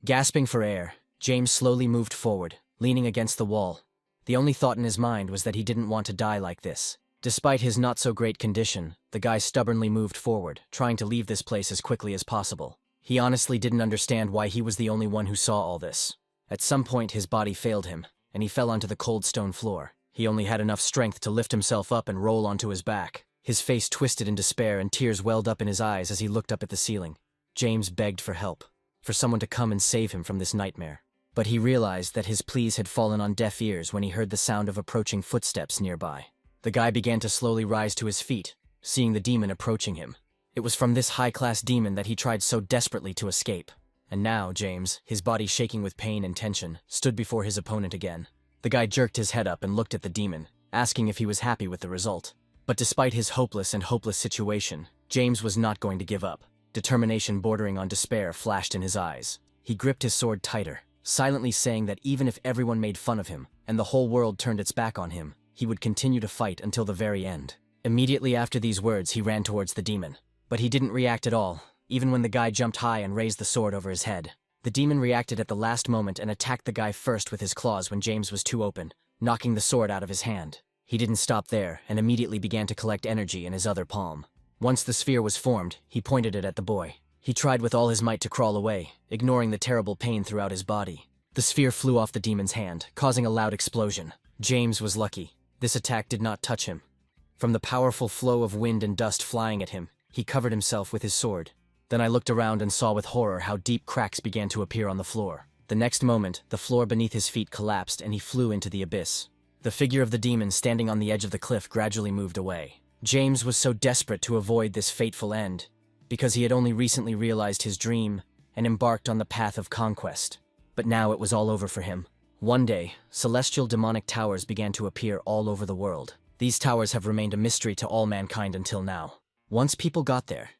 Gasping for air, James slowly moved forward, leaning against the wall. The only thought in his mind was that he didn't want to die like this. Despite his not-so-great condition, the guy stubbornly moved forward, trying to leave this place as quickly as possible. He honestly didn't understand why he was the only one who saw all this. At some point his body failed him, and he fell onto the cold stone floor. He only had enough strength to lift himself up and roll onto his back. His face twisted in despair and tears welled up in his eyes as he looked up at the ceiling. James begged for help, for someone to come and save him from this nightmare. But he realized that his pleas had fallen on deaf ears when he heard the sound of approaching footsteps nearby. The guy began to slowly rise to his feet, seeing the demon approaching him. It was from this high-class demon that he tried so desperately to escape. And now James, his body shaking with pain and tension, stood before his opponent again. The guy jerked his head up and looked at the demon, asking if he was happy with the result. But despite his hopeless situation, James was not going to give up. Determination bordering on despair flashed in his eyes. He gripped his sword tighter, silently saying that even if everyone made fun of him, and the whole world turned its back on him, he would continue to fight until the very end. Immediately after these words, he ran towards the demon. But he didn't react at all, even when the guy jumped high and raised the sword over his head. The demon reacted at the last moment and attacked the guy first with his claws when James was too open, knocking the sword out of his hand. He didn't stop there and immediately began to collect energy in his other palm. Once the sphere was formed, he pointed it at the boy. He tried with all his might to crawl away, ignoring the terrible pain throughout his body. The sphere flew off the demon's hand, causing a loud explosion. James was lucky. This attack did not touch him. From the powerful flow of wind and dust flying at him, he covered himself with his sword. Then I looked around and saw with horror how deep cracks began to appear on the floor. The next moment, the floor beneath his feet collapsed and he flew into the abyss. The figure of the demon standing on the edge of the cliff gradually moved away. James was so desperate to avoid this fateful end, because he had only recently realized his dream and embarked on the path of conquest. But now it was all over for him. One day, celestial demonic towers began to appear all over the world. These towers have remained a mystery to all mankind until now. Once people got there,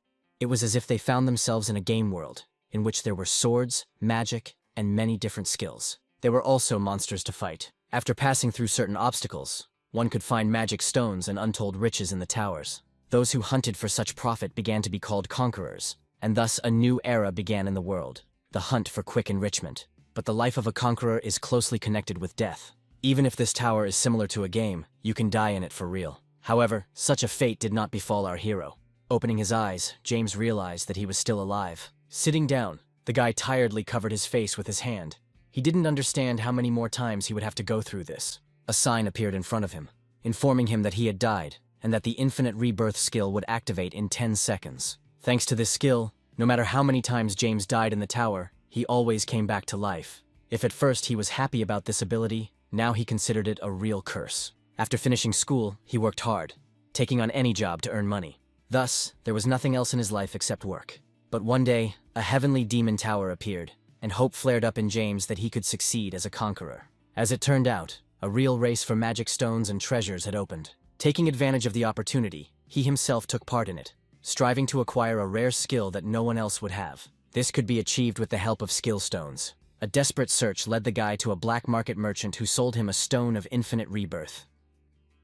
it was as if they found themselves in a game world, in which there were swords, magic, and many different skills. There were also monsters to fight. After passing through certain obstacles, one could find magic stones and untold riches in the towers. Those who hunted for such profit began to be called conquerors, and thus a new era began in the world, the hunt for quick enrichment. But the life of a conqueror is closely connected with death. Even if this tower is similar to a game, you can die in it for real. However, such a fate did not befall our hero. Opening his eyes, James realized that he was still alive. Sitting down, the guy tiredly covered his face with his hand. He didn't understand how many more times he would have to go through this. A sign appeared in front of him, informing him that he had died, and that the infinite rebirth skill would activate in 10 seconds. Thanks to this skill, no matter how many times James died in the tower, he always came back to life. If at first he was happy about this ability, now he considered it a real curse. After finishing school, he worked hard, taking on any job to earn money. Thus, there was nothing else in his life except work. But one day, a heavenly demon tower appeared, and hope flared up in James that he could succeed as a conqueror. As it turned out, a real race for magic stones and treasures had opened. Taking advantage of the opportunity, he himself took part in it, striving to acquire a rare skill that no one else would have. This could be achieved with the help of skill stones. A desperate search led the guy to a black market merchant who sold him a stone of infinite rebirth.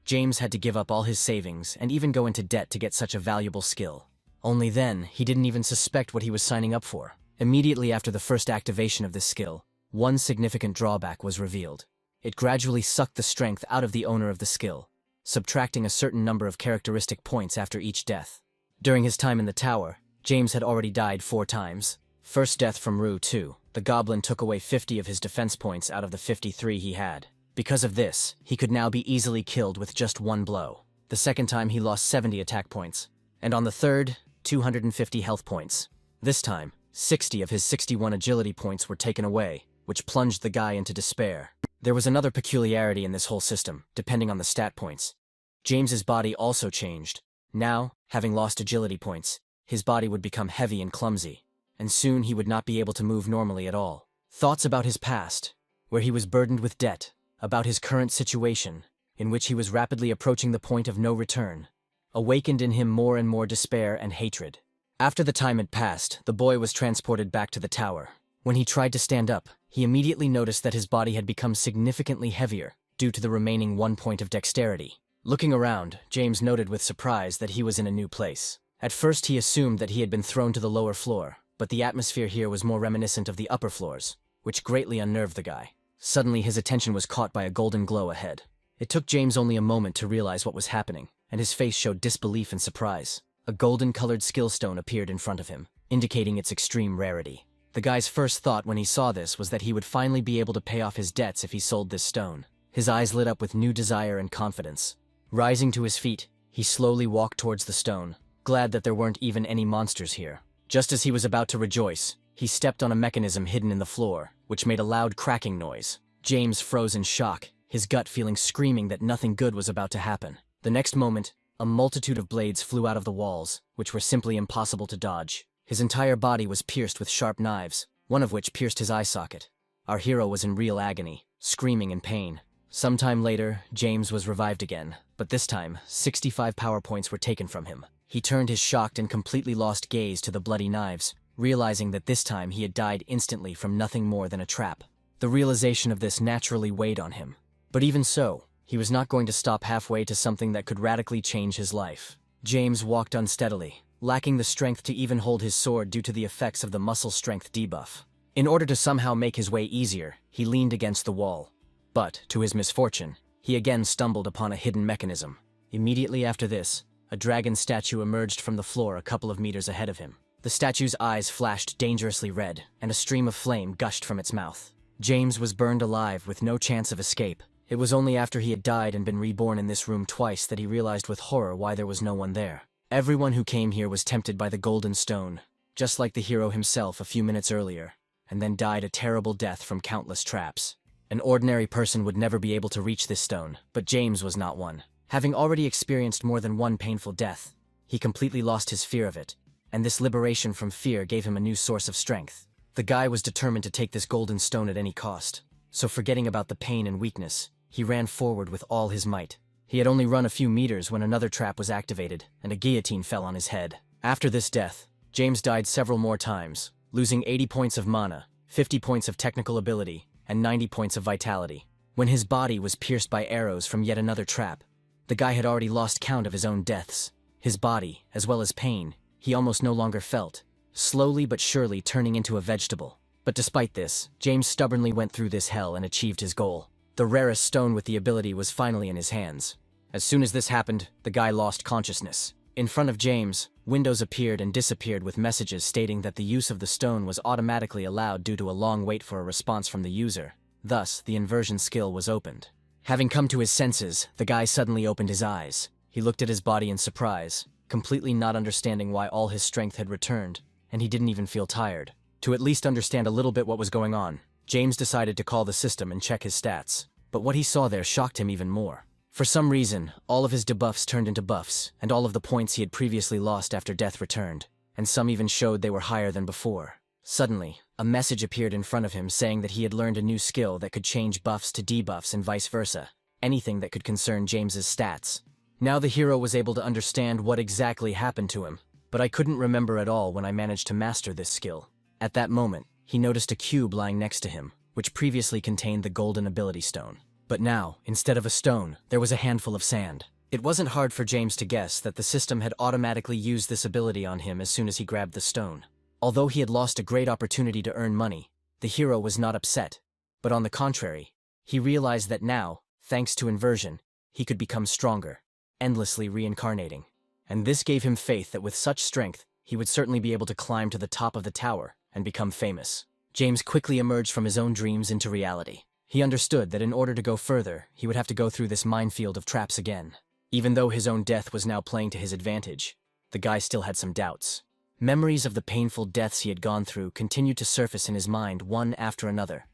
James had to give up all his savings and even go into debt to get such a valuable skill. Only then, he didn't even suspect what he was signing up for. Immediately after the first activation of this skill, one significant drawback was revealed. It gradually sucked the strength out of the owner of the skill, subtracting a certain number of characteristic points after each death. During his time in the tower, James had already died 4 times. First death from Rue 2, the goblin took away 50 of his defense points out of the 53 he had. Because of this, he could now be easily killed with just 1 blow. The second time he lost 70 attack points, and on the third, 250 health points. This time, 60 of his 61 agility points were taken away, which plunged the guy into despair. There was another peculiarity in this whole system, depending on the stat points. James's body also changed. Now, having lost agility points, his body would become heavy and clumsy, and soon he would not be able to move normally at all. Thoughts about his past, where he was burdened with debt, about his current situation, in which he was rapidly approaching the point of no return, awakened in him more and more despair and hatred. After the time had passed, the boy was transported back to the tower. When he tried to stand up, he immediately noticed that his body had become significantly heavier due to the remaining 1 point of dexterity. Looking around, James noted with surprise that he was in a new place. At first he assumed that he had been thrown to the lower floor, but the atmosphere here was more reminiscent of the upper floors, which greatly unnerved the guy. Suddenly, his attention was caught by a golden glow ahead. It took James only a moment to realize what was happening, and his face showed disbelief and surprise. A golden-colored skill stone appeared in front of him, indicating its extreme rarity. The guy's first thought when he saw this was that he would finally be able to pay off his debts if he sold this stone. His eyes lit up with new desire and confidence. Rising to his feet, he slowly walked towards the stone, glad that there weren't even any monsters here. Just as he was about to rejoice, he stepped on a mechanism hidden in the floor, which made a loud cracking noise. James froze in shock, his gut feeling screaming that nothing good was about to happen. The next moment, a multitude of blades flew out of the walls, which were simply impossible to dodge. His entire body was pierced with sharp knives, one of which pierced his eye socket. Our hero was in real agony, screaming in pain. Sometime later, James was revived again, but this time, 65 power points were taken from him. He turned his shocked and completely lost gaze to the bloody knives, realizing that this time he had died instantly from nothing more than a trap. The realization of this naturally weighed on him. But even so, he was not going to stop halfway to something that could radically change his life. James walked unsteadily, lacking the strength to even hold his sword due to the effects of the muscle strength debuff. In order to somehow make his way easier, he leaned against the wall. But, to his misfortune, he again stumbled upon a hidden mechanism. Immediately after this, a dragon statue emerged from the floor a couple of meters ahead of him. The statue's eyes flashed dangerously red, and a stream of flame gushed from its mouth. James was burned alive with no chance of escape. It was only after he had died and been reborn in this room twice that he realized with horror why there was no one there. Everyone who came here was tempted by the golden stone, just like the hero himself a few minutes earlier, and then died a terrible death from countless traps. An ordinary person would never be able to reach this stone, but James was not one. Having already experienced more than one painful death, he completely lost his fear of it, and this liberation from fear gave him a new source of strength. The guy was determined to take this golden stone at any cost, so forgetting about the pain and weakness, he ran forward with all his might. He had only run a few meters when another trap was activated, and a guillotine fell on his head. After this death, James died several more times, losing 80 points of mana, 50 points of technical ability, and 90 points of vitality. When his body was pierced by arrows from yet another trap, the guy had already lost count of his own deaths. His body, as well as pain, he almost no longer felt, slowly but surely turning into a vegetable. But despite this, James stubbornly went through this hell and achieved his goal. The rarest stone with the ability was finally in his hands. As soon as this happened, the guy lost consciousness. In front of James, windows appeared and disappeared with messages stating that the use of the stone was automatically allowed due to a long wait for a response from the user. Thus, the inversion skill was opened. Having come to his senses, the guy suddenly opened his eyes. He looked at his body in surprise, completely not understanding why all his strength had returned, and he didn't even feel tired. To at least understand a little bit what was going on, James decided to call the system and check his stats. But what he saw there shocked him even more. For some reason, all of his debuffs turned into buffs, and all of the points he had previously lost after death returned, and some even showed they were higher than before. Suddenly, a message appeared in front of him saying that he had learned a new skill that could change buffs to debuffs and vice versa, anything that could concern James's stats. Now the hero was able to understand what exactly happened to him, but I couldn't remember at all when I managed to master this skill. At that moment, he noticed a cube lying next to him, which previously contained the golden ability stone. But now, instead of a stone, there was a handful of sand. It wasn't hard for James to guess that the system had automatically used this ability on him as soon as he grabbed the stone. Although he had lost a great opportunity to earn money, the hero was not upset, but on the contrary, he realized that now, thanks to inversion, he could become stronger, endlessly reincarnating. And this gave him faith that with such strength, he would certainly be able to climb to the top of the tower and become famous. James quickly emerged from his own dreams into reality. He understood that in order to go further, he would have to go through this minefield of traps again. Even though his own death was now playing to his advantage, the guy still had some doubts. Memories of the painful deaths he had gone through continued to surface in his mind one after another,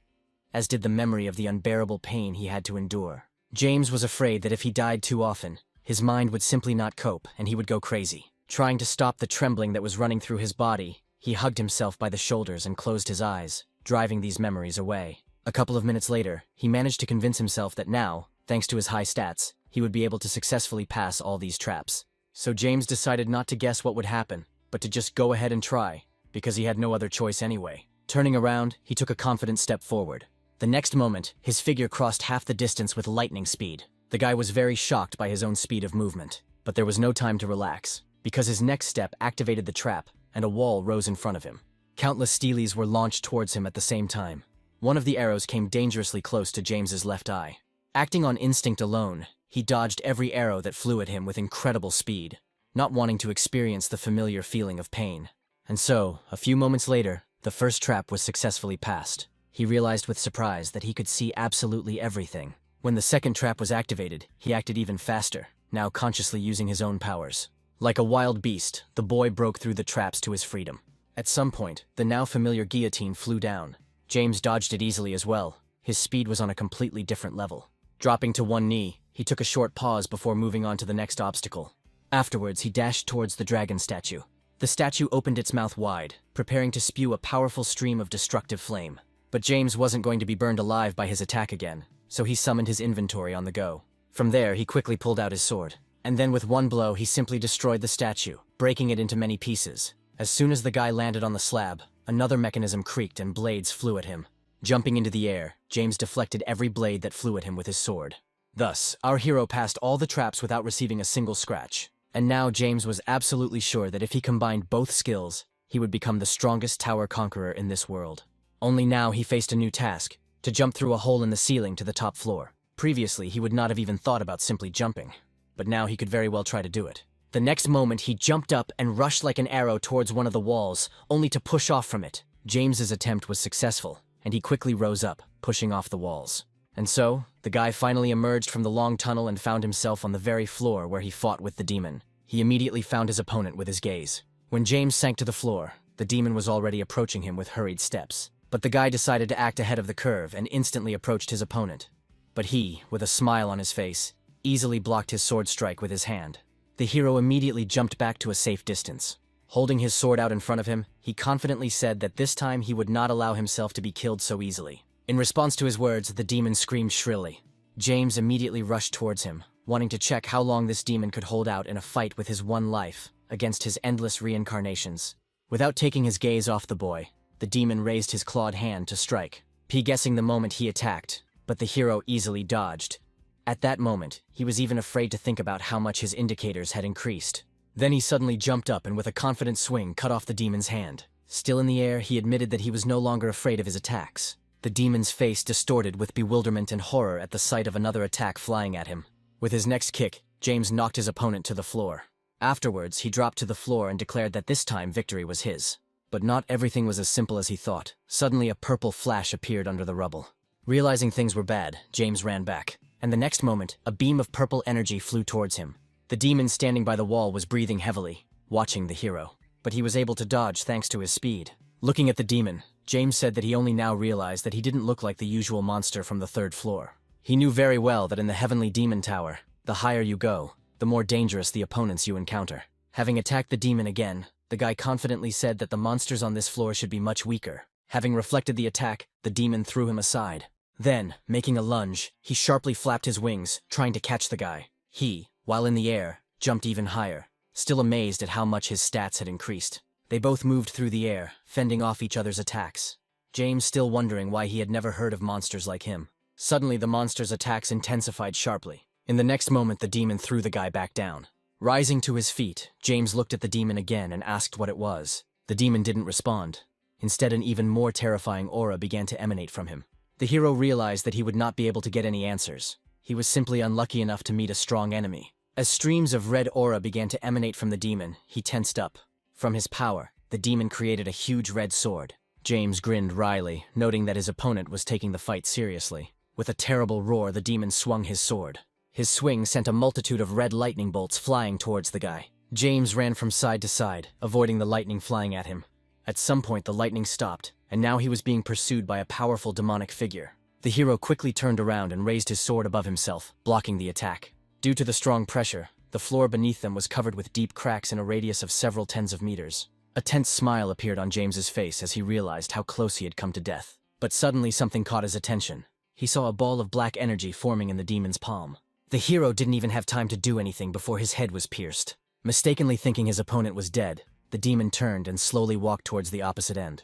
as did the memory of the unbearable pain he had to endure. James was afraid that if he died too often, his mind would simply not cope and he would go crazy. Trying to stop the trembling that was running through his body, he hugged himself by the shoulders and closed his eyes, driving these memories away. A couple of minutes later, he managed to convince himself that now, thanks to his high stats, he would be able to successfully pass all these traps. So James decided not to guess what would happen, but to just go ahead and try, because he had no other choice anyway. Turning around, he took a confident step forward. The next moment, his figure crossed half the distance with lightning speed. The guy was very shocked by his own speed of movement, but there was no time to relax, because his next step activated the trap, and a wall rose in front of him. Countless steelies were launched towards him at the same time. One of the arrows came dangerously close to James's left eye. Acting on instinct alone, he dodged every arrow that flew at him with incredible speed, not wanting to experience the familiar feeling of pain. And so, a few moments later, the first trap was successfully passed. He realized with surprise that he could see absolutely everything. When the second trap was activated, he acted even faster, now consciously using his own powers. Like a wild beast, the boy broke through the traps to his freedom. At some point, the now familiar guillotine flew down. James dodged it easily as well. His speed was on a completely different level. Dropping to one knee, he took a short pause before moving on to the next obstacle. Afterwards, he dashed towards the dragon statue. The statue opened its mouth wide, preparing to spew a powerful stream of destructive flame. But James wasn't going to be burned alive by his attack again, so he summoned his inventory on the go. From there, he quickly pulled out his sword. And then with one blow, he simply destroyed the statue, breaking it into many pieces. As soon as the guy landed on the slab, another mechanism creaked and blades flew at him. Jumping into the air, James deflected every blade that flew at him with his sword. Thus, our hero passed all the traps without receiving a single scratch. And now James was absolutely sure that if he combined both skills, he would become the strongest tower conqueror in this world. Only now he faced a new task, to jump through a hole in the ceiling to the top floor. Previously, he would not have even thought about simply jumping, but now he could very well try to do it. The next moment, he jumped up and rushed like an arrow towards one of the walls, only to push off from it. James's attempt was successful, and he quickly rose up, pushing off the walls. And so, the guy finally emerged from the long tunnel and found himself on the very floor where he fought with the demon. He immediately found his opponent with his gaze. When James sank to the floor, the demon was already approaching him with hurried steps. But the guy decided to act ahead of the curve and instantly approached his opponent. But he, with a smile on his face, easily blocked his sword strike with his hand. The hero immediately jumped back to a safe distance. Holding his sword out in front of him, he confidently said that this time he would not allow himself to be killed so easily. In response to his words, the demon screamed shrilly. James immediately rushed towards him, wanting to check how long this demon could hold out in a fight with his one life against his endless reincarnations. Without taking his gaze off the boy, the demon raised his clawed hand to strike, guessing the moment he attacked, but the hero easily dodged. At that moment, he was even afraid to think about how much his indicators had increased. Then he suddenly jumped up and with a confident swing cut off the demon's hand. Still in the air, he admitted that he was no longer afraid of his attacks. The demon's face distorted with bewilderment and horror at the sight of another attack flying at him. With his next kick, James knocked his opponent to the floor. Afterwards, he dropped to the floor and declared that this time victory was his. But not everything was as simple as he thought. Suddenly a purple flash appeared under the rubble. Realizing things were bad, James ran back. And the next moment, a beam of purple energy flew towards him. The demon standing by the wall was breathing heavily, watching the hero. But he was able to dodge thanks to his speed. Looking at the demon, James said that he only now realized that he didn't look like the usual monster from the third floor. He knew very well that in the Heavenly Demon Tower, the higher you go, the more dangerous the opponents you encounter. Having attacked the demon again, the guy confidently said that the monsters on this floor should be much weaker. Having reflected the attack, the demon threw him aside. Then, making a lunge, he sharply flapped his wings, trying to catch the guy. He, while in the air, jumped even higher, still amazed at how much his stats had increased. They both moved through the air, fending off each other's attacks. James still wondering why he had never heard of monsters like him. Suddenly, the monster's attacks intensified sharply. In the next moment, the demon threw the guy back down. Rising to his feet, James looked at the demon again and asked what it was. The demon didn't respond. Instead, an even more terrifying aura began to emanate from him. The hero realized that he would not be able to get any answers. He was simply unlucky enough to meet a strong enemy. As streams of red aura began to emanate from the demon, he tensed up. From his power, the demon created a huge red sword. James grinned wryly, noting that his opponent was taking the fight seriously. With a terrible roar, the demon swung his sword. His swing sent a multitude of red lightning bolts flying towards the guy. James ran from side to side, avoiding the lightning flying at him. At some point, the lightning stopped, and now he was being pursued by a powerful demonic figure. The hero quickly turned around and raised his sword above himself, blocking the attack. Due to the strong pressure, the floor beneath them was covered with deep cracks in a radius of several tens of meters. A tense smile appeared on James's face as he realized how close he had come to death. But suddenly something caught his attention. He saw a ball of black energy forming in the demon's palm. The hero didn't even have time to do anything before his head was pierced. Mistakenly thinking his opponent was dead, the demon turned and slowly walked towards the opposite end.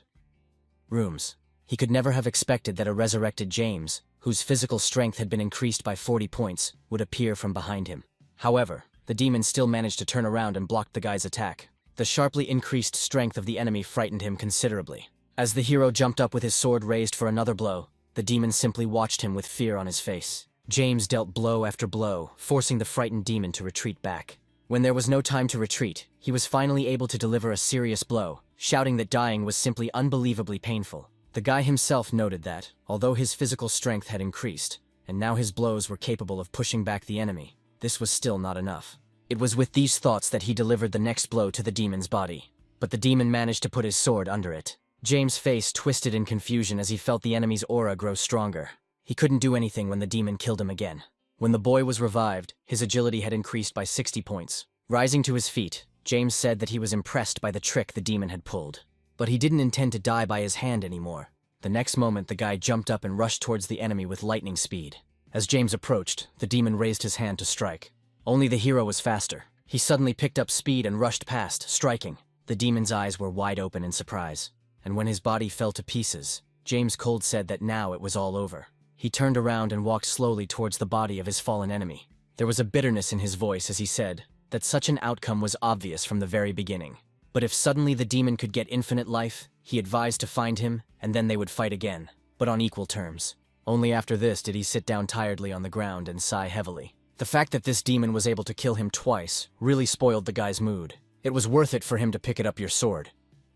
Rooms. He could never have expected that a resurrected James, whose physical strength had been increased by 40 points, would appear from behind him. However, the demon still managed to turn around and blocked the guy's attack. The sharply increased strength of the enemy frightened him considerably. As the hero jumped up with his sword raised for another blow, the demon simply watched him with fear on his face. James dealt blow after blow, forcing the frightened demon to retreat back. When there was no time to retreat, he was finally able to deliver a serious blow, shouting that dying was simply unbelievably painful. The guy himself noted that, although his physical strength had increased, and now his blows were capable of pushing back the enemy, this was still not enough. It was with these thoughts that he delivered the next blow to the demon's body. But the demon managed to put his sword under it. James' face twisted in confusion as he felt the enemy's aura grow stronger. He couldn't do anything when the demon killed him again. When the boy was revived, his agility had increased by 60 points. Rising to his feet, James said that he was impressed by the trick the demon had pulled. But he didn't intend to die by his hand anymore. The next moment, the guy jumped up and rushed towards the enemy with lightning speed. As James approached, the demon raised his hand to strike. Only the hero was faster. He suddenly picked up speed and rushed past, striking. The demon's eyes were wide open in surprise. And when his body fell to pieces, James Cold said that now it was all over. He turned around and walked slowly towards the body of his fallen enemy. There was a bitterness in his voice as he said that such an outcome was obvious from the very beginning. But if suddenly the demon could get infinite life, he advised to find him, and then they would fight again, but on equal terms. Only after this did he sit down tiredly on the ground and sigh heavily. The fact that this demon was able to kill him twice really spoiled the guy's mood. It was worth it for him to pick it up your sword.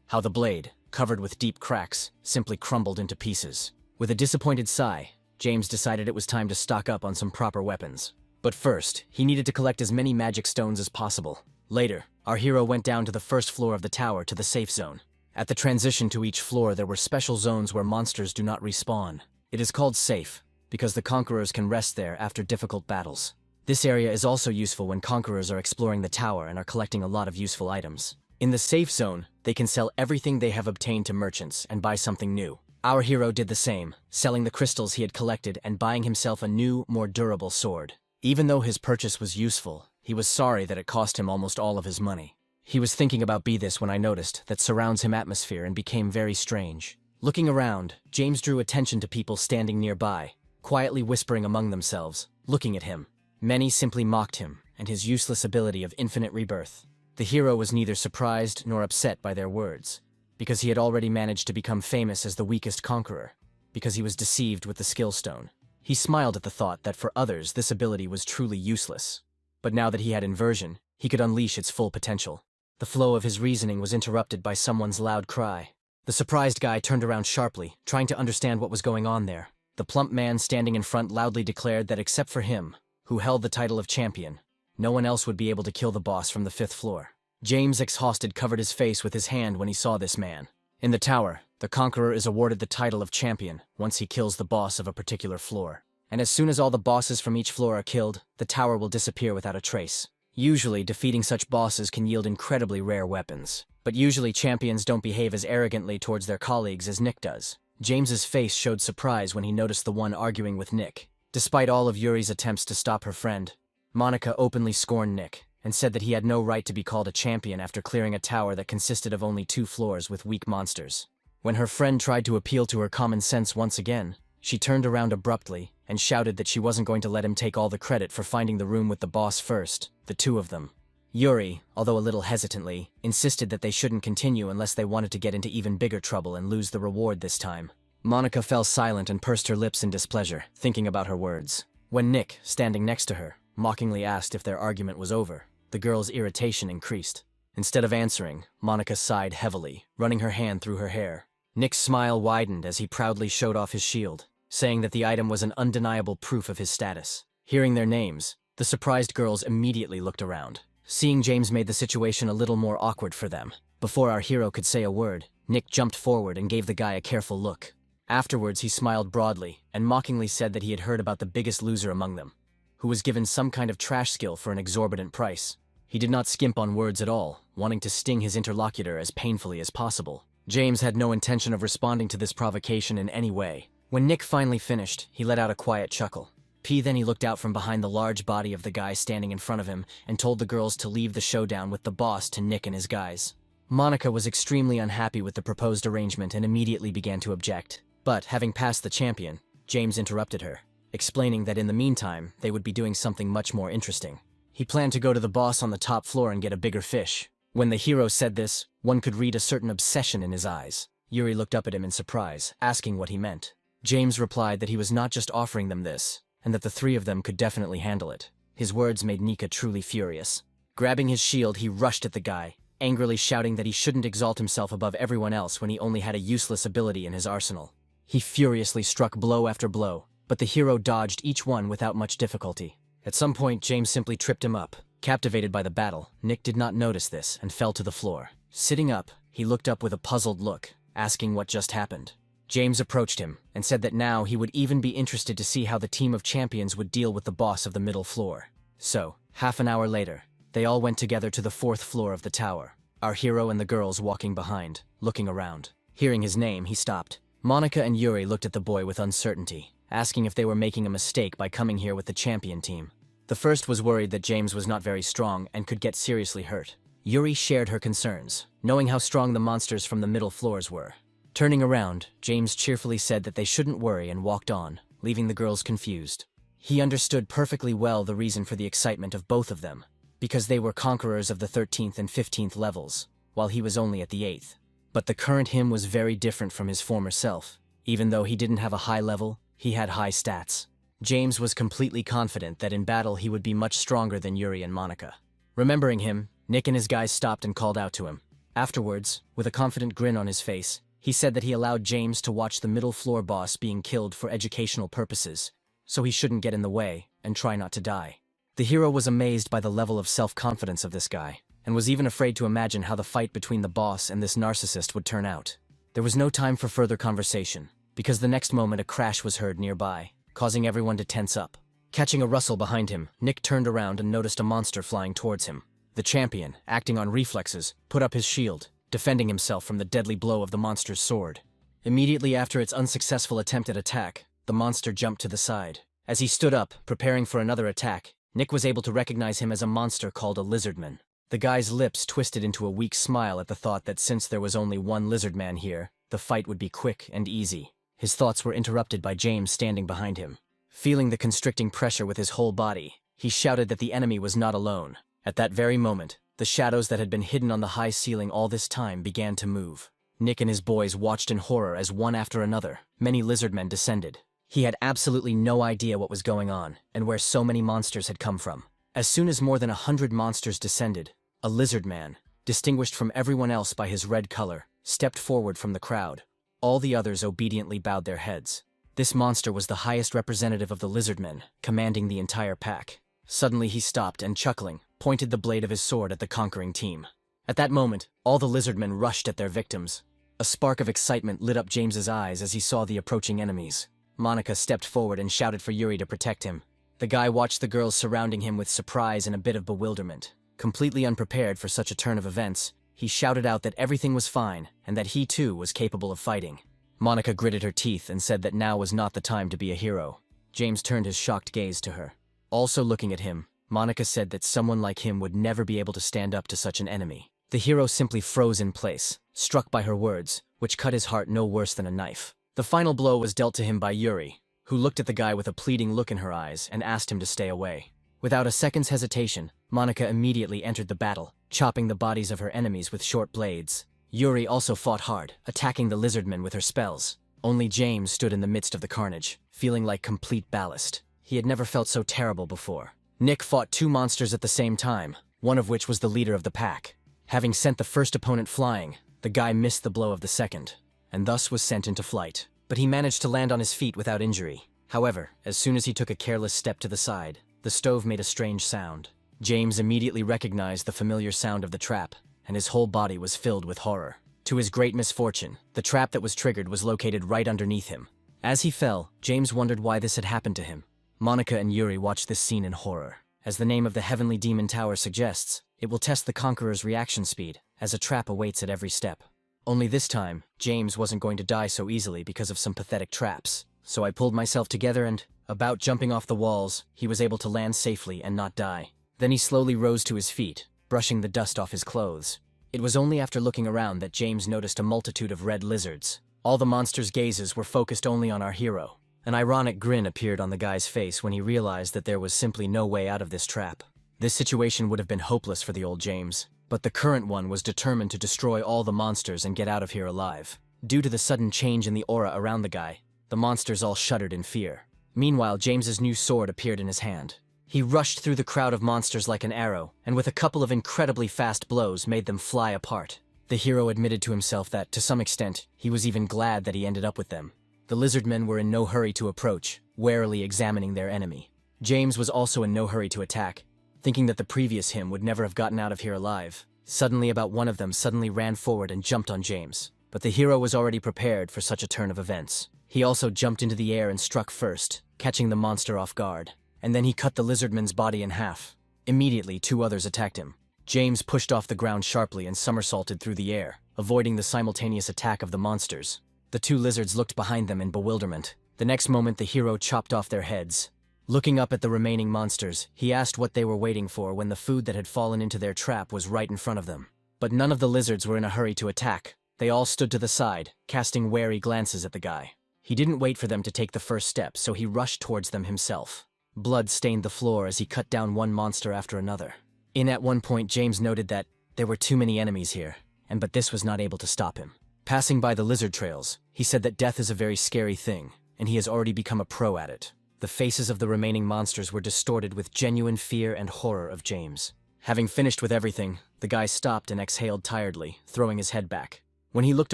How the blade, covered with deep cracks, simply crumbled into pieces. With a disappointed sigh, James decided it was time to stock up on some proper weapons. But first, he needed to collect as many magic stones as possible. Later, our hero went down to the first floor of the tower to the safe zone. At the transition to each floor, there were special zones where monsters do not respawn. It is called safe, because the conquerors can rest there after difficult battles. This area is also useful when conquerors are exploring the tower and are collecting a lot of useful items. In the safe zone, they can sell everything they have obtained to merchants and buy something new. Our hero did the same, selling the crystals he had collected and buying himself a new, more durable sword. Even though his purchase was useful, he was sorry that it cost him almost all of his money. He was thinking about this when I noticed that surrounds him atmosphere and became very strange. Looking around, James drew attention to people standing nearby, quietly whispering among themselves, looking at him. Many simply mocked him and his useless ability of infinite rebirth. The hero was neither surprised nor upset by their words, because he had already managed to become famous as the weakest conqueror, because he was deceived with the skill stone. He smiled at the thought that for others this ability was truly useless. But now that he had inversion, he could unleash its full potential. The flow of his reasoning was interrupted by someone's loud cry. The surprised guy turned around sharply, trying to understand what was going on there. The plump man standing in front loudly declared that except for him, who held the title of champion, no one else would be able to kill the boss from the 5th floor. James, exhausted, covered his face with his hand when he saw this man. In the tower, the conqueror is awarded the title of champion once he kills the boss of a particular floor. And as soon as all the bosses from each floor are killed, the tower will disappear without a trace. Usually, defeating such bosses can yield incredibly rare weapons. But usually champions don't behave as arrogantly towards their colleagues as Nick does. James's face showed surprise when he noticed the one arguing with Nick. Despite all of Yuri's attempts to stop her friend, Monica openly scorned Nick and said that he had no right to be called a champion after clearing a tower that consisted of only 2 floors with weak monsters. When her friend tried to appeal to her common sense once again, she turned around abruptly and shouted that she wasn't going to let him take all the credit for finding the room with the boss first, the 2 of them. Yuri, although a little hesitantly, insisted that they shouldn't continue unless they wanted to get into even bigger trouble and lose the reward this time. Monica fell silent and pursed her lips in displeasure, thinking about her words. When Nick, standing next to her, mockingly asked if their argument was over, the girl's irritation increased. Instead of answering, Monica sighed heavily, running her hand through her hair. Nick's smile widened as he proudly showed off his shield, saying that the item was an undeniable proof of his status. Hearing their names, the surprised girls immediately looked around. Seeing James made the situation a little more awkward for them. Before our hero could say a word, Nick jumped forward and gave the guy a careful look. Afterwards, he smiled broadly and mockingly said that he had heard about the biggest loser among them, who was given some kind of trash skill for an exorbitant price. He did not skimp on words at all, wanting to sting his interlocutor as painfully as possible. James had no intention of responding to this provocation in any way. When Nick finally finished, he let out a quiet chuckle. Then he looked out from behind the large body of the guy standing in front of him and told the girls to leave the showdown with the boss to Nick and his guys. Monica was extremely unhappy with the proposed arrangement and immediately began to object. But, having passed the champion, James interrupted her, explaining that in the meantime, they would be doing something much more interesting. He planned to go to the boss on the top floor and get a bigger fish. When the hero said this, one could read a certain obsession in his eyes. Yuri looked up at him in surprise, asking what he meant. James replied that he was not just offering them this, and that the three of them could definitely handle it. His words made Nika truly furious. Grabbing his shield, he rushed at the guy, angrily shouting that he shouldn't exalt himself above everyone else when he only had a useless ability in his arsenal. He furiously struck blow after blow, but the hero dodged each one without much difficulty. At some point, James simply tripped him up. Captivated by the battle, Nick did not notice this and fell to the floor. Sitting up, he looked up with a puzzled look, asking what just happened. James approached him and said that now he would even be interested to see how the team of champions would deal with the boss of the middle floor. So, half an hour later, they all went together to the 4th floor of the tower, our hero and the girls walking behind, looking around. Hearing his name, he stopped. Monica and Yuri looked at the boy with uncertainty, asking if they were making a mistake by coming here with the champion team. The first was worried that James was not very strong and could get seriously hurt. Yuri shared her concerns, knowing how strong the monsters from the middle floors were. Turning around, James cheerfully said that they shouldn't worry and walked on, leaving the girls confused. He understood perfectly well the reason for the excitement of both of them, because they were conquerors of the 13th and 15th levels, while he was only at the 8th. But the current him was very different from his former self. Even though he didn't have a high level, he had high stats. James was completely confident that in battle he would be much stronger than Yuri and Monica. Remembering him, Nick and his guys stopped and called out to him. Afterwards, with a confident grin on his face, he said that he allowed James to watch the middle floor boss being killed for educational purposes, so he shouldn't get in the way and try not to die. The hero was amazed by the level of self-confidence of this guy, and was even afraid to imagine how the fight between the boss and this narcissist would turn out. There was no time for further conversation, because the next moment a crash was heard nearby, causing everyone to tense up. Catching a rustle behind him, Nick turned around and noticed a monster flying towards him. The champion, acting on reflexes, put up his shield, defending himself from the deadly blow of the monster's sword. Immediately after its unsuccessful attempt at attack, the monster jumped to the side. As he stood up, preparing for another attack, Nick was able to recognize him as a monster called a lizardman. The guy's lips twisted into a weak smile at the thought that since there was only one lizardman here, the fight would be quick and easy. His thoughts were interrupted by James standing behind him. Feeling the constricting pressure with his whole body, he shouted that the enemy was not alone. At that very moment, the shadows that had been hidden on the high ceiling all this time began to move. Nick and his boys watched in horror as one after another, many lizardmen descended. He had absolutely no idea what was going on and where so many monsters had come from. As soon as more than 100 monsters descended, a lizard man, distinguished from everyone else by his red color, stepped forward from the crowd. All the others obediently bowed their heads. This monster was the highest representative of the lizardmen, commanding the entire pack. Suddenly he stopped and, chuckling, pointed the blade of his sword at the conquering team. At that moment, all the lizardmen rushed at their victims. A spark of excitement lit up James's eyes as he saw the approaching enemies. Monica stepped forward and shouted for Yuri to protect him. The guy watched the girls surrounding him with surprise and a bit of bewilderment. Completely unprepared for such a turn of events, he shouted out that everything was fine and that he too was capable of fighting. Monica gritted her teeth and said that now was not the time to be a hero. James turned his shocked gaze to her. Also looking at him, Monica said that someone like him would never be able to stand up to such an enemy. The hero simply froze in place, struck by her words, which cut his heart no worse than a knife. The final blow was dealt to him by Yuri, who looked at the guy with a pleading look in her eyes and asked him to stay away. Without a second's hesitation, Monica immediately entered the battle, chopping the bodies of her enemies with short blades. Yuri also fought hard, attacking the lizardmen with her spells. Only James stood in the midst of the carnage, feeling like complete ballast. He had never felt so terrible before. Nick fought two monsters at the same time, one of which was the leader of the pack. Having sent the first opponent flying, the guy missed the blow of the second, and thus was sent into flight. But he managed to land on his feet without injury. However, as soon as he took a careless step to the side, the stove made a strange sound. James immediately recognized the familiar sound of the trap, and his whole body was filled with horror. To his great misfortune, the trap that was triggered was located right underneath him. As he fell, James wondered why this had happened to him. Monica and Yuri watched this scene in horror. As the name of the Heavenly Demon Tower suggests, it will test the Conqueror's reaction speed, as a trap awaits at every step. Only this time, James wasn't going to die so easily because of some pathetic traps. So I pulled myself together and, about jumping off the walls, he was able to land safely and not die. Then he slowly rose to his feet, brushing the dust off his clothes. It was only after looking around that James noticed a multitude of red lizards. All the monsters' gazes were focused only on our hero. An ironic grin appeared on the guy's face when he realized that there was simply no way out of this trap. This situation would have been hopeless for the old James. but the current one was determined to destroy all the monsters and get out of here alive. Due to the sudden change in the aura around the guy, the monsters all shuddered in fear. Meanwhile, James's new sword appeared in his hand. He rushed through the crowd of monsters like an arrow, and with a couple of incredibly fast blows made them fly apart. The hero admitted to himself that, to some extent, he was even glad that he ended up with them. The lizardmen were in no hurry to approach, warily examining their enemy. James was also in no hurry to attack, thinking that the previous him would never have gotten out of here alive. Suddenly, about one of them suddenly ran forward and jumped on James. But the hero was already prepared for such a turn of events. He also jumped into the air and struck first, catching the monster off guard. And then he cut the lizardman's body in half. Immediately, two others attacked him. James pushed off the ground sharply and somersaulted through the air, avoiding the simultaneous attack of the monsters. The two lizards looked behind them in bewilderment. The next moment, the hero chopped off their heads. Looking up at the remaining monsters, he asked what they were waiting for when the food that had fallen into their trap was right in front of them. But none of the lizards were in a hurry to attack. They all stood to the side, casting wary glances at the guy. He didn't wait for them to take the first step, so he rushed towards them himself. Blood stained the floor as he cut down one monster after another. At one point, James noted that there were too many enemies here, but this was not able to stop him. Passing by the lizard trails, he said that death is a very scary thing, and he has already become a pro at it. The faces of the remaining monsters were distorted with genuine fear and horror of James. Having finished with everything, the guy stopped and exhaled tiredly, throwing his head back. When he looked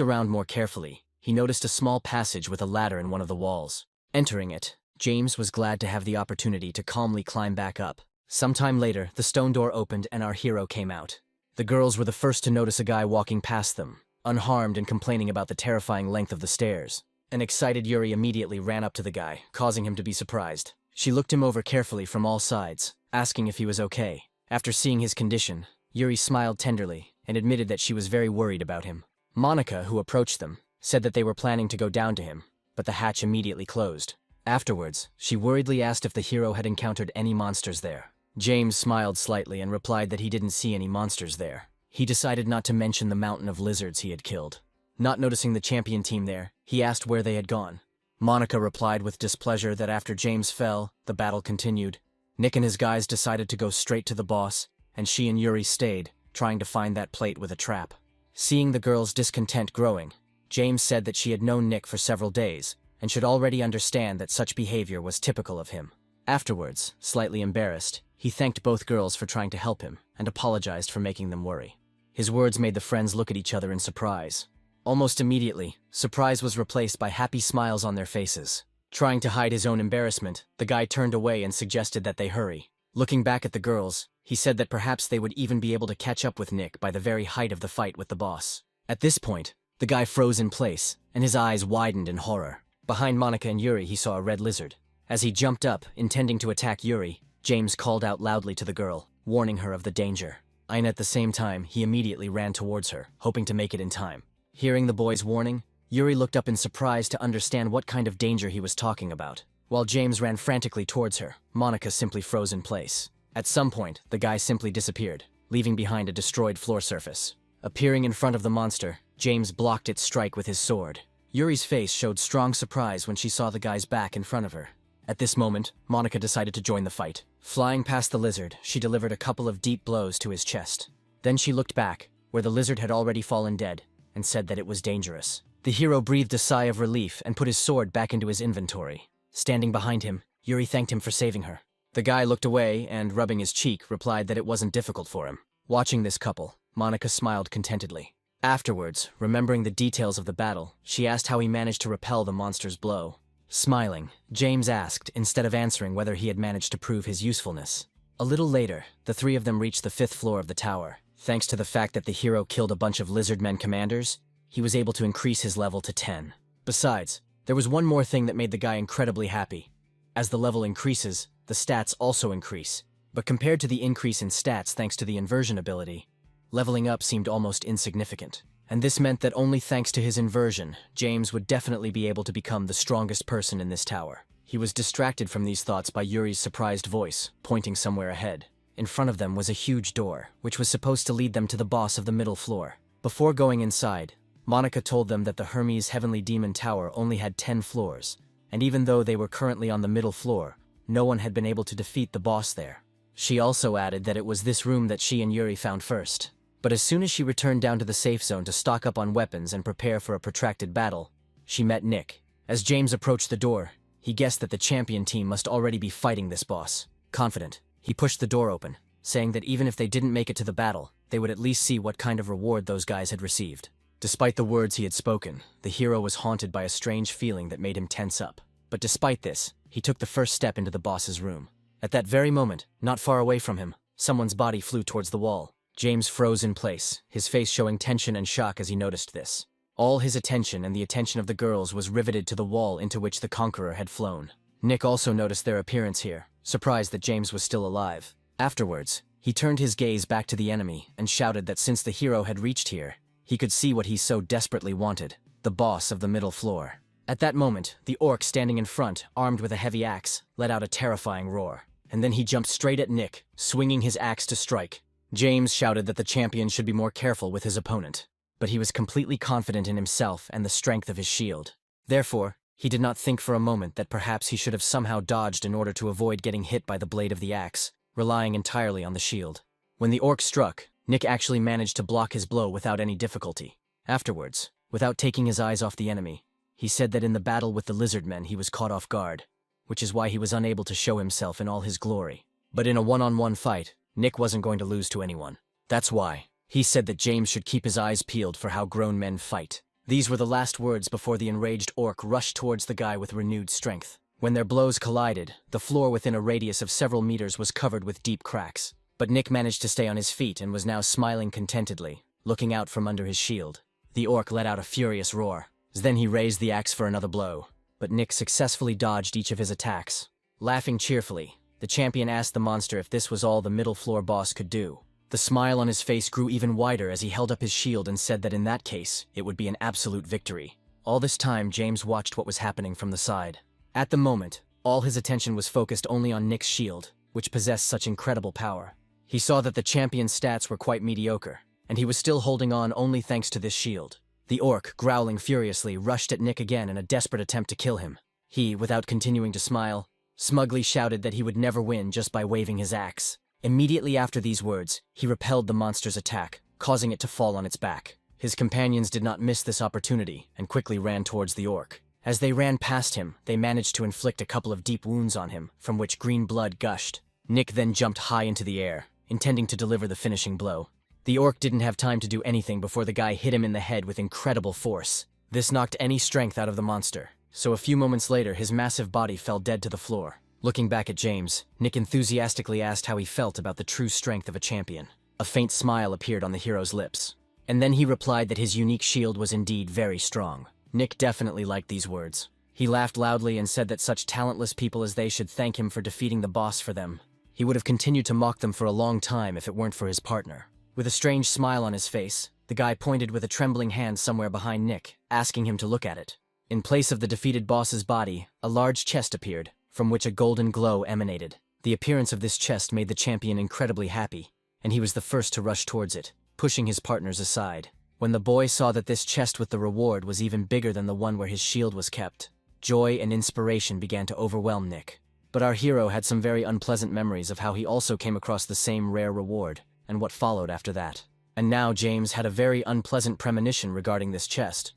around more carefully, he noticed a small passage with a ladder in one of the walls. Entering it, James was glad to have the opportunity to calmly climb back up. Sometime later, the stone door opened and our hero came out. The girls were the first to notice a guy walking past them, unharmed and complaining about the terrifying length of the stairs. An excited Yuri immediately ran up to the guy, causing him to be surprised. She looked him over carefully from all sides, asking if he was okay. After seeing his condition, Yuri smiled tenderly and admitted that she was very worried about him. Monica, who approached them, said that they were planning to go down to him, but the hatch immediately closed. Afterwards, she worriedly asked if the hero had encountered any monsters there. James smiled slightly and replied that he didn't see any monsters there. He decided not to mention the mountain of lizards he had killed. Not noticing the champion team there, he asked where they had gone. Monica replied with displeasure that after James fell, the battle continued. Nick and his guys decided to go straight to the boss, and she and Yuri stayed, trying to find that plate with a trap. Seeing the girl's discontent growing, James said that she had known Nick for several days, and should already understand that such behavior was typical of him. Afterwards, slightly embarrassed, he thanked both girls for trying to help him, and apologized for making them worry. His words made the friends look at each other in surprise. Almost immediately, surprise was replaced by happy smiles on their faces. Trying to hide his own embarrassment, the guy turned away and suggested that they hurry. Looking back at the girls, he said that perhaps they would even be able to catch up with Nick by the very height of the fight with the boss. At this point, the guy froze in place, and his eyes widened in horror. Behind Monica and Yuri, he saw a red lizard. As he jumped up, intending to attack Yuri, James called out loudly to the girl, warning her of the danger. And at the same time, he immediately ran towards her, hoping to make it in time. Hearing the boy's warning, Yuri looked up in surprise to understand what kind of danger he was talking about. While James ran frantically towards her, Monica simply froze in place. At some point, the guy simply disappeared, leaving behind a destroyed floor surface. Appearing in front of the monster, James blocked its strike with his sword. Yuri's face showed strong surprise when she saw the guy's back in front of her. At this moment, Monica decided to join the fight. Flying past the lizard, she delivered a couple of deep blows to his chest. Then she looked back, where the lizard had already fallen dead, and said that it was dangerous. The hero breathed a sigh of relief and put his sword back into his inventory. Standing behind him, Yuri thanked him for saving her. The guy looked away and, rubbing his cheek, replied that it wasn't difficult for him. Watching this couple, Monica smiled contentedly. Afterwards, remembering the details of the battle, she asked how he managed to repel the monster's blow. Smiling, James asked, instead of answering, whether he had managed to prove his usefulness. A little later, the three of them reached the 5th floor of the tower. Thanks to the fact that the hero killed a bunch of lizardmen commanders, he was able to increase his level to 10. Besides, there was one more thing that made the guy incredibly happy. As the level increases, the stats also increase. But compared to the increase in stats thanks to the inversion ability, leveling up seemed almost insignificant. And this meant that only thanks to his inversion, James would definitely be able to become the strongest person in this tower. He was distracted from these thoughts by Yuri's surprised voice, pointing somewhere ahead. In front of them was a huge door, which was supposed to lead them to the boss of the middle floor. Before going inside, Monica told them that the Hermes Heavenly Demon Tower only had 10 floors, and even though they were currently on the middle floor, no one had been able to defeat the boss there. She also added that it was this room that she and Yuri found first. But as soon as she returned down to the safe zone to stock up on weapons and prepare for a protracted battle, she met Nick. As James approached the door, he guessed that the champion team must already be fighting this boss. Confident, he pushed the door open, saying that even if they didn't make it to the battle, they would at least see what kind of reward those guys had received. Despite the words he had spoken, the hero was haunted by a strange feeling that made him tense up. But despite this, he took the first step into the boss's room. At that very moment, not far away from him, someone's body flew towards the wall. James froze in place, his face showing tension and shock as he noticed this. All his attention and the attention of the girls was riveted to the wall into which the conqueror had flown. Nick also noticed their appearance here, surprised that James was still alive. Afterwards, he turned his gaze back to the enemy and shouted that since the hero had reached here, he could see what he so desperately wanted, the boss of the middle floor. At that moment, the orc standing in front, armed with a heavy axe, let out a terrifying roar. And then he jumped straight at Nick, swinging his axe to strike. James shouted that the champion should be more careful with his opponent, but he was completely confident in himself and the strength of his shield. Therefore, he did not think for a moment that perhaps he should have somehow dodged in order to avoid getting hit by the blade of the axe, relying entirely on the shield. When the orc struck, Nick actually managed to block his blow without any difficulty. Afterwards, without taking his eyes off the enemy, he said that in the battle with the lizard men he was caught off guard, which is why he was unable to show himself in all his glory. But in a one-on-one fight, Nick wasn't going to lose to anyone. That's why he said that James should keep his eyes peeled for how grown men fight. These were the last words before the enraged orc rushed towards the guy with renewed strength. When their blows collided, the floor within a radius of several meters was covered with deep cracks. But Nick managed to stay on his feet and was now smiling contentedly, looking out from under his shield. The orc let out a furious roar. Then he raised the axe for another blow, but Nick successfully dodged each of his attacks. Laughing cheerfully, the champion asked the monster if this was all the middle floor boss could do. The smile on his face grew even wider as he held up his shield and said that in that case, it would be an absolute victory. All this time, James watched what was happening from the side. At the moment, all his attention was focused only on Nick's shield, which possessed such incredible power. He saw that the champion's stats were quite mediocre, and he was still holding on only thanks to this shield. The orc, growling furiously, rushed at Nick again in a desperate attempt to kill him. He, without continuing to smile, smugly shouted that he would never win just by waving his axe. Immediately after these words, he repelled the monster's attack, causing it to fall on its back. His companions did not miss this opportunity and quickly ran towards the orc. As they ran past him, they managed to inflict a couple of deep wounds on him, from which green blood gushed. Nick then jumped high into the air, intending to deliver the finishing blow. The orc didn't have time to do anything before the guy hit him in the head with incredible force. This knocked any strength out of the monster, so a few moments later his massive body fell dead to the floor. Looking back at James, Nick enthusiastically asked how he felt about the true strength of a champion. A faint smile appeared on the hero's lips, and then he replied that his unique shield was indeed very strong. Nick definitely liked these words. He laughed loudly and said that such talentless people as they should thank him for defeating the boss for them. He would have continued to mock them for a long time if it weren't for his partner. With a strange smile on his face, the guy pointed with a trembling hand somewhere behind Nick, asking him to look at it. In place of the defeated boss's body, a large chest appeared, from which a golden glow emanated. The appearance of this chest made the champion incredibly happy, and he was the first to rush towards it, pushing his partners aside. When the boy saw that this chest with the reward was even bigger than the one where his shield was kept, joy and inspiration began to overwhelm Nick. But our hero had some very unpleasant memories of how he also came across the same rare reward, and what followed after that. And now James had a very unpleasant premonition regarding this chest,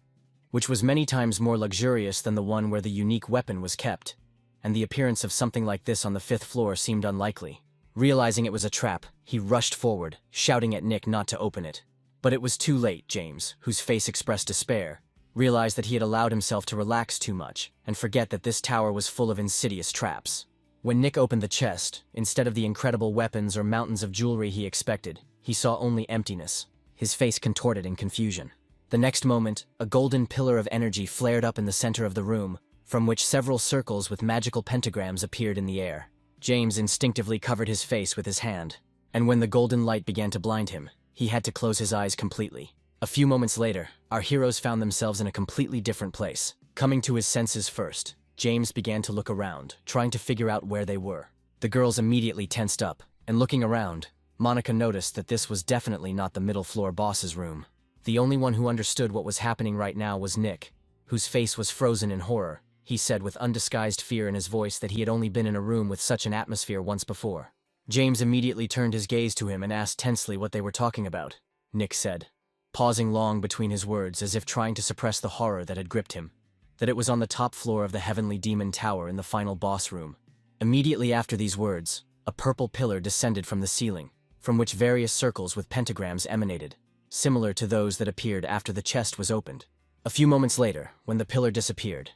which was many times more luxurious than the one where the unique weapon was kept, and the appearance of something like this on the 5th floor seemed unlikely. Realizing it was a trap, he rushed forward, shouting at Nick not to open it. But it was too late. James, whose face expressed despair, realized that he had allowed himself to relax too much and forget that this tower was full of insidious traps. When Nick opened the chest, instead of the incredible weapons or mountains of jewelry he expected, he saw only emptiness. His face contorted in confusion. The next moment, a golden pillar of energy flared up in the center of the room, from which several circles with magical pentagrams appeared in the air. James instinctively covered his face with his hand, and when the golden light began to blind him, he had to close his eyes completely. A few moments later, our heroes found themselves in a completely different place. Coming to his senses first, James began to look around, trying to figure out where they were. The girls immediately tensed up, and looking around, Monica noticed that this was definitely not the middle floor boss's room. The only one who understood what was happening right now was Nick, whose face was frozen in horror. He said with undisguised fear in his voice that he had only been in a room with such an atmosphere once before. James immediately turned his gaze to him and asked tensely what they were talking about. Nick said, pausing long between his words as if trying to suppress the horror that had gripped him. That it was on the top floor of the Heavenly Demon Tower in the final boss room. Immediately after these words, a purple pillar descended from the ceiling, from which various circles with pentagrams emanated, similar to those that appeared after the chest was opened. A few moments later, when the pillar disappeared,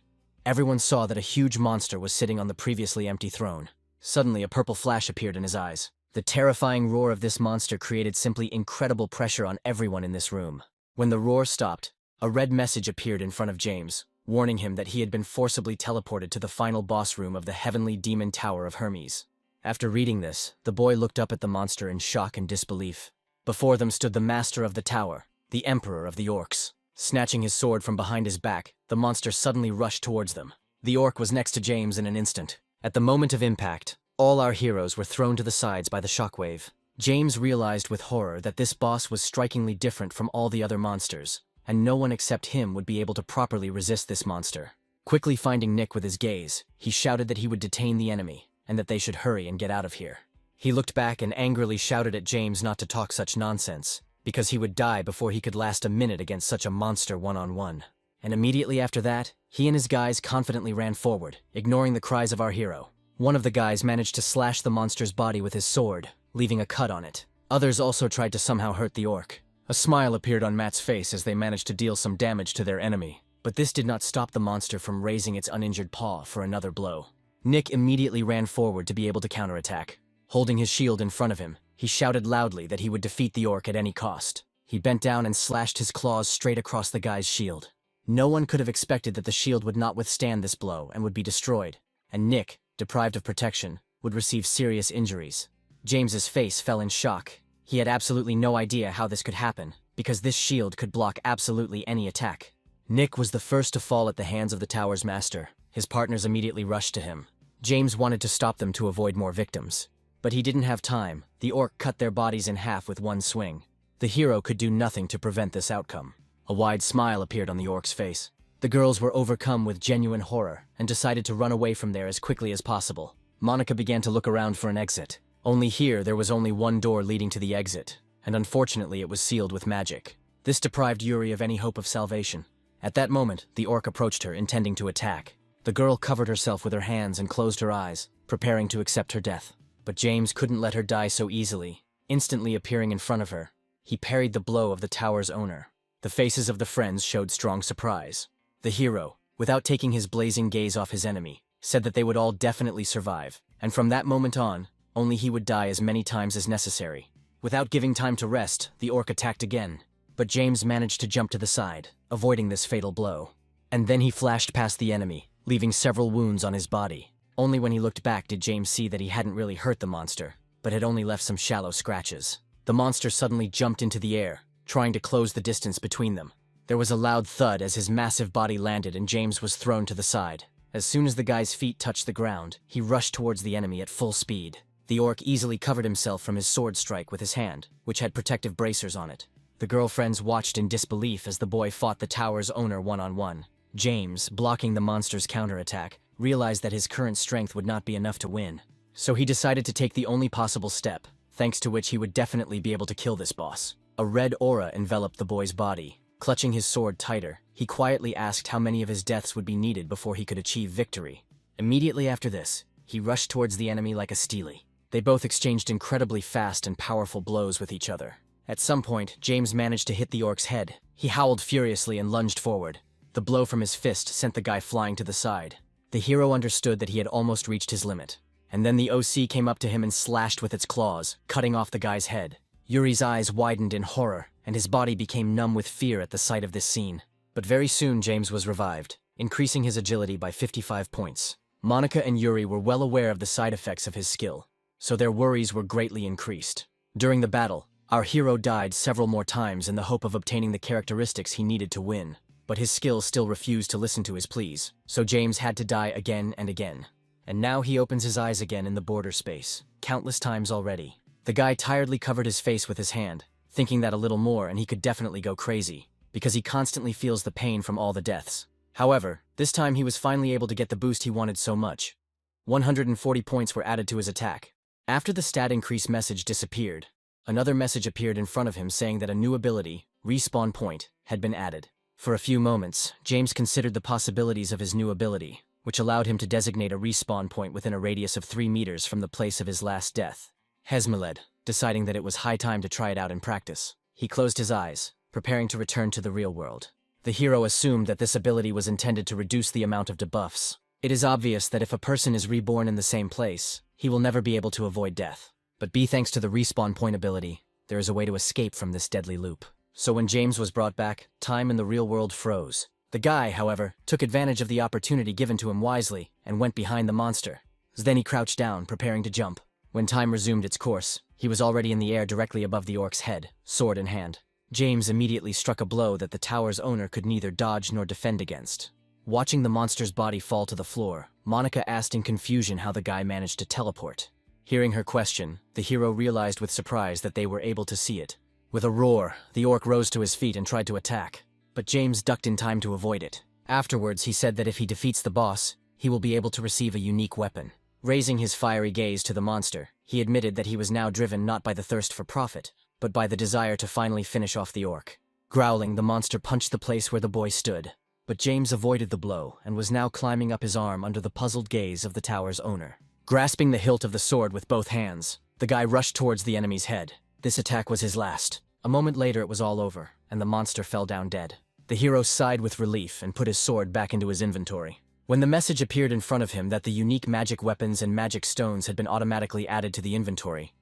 everyone saw that a huge monster was sitting on the previously empty throne. Suddenly, a purple flash appeared in his eyes. The terrifying roar of this monster created simply incredible pressure on everyone in this room. When the roar stopped, a red message appeared in front of James, warning him that he had been forcibly teleported to the final boss room of the Heavenly Demon Tower of Hermes. After reading this, the boy looked up at the monster in shock and disbelief. Before them stood the master of the tower, the emperor of the orcs. Snatching his sword from behind his back, the monster suddenly rushed towards them. The orc was next to James in an instant. At the moment of impact, all our heroes were thrown to the sides by the shockwave. James realized with horror that this boss was strikingly different from all the other monsters, and no one except him would be able to properly resist this monster. Quickly finding Nick with his gaze, he shouted that he would detain the enemy, and that they should hurry and get out of here. He looked back and angrily shouted at James not to talk such nonsense, because he would die before he could last a minute against such a monster one-on-one. And immediately after that, he and his guys confidently ran forward, ignoring the cries of our hero. One of the guys managed to slash the monster's body with his sword, leaving a cut on it. Others also tried to somehow hurt the orc. A smile appeared on Matt's face as they managed to deal some damage to their enemy, but this did not stop the monster from raising its uninjured paw for another blow. Nick immediately ran forward to be able to counterattack. Holding his shield in front of him, he shouted loudly that he would defeat the orc at any cost. He bent down and slashed his claws straight across the guy's shield. No one could have expected that the shield would not withstand this blow and would be destroyed, and Nick, deprived of protection, would receive serious injuries. James's face fell in shock. He had absolutely no idea how this could happen, because this shield could block absolutely any attack. Nick was the first to fall at the hands of the tower's master. His partners immediately rushed to him. James wanted to stop them to avoid more victims. But he didn't have time. The orc cut their bodies in half with one swing. The hero could do nothing to prevent this outcome. A wide smile appeared on the orc's face. The girls were overcome with genuine horror and decided to run away from there as quickly as possible. Monica began to look around for an exit. Only here there was only one door leading to the exit, and unfortunately it was sealed with magic. This deprived Yuri of any hope of salvation. At that moment, the orc approached her, intending to attack. The girl covered herself with her hands and closed her eyes, preparing to accept her death. But James couldn't let her die so easily. Instantly appearing in front of her, he parried the blow of the tower's owner. The faces of the friends showed strong surprise. The hero, without taking his blazing gaze off his enemy, said that they would all definitely survive, and from that moment on, only he would die as many times as necessary. Without giving time to rest, the orc attacked again, but James managed to jump to the side, avoiding this fatal blow. And then he flashed past the enemy, leaving several wounds on his body. Only when he looked back did James see that he hadn't really hurt the monster, but had only left some shallow scratches. The monster suddenly jumped into the air, trying to close the distance between them. There was a loud thud as his massive body landed and James was thrown to the side. As soon as the guy's feet touched the ground, he rushed towards the enemy at full speed. The orc easily covered himself from his sword strike with his hand, which had protective bracers on it. The girlfriends watched in disbelief as the boy fought the tower's owner one-on-one. James, blocking the monster's counterattack, realized that his current strength would not be enough to win. So he decided to take the only possible step, thanks to which he would definitely be able to kill this boss. A red aura enveloped the boy's body. Clutching his sword tighter, he quietly asked how many of his deaths would be needed before he could achieve victory. Immediately after this, he rushed towards the enemy like a steely. They both exchanged incredibly fast and powerful blows with each other. At some point, James managed to hit the orc's head. He howled furiously and lunged forward. The blow from his fist sent the guy flying to the side. The hero understood that he had almost reached his limit. And then the OC came up to him and slashed with its claws, cutting off the guy's head. Yuri's eyes widened in horror, and his body became numb with fear at the sight of this scene. But very soon James was revived, increasing his agility by 55 points. Monica and Yuri were well aware of the side effects of his skill, so their worries were greatly increased. During the battle, our hero died several more times in the hope of obtaining the characteristics he needed to win. But his skill still refused to listen to his pleas, so James had to die again and again. And now he opens his eyes again in the border space, countless times already. The guy tiredly covered his face with his hand, thinking that a little more and he could definitely go crazy, because he constantly feels the pain from all the deaths. However, this time he was finally able to get the boost he wanted so much. 140 points were added to his attack. After the stat increase message disappeared, Another message appeared in front of him saying that a new ability, Respawn Point, had been added. For a few moments, James considered the possibilities of his new ability, which allowed him to designate a respawn point within a radius of 3 meters from the place of his last death. Hesmeled, deciding that it was high time to try it out in practice. He closed his eyes, preparing to return to the real world. The hero assumed that this ability was intended to reduce the amount of debuffs. It is obvious that if a person is reborn in the same place, he will never be able to avoid death. But thanks to the respawn point ability, there is a way to escape from this deadly loop. So when James was brought back, time in the real world froze. The guy, however, took advantage of the opportunity given to him wisely and went behind the monster. Then he crouched down, preparing to jump. When time resumed its course, he was already in the air directly above the orc's head, sword in hand. James immediately struck a blow that the tower's owner could neither dodge nor defend against. Watching the monster's body fall to the floor, Monica asked in confusion how the guy managed to teleport. Hearing her question, the hero realized with surprise that they were able to see it. With a roar, the orc rose to his feet and tried to attack, but James ducked in time to avoid it. Afterwards, he said that if he defeats the boss, he will be able to receive a unique weapon. Raising his fiery gaze to the monster, he admitted that he was now driven not by the thirst for profit, but by the desire to finally finish off the orc. Growling, the monster punched the place where the boy stood, but James avoided the blow and was now climbing up his arm under the puzzled gaze of the tower's owner. Grasping the hilt of the sword with both hands, the guy rushed towards the enemy's head. This attack was his last. A moment later it was all over, and the monster fell down dead. The hero sighed with relief and put his sword back into his inventory. When the message appeared in front of him that the unique magic weapons and magic stones had been automatically added to the inventory,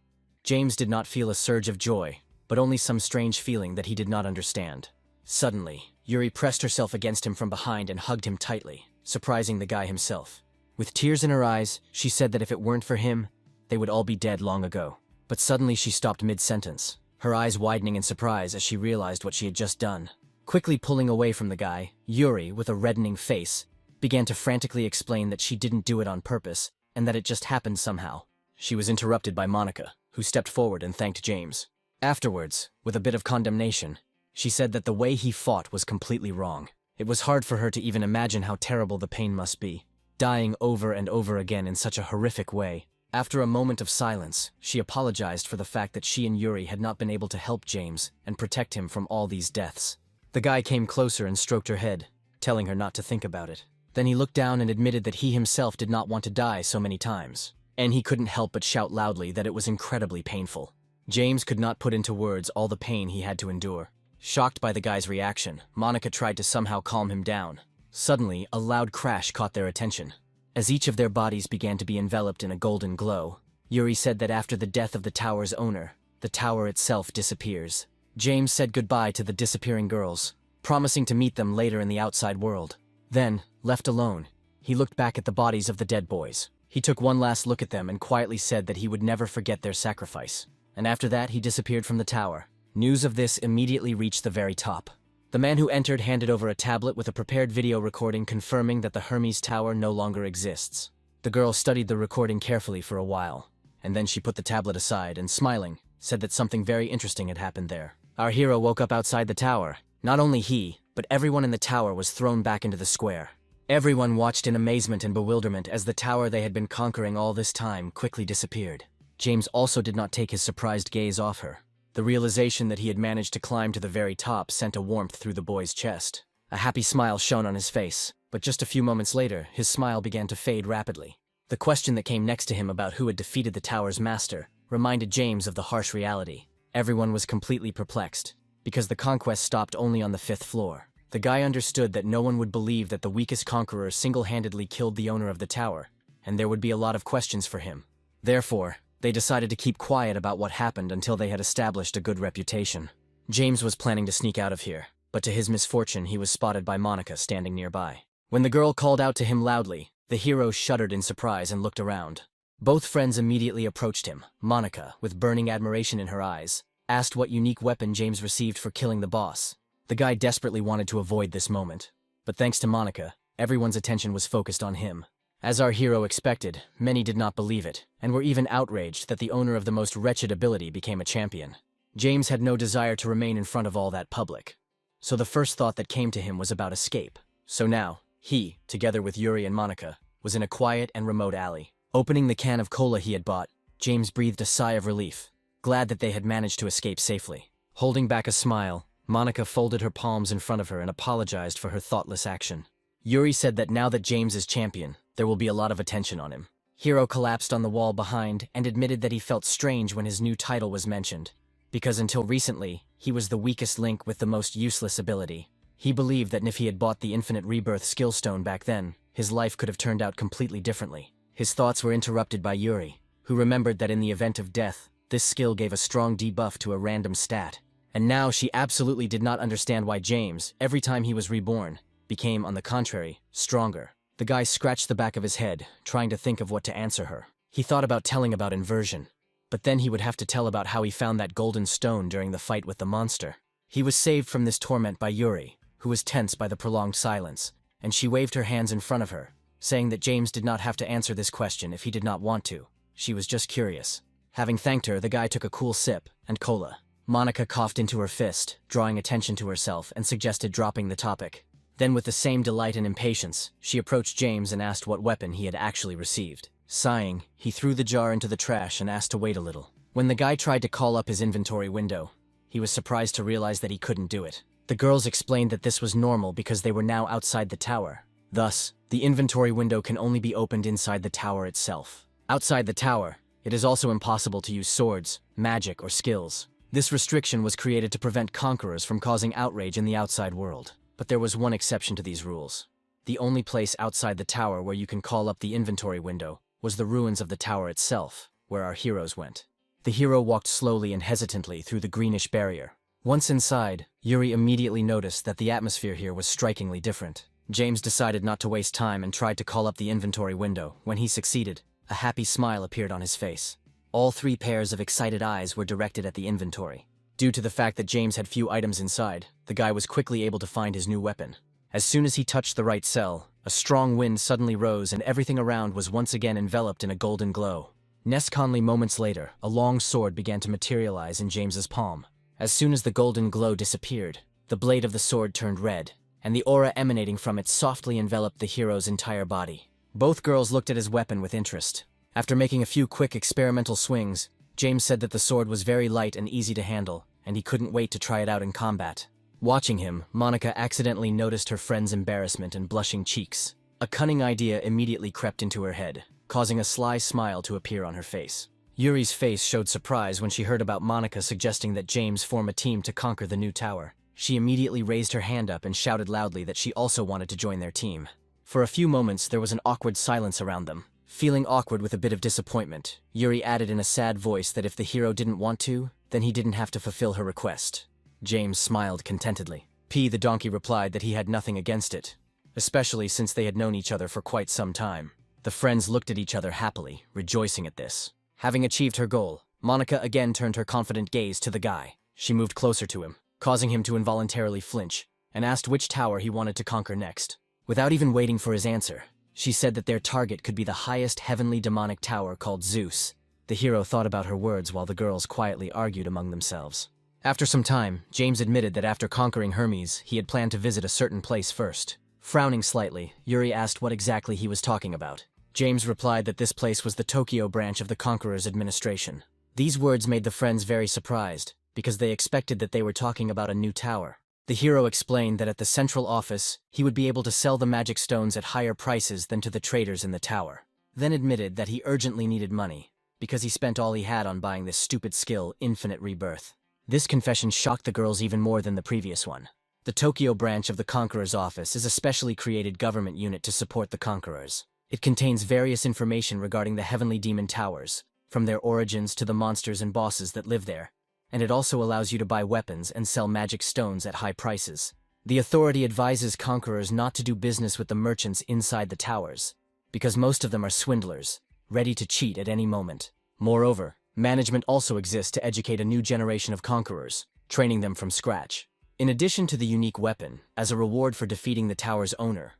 James did not feel a surge of joy, but only some strange feeling that he did not understand. Suddenly, Yuri pressed herself against him from behind and hugged him tightly, surprising the guy himself. With tears in her eyes, she said that if it weren't for him, they would all be dead long ago. But suddenly she stopped mid-sentence, her eyes widening in surprise as she realized what she had just done. Quickly pulling away from the guy, Yuri, with a reddening face, began to frantically explain that she didn't do it on purpose, and that it just happened somehow. She was interrupted by Monica, who stepped forward and thanked James. Afterwards, with a bit of condemnation, she said that the way he fought was completely wrong. It was hard for her to even imagine how terrible the pain must be, dying over and over again in such a horrific way. After a moment of silence, she apologized for the fact that she and Yuri had not been able to help James and protect him from all these deaths. The guy came closer and stroked her head, telling her not to think about it. Then he looked down and admitted that he himself did not want to die so many times, and he couldn't help but shout loudly that it was incredibly painful. James could not put into words all the pain he had to endure. Shocked by the guy's reaction, Monica tried to somehow calm him down. Suddenly, a loud crash caught their attention. As each of their bodies began to be enveloped in a golden glow, Yuri said that after the death of the tower's owner, the tower itself disappears. James said goodbye to the disappearing girls, promising to meet them later in the outside world. Then, left alone, he looked back at the bodies of the dead boys. He took one last look at them and quietly said that he would never forget their sacrifice. And after that, he disappeared from the tower. News of this immediately reached the very top. The man who entered handed over a tablet with a prepared video recording confirming that the Hermes Tower no longer exists. The girl studied the recording carefully for a while, and then she put the tablet aside and, smiling, said that something very interesting had happened there. Our hero woke up outside the tower. Not only he, but everyone in the tower was thrown back into the square. Everyone watched in amazement and bewilderment as the tower they had been conquering all this time quickly disappeared. James also did not take his surprised gaze off her. The realization that he had managed to climb to the very top sent a warmth through the boy's chest. A happy smile shone on his face, but just a few moments later, his smile began to fade rapidly. The question that came next to him about who had defeated the tower's master reminded James of the harsh reality. Everyone was completely perplexed, because the conquest stopped only on the 5th floor. The guy understood that no one would believe that the weakest conqueror single-handedly killed the owner of the tower, and there would be a lot of questions for him. Therefore, they decided to keep quiet about what happened until they had established a good reputation. James was planning to sneak out of here, but to his misfortune he was spotted by Monica standing nearby. When the girl called out to him loudly, the hero shuddered in surprise and looked around. Both friends immediately approached him. Monica, with burning admiration in her eyes, asked what unique weapon James received for killing the boss. The guy desperately wanted to avoid this moment, but thanks to Monica, everyone's attention was focused on him. As our hero expected, many did not believe it, and were even outraged that the owner of the most wretched ability became a champion. James had no desire to remain in front of all that public, so the first thought that came to him was about escape. So now, he, together with Yuri and Monica, was in a quiet and remote alley. Opening the can of cola he had bought, James breathed a sigh of relief. glad that they had managed to escape safely. Holding back a smile, Monica folded her palms in front of her and apologized for her thoughtless action. Yuri said that now that James is champion, there will be a lot of attention on him. Hiro collapsed on the wall behind and admitted that he felt strange when his new title was mentioned, because until recently, he was the weakest link with the most useless ability. He believed that if he had bought the Infinite Rebirth skill stone back then, his life could have turned out completely differently. His thoughts were interrupted by Yuri, who remembered that in the event of death, this skill gave a strong debuff to a random stat. And now she absolutely did not understand why James, every time he was reborn, became, on the contrary, stronger. The guy scratched the back of his head, trying to think of what to answer her. He thought about telling about inversion, but then he would have to tell about how he found that golden stone during the fight with the monster. He was saved from this torment by Yuri, who was tense by the prolonged silence, and she waved her hands in front of her, saying that James did not have to answer this question if he did not want to. She was just curious. Having thanked her, the guy took a cool sip, and cola. Monica coughed into her fist, drawing attention to herself, and suggested dropping the topic. Then with the same delight and impatience, she approached James and asked what weapon he had actually received. Sighing, he threw the jar into the trash and asked to wait a little. When the guy tried to call up his inventory window, he was surprised to realize that he couldn't do it. The girls explained that this was normal because they were now outside the tower. Thus, the inventory window can only be opened inside the tower itself. Outside the tower, it is also impossible to use swords, magic, or skills. This restriction was created to prevent conquerors from causing outrage in the outside world. But there was one exception to these rules. The only place outside the tower where you can call up the inventory window was the ruins of the tower itself, where our heroes went. The hero walked slowly and hesitantly through the greenish barrier. Once inside, Yuri immediately noticed that the atmosphere here was strikingly different. James decided not to waste time and tried to call up the inventory window. When he succeeded, a happy smile appeared on his face. All three pairs of excited eyes were directed at the inventory. Due to the fact that James had few items inside, the guy was quickly able to find his new weapon. As soon as he touched the right cell, a strong wind suddenly rose and everything around was once again enveloped in a golden glow. Nesconly moments later, a long sword began to materialize in James's palm. As soon as the golden glow disappeared, the blade of the sword turned red, and the aura emanating from it softly enveloped the hero's entire body. Both girls looked at his weapon with interest. After making a few quick experimental swings, James said that the sword was very light and easy to handle, and he couldn't wait to try it out in combat. Watching him, Monica accidentally noticed her friend's embarrassment and blushing cheeks. A cunning idea immediately crept into her head, causing a sly smile to appear on her face. Yuri's face showed surprise when she heard about Monica suggesting that James form a team to conquer the new tower. She immediately raised her hand up and shouted loudly that she also wanted to join their team. For a few moments, there was an awkward silence around them. Feeling awkward with a bit of disappointment, Yuri added in a sad voice that if the hero didn't want to, then he didn't have to fulfill her request. James smiled contentedly. P the donkey replied that he had nothing against it, especially since they had known each other for quite some time. The friends looked at each other happily, rejoicing at this. Having achieved her goal, Monica again turned her confident gaze to the guy. She moved closer to him, causing him to involuntarily flinch, and asked which tower he wanted to conquer next. Without even waiting for his answer, she said that their target could be the highest heavenly demonic tower called Zeus. The hero thought about her words while the girls quietly argued among themselves. After some time, James admitted that after conquering Hermes, he had planned to visit a certain place first. Frowning slightly, Yuri asked what exactly he was talking about. James replied that this place was the Tokyo branch of the Conqueror's administration. These words made the friends very surprised, because they expected that they were talking about a new tower. The hero explained that at the central office, he would be able to sell the magic stones at higher prices than to the traders in the tower. Then admitted that he urgently needed money, because he spent all he had on buying this stupid skill, Infinite Rebirth. This confession shocked the girls even more than the previous one. The Tokyo branch of the Conqueror's office is a specially created government unit to support the Conquerors. It contains various information regarding the Heavenly Demon Towers, from their origins to the monsters and bosses that live there, and it also allows you to buy weapons and sell magic stones at high prices. The authority advises conquerors not to do business with the merchants inside the towers, because most of them are swindlers, ready to cheat at any moment. Moreover, management also exists to educate a new generation of conquerors, training them from scratch. In addition to the unique weapon, as a reward for defeating the tower's owner,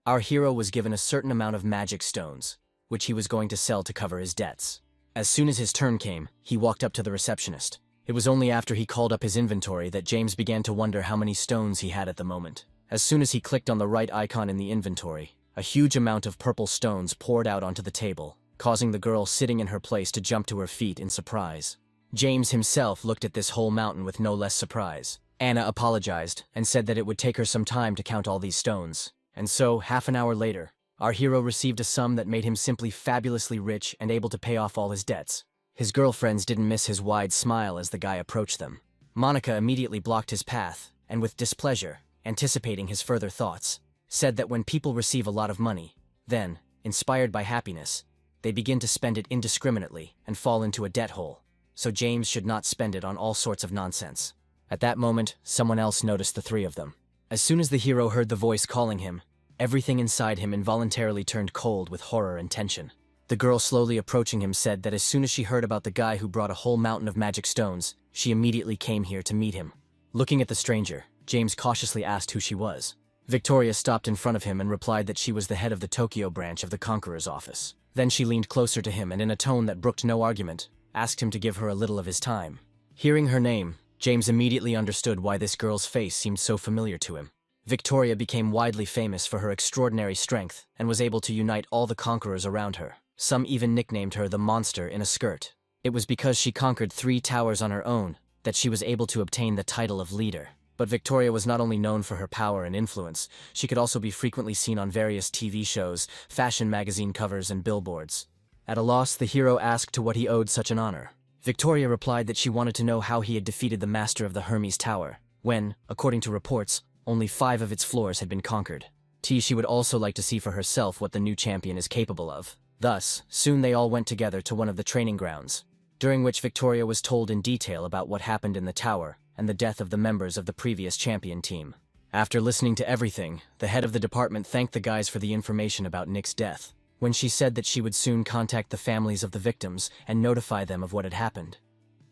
our hero was given a certain amount of magic stones, which he was going to sell to cover his debts. As soon as his turn came, he walked up to the receptionist. It was only after he called up his inventory that James began to wonder how many stones he had at the moment. As soon as he clicked on the right icon in the inventory, a huge amount of purple stones poured out onto the table, causing the girl sitting in her place to jump to her feet in surprise. James himself looked at this whole mountain with no less surprise. Anna apologized and said that it would take her some time to count all these stones. And so, half an hour later, our hero received a sum that made him simply fabulously rich and able to pay off all his debts. His girlfriends didn't miss his wide smile as the guy approached them. Monica immediately blocked his path, and with displeasure, anticipating his further thoughts, said that when people receive a lot of money, then, inspired by happiness, they begin to spend it indiscriminately and fall into a debt hole, so James should not spend it on all sorts of nonsense. At that moment, someone else noticed the three of them. As soon as the hero heard the voice calling him, everything inside him involuntarily turned cold with horror and tension. The girl slowly approaching him said that as soon as she heard about the guy who brought a whole mountain of magic stones, she immediately came here to meet him. Looking at the stranger, James cautiously asked who she was. Victoria stopped in front of him and replied that she was the head of the Tokyo branch of the Conqueror's office. Then she leaned closer to him and in a tone that brooked no argument, asked him to give her a little of his time. Hearing her name, James immediately understood why this girl's face seemed so familiar to him. Victoria became widely famous for her extraordinary strength and was able to unite all the conquerors around her. Some even nicknamed her the monster in a skirt. It was because she conquered 3 towers on her own that she was able to obtain the title of leader. But Victoria was not only known for her power and influence, she could also be frequently seen on various TV shows, fashion magazine covers, and billboards. At a loss, the hero asked to what he owed such an honor. Victoria replied that she wanted to know how he had defeated the master of the Hermes Tower, when, according to reports, only 5 of its floors had been conquered. She would also like to see for herself what the new champion is capable of. Thus, soon they all went together to one of the training grounds, during which Victoria was told in detail about what happened in the tower and the death of the members of the previous champion team. After listening to everything, the head of the department thanked the guys for the information about Nick's death, when she said that she would soon contact the families of the victims and notify them of what had happened.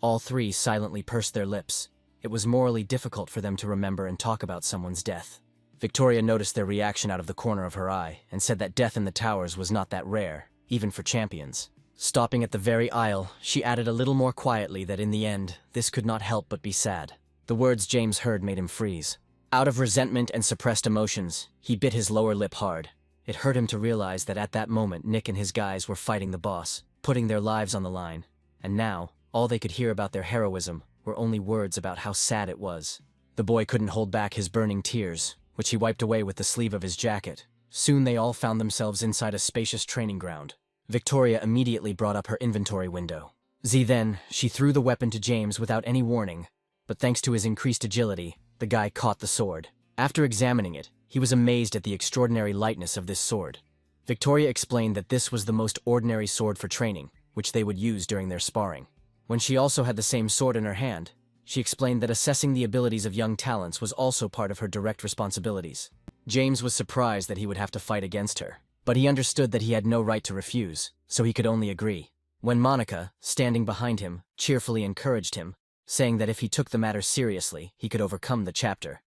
All 3 silently pursed their lips. It was morally difficult for them to remember and talk about someone's death. Victoria noticed their reaction out of the corner of her eye and said that death in the towers was not that rare, even for champions. Stopping at the very aisle, she added a little more quietly that in the end, this could not help but be sad. The words James heard made him freeze. Out of resentment and suppressed emotions, he bit his lower lip hard. It hurt him to realize that at that moment Nick and his guys were fighting the boss, putting their lives on the line. And now, all they could hear about their heroism were only words about how sad it was. The boy couldn't hold back his burning tears, which he wiped away with the sleeve of his jacket. Soon they all found themselves inside a spacious training ground. Victoria immediately brought up her inventory window. Then, she threw the weapon to James without any warning, but thanks to his increased agility, the guy caught the sword. After examining it, he was amazed at the extraordinary lightness of this sword. Victoria explained that this was the most ordinary sword for training, which they would use during their sparring. When she also had the same sword in her hand, she explained that assessing the abilities of young talents was also part of her direct responsibilities. James was surprised that he would have to fight against her, but he understood that he had no right to refuse, so he could only agree. When Monica, standing behind him, cheerfully encouraged him, saying that if he took the matter seriously, he could overcome the chapter,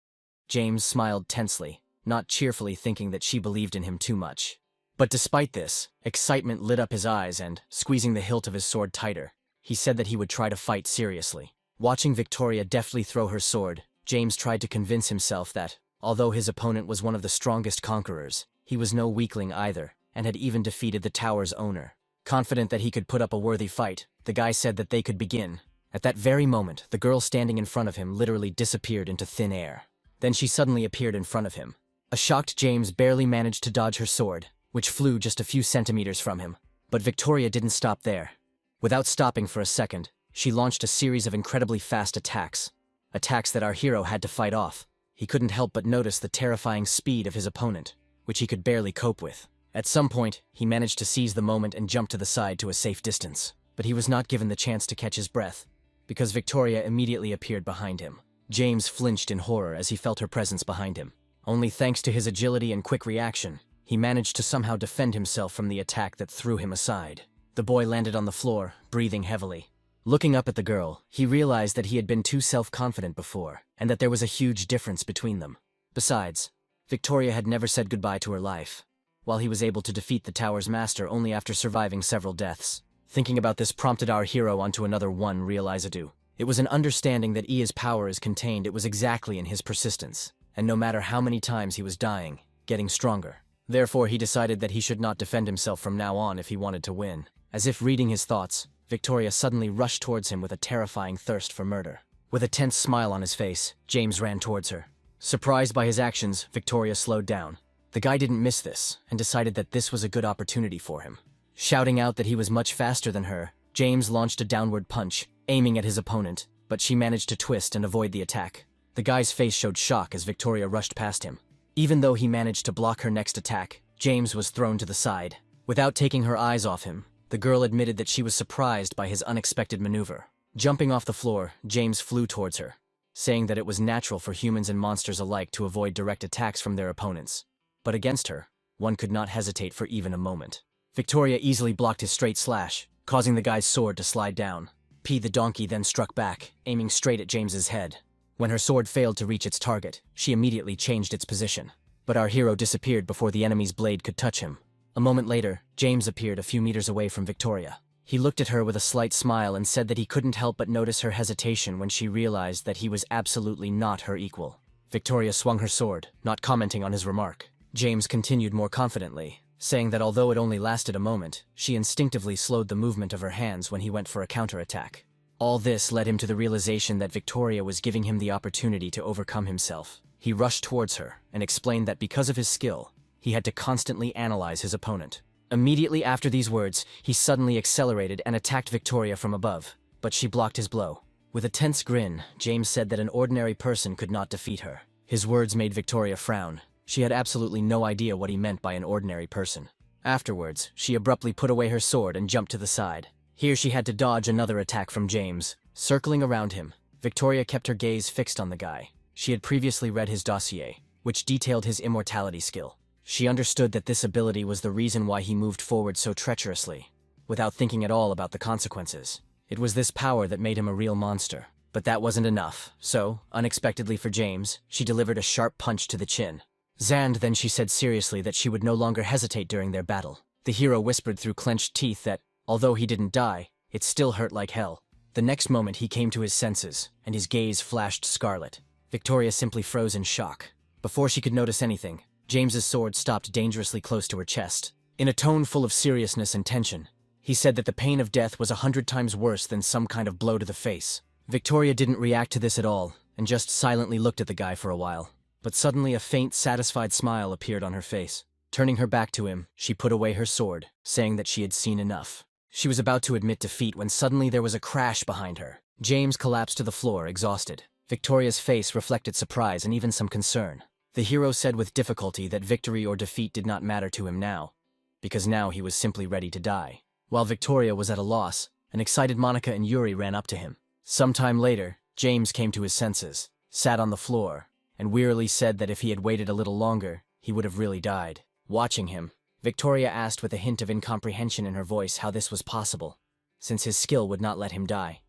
James smiled tensely, not cheerfully, thinking that she believed in him too much. But despite this, excitement lit up his eyes and, squeezing the hilt of his sword tighter, he said that he would try to fight seriously. Watching Victoria deftly throw her sword, James tried to convince himself that, although his opponent was one of the strongest conquerors, he was no weakling either, and had even defeated the tower's owner. Confident that he could put up a worthy fight, the guy said that they could begin. At that very moment, the girl standing in front of him literally disappeared into thin air. Then she suddenly appeared in front of him. A shocked James barely managed to dodge her sword, which flew just a few centimeters from him. But Victoria didn't stop there. Without stopping for a second, she launched a series of incredibly fast attacks. Attacks that our hero had to fight off. He couldn't help but notice the terrifying speed of his opponent, which he could barely cope with. At some point, he managed to seize the moment and jump to the side to a safe distance. But he was not given the chance to catch his breath, because Victoria immediately appeared behind him. James flinched in horror as he felt her presence behind him. Only thanks to his agility and quick reaction, he managed to somehow defend himself from the attack that threw him aside. The boy landed on the floor, breathing heavily. Looking up at the girl, he realized that he had been too self-confident before, and that there was a huge difference between them. Besides, Victoria had never said goodbye to her life, while he was able to defeat the tower's master only after surviving several deaths. Thinking about this prompted our hero onto another one realizado. It was an understanding that Ia's power is contained. It was exactly in his persistence, and no matter how many times he was dying, getting stronger. Therefore, he decided that he should not defend himself from now on if he wanted to win. As if reading his thoughts, Victoria suddenly rushed towards him with a terrifying thirst for murder. With a tense smile on his face, James ran towards her. Surprised by his actions, Victoria slowed down. The guy didn't miss this, and decided that this was a good opportunity for him. Shouting out that he was much faster than her, James launched a downward punch, aiming at his opponent, but she managed to twist and avoid the attack. The guy's face showed shock as Victoria rushed past him. Even though he managed to block her next attack, James was thrown to the side. Without taking her eyes off him, the girl admitted that she was surprised by his unexpected maneuver. Jumping off the floor, James flew towards her, saying that it was natural for humans and monsters alike to avoid direct attacks from their opponents. But against her, one could not hesitate for even a moment. Victoria easily blocked his straight slash, causing the guy's sword to slide down. P the donkey then struck back, aiming straight at James's head. When her sword failed to reach its target, she immediately changed its position. But our hero disappeared before the enemy's blade could touch him. A moment later, James appeared a few meters away from Victoria. He looked at her with a slight smile and said that he couldn't help but notice her hesitation when she realized that he was absolutely not her equal. Victoria swung her sword, not commenting on his remark. James continued more confidently, saying that although it only lasted a moment, she instinctively slowed the movement of her hands when he went for a counterattack. All this led him to the realization that Victoria was giving him the opportunity to overcome himself. He rushed towards her and explained that because of his skill, he had to constantly analyze his opponent. Immediately after these words, he suddenly accelerated and attacked Victoria from above, but she blocked his blow. With a tense grin, James said that an ordinary person could not defeat her. His words made Victoria frown. She had absolutely no idea what he meant by an ordinary person. Afterwards, she abruptly put away her sword and jumped to the side. Here she had to dodge another attack from James. Circling around him, Victoria kept her gaze fixed on the guy. She had previously read his dossier, which detailed his immortality skill. She understood that this ability was the reason why he moved forward so treacherously, without thinking at all about the consequences. It was this power that made him a real monster. But that wasn't enough, so, unexpectedly for James, she delivered a sharp punch to the chin. Zand then she said seriously that she would no longer hesitate during their battle. The hero whispered through clenched teeth that, although he didn't die, it still hurt like hell. The next moment he came to his senses, and his gaze flashed scarlet. Victoria simply froze in shock. Before she could notice anything, James's sword stopped dangerously close to her chest. In a tone full of seriousness and tension, he said that the pain of death was 100 times worse than some kind of blow to the face. Victoria didn't react to this at all, and just silently looked at the guy for a while. But suddenly a faint, satisfied smile appeared on her face. Turning her back to him, she put away her sword, saying that she had seen enough. She was about to admit defeat when suddenly there was a crash behind her. James collapsed to the floor, exhausted. Victoria's face reflected surprise and even some concern. The hero said with difficulty that victory or defeat did not matter to him now, because now he was simply ready to die. While Victoria was at a loss, an excited Monica and Yuri ran up to him. Sometime later, James came to his senses, sat on the floor, and wearily said that if he had waited a little longer, he would have really died. Watching him, Victoria asked with a hint of incomprehension in her voice how this was possible, since his skill would not let him die.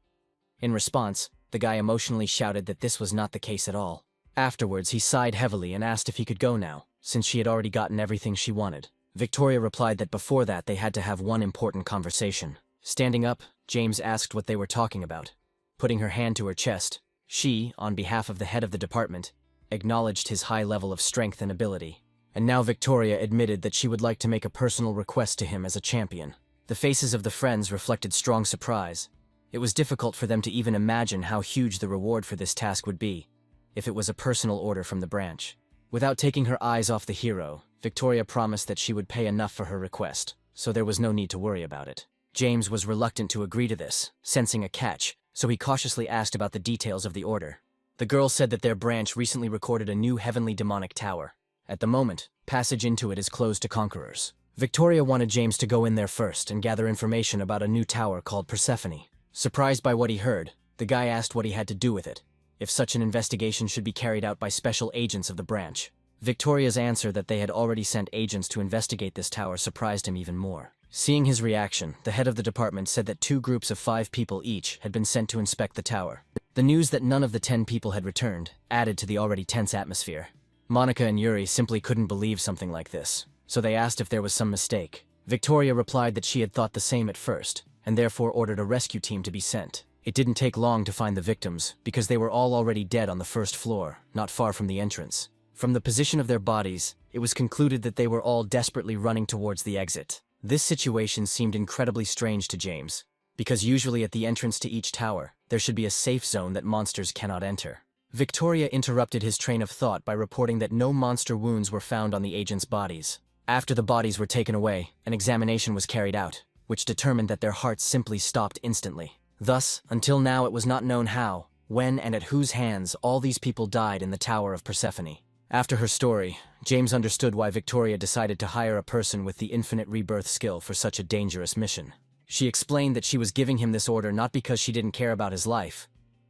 In response, the guy emotionally shouted that this was not the case at all. Afterwards, he sighed heavily and asked if he could go now, since she had already gotten everything she wanted. Victoria replied that before that they had to have one important conversation. Standing up, James asked what they were talking about. Putting her hand to her chest, she, on behalf of the head of the department, acknowledged his high level of strength and ability. And now Victoria admitted that she would like to make a personal request to him as a champion. The faces of the friends reflected strong surprise. It was difficult for them to even imagine how huge the reward for this task would be, if it was a personal order from the branch. Without taking her eyes off the hero, Victoria promised that she would pay enough for her request, so there was no need to worry about it. James was reluctant to agree to this, sensing a catch, so he cautiously asked about the details of the order. The girl said that their branch recently recorded a new heavenly demonic tower. At the moment, passage into it is closed to conquerors. Victoria wanted James to go in there first and gather information about a new tower called Persephone. Surprised by what he heard, the guy asked what he had to do with it, if such an investigation should be carried out by special agents of the branch. Victoria's answer that they had already sent agents to investigate this tower surprised him even more. Seeing his reaction, the head of the department said that 2 groups of 5 people each had been sent to inspect the tower. The news that none of the 10 people had returned added to the already tense atmosphere. Monica and Yuri simply couldn't believe something like this, so they asked if there was some mistake. Victoria replied that she had thought the same at first, and therefore ordered a rescue team to be sent. It didn't take long to find the victims, because they were all already dead on the first floor, not far from the entrance. From the position of their bodies, it was concluded that they were all desperately running towards the exit. This situation seemed incredibly strange to James, because usually at the entrance to each tower, there should be a safe zone that monsters cannot enter. Victoria interrupted his train of thought by reporting that no monster wounds were found on the agents' bodies. After the bodies were taken away, an examination was carried out, which determined that their hearts simply stopped instantly. Thus, until now it was not known how, when and at whose hands all these people died in the Tower of Persephone. After her story, James understood why Victoria decided to hire a person with the infinite rebirth skill for such a dangerous mission. She explained that she was giving him this order not because she didn't care about his life,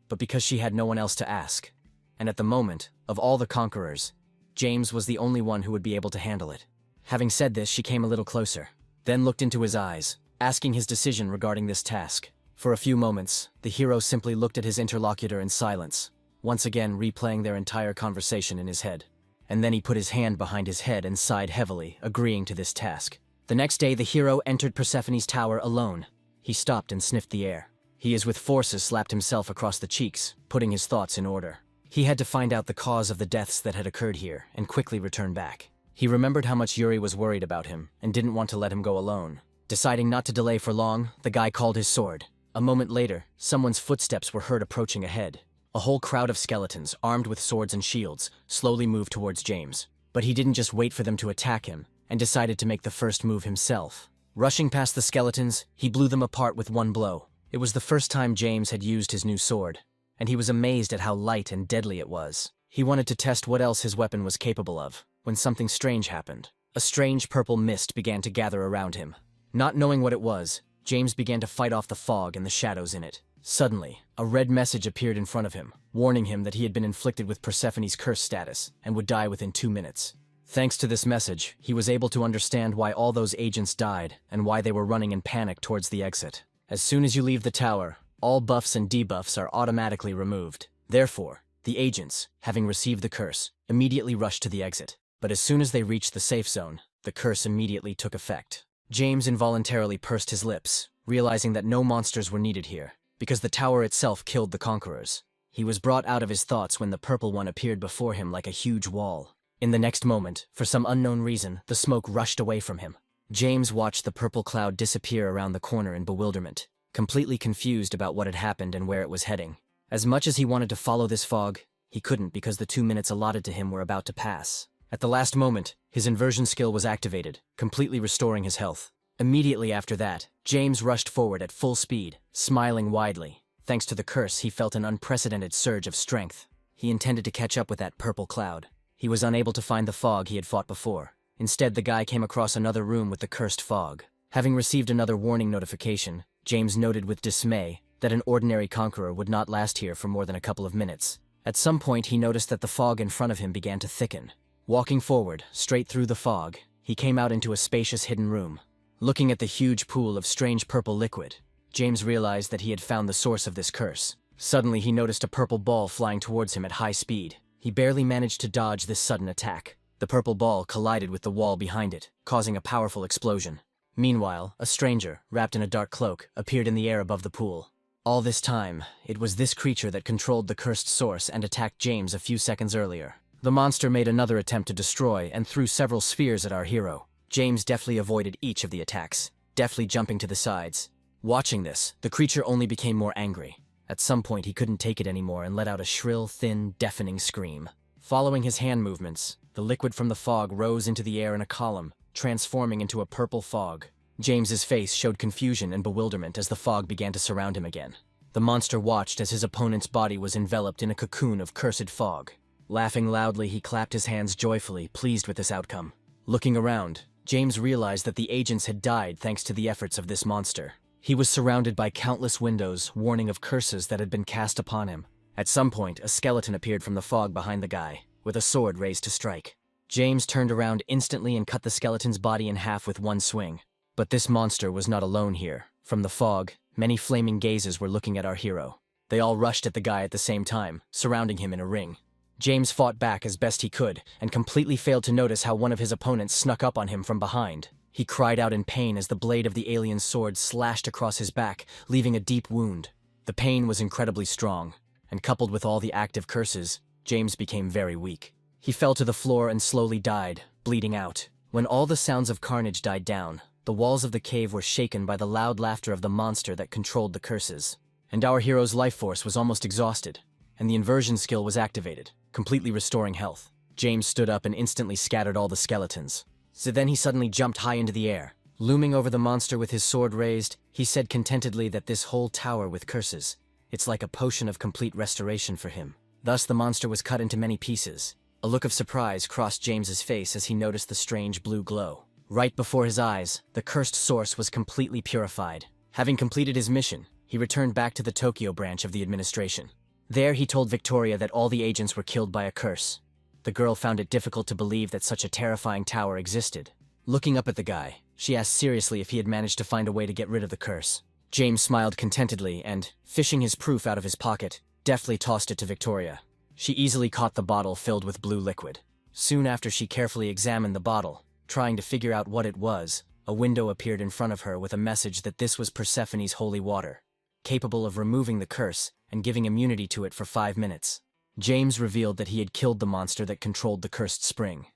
but because she had no one else to ask. And at the moment, of all the conquerors, James was the only one who would be able to handle it. Having said this, she came a little closer, then looked into his eyes, asking his decision regarding this task. For a few moments, the hero simply looked at his interlocutor in silence, once again replaying their entire conversation in his head. And then he put his hand behind his head and sighed heavily, agreeing to this task. The next day, the hero entered Persephone's tower alone. He stopped and sniffed the air. He as with forces slapped himself across the cheeks, putting his thoughts in order. He had to find out the cause of the deaths that had occurred here, and quickly return back. He remembered how much Yuri was worried about him, and didn't want to let him go alone. Deciding not to delay for long, the guy called his sword. A moment later, someone's footsteps were heard approaching ahead. A whole crowd of skeletons, armed with swords and shields, slowly moved towards James. But he didn't just wait for them to attack him, and decided to make the first move himself. Rushing past the skeletons, he blew them apart with one blow. It was the first time James had used his new sword, and he was amazed at how light and deadly it was. He wanted to test what else his weapon was capable of, when something strange happened. A strange purple mist began to gather around him. Not knowing what it was, James began to fight off the fog and the shadows in it. Suddenly, a red message appeared in front of him, warning him that he had been inflicted with Persephone's curse status and would die within 2 minutes. Thanks to this message, he was able to understand why all those agents died and why they were running in panic towards the exit. As soon as you leave the tower, all buffs and debuffs are automatically removed. Therefore, the agents, having received the curse, immediately rushed to the exit. But as soon as they reached the safe zone, the curse immediately took effect. James involuntarily pursed his lips, realizing that no monsters were needed here, because the tower itself killed the conquerors. He was brought out of his thoughts when the purple one appeared before him like a huge wall. In the next moment, for some unknown reason, the smoke rushed away from him. James watched the purple cloud disappear around the corner in bewilderment, completely confused about what had happened and where it was heading. As much as he wanted to follow this fog, he couldn't because the 2 minutes allotted to him were about to pass. At the last moment, his inversion skill was activated, completely restoring his health. Immediately after that, James rushed forward at full speed, smiling widely. Thanks to the curse, he felt an unprecedented surge of strength. He intended to catch up with that purple cloud. He was unable to find the fog he had fought before. Instead, the guy came across another room with the cursed fog. Having received another warning notification, James noted with dismay that an ordinary conqueror would not last here for more than a couple of minutes. At some point, he noticed that the fog in front of him began to thicken. Walking forward, straight through the fog, he came out into a spacious hidden room. Looking at the huge pool of strange purple liquid, James realized that he had found the source of this curse. Suddenly, he noticed a purple ball flying towards him at high speed. He barely managed to dodge this sudden attack. The purple ball collided with the wall behind it, causing a powerful explosion. Meanwhile, a stranger, wrapped in a dark cloak, appeared in the air above the pool. All this time, it was this creature that controlled the cursed source and attacked James a few seconds earlier. The monster made another attempt to destroy and threw several spheres at our hero. James deftly avoided each of the attacks, deftly jumping to the sides. Watching this, the creature only became more angry. At some point, he couldn't take it anymore and let out a shrill, thin, deafening scream. Following his hand movements, the liquid from the fog rose into the air in a column, transforming into a purple fog. James's face showed confusion and bewilderment as the fog began to surround him again. The monster watched as his opponent's body was enveloped in a cocoon of cursed fog. Laughing loudly, he clapped his hands joyfully, pleased with this outcome. Looking around, James realized that the agents had died thanks to the efforts of this monster. He was surrounded by countless windows, warning of curses that had been cast upon him. At some point, a skeleton appeared from the fog behind the guy, with a sword raised to strike. James turned around instantly and cut the skeleton's body in half with one swing. But this monster was not alone here. From the fog, many flaming gazes were looking at our hero. They all rushed at the guy at the same time, surrounding him in a ring. James fought back as best he could, and completely failed to notice how one of his opponents snuck up on him from behind. He cried out in pain as the blade of the alien's sword slashed across his back, leaving a deep wound. The pain was incredibly strong, and coupled with all the active curses, James became very weak. He fell to the floor and slowly died, bleeding out. When all the sounds of carnage died down, the The walls of the cave were shaken by the loud laughter of the monster that controlled the curses. And our hero's life force was almost exhausted, and the inversion skill was activated, completely restoring health. James stood up and instantly scattered all the skeletons. So then he suddenly jumped high into the air. Looming over the monster with his sword raised, he said contentedly that this whole tower with curses, it's like a potion of complete restoration for him. Thus the monster was cut into many pieces. A look of surprise crossed James's face as he noticed the strange blue glow. Right before his eyes, the cursed source was completely purified. Having completed his mission, he returned back to the Tokyo branch of the administration. There he told Victoria that all the agents were killed by a curse. The girl found it difficult to believe that such a terrifying tower existed. Looking up at the guy, she asked seriously if he had managed to find a way to get rid of the curse. James smiled contentedly and, fishing his proof out of his pocket, deftly tossed it to Victoria. She easily caught the bottle filled with blue liquid. Soon after she carefully examined the bottle, trying to figure out what it was, a window appeared in front of her with a message that this was Persephone's holy water, capable of removing the curse and giving immunity to it for 5 minutes. James revealed that he had killed the monster that controlled the cursed spring,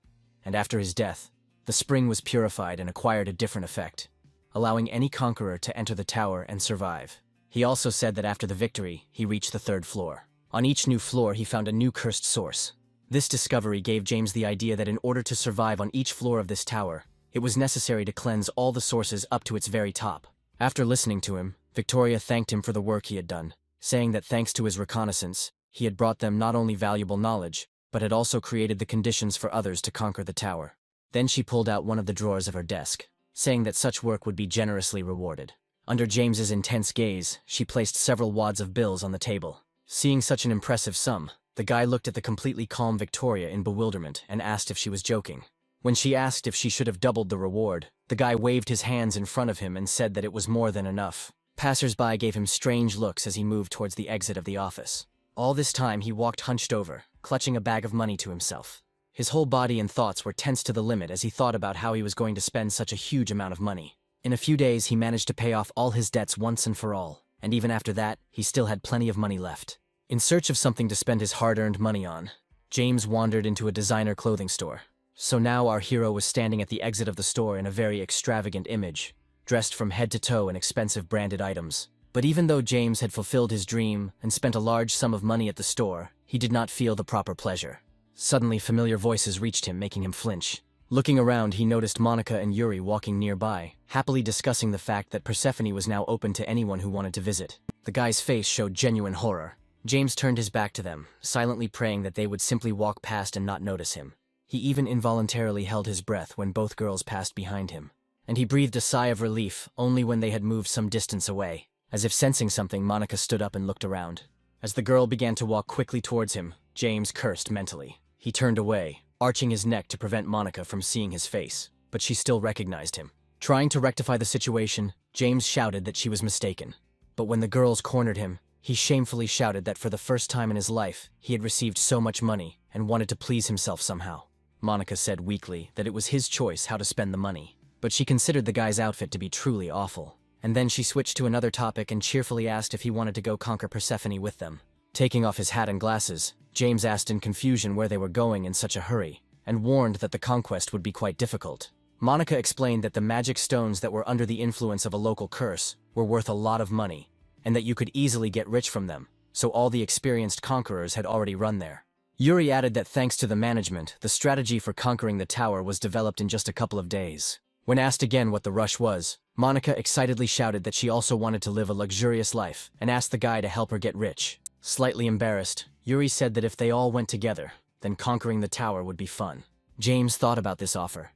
and after his death, the spring was purified and acquired a different effect, allowing any conqueror to enter the tower and survive. He also said that after the victory, he reached the 3rd floor. On each new floor, he found a new cursed source. This discovery gave James the idea that in order to survive on each floor of this tower, it was necessary to cleanse all the sources up to its very top. After listening to him, Victoria thanked him for the work he had done, saying that thanks to his reconnaissance, he had brought them not only valuable knowledge, but had also created the conditions for others to conquer the tower. Then she pulled out one of the drawers of her desk, saying that such work would be generously rewarded. Under James's intense gaze, she placed several wads of bills on the table. Seeing such an impressive sum, the guy looked at the completely calm Victoria in bewilderment and asked if she was joking. When she asked if she should have doubled the reward, the guy waved his hands in front of him and said that it was more than enough. Passers-by gave him strange looks as he moved towards the exit of the office. All this time he walked hunched over, clutching a bag of money to himself. His whole body and thoughts were tense to the limit as he thought about how he was going to spend such a huge amount of money. In a few days he managed to pay off all his debts once and for all, and even after that, he still had plenty of money left. In search of something to spend his hard-earned money on, James wandered into a designer clothing store. So now our hero was standing at the exit of the store in a very extravagant image, dressed from head to toe in expensive branded items. But even though James had fulfilled his dream and spent a large sum of money at the store, he did not feel the proper pleasure. Suddenly, familiar voices reached him, making him flinch. Looking around, he noticed Monica and Yuri walking nearby, happily discussing the fact that Persephone was now open to anyone who wanted to visit. The guy's face showed genuine horror. James turned his back to them, silently praying that they would simply walk past and not notice him. He even involuntarily held his breath when both girls passed behind him, and he breathed a sigh of relief only when they had moved some distance away. As if sensing something, Monica stood up and looked around. As the girl began to walk quickly towards him, James cursed mentally. He turned away, arching his neck to prevent Monica from seeing his face, but she still recognized him. Trying to rectify the situation, James shouted that she was mistaken. But when the girls cornered him, he shamefully shouted that for the first time in his life, he had received so much money and wanted to please himself somehow. Monica said weakly that it was his choice how to spend the money, but she considered the guy's outfit to be truly awful. And then she switched to another topic and cheerfully asked if he wanted to go conquer Persephone with them. Taking off his hat and glasses, James asked in confusion where they were going in such a hurry, and warned that the conquest would be quite difficult. Monica explained that the magic stones that were under the influence of a local curse were worth a lot of money, and that you could easily get rich from them, so all the experienced conquerors had already run there. Yuri added that thanks to the management, the strategy for conquering the tower was developed in just a couple of days. When asked again what the rush was, Monica excitedly shouted that she also wanted to live a luxurious life and asked the guy to help her get rich. Slightly embarrassed, Yuri said that if they all went together, then conquering the tower would be fun. James thought about this offer.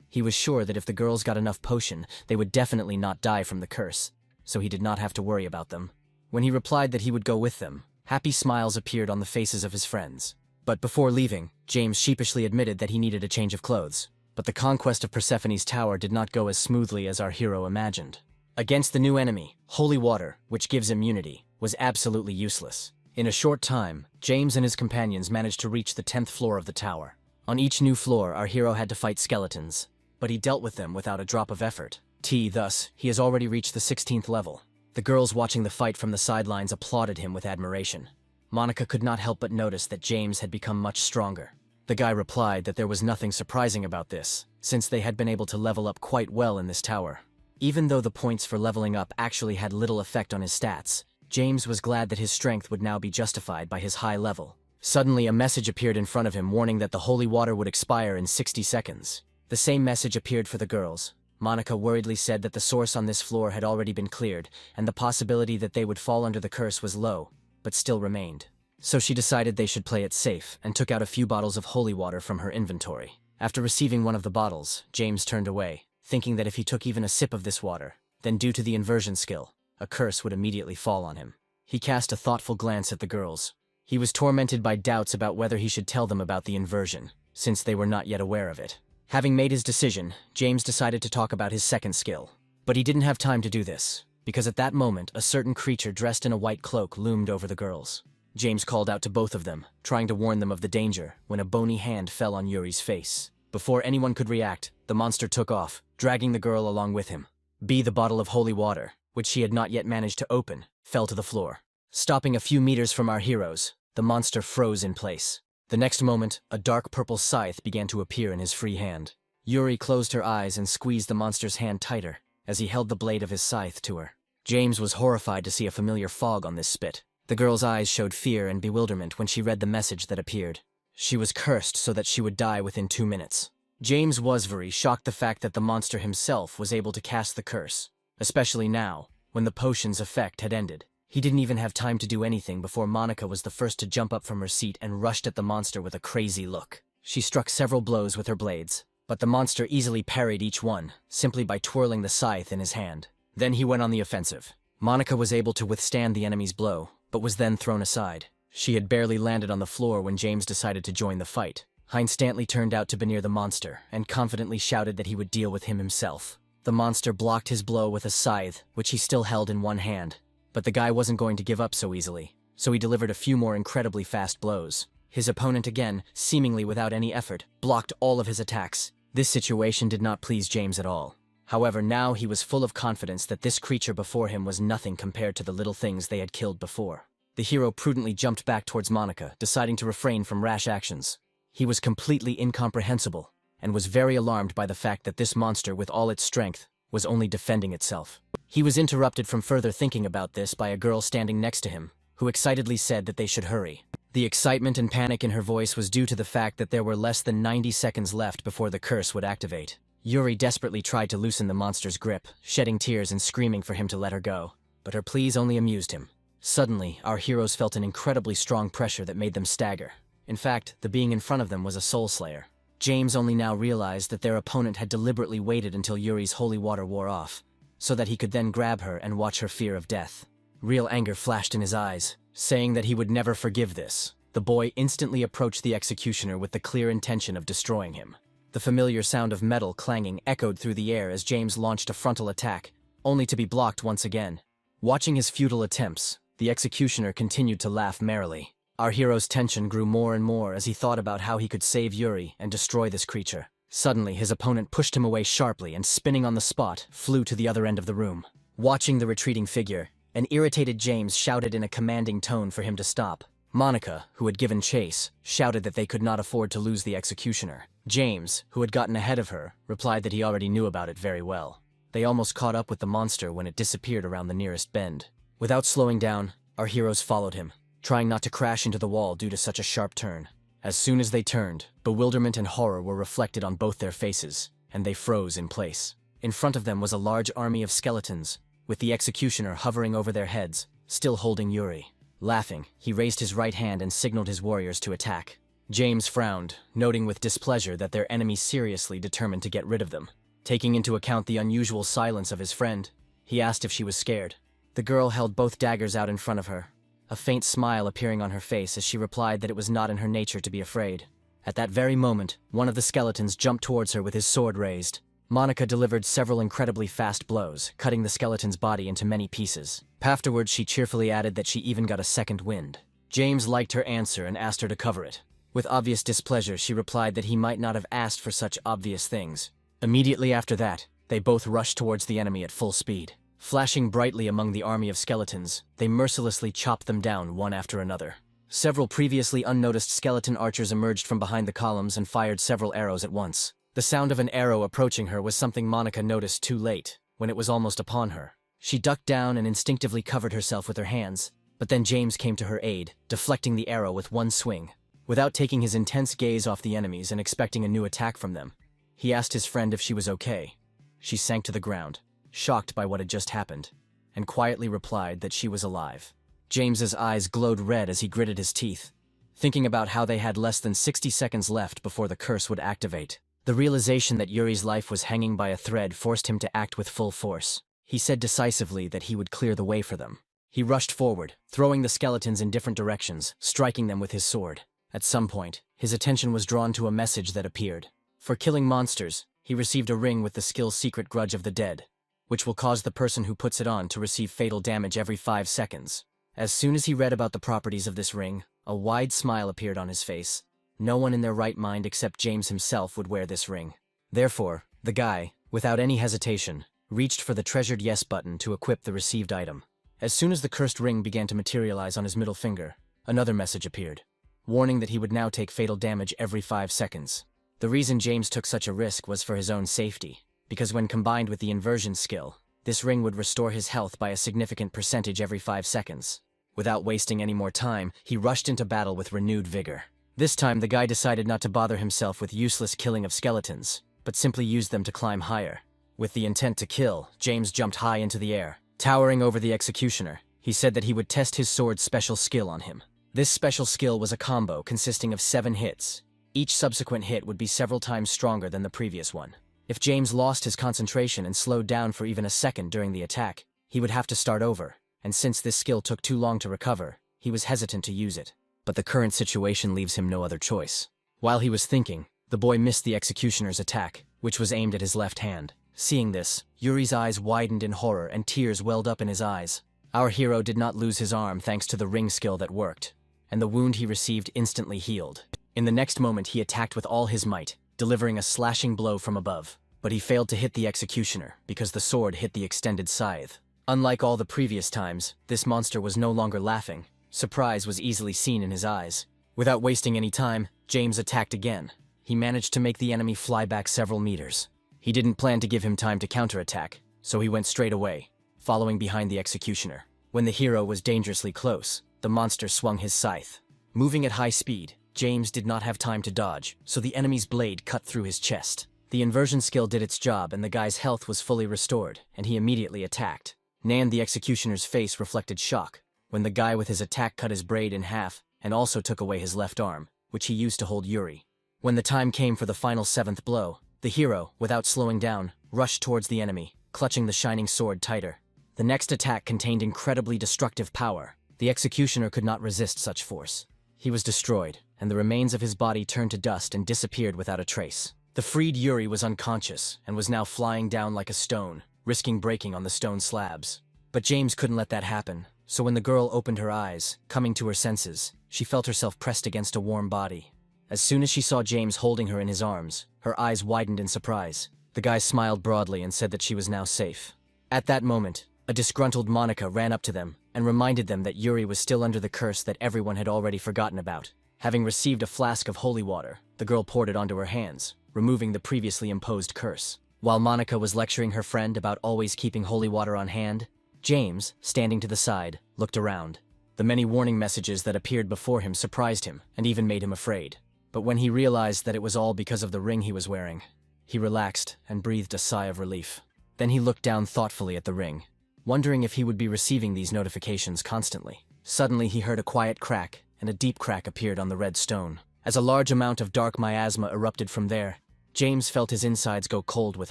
He was sure that if the girls got enough potion, they would definitely not die from the curse, so he did not have to worry about them. When he replied that he would go with them, happy smiles appeared on the faces of his friends. But before leaving, James sheepishly admitted that he needed a change of clothes. But the conquest of Persephone's tower did not go as smoothly as our hero imagined. Against the new enemy, holy water, which gives immunity, was absolutely useless. In a short time, James and his companions managed to reach the 10th floor of the tower. On each new floor, our hero had to fight skeletons, but he dealt with them without a drop of effort. Thus, he has already reached the 16th level. The girls watching the fight from the sidelines applauded him with admiration. Monica could not help but notice that James had become much stronger. The guy replied that there was nothing surprising about this, since they had been able to level up quite well in this tower. Even though the points for leveling up actually had little effect on his stats, James was glad that his strength would now be justified by his high level. Suddenly, a message appeared in front of him warning that the holy water would expire in 60 seconds. The same message appeared for the girls. Monica worriedly said that the source on this floor had already been cleared, and the possibility that they would fall under the curse was low, but still remained. So she decided they should play it safe, and took out a few bottles of holy water from her inventory. After receiving one of the bottles, James turned away, thinking that if he took even a sip of this water, then due to the inversion skill, a curse would immediately fall on him. He cast a thoughtful glance at the girls. He was tormented by doubts about whether he should tell them about the inversion, since they were not yet aware of it. Having made his decision, James decided to talk about his second skill. But he didn't have time to do this, because at that moment a certain creature dressed in a white cloak loomed over the girls. James called out to both of them, trying to warn them of the danger, when a bony hand fell on Yuri's face. Before anyone could react, the monster took off, dragging the girl along with him. The bottle of holy water, which she had not yet managed to open, fell to the floor. Stopping a few meters from our heroes, the monster froze in place. The next moment, a dark purple scythe began to appear in his free hand. Yuri closed her eyes and squeezed the monster's hand tighter, as he held the blade of his scythe to her. James was horrified to see a familiar fog on this spit. The girl's eyes showed fear and bewilderment when she read the message that appeared. She was cursed so that she would die within 2 minutes. James was very shocked the fact that the monster himself was able to cast the curse, especially now, when the potion's effect had ended. He didn't even have time to do anything before Monica was the first to jump up from her seat and rushed at the monster with a crazy look. She struck several blows with her blades, but the monster easily parried each one, simply by twirling the scythe in his hand. Then he went on the offensive. Monica was able to withstand the enemy's blow, but was then thrown aside. She had barely landed on the floor when James decided to join the fight. Heinz Stanley turned out to be near the monster, and confidently shouted that he would deal with him himself. The monster blocked his blow with a scythe, which he still held in one hand. But the guy wasn't going to give up so easily, so he delivered a few more incredibly fast blows. His opponent again, seemingly without any effort, blocked all of his attacks. This situation did not please James at all. However, now he was full of confidence that this creature before him was nothing compared to the little things they had killed before. The hero prudently jumped back towards Monica, deciding to refrain from rash actions. He was completely incomprehensible, and was very alarmed by the fact that this monster, with all its strength, was only defending itself. He was interrupted from further thinking about this by a girl standing next to him, who excitedly said that they should hurry. The excitement and panic in her voice was due to the fact that there were less than 90 seconds left before the curse would activate. Yuri desperately tried to loosen the monster's grip, shedding tears and screaming for him to let her go, but her pleas only amused him. Suddenly, our heroes felt an incredibly strong pressure that made them stagger. In fact, the being in front of them was a soul slayer. James only now realized that their opponent had deliberately waited until Yuri's holy water wore off, so that he could then grab her and watch her fear of death. Real anger flashed in his eyes, saying that he would never forgive this. The boy instantly approached the executioner with the clear intention of destroying him. The familiar sound of metal clanging echoed through the air as James launched a frontal attack, only to be blocked once again. Watching his futile attempts, the executioner continued to laugh merrily. Our hero's tension grew more and more as he thought about how he could save Yuri and destroy this creature. Suddenly, his opponent pushed him away sharply and, spinning on the spot, flew to the other end of the room. Watching the retreating figure, an irritated James shouted in a commanding tone for him to stop. Monica, who had given chase, shouted that they could not afford to lose the executioner. James, who had gotten ahead of her, replied that he already knew about it very well. They almost caught up with the monster when it disappeared around the nearest bend. Without slowing down, our heroes followed him, trying not to crash into the wall due to such a sharp turn. As soon as they turned, bewilderment and horror were reflected on both their faces, and they froze in place. In front of them was a large army of skeletons, with the executioner hovering over their heads, still holding Yuri. Laughing, he raised his right hand and signaled his warriors to attack. James frowned, noting with displeasure that their enemy seriously determined to get rid of them. Taking into account the unusual silence of his friend, he asked if she was scared. The girl held both daggers out in front of her, a faint smile appearing on her face as she replied that it was not in her nature to be afraid. At that very moment, one of the skeletons jumped towards her with his sword raised. Monica delivered several incredibly fast blows, cutting the skeleton's body into many pieces. Afterwards, she cheerfully added that she even got a second wind. James liked her answer and asked her to cover it. With obvious displeasure, she replied that he might not have asked for such obvious things. Immediately after that, they both rushed towards the enemy at full speed. Flashing brightly among the army of skeletons, they mercilessly chopped them down one after another. Several previously unnoticed skeleton archers emerged from behind the columns and fired several arrows at once. The sound of an arrow approaching her was something Monica noticed too late, when it was almost upon her. She ducked down and instinctively covered herself with her hands, but then James came to her aid, deflecting the arrow with one swing. Without taking his intense gaze off the enemies and expecting a new attack from them, he asked his friend if she was okay. She sank to the ground, shocked by what had just happened, and quietly replied that she was alive. James's eyes glowed red as he gritted his teeth, thinking about how they had less than 60 seconds left before the curse would activate. The realization that Yuri's life was hanging by a thread forced him to act with full force. He said decisively that he would clear the way for them. He rushed forward, throwing the skeletons in different directions, striking them with his sword. At some point, his attention was drawn to a message that appeared. For killing monsters, he received a ring with the skill Secret Grudge of the Dead, which will cause the person who puts it on to receive fatal damage every 5 seconds. As soon as he read about the properties of this ring, a wide smile appeared on his face. No one in their right mind except James himself would wear this ring. Therefore, the guy, without any hesitation, reached for the treasured yes button to equip the received item. As soon as the cursed ring began to materialize on his middle finger, another message appeared, warning that he would now take fatal damage every 5 seconds. The reason James took such a risk was for his own safety, because when combined with the inversion skill, this ring would restore his health by a significant percentage every 5 seconds. Without wasting any more time, he rushed into battle with renewed vigor. This time, the guy decided not to bother himself with useless killing of skeletons, but simply used them to climb higher. With the intent to kill, James jumped high into the air. Towering over the executioner, he said that he would test his sword's special skill on him. This special skill was a combo consisting of 7 hits. Each subsequent hit would be several times stronger than the previous one. If James lost his concentration and slowed down for even a second during the attack, he would have to start over, and since this skill took too long to recover, he was hesitant to use it. But the current situation leaves him no other choice. While he was thinking, the boy missed the executioner's attack, which was aimed at his left hand. Seeing this, Yuri's eyes widened in horror and tears welled up in his eyes. Our hero did not lose his arm thanks to the ring skill that worked, and the wound he received instantly healed. In the next moment he attacked with all his might, delivering a slashing blow from above. But he failed to hit the executioner because the sword hit the extended scythe. Unlike all the previous times, this monster was no longer laughing. Surprise was easily seen in his eyes. Without wasting any time, James attacked again. He managed to make the enemy fly back several meters. He didn't plan to give him time to counterattack, so he went straight away, following behind the executioner. When the hero was dangerously close, the monster swung his scythe. Moving at high speed, James did not have time to dodge, so the enemy's blade cut through his chest. The inversion skill did its job and the guy's health was fully restored, and he immediately attacked. Nan, the executioner's face reflected shock when the guy with his attack cut his braid in half and also took away his left arm, which he used to hold Yuri. When the time came for the final 7th blow, the hero, without slowing down, rushed towards the enemy, clutching the shining sword tighter. The next attack contained incredibly destructive power. The executioner could not resist such force. He was destroyed, and the remains of his body turned to dust and disappeared without a trace. The freed Yuri was unconscious and was now flying down like a stone, risking breaking on the stone slabs. But James couldn't let that happen, so when the girl opened her eyes, coming to her senses, she felt herself pressed against a warm body. As soon as she saw James holding her in his arms, her eyes widened in surprise. The guy smiled broadly and said that she was now safe. At that moment, a disgruntled Monica ran up to them and reminded them that Yuri was still under the curse that everyone had already forgotten about. Having received a flask of holy water, the girl poured it onto her hands, removing the previously imposed curse. While Monica was lecturing her friend about always keeping holy water on hand, James, standing to the side, looked around. The many warning messages that appeared before him surprised him and even made him afraid. But when he realized that it was all because of the ring he was wearing, he relaxed and breathed a sigh of relief. Then he looked down thoughtfully at the ring, wondering if he would be receiving these notifications constantly. Suddenly he heard a quiet crack, and a deep crack appeared on the red stone. As a large amount of dark miasma erupted from there, James felt his insides go cold with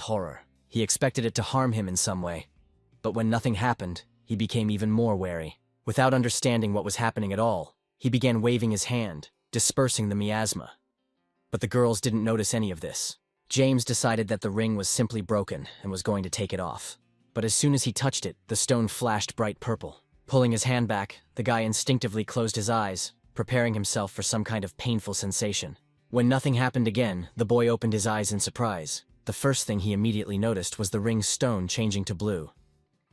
horror. He expected it to harm him in some way. But when nothing happened, he became even more wary. Without understanding what was happening at all, he began waving his hand, dispersing the miasma. But the girls didn't notice any of this. James decided that the ring was simply broken and was going to take it off. But as soon as he touched it, the stone flashed bright purple. Pulling his hand back, the guy instinctively closed his eyes, preparing himself for some kind of painful sensation. When nothing happened again, the boy opened his eyes in surprise. The first thing he immediately noticed was the ring's stone changing to blue.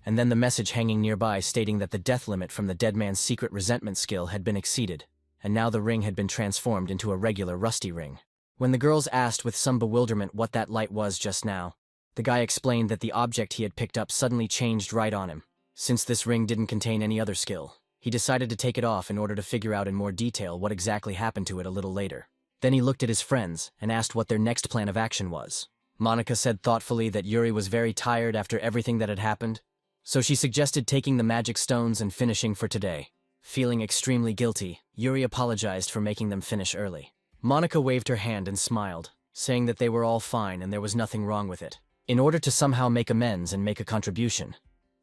And then the message hanging nearby stating that the death limit from the dead man's secret resentment skill had been exceeded, and now the ring had been transformed into a regular rusty ring. When the girls asked with some bewilderment what that light was just now, The guy explained that the object he had picked up suddenly changed right on him. Since this ring didn't contain any other skill, he decided to take it off in order to figure out in more detail what exactly happened to it a little later. Then he looked at his friends and asked what their next plan of action was. Monica said thoughtfully that Yuri was very tired after everything that had happened, so she suggested taking the magic stones and finishing for today. Feeling extremely guilty, Yuri apologized for making them finish early. Monica waved her hand and smiled, saying that they were all fine and there was nothing wrong with it. In order to somehow make amends and make a contribution,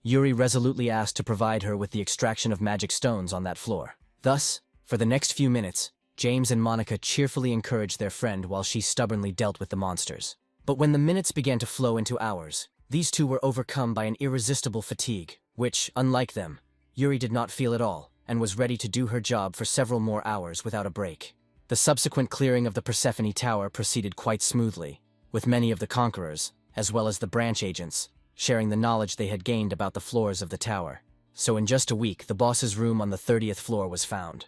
Yuri resolutely asked to provide her with the extraction of magic stones on that floor. Thus, for the next few minutes, James and Monica cheerfully encouraged their friend while she stubbornly dealt with the monsters. But when the minutes began to flow into hours, these two were overcome by an irresistible fatigue, which, unlike them, Yuri did not feel at all, and was ready to do her job for several more hours without a break. The subsequent clearing of the Persephone Tower proceeded quite smoothly, with many of the conquerors, as well as the branch agents, sharing the knowledge they had gained about the floors of the tower. So in just a week, the boss's room on the 30th floor was found.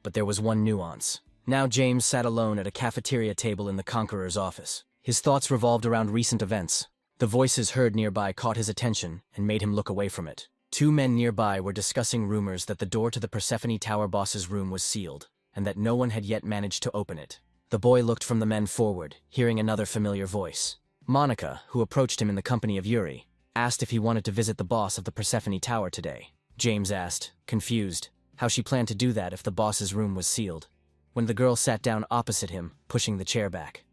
But there was one nuance. Now James sat alone at a cafeteria table in the Conqueror's office. His thoughts revolved around recent events. The voices heard nearby caught his attention and made him look away from it. Two men nearby were discussing rumors that the door to the Persephone Tower boss's room was sealed, and that no one had yet managed to open it. The boy looked from the men forward, hearing another familiar voice. Monica, who approached him in the company of Yuri, asked if he wanted to visit the boss of the Persephone Tower today. James asked, confused, how she planned to do that if the boss's room was sealed. When the girl sat down opposite him, pushing the chair back.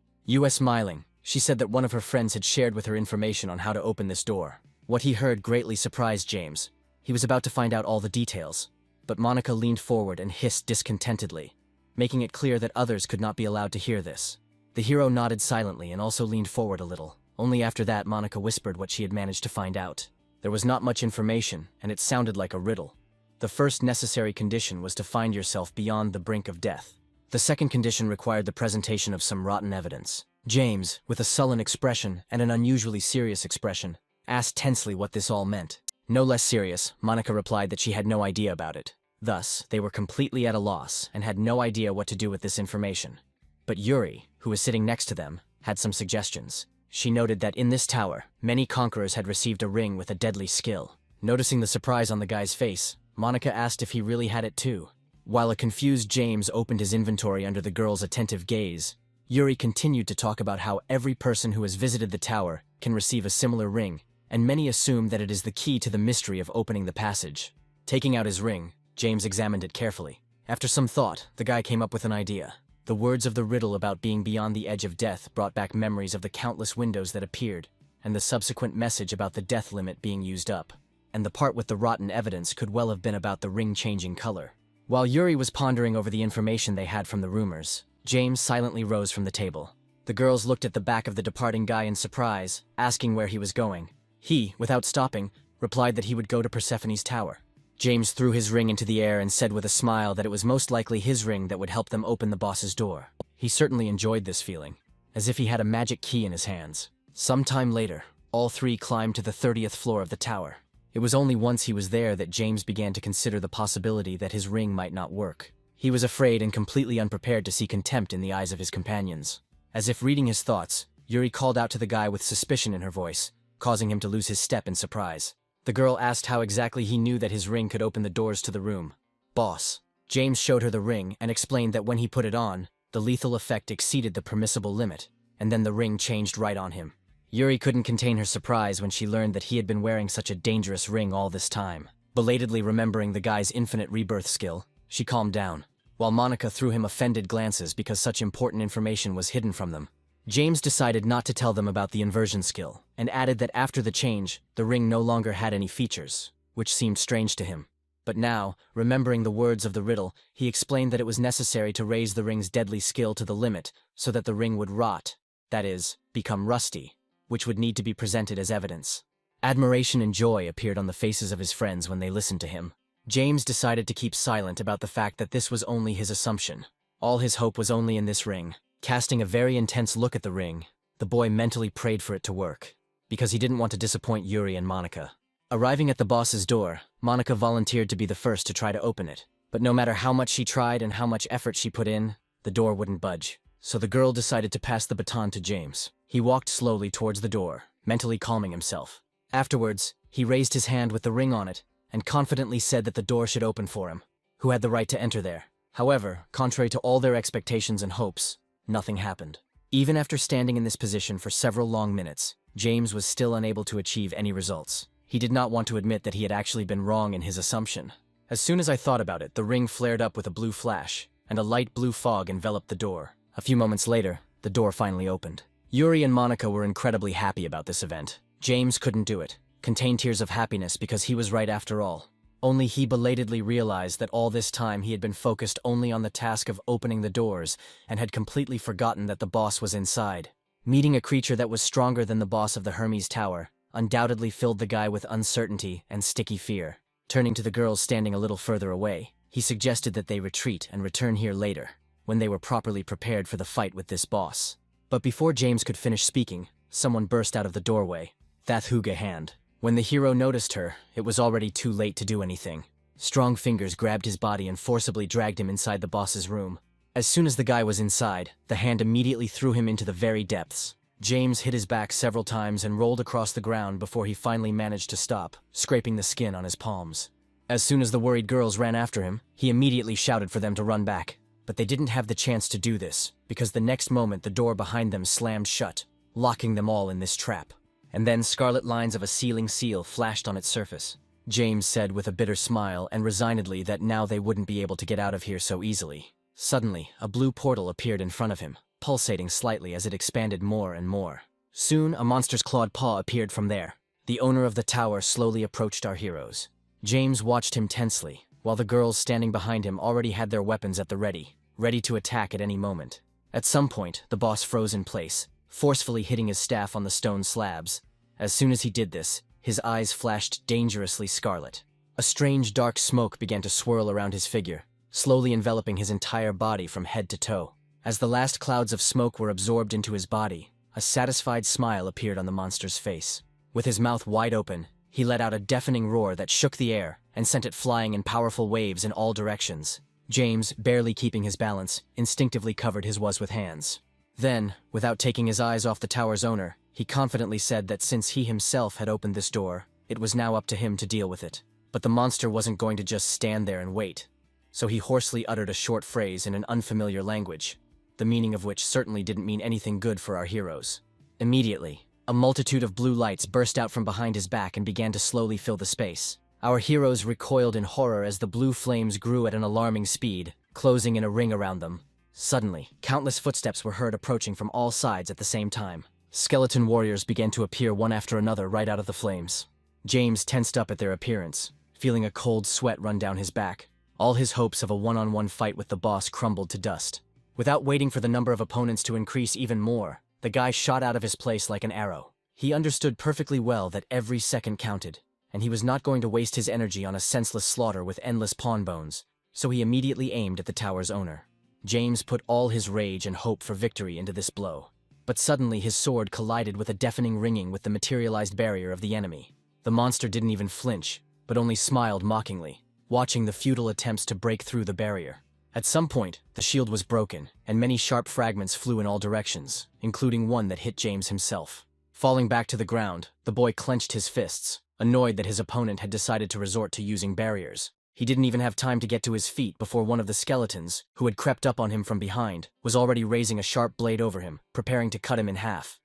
Smiling, she said that one of her friends had shared with her information on how to open this door. What he heard greatly surprised James. He was about to find out all the details, but Monica leaned forward and hissed discontentedly, making it clear that others could not be allowed to hear this. The hero nodded silently and also leaned forward a little. Only after that Monica whispered what she had managed to find out. There was not much information, and it sounded like a riddle. The first necessary condition was to find yourself beyond the brink of death. The second condition required the presentation of some rotten evidence. James, with a sullen expression and an unusually serious expression, asked tensely what this all meant. No less serious, Monica replied that she had no idea about it. Thus, they were completely at a loss and had no idea what to do with this information. But Yuri, who was sitting next to them, had some suggestions. She noted that in this tower, many conquerors had received a ring with a deadly skill. Noticing the surprise on the guy's face, Monica asked if he really had it too. While a confused James opened his inventory under the girl's attentive gaze, Yuri continued to talk about how every person who has visited the tower can receive a similar ring, and many assume that it is the key to the mystery of opening the passage. Taking out his ring, James examined it carefully. After some thought, the guy came up with an idea. The words of the riddle about being beyond the edge of death brought back memories of the countless windows that appeared, and the subsequent message about the death limit being used up. And the part with the rotten evidence could well have been about the ring changing color. While Yuri was pondering over the information they had from the rumors, James silently rose from the table. The girls looked at the back of the departing guy in surprise, asking where he was going. He, without stopping, replied that he would go to Persephone's tower. James threw his ring into the air and said with a smile that it was most likely his ring that would help them open the boss's door. He certainly enjoyed this feeling, as if he had a magic key in his hands. Some time later, all three climbed to the 30th floor of the tower. It was only once he was there that James began to consider the possibility that his ring might not work. He was afraid and completely unprepared to see contempt in the eyes of his companions. As if reading his thoughts, Yuri called out to the guy with suspicion in her voice, causing him to lose his step in surprise. The girl asked how exactly he knew that his ring could open the doors to the room. Boss. James showed her the ring and explained that when he put it on, the lethal effect exceeded the permissible limit, and then the ring changed right on him. Yuri couldn't contain her surprise when she learned that he had been wearing such a dangerous ring all this time. Belatedly remembering the guy's infinite rebirth skill, she calmed down, while Monica threw him offended glances because such important information was hidden from them. James decided not to tell them about the inversion skill, and added that after the change, the ring no longer had any features, which seemed strange to him. But now, remembering the words of the riddle, he explained that it was necessary to raise the ring's deadly skill to the limit so that the ring would rot, that is, become rusty, which would need to be presented as evidence. Admiration and joy appeared on the faces of his friends when they listened to him. James decided to keep silent about the fact that this was only his assumption. All his hope was only in this ring. Casting a very intense look at the ring, the boy mentally prayed for it to work, because he didn't want to disappoint Yuri and Monica. Arriving at the boss's door, Monica volunteered to be the first to try to open it. But no matter how much she tried and how much effort she put in, the door wouldn't budge. So the girl decided to pass the baton to James. He walked slowly towards the door, mentally calming himself. Afterwards, he raised his hand with the ring on it and confidently said that the door should open for him, who had the right to enter there. However, contrary to all their expectations and hopes, nothing happened. Even after standing in this position for several long minutes, James was still unable to achieve any results. He did not want to admit that he had actually been wrong in his assumption. As soon as I thought about it, the ring flared up with a blue flash, and a light blue fog enveloped the door. A few moments later, the door finally opened. Yuri and Monica were incredibly happy about this event. James couldn't do it, contain tears of happiness because he was right after all. Only he belatedly realized that all this time he had been focused only on the task of opening the doors and had completely forgotten that the boss was inside. Meeting a creature that was stronger than the boss of the Hermes Tower undoubtedly filled the guy with uncertainty and sticky fear. Turning to the girls standing a little further away, he suggested that they retreat and return here later, when they were properly prepared for the fight with this boss. But before James could finish speaking, someone burst out of the doorway. That Huga hand. When the hero noticed her, it was already too late to do anything. Strong fingers grabbed his body and forcibly dragged him inside the boss's room. As soon as the guy was inside, the hand immediately threw him into the very depths. James hit his back several times and rolled across the ground before he finally managed to stop, scraping the skin on his palms. As soon as the worried girls ran after him, he immediately shouted for them to run back. But they didn't have the chance to do this, because the next moment the door behind them slammed shut, locking them all in this trap. And then scarlet lines of a sealing seal flashed on its surface. James said with a bitter smile and resignedly that now they wouldn't be able to get out of here so easily. Suddenly, a blue portal appeared in front of him, pulsating slightly as it expanded more and more. Soon, a monster's clawed paw appeared from there. The owner of the tower slowly approached our heroes. James watched him tensely, while the girls standing behind him already had their weapons at the ready to attack at any moment. At some point, the boss froze in place, forcefully hitting his staff on the stone slabs. As soon as he did this, his eyes flashed dangerously scarlet. A strange dark smoke began to swirl around his figure, slowly enveloping his entire body from head to toe. As the last clouds of smoke were absorbed into his body, a satisfied smile appeared on the monster's face. With his mouth wide open, he let out a deafening roar that shook the air and sent it flying in powerful waves in all directions. James, barely keeping his balance, instinctively covered his was with hands. Then, without taking his eyes off the tower's owner, he confidently said that since he himself had opened this door, it was now up to him to deal with it. But the monster wasn't going to just stand there and wait. So he hoarsely uttered a short phrase in an unfamiliar language, the meaning of which certainly didn't mean anything good for our heroes. Immediately, a multitude of blue lights burst out from behind his back and began to slowly fill the space. Our heroes recoiled in horror as the blue flames grew at an alarming speed, closing in a ring around them. Suddenly, countless footsteps were heard approaching from all sides at the same time. Skeleton warriors began to appear one after another right out of the flames. James tensed up at their appearance, feeling a cold sweat run down his back. All his hopes of a one-on-one fight with the boss crumbled to dust. Without waiting for the number of opponents to increase even more, the guy shot out of his place like an arrow. He understood perfectly well that every second counted, and he was not going to waste his energy on a senseless slaughter with endless pawn bones, so he immediately aimed at the tower's owner. James put all his rage and hope for victory into this blow. But suddenly his sword collided with a deafening ringing with the materialized barrier of the enemy. The monster didn't even flinch, but only smiled mockingly, watching the futile attempts to break through the barrier. At some point, the shield was broken, and many sharp fragments flew in all directions, including one that hit James himself. Falling back to the ground, the boy clenched his fists, annoyed that his opponent had decided to resort to using barriers. He didn't even have time to get to his feet before one of the skeletons, who had crept up on him from behind, was already raising a sharp blade over him, preparing to cut him in half.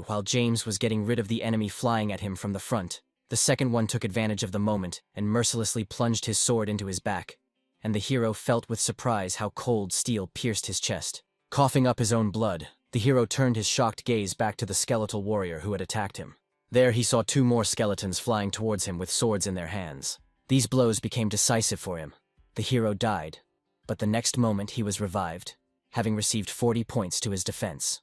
While James was getting rid of the enemy flying at him from the front, the second one took advantage of the moment and mercilessly plunged his sword into his back, and the hero felt with surprise how cold steel pierced his chest. Coughing up his own blood, the hero turned his shocked gaze back to the skeletal warrior who had attacked him. There he saw two more skeletons flying towards him with swords in their hands. These blows became decisive for him. The hero died, but the next moment he was revived, having received 40 points to his defense.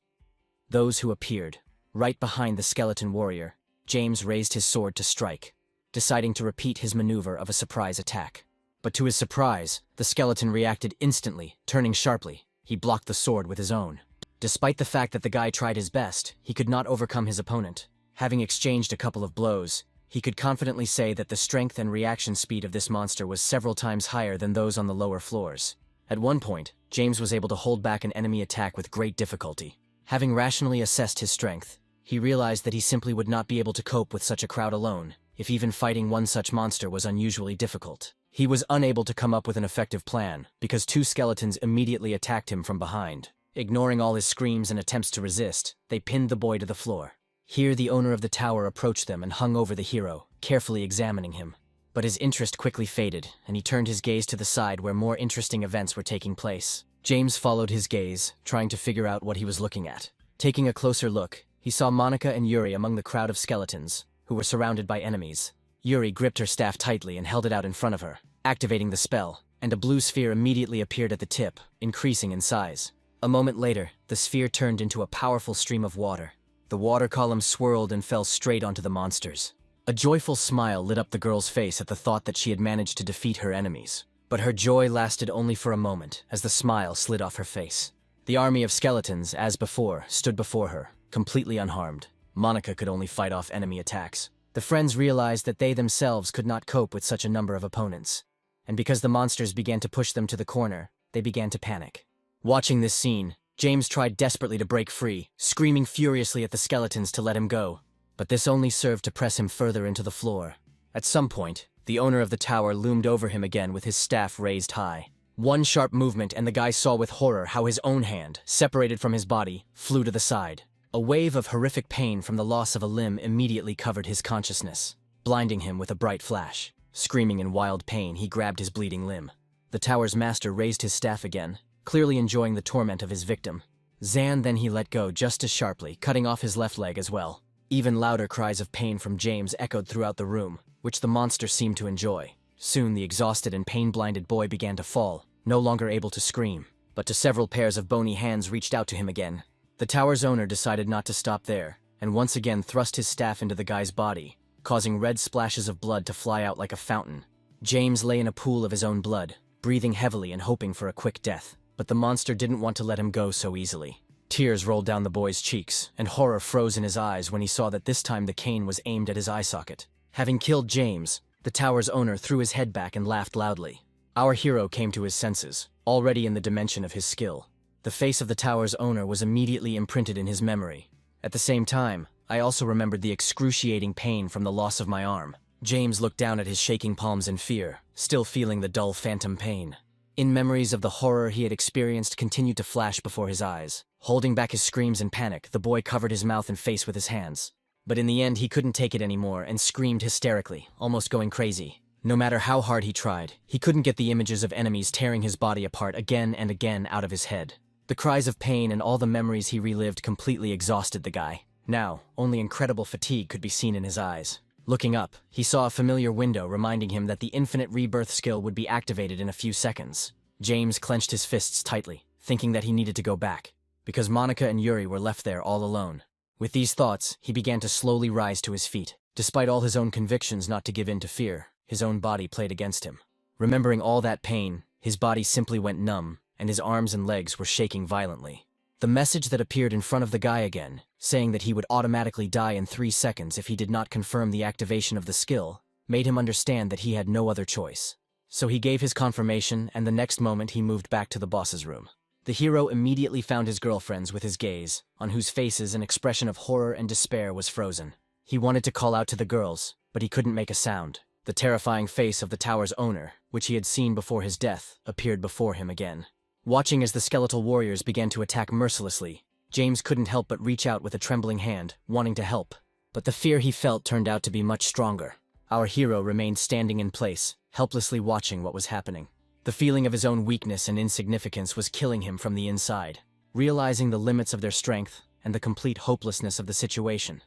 Those who appeared, right behind the skeleton warrior, James raised his sword to strike, deciding to repeat his maneuver of a surprise attack. But to his surprise, the skeleton reacted instantly, turning sharply. He blocked the sword with his own. Despite the fact that the guy tried his best, he could not overcome his opponent. Having exchanged a couple of blows, he could confidently say that the strength and reaction speed of this monster was several times higher than those on the lower floors. At one point, James was able to hold back an enemy attack with great difficulty. Having rationally assessed his strength, He realized that he simply would not be able to cope with such a crowd alone, if even fighting one such monster was unusually difficult. He was unable to come up with an effective plan, because two skeletons immediately attacked him from behind. Ignoring all his screams and attempts to resist, they pinned the boy to the floor. Here the owner of the tower approached them and hung over the hero, carefully examining him. But his interest quickly faded, and he turned his gaze to the side where more interesting events were taking place. James followed his gaze, trying to figure out what he was looking at. Taking a closer look, he saw Monica and Yuri among the crowd of skeletons, who were surrounded by enemies. Yuri gripped her staff tightly and held it out in front of her, activating the spell, and a blue sphere immediately appeared at the tip, increasing in size. A moment later, the sphere turned into a powerful stream of water. The water column swirled and fell straight onto the monsters. A joyful smile lit up the girl's face at the thought that she had managed to defeat her enemies. But her joy lasted only for a moment, as the smile slid off her face. The army of skeletons, as before, stood before her, completely unharmed. Monica could only fight off enemy attacks. The friends realized that they themselves could not cope with such a number of opponents. And because the monsters began to push them to the corner, they began to panic. Watching this scene, James tried desperately to break free, screaming furiously at the skeletons to let him go. But this only served to press him further into the floor. At some point, the owner of the tower loomed over him again with his staff raised high. One sharp movement and the guy saw with horror how his own hand, separated from his body, flew to the side. A wave of horrific pain from the loss of a limb immediately covered his consciousness, blinding him with a bright flash. Screaming in wild pain, he grabbed his bleeding limb. The tower's master raised his staff again, clearly enjoying the torment of his victim. Then he let go just as sharply, cutting off his left leg as well. Even louder cries of pain from James echoed throughout the room, which the monster seemed to enjoy. Soon the exhausted and pain-blinded boy began to fall, no longer able to scream. But several pairs of bony hands reached out to him again. The tower's owner decided not to stop there, and once again thrust his staff into the guy's body, causing red splashes of blood to fly out like a fountain. James lay in a pool of his own blood, breathing heavily and hoping for a quick death. But the monster didn't want to let him go so easily. Tears rolled down the boy's cheeks, and horror froze in his eyes when he saw that this time the cane was aimed at his eye socket. Having killed James, the tower's owner threw his head back and laughed loudly. Our hero came to his senses, already in the dimension of his skill. The face of the tower's owner was immediately imprinted in his memory. At the same time, I also remembered the excruciating pain from the loss of my arm. James looked down at his shaking palms in fear, still feeling the dull phantom pain. In memories of the horror he had experienced continued to flash before his eyes. Holding back his screams in panic, the boy covered his mouth and face with his hands. But in the end, he couldn't take it anymore and screamed hysterically, almost going crazy. No matter how hard he tried, he couldn't get the images of enemies tearing his body apart again and again out of his head. The cries of pain and all the memories he relived completely exhausted the guy. Now, only incredible fatigue could be seen in his eyes. Looking up, he saw a familiar window reminding him that the infinite rebirth skill would be activated in a few seconds. James clenched his fists tightly, thinking that he needed to go back, because Monica and Yuri were left there all alone. With these thoughts, he began to slowly rise to his feet. Despite all his own convictions not to give in to fear, his own body played against him. Remembering all that pain, his body simply went numb, and his arms and legs were shaking violently. The message that appeared in front of the guy again, saying that he would automatically die in 3 seconds if he did not confirm the activation of the skill, made him understand that he had no other choice. So he gave his confirmation, and the next moment he moved back to the boss's room. The hero immediately found his girlfriends with his gaze, on whose faces an expression of horror and despair was frozen. He wanted to call out to the girls, but he couldn't make a sound. The terrifying face of the tower's owner, which he had seen before his death, appeared before him again. Watching as the skeletal warriors began to attack mercilessly, James couldn't help but reach out with a trembling hand, wanting to help. But the fear he felt turned out to be much stronger. Our hero remained standing in place, helplessly watching what was happening. The feeling of his own weakness and insignificance was killing him from the inside. Realizing the limits of their strength and the complete hopelessness of the situation,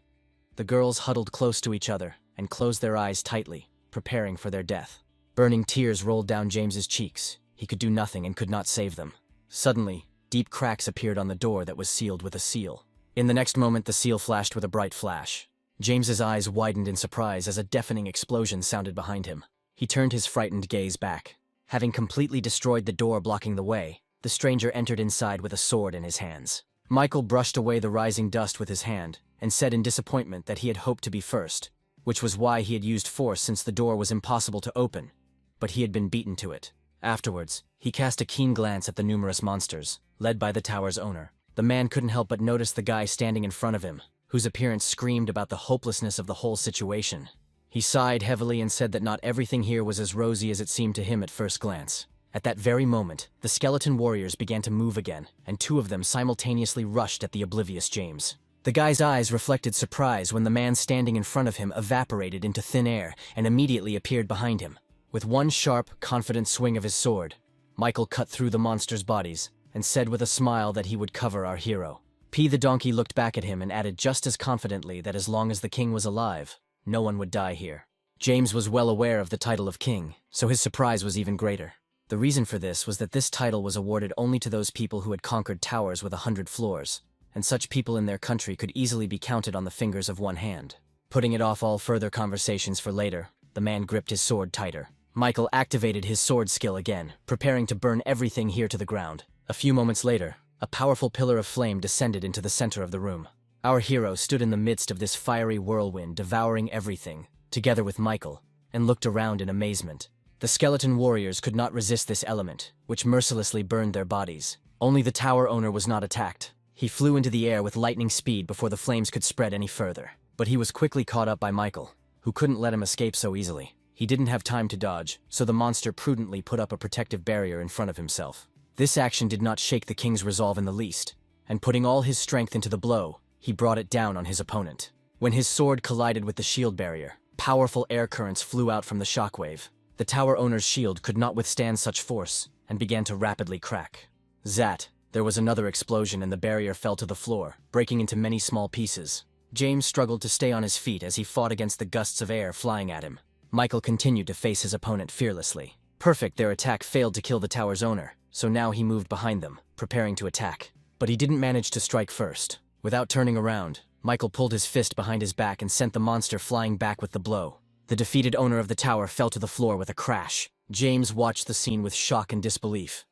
the girls huddled close to each other and closed their eyes tightly, preparing for their death. Burning tears rolled down James's cheeks. He could do nothing and could not save them. Suddenly, deep cracks appeared on the door that was sealed with a seal. In the next moment, the seal flashed with a bright flash. James's eyes widened in surprise as a deafening explosion sounded behind him. He turned his frightened gaze back. Having completely destroyed the door blocking the way, the stranger entered inside with a sword in his hands. Michael brushed away the rising dust with his hand and said in disappointment that he had hoped to be first, which was why he had used force since the door was impossible to open, but he had been beaten to it. Afterwards, he cast a keen glance at the numerous monsters, led by the tower's owner. The man couldn't help but notice the guy standing in front of him, whose appearance screamed about the hopelessness of the whole situation. He sighed heavily and said that not everything here was as rosy as it seemed to him at first glance. At that very moment, the skeleton warriors began to move again, and two of them simultaneously rushed at the oblivious James. The guy's eyes reflected surprise when the man standing in front of him evaporated into thin air and immediately appeared behind him. With one sharp, confident swing of his sword, Michael cut through the monsters' bodies and said with a smile that he would cover our hero. P the donkey looked back at him and added just as confidently that as long as the king was alive, no one would die here. James was well aware of the title of king, so his surprise was even greater. The reason for this was that this title was awarded only to those people who had conquered towers with 100 floors, and such people in their country could easily be counted on the fingers of one hand. Putting it off all further conversations for later, the man gripped his sword tighter. Michael activated his sword skill again, preparing to burn everything here to the ground. A few moments later, a powerful pillar of flame descended into the center of the room. Our hero stood in the midst of this fiery whirlwind, devouring everything, together with Michael, and looked around in amazement. The skeleton warriors could not resist this element, which mercilessly burned their bodies. Only the tower owner was not attacked. He flew into the air with lightning speed before the flames could spread any further. But he was quickly caught up by Michael, who couldn't let him escape so easily. He didn't have time to dodge, so the monster prudently put up a protective barrier in front of himself. This action did not shake the king's resolve in the least, and putting all his strength into the blow, he brought it down on his opponent. When his sword collided with the shield barrier, powerful air currents flew out from the shockwave. The tower owner's shield could not withstand such force, and began to rapidly crack. Zat! There was another explosion and the barrier fell to the floor, breaking into many small pieces. James struggled to stay on his feet as he fought against the gusts of air flying at him. Michael continued to face his opponent fearlessly. Perfect, their attack failed to kill the tower's owner, so now he moved behind them, preparing to attack. But he didn't manage to strike first. Without turning around, Michael pulled his fist behind his back and sent the monster flying back with the blow. The defeated owner of the tower fell to the floor with a crash. James watched the scene with shock and disbelief.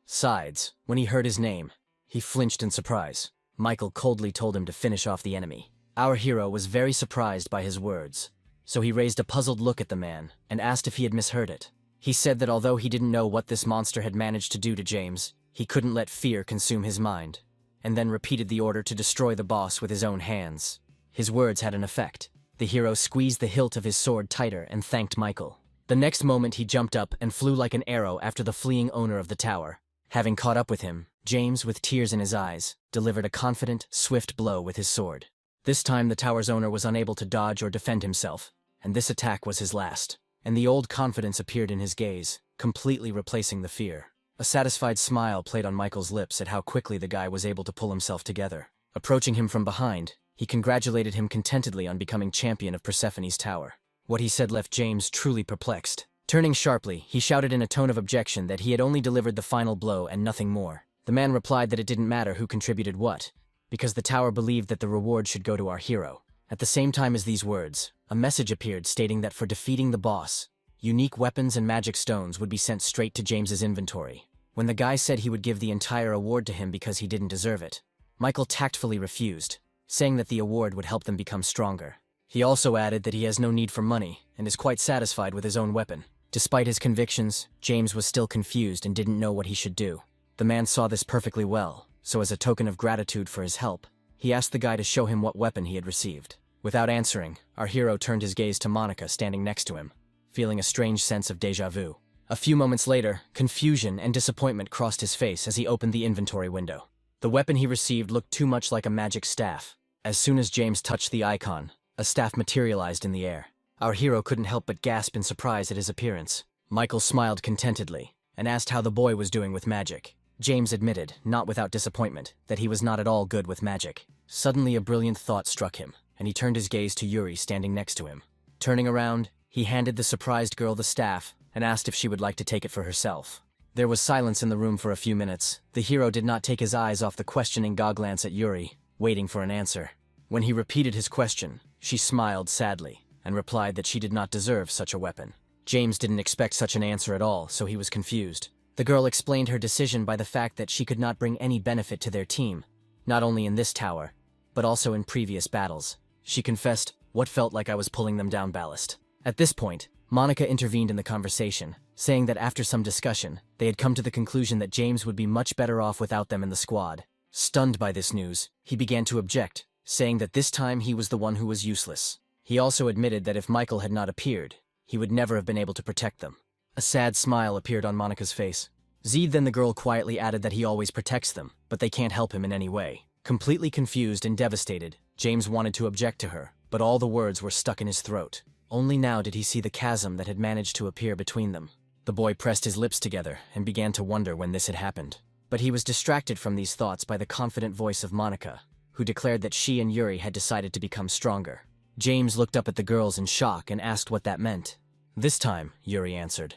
Sides, when he heard his name, he flinched in surprise. Michael coldly told him to finish off the enemy. Our hero was very surprised by his words, so he raised a puzzled look at the man and asked if he had misheard it. He said that although he didn't know what this monster had managed to do to James, he couldn't let fear consume his mind, and then repeated the order to destroy the boss with his own hands. His words had an effect. The hero squeezed the hilt of his sword tighter and thanked Michael. The next moment he jumped up and flew like an arrow after the fleeing owner of the tower. Having caught up with him, James, with tears in his eyes, delivered a confident, swift blow with his sword. This time the tower's owner was unable to dodge or defend himself, and this attack was his last. And the old confidence appeared in his gaze, completely replacing the fear. A satisfied smile played on Michael's lips at how quickly the guy was able to pull himself together. Approaching him from behind, he congratulated him contentedly on becoming champion of Persephone's tower. What he said left James truly perplexed. Turning sharply, he shouted in a tone of objection that he had only delivered the final blow and nothing more. The man replied that it didn't matter who contributed what, because the tower believed that the reward should go to our hero. At the same time as these words, a message appeared stating that for defeating the boss, unique weapons and magic stones would be sent straight to James's inventory. When the guy said he would give the entire award to him because he didn't deserve it, Michael tactfully refused, saying that the award would help them become stronger. He also added that he has no need for money and is quite satisfied with his own weapon. Despite his convictions, James was still confused and didn't know what he should do. The man saw this perfectly well, so as a token of gratitude for his help, he asked the guy to show him what weapon he had received. Without answering, our hero turned his gaze to Monica standing next to him, feeling a strange sense of déjà vu. A few moments later, confusion and disappointment crossed his face as he opened the inventory window. The weapon he received looked too much like a magic staff. As soon as James touched the icon, a staff materialized in the air. Our hero couldn't help but gasp in surprise at his appearance. Michael smiled contentedly and asked how the boy was doing with magic. James admitted, not without disappointment, that he was not at all good with magic. Suddenly a brilliant thought struck him, and he turned his gaze to Yuri standing next to him. Turning around, he handed the surprised girl the staff and asked if she would like to take it for herself. There was silence in the room for a few minutes. The hero did not take his eyes off the questioning glance at Yuri, waiting for an answer. When he repeated his question, she smiled sadly and replied that she did not deserve such a weapon. James didn't expect such an answer at all, so he was confused. The girl explained her decision by the fact that she could not bring any benefit to their team, not only in this tower, but also in previous battles. She confessed, "What felt like I was pulling them down ballast." At this point, Monica intervened in the conversation, saying that after some discussion, they had come to the conclusion that James would be much better off without them in the squad. Stunned by this news, he began to object, saying that this time he was the one who was useless. He also admitted that if Michael had not appeared, he would never have been able to protect them. A sad smile appeared on Monica's face. Then the girl quietly added that he always protects them, but they can't help him in any way. Completely confused and devastated, James wanted to object to her, but all the words were stuck in his throat. Only now did he see the chasm that had managed to appear between them. The boy pressed his lips together and began to wonder when this had happened. But he was distracted from these thoughts by the confident voice of Monica, who declared that she and Yuri had decided to become stronger. James looked up at the girls in shock and asked what that meant. This time, Yuri answered,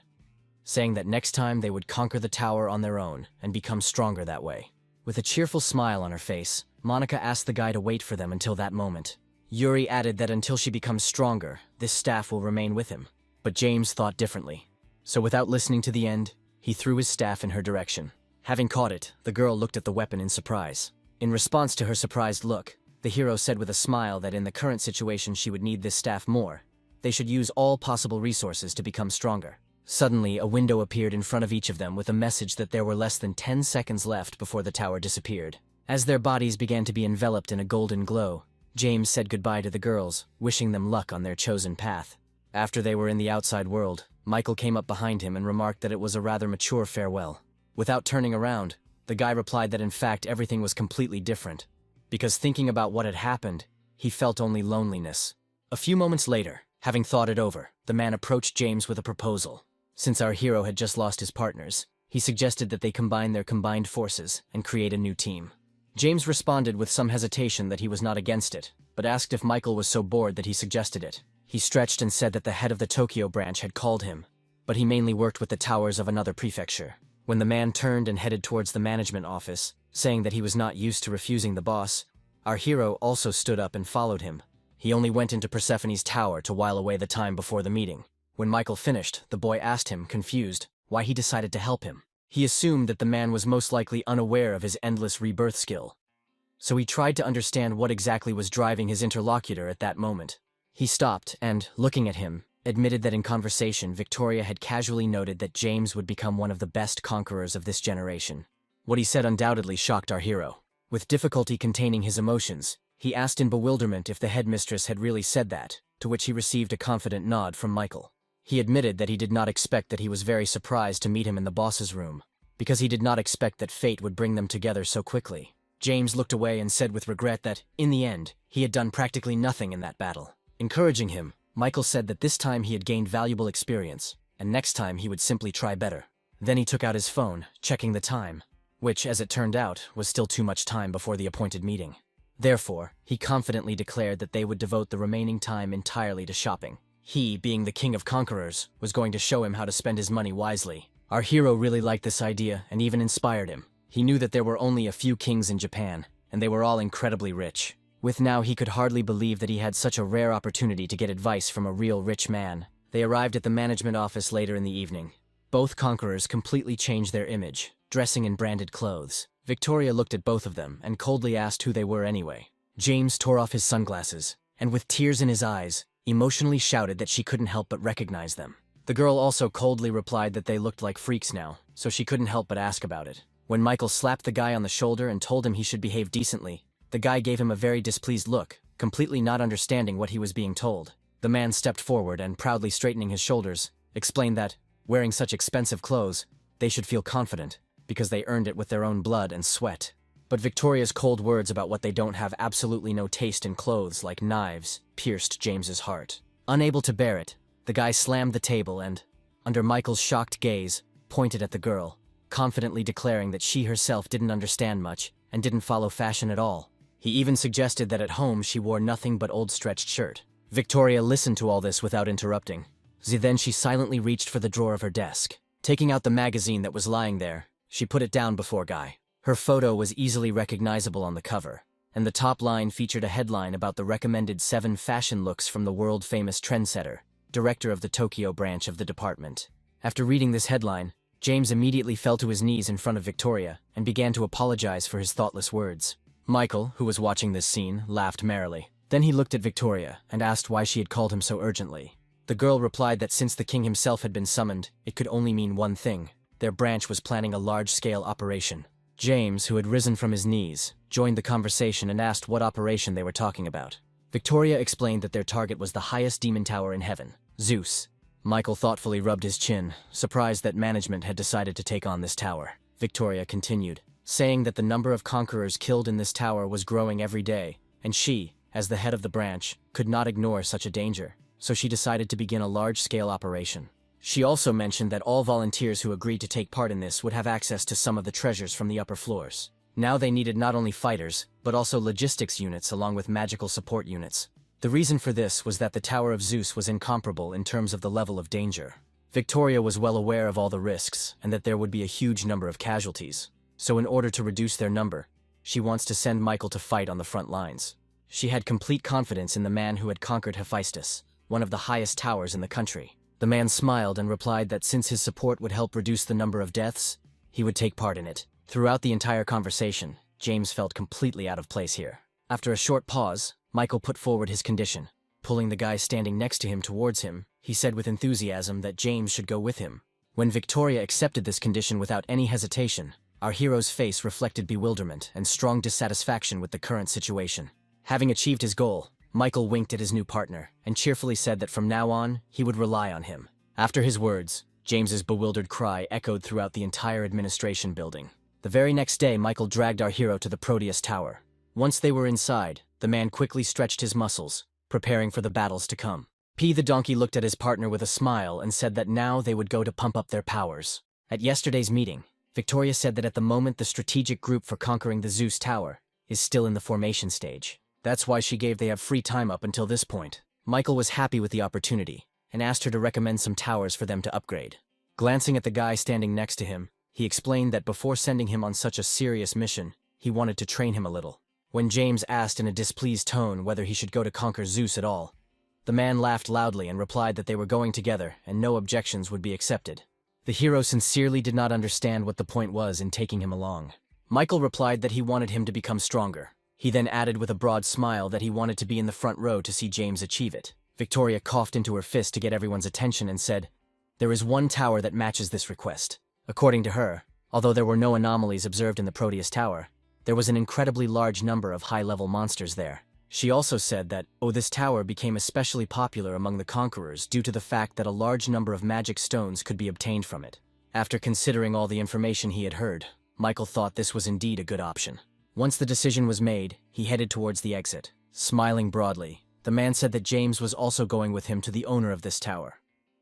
saying that next time they would conquer the tower on their own and become stronger that way. With a cheerful smile on her face, Monica asked the guy to wait for them until that moment. Yuri added that until she becomes stronger, this staff will remain with him. But James thought differently. So without listening to the end, he threw his staff in her direction. Having caught it, the girl looked at the weapon in surprise. In response to her surprised look, the hero said with a smile that in the current situation she would need this staff more. They should use all possible resources to become stronger. Suddenly, a window appeared in front of each of them with a message that there were less than 10 seconds left before the tower disappeared. As their bodies began to be enveloped in a golden glow, James said goodbye to the girls, wishing them luck on their chosen path. After they were in the outside world, Michael came up behind him and remarked that it was a rather mature farewell. Without turning around, the guy replied that in fact everything was completely different. Because thinking about what had happened, he felt only loneliness. A few moments later, having thought it over, the man approached James with a proposal. Since our hero had just lost his partners, he suggested that they combine their combined forces and create a new team. James responded with some hesitation that he was not against it, but asked if Michael was so bored that he suggested it. He stretched and said that the head of the Tokyo branch had called him, but he mainly worked with the towers of another prefecture. When the man turned and headed towards the management office, saying that he was not used to refusing the boss, our hero also stood up and followed him. He only went into Persephone's tower to while away the time before the meeting. When Michael finished, the boy asked him, confused, why he decided to help him. He assumed that the man was most likely unaware of his endless rebirth skill. So he tried to understand what exactly was driving his interlocutor at that moment. He stopped and, looking at him, admitted that in conversation Victoria had casually noted that James would become one of the best conquerors of this generation. What he said undoubtedly shocked our hero. With difficulty containing his emotions, he asked in bewilderment if the headmistress had really said that, to which he received a confident nod from Michael. He admitted that he did not expect that he was very surprised to meet him in the boss's room, because he did not expect that fate would bring them together so quickly. James looked away and said with regret that, in the end, he had done practically nothing in that battle. Encouraging him, Michael said that this time he had gained valuable experience, and next time he would simply try better. Then he took out his phone, checking the time, which, as it turned out, was still too much time before the appointed meeting. Therefore, he confidently declared that they would devote the remaining time entirely to shopping. He, being the king of conquerors, was going to show him how to spend his money wisely. Our hero really liked this idea and even inspired him. He knew that there were only a few kings in Japan, and they were all incredibly rich. With now he could hardly believe that he had such a rare opportunity to get advice from a real rich man. They arrived at the management office later in the evening. Both conquerors completely changed their image, dressing in branded clothes. Victoria looked at both of them and coldly asked who they were anyway. James tore off his sunglasses, and with tears in his eyes, emotionally shouted that she couldn't help but recognize them. The girl also coldly replied that they looked like freaks now, so she couldn't help but ask about it. When Michael slapped the guy on the shoulder and told him he should behave decently, the guy gave him a very displeased look, completely not understanding what he was being told. The man stepped forward and, proudly straightening his shoulders, explained that, wearing such expensive clothes, they should feel confident, because they earned it with their own blood and sweat. But Victoria's cold words about what they don't have absolutely no taste in clothes like knives pierced James's heart. Unable to bear it, the guy slammed the table and, under Michael's shocked gaze, pointed at the girl, confidently declaring that she herself didn't understand much and didn't follow fashion at all. He even suggested that at home she wore nothing but old stretched shirt. Victoria listened to all this without interrupting. Then she silently reached for the drawer of her desk. Taking out the magazine that was lying there, she put it down before Guy. Her photo was easily recognizable on the cover, and the top line featured a headline about the recommended 7 fashion looks from the world-famous trendsetter, director of the Tokyo branch of the department. After reading this headline, James immediately fell to his knees in front of Victoria and began to apologize for his thoughtless words. Michael, who was watching this scene, laughed merrily. Then he looked at Victoria and asked why she had called him so urgently. The girl replied that since the king himself had been summoned, it could only mean one thing. Their branch was planning a large-scale operation. James, who had risen from his knees, joined the conversation and asked what operation they were talking about. Victoria explained that their target was the highest demon tower in heaven, Zeus. Michael thoughtfully rubbed his chin, surprised that management had decided to take on this tower. Victoria continued, saying that the number of conquerors killed in this tower was growing every day, and she, as the head of the branch, could not ignore such a danger, so she decided to begin a large-scale operation. She also mentioned that all volunteers who agreed to take part in this would have access to some of the treasures from the upper floors. Now they needed not only fighters, but also logistics units along with magical support units. The reason for this was that the Tower of Zeus was incomparable in terms of the level of danger. Victoria was well aware of all the risks and that there would be a huge number of casualties. So in order to reduce their number, she wants to send Michael to fight on the front lines. She had complete confidence in the man who had conquered Hephaestus, one of the highest towers in the country. The man smiled and replied that since his support would help reduce the number of deaths, he would take part in it. Throughout the entire conversation, James felt completely out of place here. After a short pause, Michael put forward his condition. Pulling the guy standing next to him towards him, he said with enthusiasm that James should go with him. When Victoria accepted this condition without any hesitation, our hero's face reflected bewilderment and strong dissatisfaction with the current situation. Having achieved his goal, Michael winked at his new partner and cheerfully said that from now on, he would rely on him. After his words, James's bewildered cry echoed throughout the entire administration building. The very next day, Michael dragged our hero to the Proteus Tower. Once they were inside, the man quickly stretched his muscles, preparing for the battles to come. P the donkey looked at his partner with a smile and said that now they would go to pump up their powers. At yesterday's meeting, Victoria said that at the moment the strategic group for conquering the Zeus Tower is still in the formation stage. That's why she gave they have free time up until this point. Michael was happy with the opportunity and asked her to recommend some towers for them to upgrade. Glancing at the guy standing next to him, he explained that before sending him on such a serious mission, he wanted to train him a little. When James asked in a displeased tone whether he should go to conquer Zeus at all, the man laughed loudly and replied that they were going together and no objections would be accepted. The hero sincerely did not understand what the point was in taking him along. Michael replied that he wanted him to become stronger. He then added with a broad smile that he wanted to be in the front row to see James achieve it. Victoria coughed into her fist to get everyone's attention and said, "There is one tower that matches this request." According to her, although there were no anomalies observed in the Proteus Tower, there was an incredibly large number of high-level monsters there. She also said that, this tower became especially popular among the conquerors due to the fact that a large number of magic stones could be obtained from it. After considering all the information he had heard, Michael thought this was indeed a good option. Once the decision was made, he headed towards the exit. Smiling broadly, the man said that James was also going with him to the owner of this tower,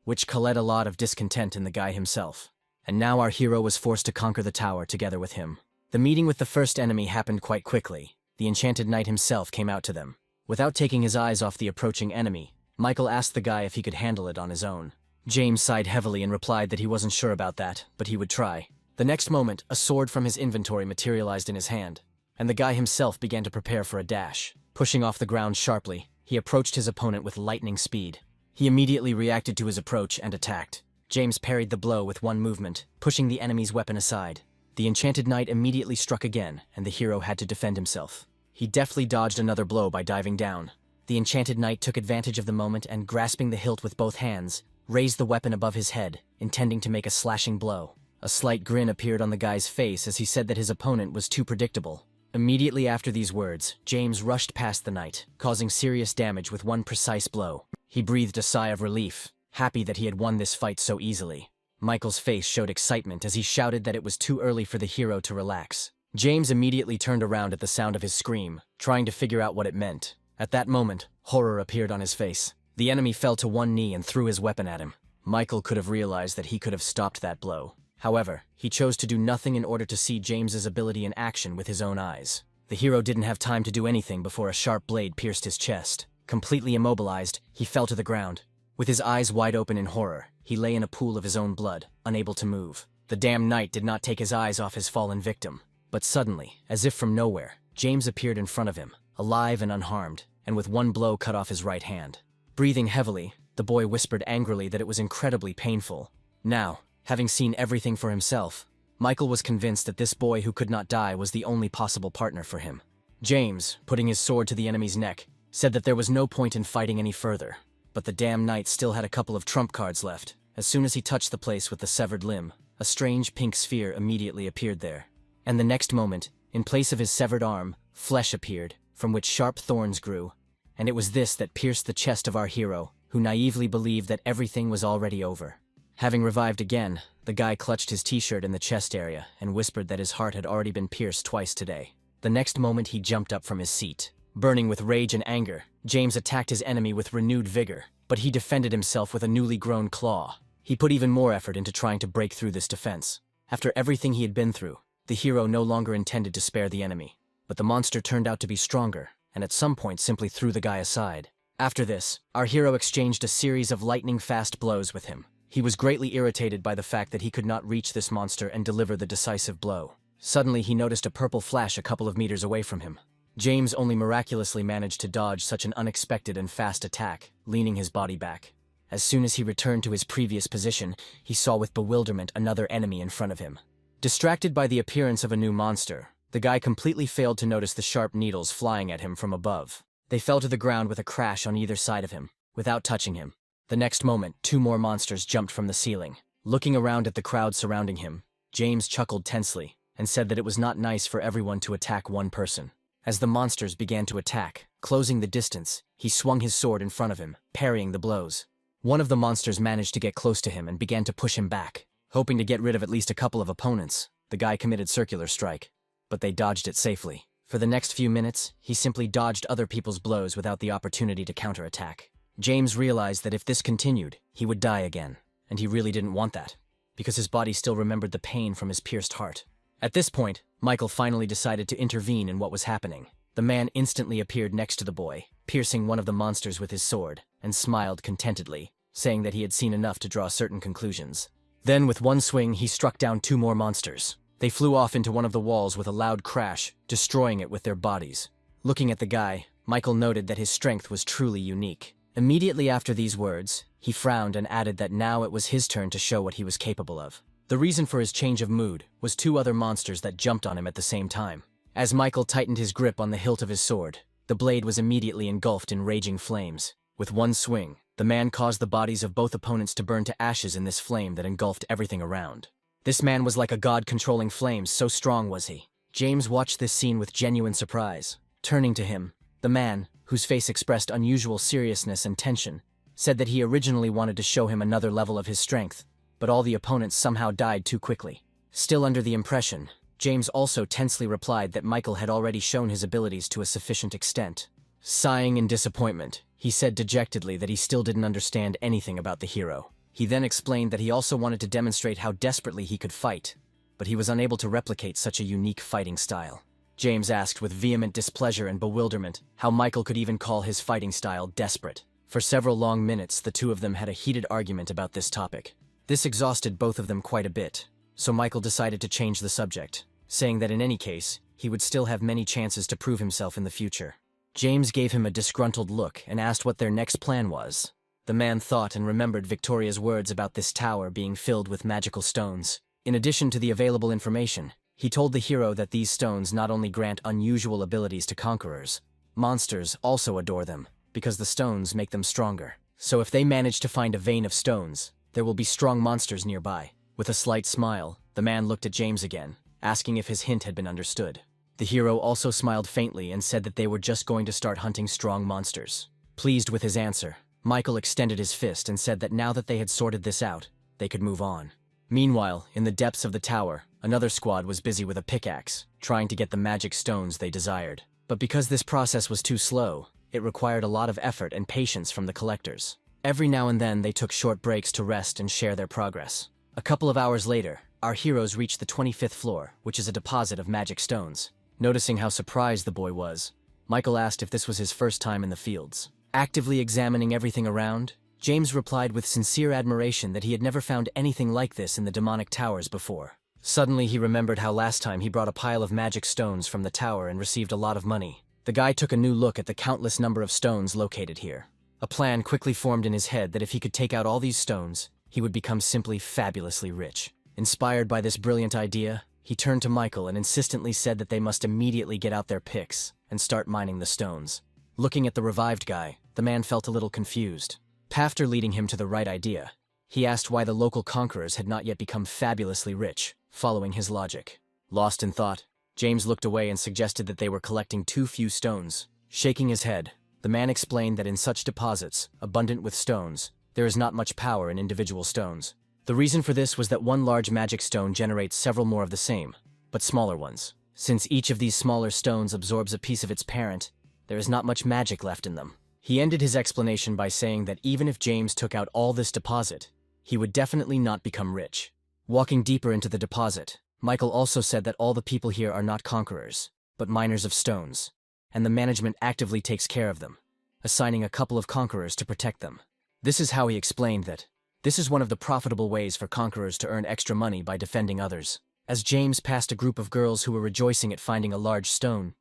which caused a lot of discontent in the guy himself. And now our hero was forced to conquer the tower together with him. The meeting with the first enemy happened quite quickly. The enchanted knight himself came out to them. Without taking his eyes off the approaching enemy, Michael asked the guy if he could handle it on his own. James sighed heavily and replied that he wasn't sure about that, but he would try. The next moment, a sword from his inventory materialized in his hand, and the guy himself began to prepare for a dash. Pushing off the ground sharply, he approached his opponent with lightning speed. He immediately reacted to his approach and attacked. James parried the blow with one movement, pushing the enemy's weapon aside. The enchanted knight immediately struck again, and the hero had to defend himself. He deftly dodged another blow by diving down. The enchanted knight took advantage of the moment and, grasping the hilt with both hands, raised the weapon above his head, intending to make a slashing blow. A slight grin appeared on the guy's face as he said that his opponent was too predictable. Immediately after these words, James rushed past the knight, causing serious damage with one precise blow. He breathed a sigh of relief, happy that he had won this fight so easily. Michael's face showed excitement as he shouted that it was too early for the hero to relax. James immediately turned around at the sound of his scream, trying to figure out what it meant. At that moment, horror appeared on his face. The enemy fell to one knee and threw his weapon at him. Michael could have realized that he could have stopped that blow. However, he chose to do nothing in order to see James's ability in action with his own eyes. The hero didn't have time to do anything before a sharp blade pierced his chest. Completely immobilized, he fell to the ground. With his eyes wide open in horror, he lay in a pool of his own blood, unable to move. The damned knight did not take his eyes off his fallen victim. But suddenly, as if from nowhere, James appeared in front of him, alive and unharmed, and with one blow cut off his right hand. Breathing heavily, the boy whispered angrily that it was incredibly painful. Now, having seen everything for himself, Michael was convinced that this boy who could not die was the only possible partner for him. James, putting his sword to the enemy's neck, said that there was no point in fighting any further. But the damned knight still had a couple of trump cards left. As soon as he touched the place with the severed limb, a strange pink sphere immediately appeared there. And the next moment, in place of his severed arm, flesh appeared, from which sharp thorns grew. And it was this that pierced the chest of our hero, who naively believed that everything was already over. Having revived again, the guy clutched his t-shirt in the chest area and whispered that his heart had already been pierced twice today. The next moment he jumped up from his seat. Burning with rage and anger, James attacked his enemy with renewed vigor, but he defended himself with a newly grown claw. He put even more effort into trying to break through this defense. After everything he had been through, the hero no longer intended to spare the enemy. But the monster turned out to be stronger, and at some point simply threw the guy aside. After this, our hero exchanged a series of lightning-fast blows with him. He was greatly irritated by the fact that he could not reach this monster and deliver the decisive blow. Suddenly he noticed a purple flash a couple of meters away from him. James only miraculously managed to dodge such an unexpected and fast attack, leaning his body back. As soon as he returned to his previous position, he saw with bewilderment another enemy in front of him. Distracted by the appearance of a new monster, the guy completely failed to notice the sharp needles flying at him from above. They fell to the ground with a crash on either side of him, without touching him. The next moment, 2 more monsters jumped from the ceiling. Looking around at the crowd surrounding him, James chuckled tensely and said that it was not nice for everyone to attack one person. As the monsters began to attack, closing the distance, he swung his sword in front of him, parrying the blows. One of the monsters managed to get close to him and began to push him back. Hoping to get rid of at least a couple of opponents, the guy committed circular strike, but they dodged it safely. For the next few minutes, he simply dodged other people's blows without the opportunity to counterattack. James realized that if this continued, he would die again, and he really didn't want that, because his body still remembered the pain from his pierced heart. At this point, Michael finally decided to intervene in what was happening. The man instantly appeared next to the boy, piercing one of the monsters with his sword, and smiled contentedly, saying that he had seen enough to draw certain conclusions. Then, with one swing, he struck down 2 more monsters. They flew off into one of the walls with a loud crash, destroying it with their bodies. Looking at the guy, Michael noted that his strength was truly unique. Immediately after these words, he frowned and added that now it was his turn to show what he was capable of. The reason for his change of mood was 2 other monsters that jumped on him at the same time. As Michael tightened his grip on the hilt of his sword, the blade was immediately engulfed in raging flames. With one swing, the man caused the bodies of both opponents to burn to ashes in this flame that engulfed everything around. This man was like a god controlling flames, so strong was he. James watched this scene with genuine surprise. Turning to him, the man, whose face expressed unusual seriousness and tension, said that he originally wanted to show him another level of his strength, but all the opponents somehow died too quickly. Still under the impression, James also tensely replied that Michael had already shown his abilities to a sufficient extent. Sighing in disappointment, he said dejectedly that he still didn't understand anything about the hero. He then explained that he also wanted to demonstrate how desperately he could fight, but he was unable to replicate such a unique fighting style. James asked with vehement displeasure and bewilderment how Michael could even call his fighting style desperate. For several long minutes, the 2 of them had a heated argument about this topic. This exhausted both of them quite a bit, so Michael decided to change the subject, saying that in any case, he would still have many chances to prove himself in the future. James gave him a disgruntled look and asked what their next plan was. The man thought and remembered Victoria's words about this tower being filled with magical stones. In addition to the available information, he told the hero that these stones not only grant unusual abilities to conquerors, monsters also adore them, because the stones make them stronger. So if they manage to find a vein of stones, there will be strong monsters nearby. With a slight smile, the man looked at James again, asking if his hint had been understood. The hero also smiled faintly and said that they were just going to start hunting strong monsters. Pleased with his answer, Michael extended his fist and said that now that they had sorted this out, they could move on. Meanwhile, in the depths of the tower, another squad was busy with a pickaxe, trying to get the magic stones they desired. But because this process was too slow, it required a lot of effort and patience from the collectors. Every now and then they took short breaks to rest and share their progress. A couple of hours later, our heroes reached the 25th floor, which is a deposit of magic stones. Noticing how surprised the boy was, Michael asked if this was his first time in the fields. Actively examining everything around, James replied with sincere admiration that he had never found anything like this in the demonic towers before. Suddenly he remembered how last time he brought a pile of magic stones from the tower and received a lot of money. The guy took a new look at the countless number of stones located here. A plan quickly formed in his head that if he could take out all these stones, he would become simply fabulously rich. Inspired by this brilliant idea, he turned to Michael and insistently said that they must immediately get out their picks and start mining the stones. Looking at the revived guy, the man felt a little confused. After leading him to the right idea, he asked why the local conquerors had not yet become fabulously rich, following his logic. Lost in thought, James looked away and suggested that they were collecting too few stones. Shaking his head, the man explained that in such deposits, abundant with stones, there is not much power in individual stones. The reason for this was that one large magic stone generates several more of the same, but smaller ones. Since each of these smaller stones absorbs a piece of its parent, there is not much magic left in them. He ended his explanation by saying that even if James took out all this deposit, he would definitely not become rich. Walking deeper into the deposit, Michael also said that all the people here are not conquerors, but miners of stones, and the management actively takes care of them, assigning a couple of conquerors to protect them. This is how he explained that this is one of the profitable ways for conquerors to earn extra money by defending others. As James passed a group of girls who were rejoicing at finding a large stone,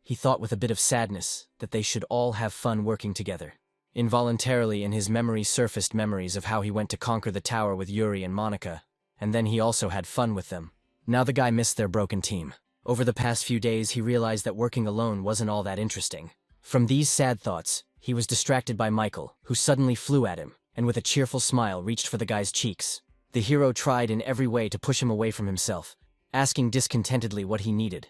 he thought with a bit of sadness that they should all have fun working together. Involuntarily in his memory surfaced memories of how he went to conquer the tower with Yuri and Monica, and then he also had fun with them. Now the guy missed their broken team. Over the past few days he realized that working alone wasn't all that interesting. From these sad thoughts, he was distracted by Michael, who suddenly flew at him, and with a cheerful smile reached for the guy's cheeks. The hero tried in every way to push him away from himself, asking discontentedly what he needed.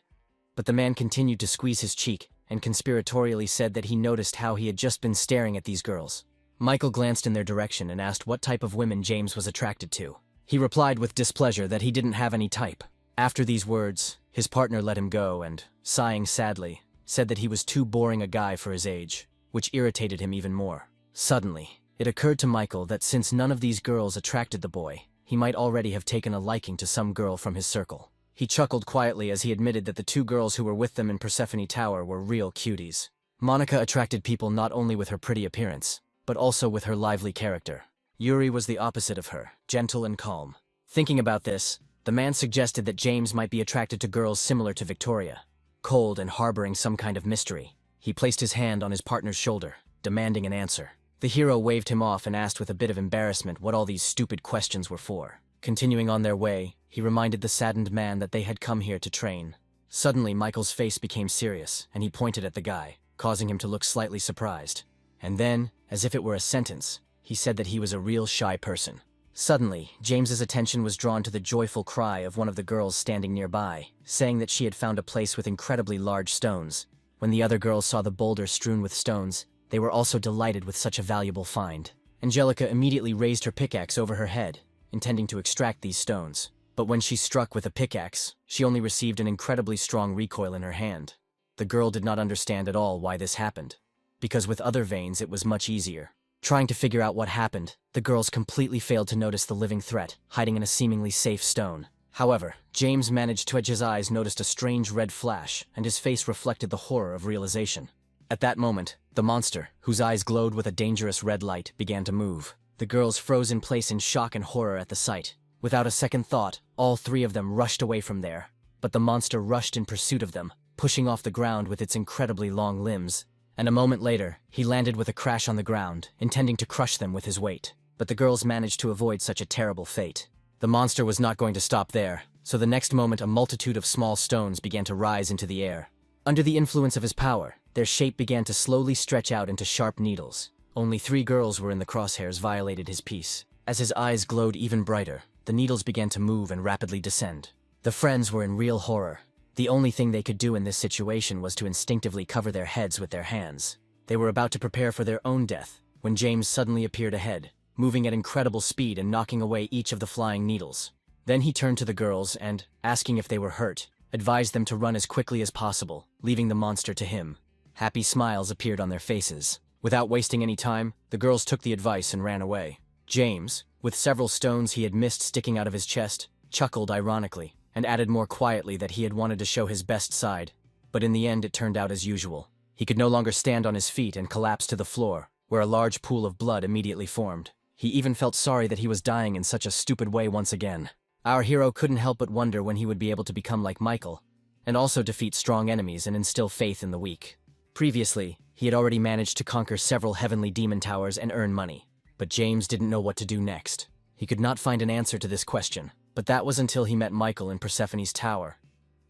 But the man continued to squeeze his cheek, and conspiratorially said that he noticed how he had just been staring at these girls. Michael glanced in their direction and asked what type of women James was attracted to. He replied with displeasure that he didn't have any type. After these words, his partner let him go and, sighing sadly, said that he was too boring a guy for his age, which irritated him even more. Suddenly, it occurred to Michael that since none of these girls attracted the boy, he might already have taken a liking to some girl from his circle. He chuckled quietly as he admitted that the two girls who were with them in Persephone Tower were real cuties. Monica attracted people not only with her pretty appearance, but also with her lively character. Yuri was the opposite of her, gentle and calm. Thinking about this, the man suggested that James might be attracted to girls similar to Victoria, cold and harboring some kind of mystery. He placed his hand on his partner's shoulder, demanding an answer. The hero waved him off and asked with a bit of embarrassment what all these stupid questions were for. Continuing on their way, he reminded the saddened man that they had come here to train. Suddenly, Michael's face became serious, and he pointed at the guy, causing him to look slightly surprised. And then, as if it were a sentence, he said that he was a real shy person. Suddenly, James's attention was drawn to the joyful cry of one of the girls standing nearby, saying that she had found a place with incredibly large stones. When the other girls saw the boulder strewn with stones, they were also delighted with such a valuable find. Angelica immediately raised her pickaxe over her head, intending to extract these stones. But when she struck with a pickaxe, she only received an incredibly strong recoil in her hand. The girl did not understand at all why this happened, because with other veins it was much easier. Trying to figure out what happened, the girls completely failed to notice the living threat hiding in a seemingly safe stone. However, James managed to edge his eyes noticed a strange red flash, and his face reflected the horror of realization. At that moment, the monster, whose eyes glowed with a dangerous red light, began to move. The girls froze in place in shock and horror at the sight. Without a second thought, all three of them rushed away from there. But the monster rushed in pursuit of them, pushing off the ground with its incredibly long limbs. And a moment later, he landed with a crash on the ground, intending to crush them with his weight. But the girls managed to avoid such a terrible fate. The monster was not going to stop there, so the next moment a multitude of small stones began to rise into the air. Under the influence of his power, their shape began to slowly stretch out into sharp needles. Only 3 girls were in the crosshairs violated his peace. As his eyes glowed even brighter, the needles began to move and rapidly descend. The friends were in real horror. The only thing they could do in this situation was to instinctively cover their heads with their hands. They were about to prepare for their own death, when James suddenly appeared ahead, moving at incredible speed and knocking away each of the flying needles. Then he turned to the girls and, asking if they were hurt, advised them to run as quickly as possible, leaving the monster to him. Happy smiles appeared on their faces. Without wasting any time, the girls took the advice and ran away. James, with several stones he had missed sticking out of his chest, chuckled ironically, and added more quietly that he had wanted to show his best side. But in the end it turned out as usual. He could no longer stand on his feet and collapsed to the floor, where a large pool of blood immediately formed. He even felt sorry that he was dying in such a stupid way once again. Our hero couldn't help but wonder when he would be able to become like Michael, and also defeat strong enemies and instill faith in the weak. Previously, he had already managed to conquer several heavenly demon towers and earn money. But James didn't know what to do next. He could not find an answer to this question, but that was until he met Michael in Persephone's tower,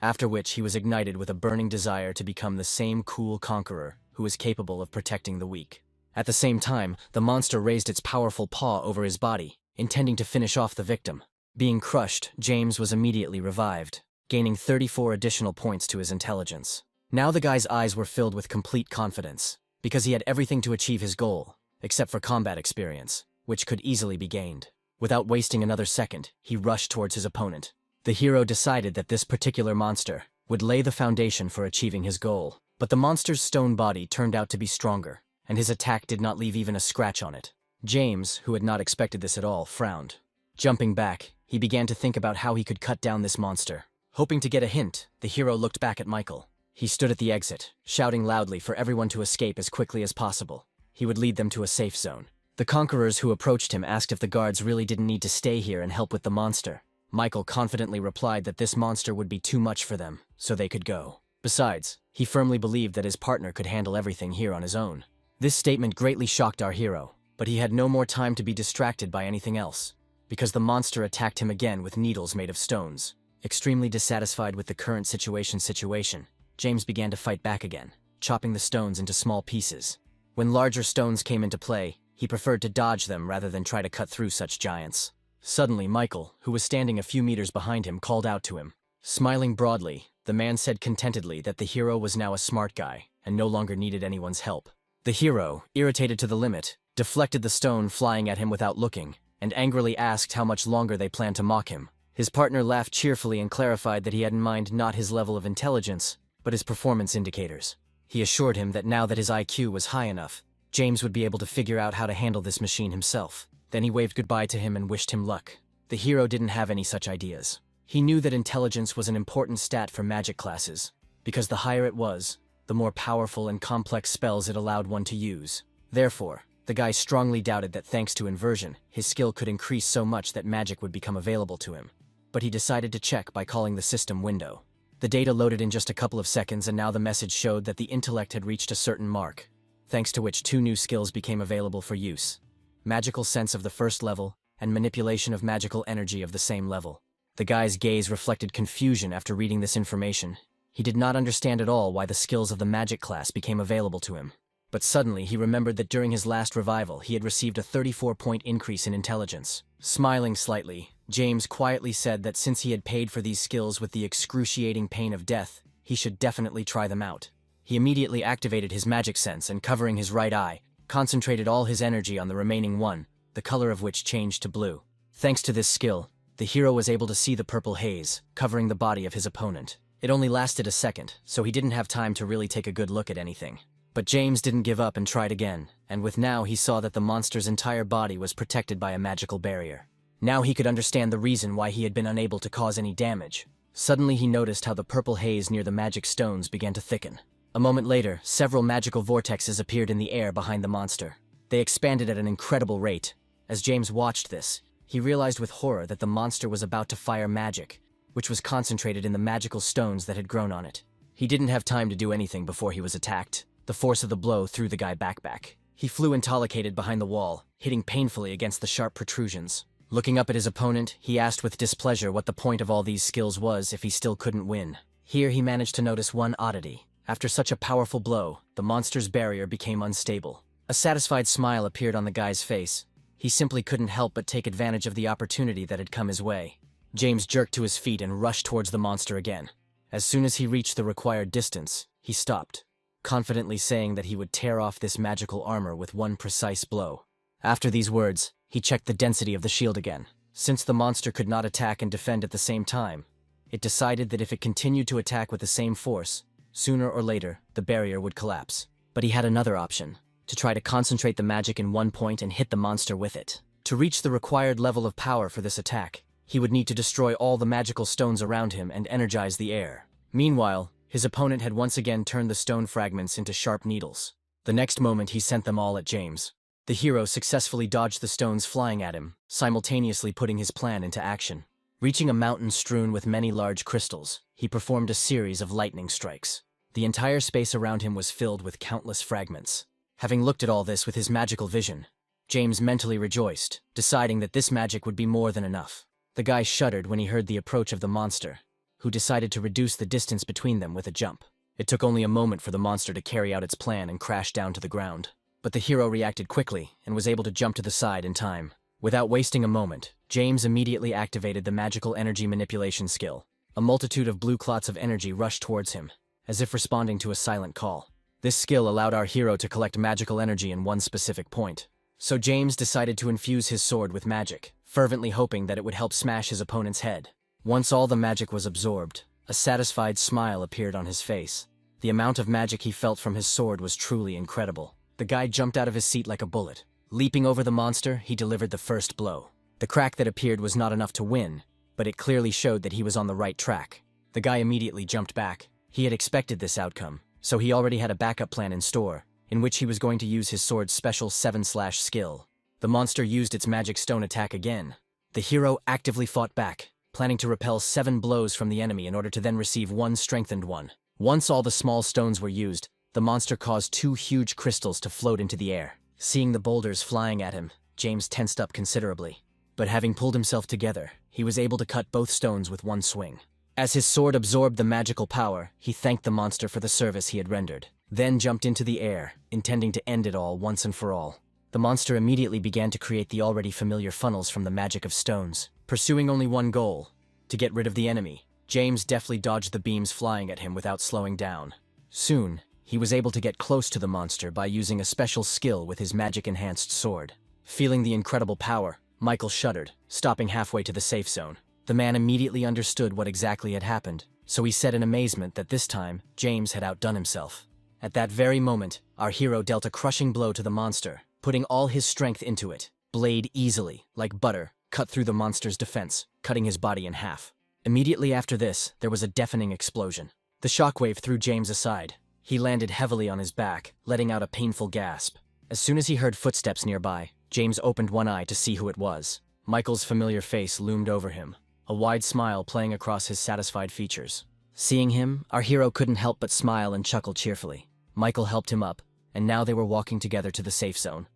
after which he was ignited with a burning desire to become the same cool conqueror who is capable of protecting the weak. At the same time, the monster raised its powerful paw over his body, intending to finish off the victim. Being crushed, James was immediately revived. gaining 34 additional points to his intelligence. Now the guy's eyes were filled with complete confidence, because he had everything to achieve his goal, except for combat experience, which could easily be gained. Without wasting another second, he rushed towards his opponent. The hero decided that this particular monster would lay the foundation for achieving his goal. But the monster's stone body turned out to be stronger, and his attack did not leave even a scratch on it. James, who had not expected this at all, frowned. Jumping back, he began to think about how he could cut down this monster. Hoping to get a hint, the hero looked back at Michael. He stood at the exit, shouting loudly for everyone to escape as quickly as possible. He would lead them to a safe zone. The conquerors who approached him asked if the guards really didn't need to stay here and help with the monster. Michael confidently replied that this monster would be too much for them, so they could go. Besides, he firmly believed that his partner could handle everything here on his own. This statement greatly shocked our hero, but he had no more time to be distracted by anything else, because the monster attacked him again with needles made of stones. Extremely dissatisfied with the current situation, James began to fight back again, chopping the stones into small pieces. When larger stones came into play, he preferred to dodge them rather than try to cut through such giants. Suddenly, Michael, who was standing a few meters behind him, called out to him. Smiling broadly, the man said contentedly that the hero was now a smart guy and no longer needed anyone's help. The hero, irritated to the limit, deflected the stone flying at him without looking, and angrily asked how much longer they planned to mock him. His partner laughed cheerfully and clarified that he had in mind not his level of intelligence, but his performance indicators. He assured him that now that his IQ was high enough, James would be able to figure out how to handle this machine himself. Then he waved goodbye to him and wished him luck. The hero didn't have any such ideas. He knew that intelligence was an important stat for magic classes, because the higher it was, the more powerful and complex spells it allowed one to use. Therefore, the guy strongly doubted that thanks to inversion, his skill could increase so much that magic would become available to him. But he decided to check by calling the system window. The data loaded in just a couple of seconds, and now the message showed that the intellect had reached a certain mark, thanks to which 2 new skills became available for use: magical sense of the first level, and manipulation of magical energy of the same level. The guy's gaze reflected confusion after reading this information. He did not understand at all why the skills of the magic class became available to him. But suddenly he remembered that during his last revival he had received a 34-point increase in intelligence. Smiling slightly, James quietly said that since he had paid for these skills with the excruciating pain of death, he should definitely try them out. He immediately activated his magic sense and, covering his right eye, concentrated all his energy on the remaining one, the color of which changed to blue. Thanks to this skill, the hero was able to see the purple haze, covering the body of his opponent. It only lasted a second, so he didn't have time to really take a good look at anything. But James didn't give up and tried again, and with now he saw that the monster's entire body was protected by a magical barrier. Now he could understand the reason why he had been unable to cause any damage. Suddenly he noticed how the purple haze near the magic stones began to thicken. A moment later, several magical vortexes appeared in the air behind the monster. They expanded at an incredible rate. As James watched this, he realized with horror that the monster was about to fire magic, which was concentrated in the magical stones that had grown on it. He didn't have time to do anything before he was attacked. The force of the blow threw the guy back. He flew intoxicated behind the wall, hitting painfully against the sharp protrusions. Looking up at his opponent, he asked with displeasure what the point of all these skills was if he still couldn't win. Here he managed to notice one oddity. After such a powerful blow, the monster's barrier became unstable. A satisfied smile appeared on the guy's face. He simply couldn't help but take advantage of the opportunity that had come his way. James jerked to his feet and rushed towards the monster again. As soon as he reached the required distance, he stopped, confidently saying that he would tear off this magical armor with one precise blow. After these words, he checked the density of the shield again. Since the monster could not attack and defend at the same time, it decided that if it continued to attack with the same force, sooner or later, the barrier would collapse. But he had another option: to try to concentrate the magic in one point and hit the monster with it. To reach the required level of power for this attack, he would need to destroy all the magical stones around him and energize the air. Meanwhile, his opponent had once again turned the stone fragments into sharp needles. The next moment he sent them all at James. The hero successfully dodged the stones flying at him, simultaneously putting his plan into action. Reaching a mountain strewn with many large crystals, he performed a series of lightning strikes. The entire space around him was filled with countless fragments. Having looked at all this with his magical vision, James mentally rejoiced, deciding that this magic would be more than enough. The guy shuddered when he heard the approach of the monster, who decided to reduce the distance between them with a jump. It took only a moment for the monster to carry out its plan and crash down to the ground. But the hero reacted quickly and was able to jump to the side in time. Without wasting a moment, James immediately activated the magical energy manipulation skill. A multitude of blue clots of energy rushed towards him, as if responding to a silent call. This skill allowed our hero to collect magical energy in one specific point. So James decided to infuse his sword with magic, fervently hoping that it would help smash his opponent's head. Once all the magic was absorbed, a satisfied smile appeared on his face. The amount of magic he felt from his sword was truly incredible. The guy jumped out of his seat like a bullet. Leaping over the monster, he delivered the first blow. The crack that appeared was not enough to win, but it clearly showed that he was on the right track. The guy immediately jumped back. He had expected this outcome, so he already had a backup plan in store, in which he was going to use his sword's special 7/ skill. The monster used its magic stone attack again. The hero actively fought back, planning to repel 7 blows from the enemy in order to then receive one strengthened one. Once all the small stones were used, the monster caused 2 huge crystals to float into the air. Seeing the boulders flying at him, James tensed up considerably. But having pulled himself together, he was able to cut both stones with one swing. As his sword absorbed the magical power, he thanked the monster for the service he had rendered, then jumped into the air, intending to end it all once and for all. The monster immediately began to create the already familiar funnels from the magic of stones, pursuing only one goal: to get rid of the enemy. James deftly dodged the beams flying at him without slowing down. Soon, he was able to get close to the monster by using a special skill with his magic-enhanced sword. Feeling the incredible power, Michael shuddered, stopping halfway to the safe zone. The man immediately understood what exactly had happened, so he said in amazement that this time, James had outdone himself. At that very moment, our hero dealt a crushing blow to the monster, putting all his strength into it. Blade easily, like butter, cut through the monster's defense, cutting his body in half. Immediately after this, there was a deafening explosion. The shockwave threw James aside. He landed heavily on his back, letting out a painful gasp. As soon as he heard footsteps nearby, James opened one eye to see who it was. Michael's familiar face loomed over him, a wide smile playing across his satisfied features. Seeing him, our hero couldn't help but smile and chuckle cheerfully. Michael helped him up, and now they were walking together to the safe zone.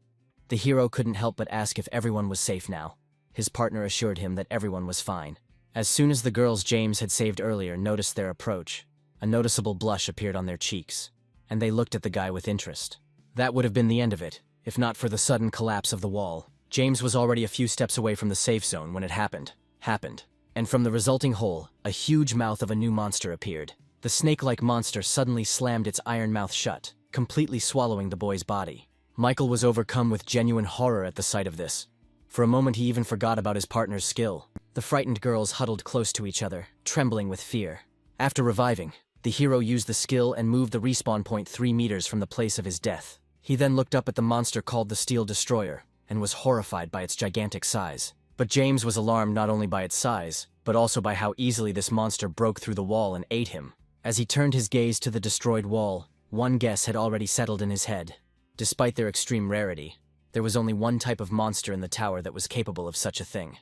The hero couldn't help but ask if everyone was safe now. His partner assured him that everyone was fine. As soon as the girls James had saved earlier noticed their approach, a noticeable blush appeared on their cheeks, and they looked at the guy with interest. That would have been the end of it, if not for the sudden collapse of the wall. James was already a few steps away from the safe zone when it happened. And from the resulting hole, a huge mouth of a new monster appeared. The snake-like monster suddenly slammed its iron mouth shut, completely swallowing the boy's body. Michael was overcome with genuine horror at the sight of this. For a moment he even forgot about his partner's skill. The frightened girls huddled close to each other, trembling with fear. After reviving, the hero used the skill and moved the respawn point 3 meters from the place of his death. He then looked up at the monster called the Steel Destroyer, and was horrified by its gigantic size. But James was alarmed not only by its size, but also by how easily this monster broke through the wall and ate him. As he turned his gaze to the destroyed wall, one guess had already settled in his head. Despite their extreme rarity, there was only one type of monster in the tower that was capable of such a thing: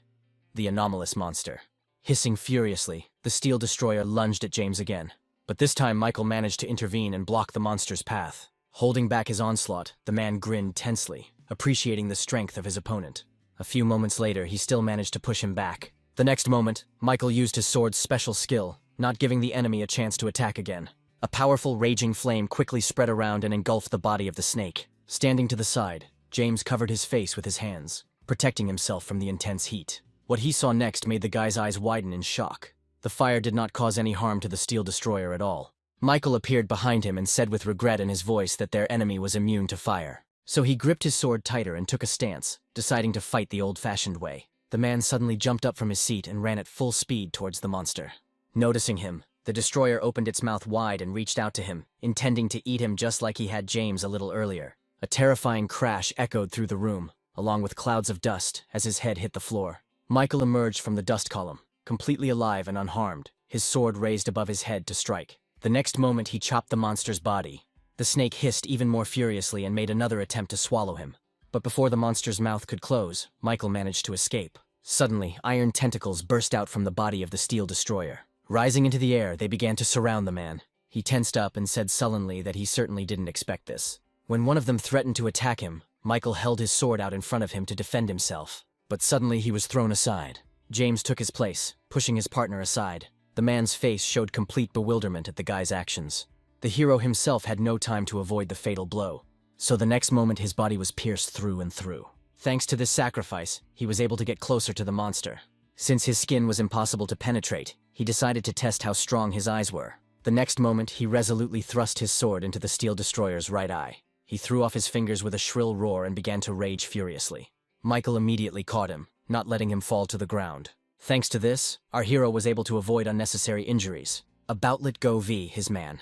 the anomalous monster. Hissing furiously, the Steel Destroyer lunged at James again. But this time Michael managed to intervene and block the monster's path. Holding back his onslaught, the man grinned tensely, appreciating the strength of his opponent. A few moments later, he still managed to push him back. The next moment, Michael used his sword's special skill, not giving the enemy a chance to attack again. A powerful raging flame quickly spread around and engulfed the body of the snake. Standing to the side, James covered his face with his hands, protecting himself from the intense heat. What he saw next made the guy's eyes widen in shock. The fire did not cause any harm to the Steel Destroyer at all. Michael appeared behind him and said with regret in his voice that their enemy was immune to fire. So he gripped his sword tighter and took a stance, deciding to fight the old-fashioned way. The man suddenly jumped up from his seat and ran at full speed towards the monster. Noticing him, the destroyer opened its mouth wide and reached out to him, intending to eat him just like he had James a little earlier. A terrifying crash echoed through the room, along with clouds of dust, as his head hit the floor. Michael emerged from the dust column, completely alive and unharmed, his sword raised above his head to strike. The next moment he chopped the monster's body. The snake hissed even more furiously and made another attempt to swallow him. But before the monster's mouth could close, Michael managed to escape. Suddenly, iron tentacles burst out from the body of the Steel Destroyer. Rising into the air, they began to surround the man. He tensed up and said sullenly that he certainly didn't expect this. When one of them threatened to attack him, Michael held his sword out in front of him to defend himself. But suddenly he was thrown aside. James took his place, pushing his partner aside. The man's face showed complete bewilderment at the guy's actions. The hero himself had no time to avoid the fatal blow, so the next moment his body was pierced through and through. Thanks to this sacrifice, he was able to get closer to the monster. Since his skin was impossible to penetrate, he decided to test how strong his eyes were. The next moment, he resolutely thrust his sword into the steel destroyer's right eye. He threw off his fingers with a shrill roar and began to rage furiously. Michael immediately caught him, not letting him fall to the ground. Thanks to this, our hero was able to avoid unnecessary injuries. About let go v his man.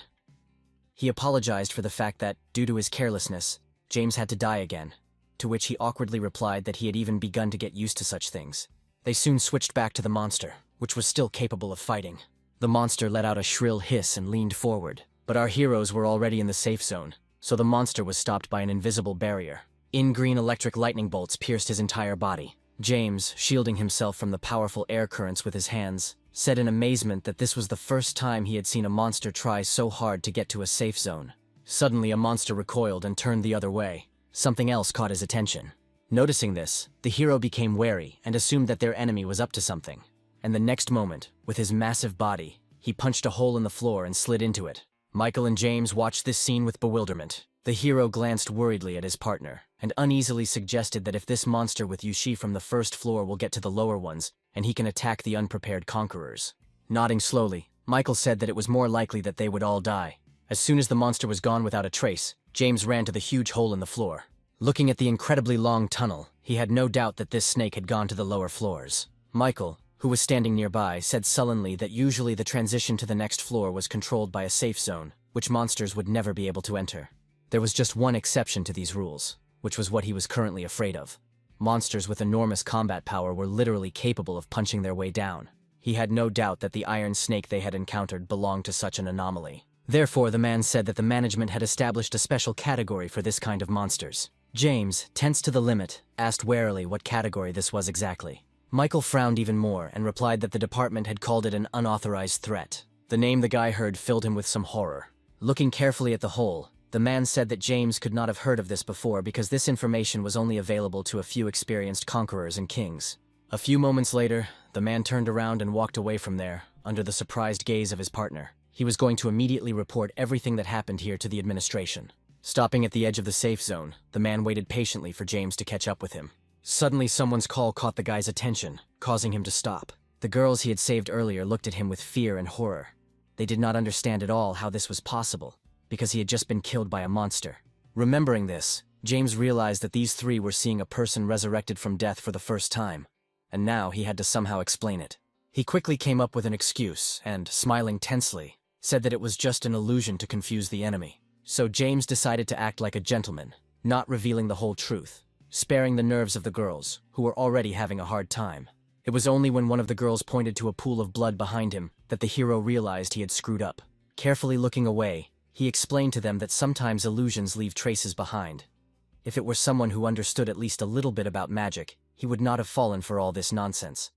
He apologized for the fact that, due to his carelessness, James had to die again, to which he awkwardly replied that he had even begun to get used to such things. They soon switched back to the monster, which was still capable of fighting. The monster let out a shrill hiss and leaned forward, but our heroes were already in the safe zone, so the monster was stopped by an invisible barrier. Green electric lightning bolts pierced his entire body. James, shielding himself from the powerful air currents with his hands, said in amazement that this was the first time he had seen a monster try so hard to get to a safe zone. Suddenly, a monster recoiled and turned the other way. Something else caught his attention. Noticing this, the hero became wary and assumed that their enemy was up to something. And the next moment, with his massive body, he punched a hole in the floor and slid into it. Michael and James watched this scene with bewilderment. The hero glanced worriedly at his partner, and uneasily suggested that if this monster with Yushi from the first floor will get to the lower ones, and he can attack the unprepared conquerors. Nodding slowly, Michael said that it was more likely that they would all die. As soon as the monster was gone without a trace, James ran to the huge hole in the floor. Looking at the incredibly long tunnel, he had no doubt that this snake had gone to the lower floors. Michael, who was standing nearby, said sullenly that usually the transition to the next floor was controlled by a safe zone, which monsters would never be able to enter. There was just one exception to these rules, which was what he was currently afraid of. Monsters with enormous combat power were literally capable of punching their way down. He had no doubt that the iron snake they had encountered belonged to such an anomaly. Therefore, the man said that the management had established a special category for this kind of monsters. James, tense to the limit, asked warily what category this was exactly. Michael frowned even more and replied that the department had called it an unauthorized threat. The name the guy heard filled him with some horror. Looking carefully at the hole, the man said that James could not have heard of this before because this information was only available to a few experienced conquerors and kings. A few moments later, the man turned around and walked away from there, under the surprised gaze of his partner. He was going to immediately report everything that happened here to the administration. Stopping at the edge of the safe zone, the man waited patiently for James to catch up with him. Suddenly, someone's call caught the guy's attention, causing him to stop. The girls he had saved earlier looked at him with fear and horror. They did not understand at all how this was possible, because he had just been killed by a monster. Remembering this, James realized that these three were seeing a person resurrected from death for the first time, and now he had to somehow explain it. He quickly came up with an excuse and, smiling tensely, said that it was just an illusion to confuse the enemy. So James decided to act like a gentleman, not revealing the whole truth, sparing the nerves of the girls, who were already having a hard time. It was only when one of the girls pointed to a pool of blood behind him that the hero realized he had screwed up. Carefully looking away, he explained to them that sometimes illusions leave traces behind. If it were someone who understood at least a little bit about magic, he would not have fallen for all this nonsense.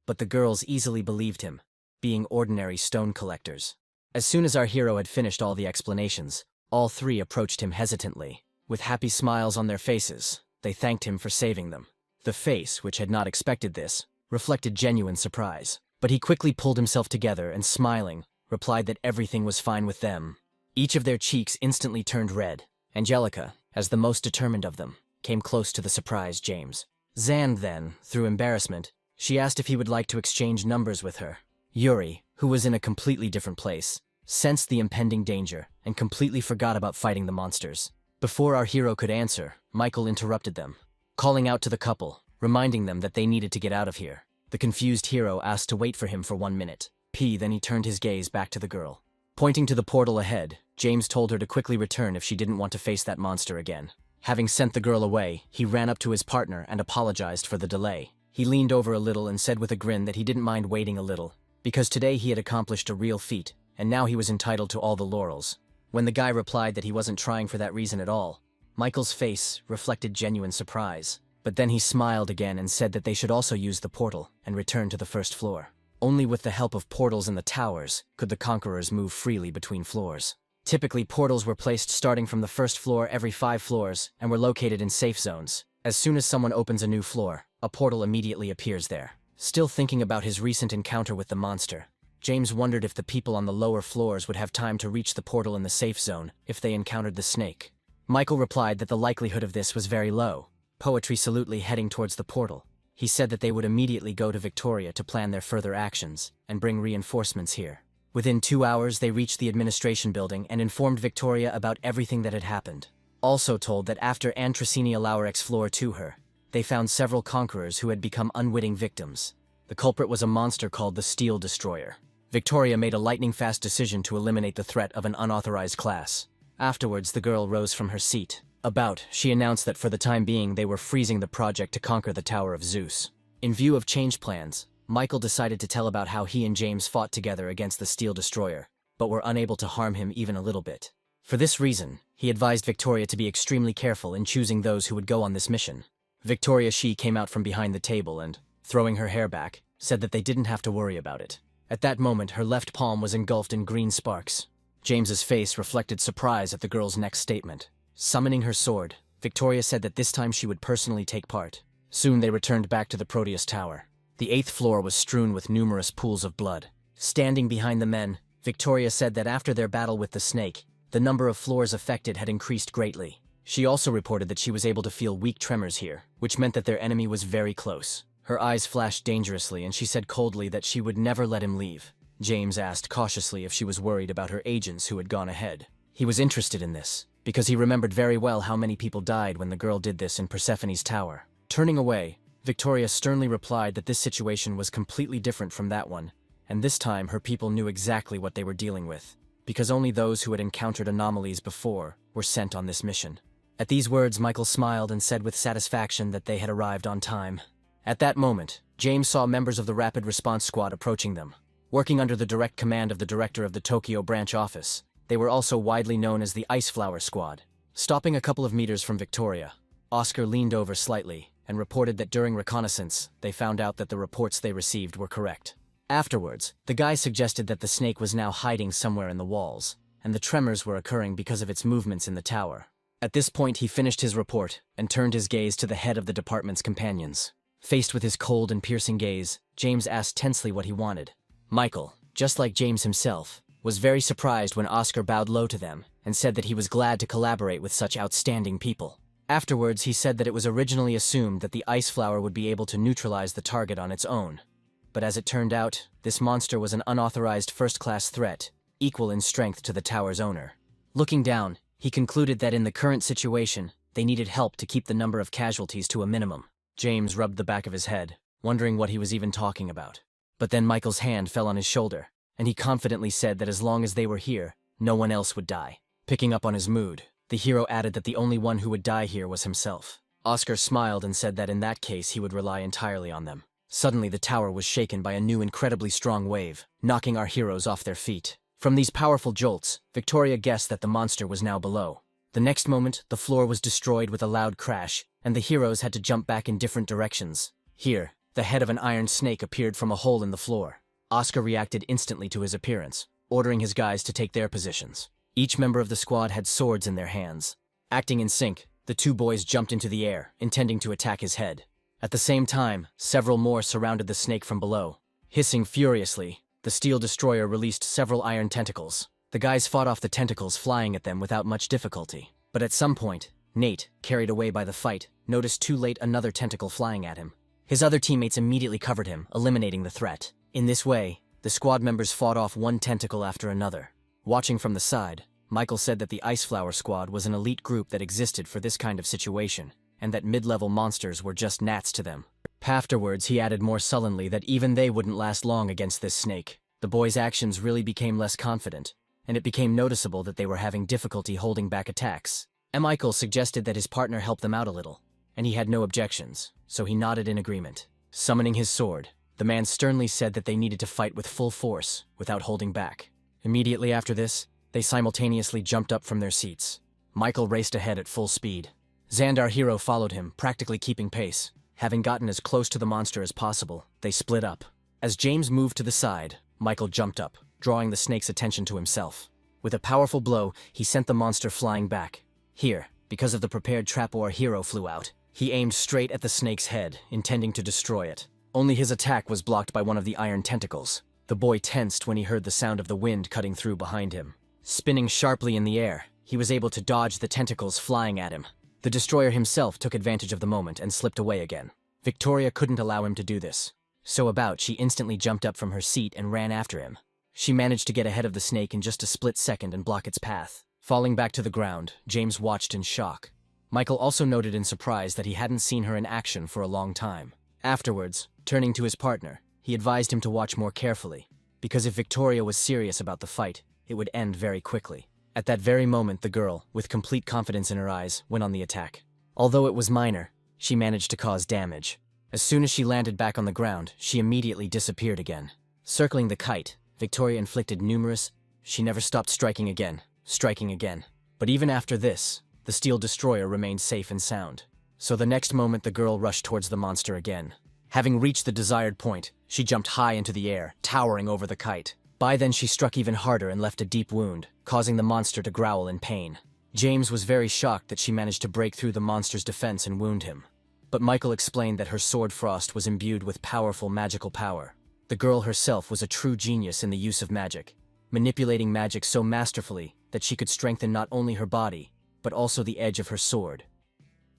But the girls easily believed him, being ordinary stone collectors. As soon as our hero had finished all the explanations, all three approached him hesitantly. With happy smiles on their faces, they thanked him for saving them. The face, which had not expected this, reflected genuine surprise. But he quickly pulled himself together and, smiling, replied that everything was fine with them. Each of their cheeks instantly turned red. Angelica, as the most determined of them, came close to the surprised James. Zand then, through embarrassment, she asked if he would like to exchange numbers with her. Yuri, who was in a completely different place, sensed the impending danger and completely forgot about fighting the monsters. Before our hero could answer, Michael interrupted them, calling out to the couple, reminding them that they needed to get out of here. The confused hero asked to wait for him for 1 minute. Then he turned his gaze back to the girl. Pointing to the portal ahead, James told her to quickly return if she didn't want to face that monster again. Having sent the girl away, he ran up to his partner and apologized for the delay. He leaned over a little and said with a grin that he didn't mind waiting a little, because today he had accomplished a real feat, and now he was entitled to all the laurels. When the guy replied that he wasn't trying for that reason at all, Michael's face reflected genuine surprise. But then he smiled again and said that they should also use the portal and return to the first floor. Only with the help of portals in the towers could the conquerors move freely between floors. Typically, portals were placed starting from the first floor every 5 floors and were located in safe zones. As soon as someone opens a new floor, a portal immediately appears there. Still thinking about his recent encounter with the monster, James wondered if the people on the lower floors would have time to reach the portal in the safe zone if they encountered the snake. Michael replied that the likelihood of this was very low, poetry salutely heading towards the portal. he said that they would immediately go to Victoria to plan their further actions and bring reinforcements here. Within 2 hours, they reached the administration building and informed Victoria about everything that had happened. Also told that after Antracini allowed explore to her, they found several conquerors who had become unwitting victims. The culprit was a monster called the Steel Destroyer. Victoria made a lightning-fast decision to eliminate the threat of an unauthorized class. Afterwards, the girl rose from her seat. She announced that for the time being they were freezing the project to conquer the Tower of Zeus. In view of change plans, Michael decided to tell about how he and James fought together against the Steel Destroyer, but were unable to harm him even a little bit. For this reason, he advised Victoria to be extremely careful in choosing those who would go on this mission. Victoria She came out from behind the table and, throwing her hair back, said that they didn't have to worry about it. At that moment, her left palm was engulfed in green sparks. James's face reflected surprise at the girl's next statement. Summoning her sword, Victoria said that this time she would personally take part. Soon they returned back to the Proteus Tower. The 8th floor was strewn with numerous pools of blood. Standing behind the men, Victoria said that after their battle with the snake, the number of floors affected had increased greatly. She also reported that she was able to feel weak tremors here, which meant that their enemy was very close. Her eyes flashed dangerously and she said coldly that she would never let him leave. James asked cautiously if she was worried about her agents who had gone ahead. He was interested in this, because he remembered very well how many people died when the girl did this in Persephone's tower. Turning away, Victoria sternly replied that this situation was completely different from that one, and this time her people knew exactly what they were dealing with, because only those who had encountered anomalies before were sent on this mission. At these words, Michael smiled and said with satisfaction that they had arrived on time. At that moment, James saw members of the Rapid Response Squad approaching them. Working under the direct command of the director of the Tokyo branch office, they were also widely known as the Ice Flower Squad. Stopping a couple of meters from Victoria, Oscar leaned over slightly and reported that during reconnaissance, they found out that the reports they received were correct. Afterwards, the guy suggested that the snake was now hiding somewhere in the walls, and the tremors were occurring because of its movements in the tower. At this point, he finished his report and turned his gaze to the head of the department's companions. Faced with his cold and piercing gaze, James asked tensely what he wanted. Michael, just like James himself, was very surprised when Oscar bowed low to them and said that he was glad to collaborate with such outstanding people. Afterwards, he said that it was originally assumed that the ice flower would be able to neutralize the target on its own. But as it turned out, this monster was an unauthorized first-class threat, equal in strength to the tower's owner. Looking down, he concluded that in the current situation, they needed help to keep the number of casualties to a minimum. James rubbed the back of his head, wondering what he was even talking about. But then Michael's hand fell on his shoulder, and he confidently said that as long as they were here, no one else would die. Picking up on his mood, the hero added that the only one who would die here was himself. Oscar smiled and said that in that case he would rely entirely on them. Suddenly the tower was shaken by a new incredibly strong wave, knocking our heroes off their feet. From these powerful jolts, Victoria guessed that the monster was now below. The next moment, the floor was destroyed with a loud crash, and the heroes had to jump back in different directions. Here, the head of an iron snake appeared from a hole in the floor. Oscar reacted instantly to his appearance, ordering his guys to take their positions. Each member of the squad had swords in their hands. Acting in sync, the two boys jumped into the air, intending to attack his head. At the same time, several more surrounded the snake from below. Hissing furiously, the Steel Destroyer released several iron tentacles. The guys fought off the tentacles flying at them without much difficulty. But at some point, Nate, carried away by the fight, noticed too late another tentacle flying at him. His other teammates immediately covered him, eliminating the threat. In this way, the squad members fought off one tentacle after another. Watching from the side, Michael said that the Ice Flower Squad was an elite group that existed for this kind of situation, and that mid-level monsters were just gnats to them. Afterwards, he added more sullenly that even they wouldn't last long against this snake. The boys' actions really became less confident, and it became noticeable that they were having difficulty holding back attacks. Michael suggested that his partner help them out a little, and he had no objections, so he nodded in agreement. Summoning his sword, the man sternly said that they needed to fight with full force, without holding back. Immediately after this, they simultaneously jumped up from their seats. Michael raced ahead at full speed. Xand, our hero, followed him, practically keeping pace. Having gotten as close to the monster as possible, they split up. As James moved to the side, Michael jumped up, drawing the snake's attention to himself. With a powerful blow, he sent the monster flying back. Here, because of the prepared trap our hero flew out, he aimed straight at the snake's head, intending to destroy it. Only his attack was blocked by one of the iron tentacles. The boy tensed when he heard the sound of the wind cutting through behind him. Spinning sharply in the air, he was able to dodge the tentacles flying at him. The destroyer himself took advantage of the moment and slipped away again. Victoria couldn't allow him to do this. She instantly jumped up from her seat and ran after him. She managed to get ahead of the snake in just a split second and block its path. Falling back to the ground, James watched in shock. Michael also noted in surprise that he hadn't seen her in action for a long time. Afterwards, turning to his partner, he advised him to watch more carefully, because if Victoria was serious about the fight, it would end very quickly. At that very moment, the girl, with complete confidence in her eyes, went on the attack. Although it was minor, she managed to cause damage. As soon as she landed back on the ground, she immediately disappeared again. Circling the kite, Victoria inflicted she never stopped striking again. But even after this, the steel destroyer remained safe and sound. So the next moment the girl rushed towards the monster again. Having reached the desired point, she jumped high into the air, towering over the kite. By then she struck even harder and left a deep wound, causing the monster to growl in pain. James was very shocked that she managed to break through the monster's defense and wound him. But Michael explained that her sword Frost was imbued with powerful magical power. The girl herself was a true genius in the use of magic, manipulating magic so masterfully that she could strengthen not only her body, but also the edge of her sword.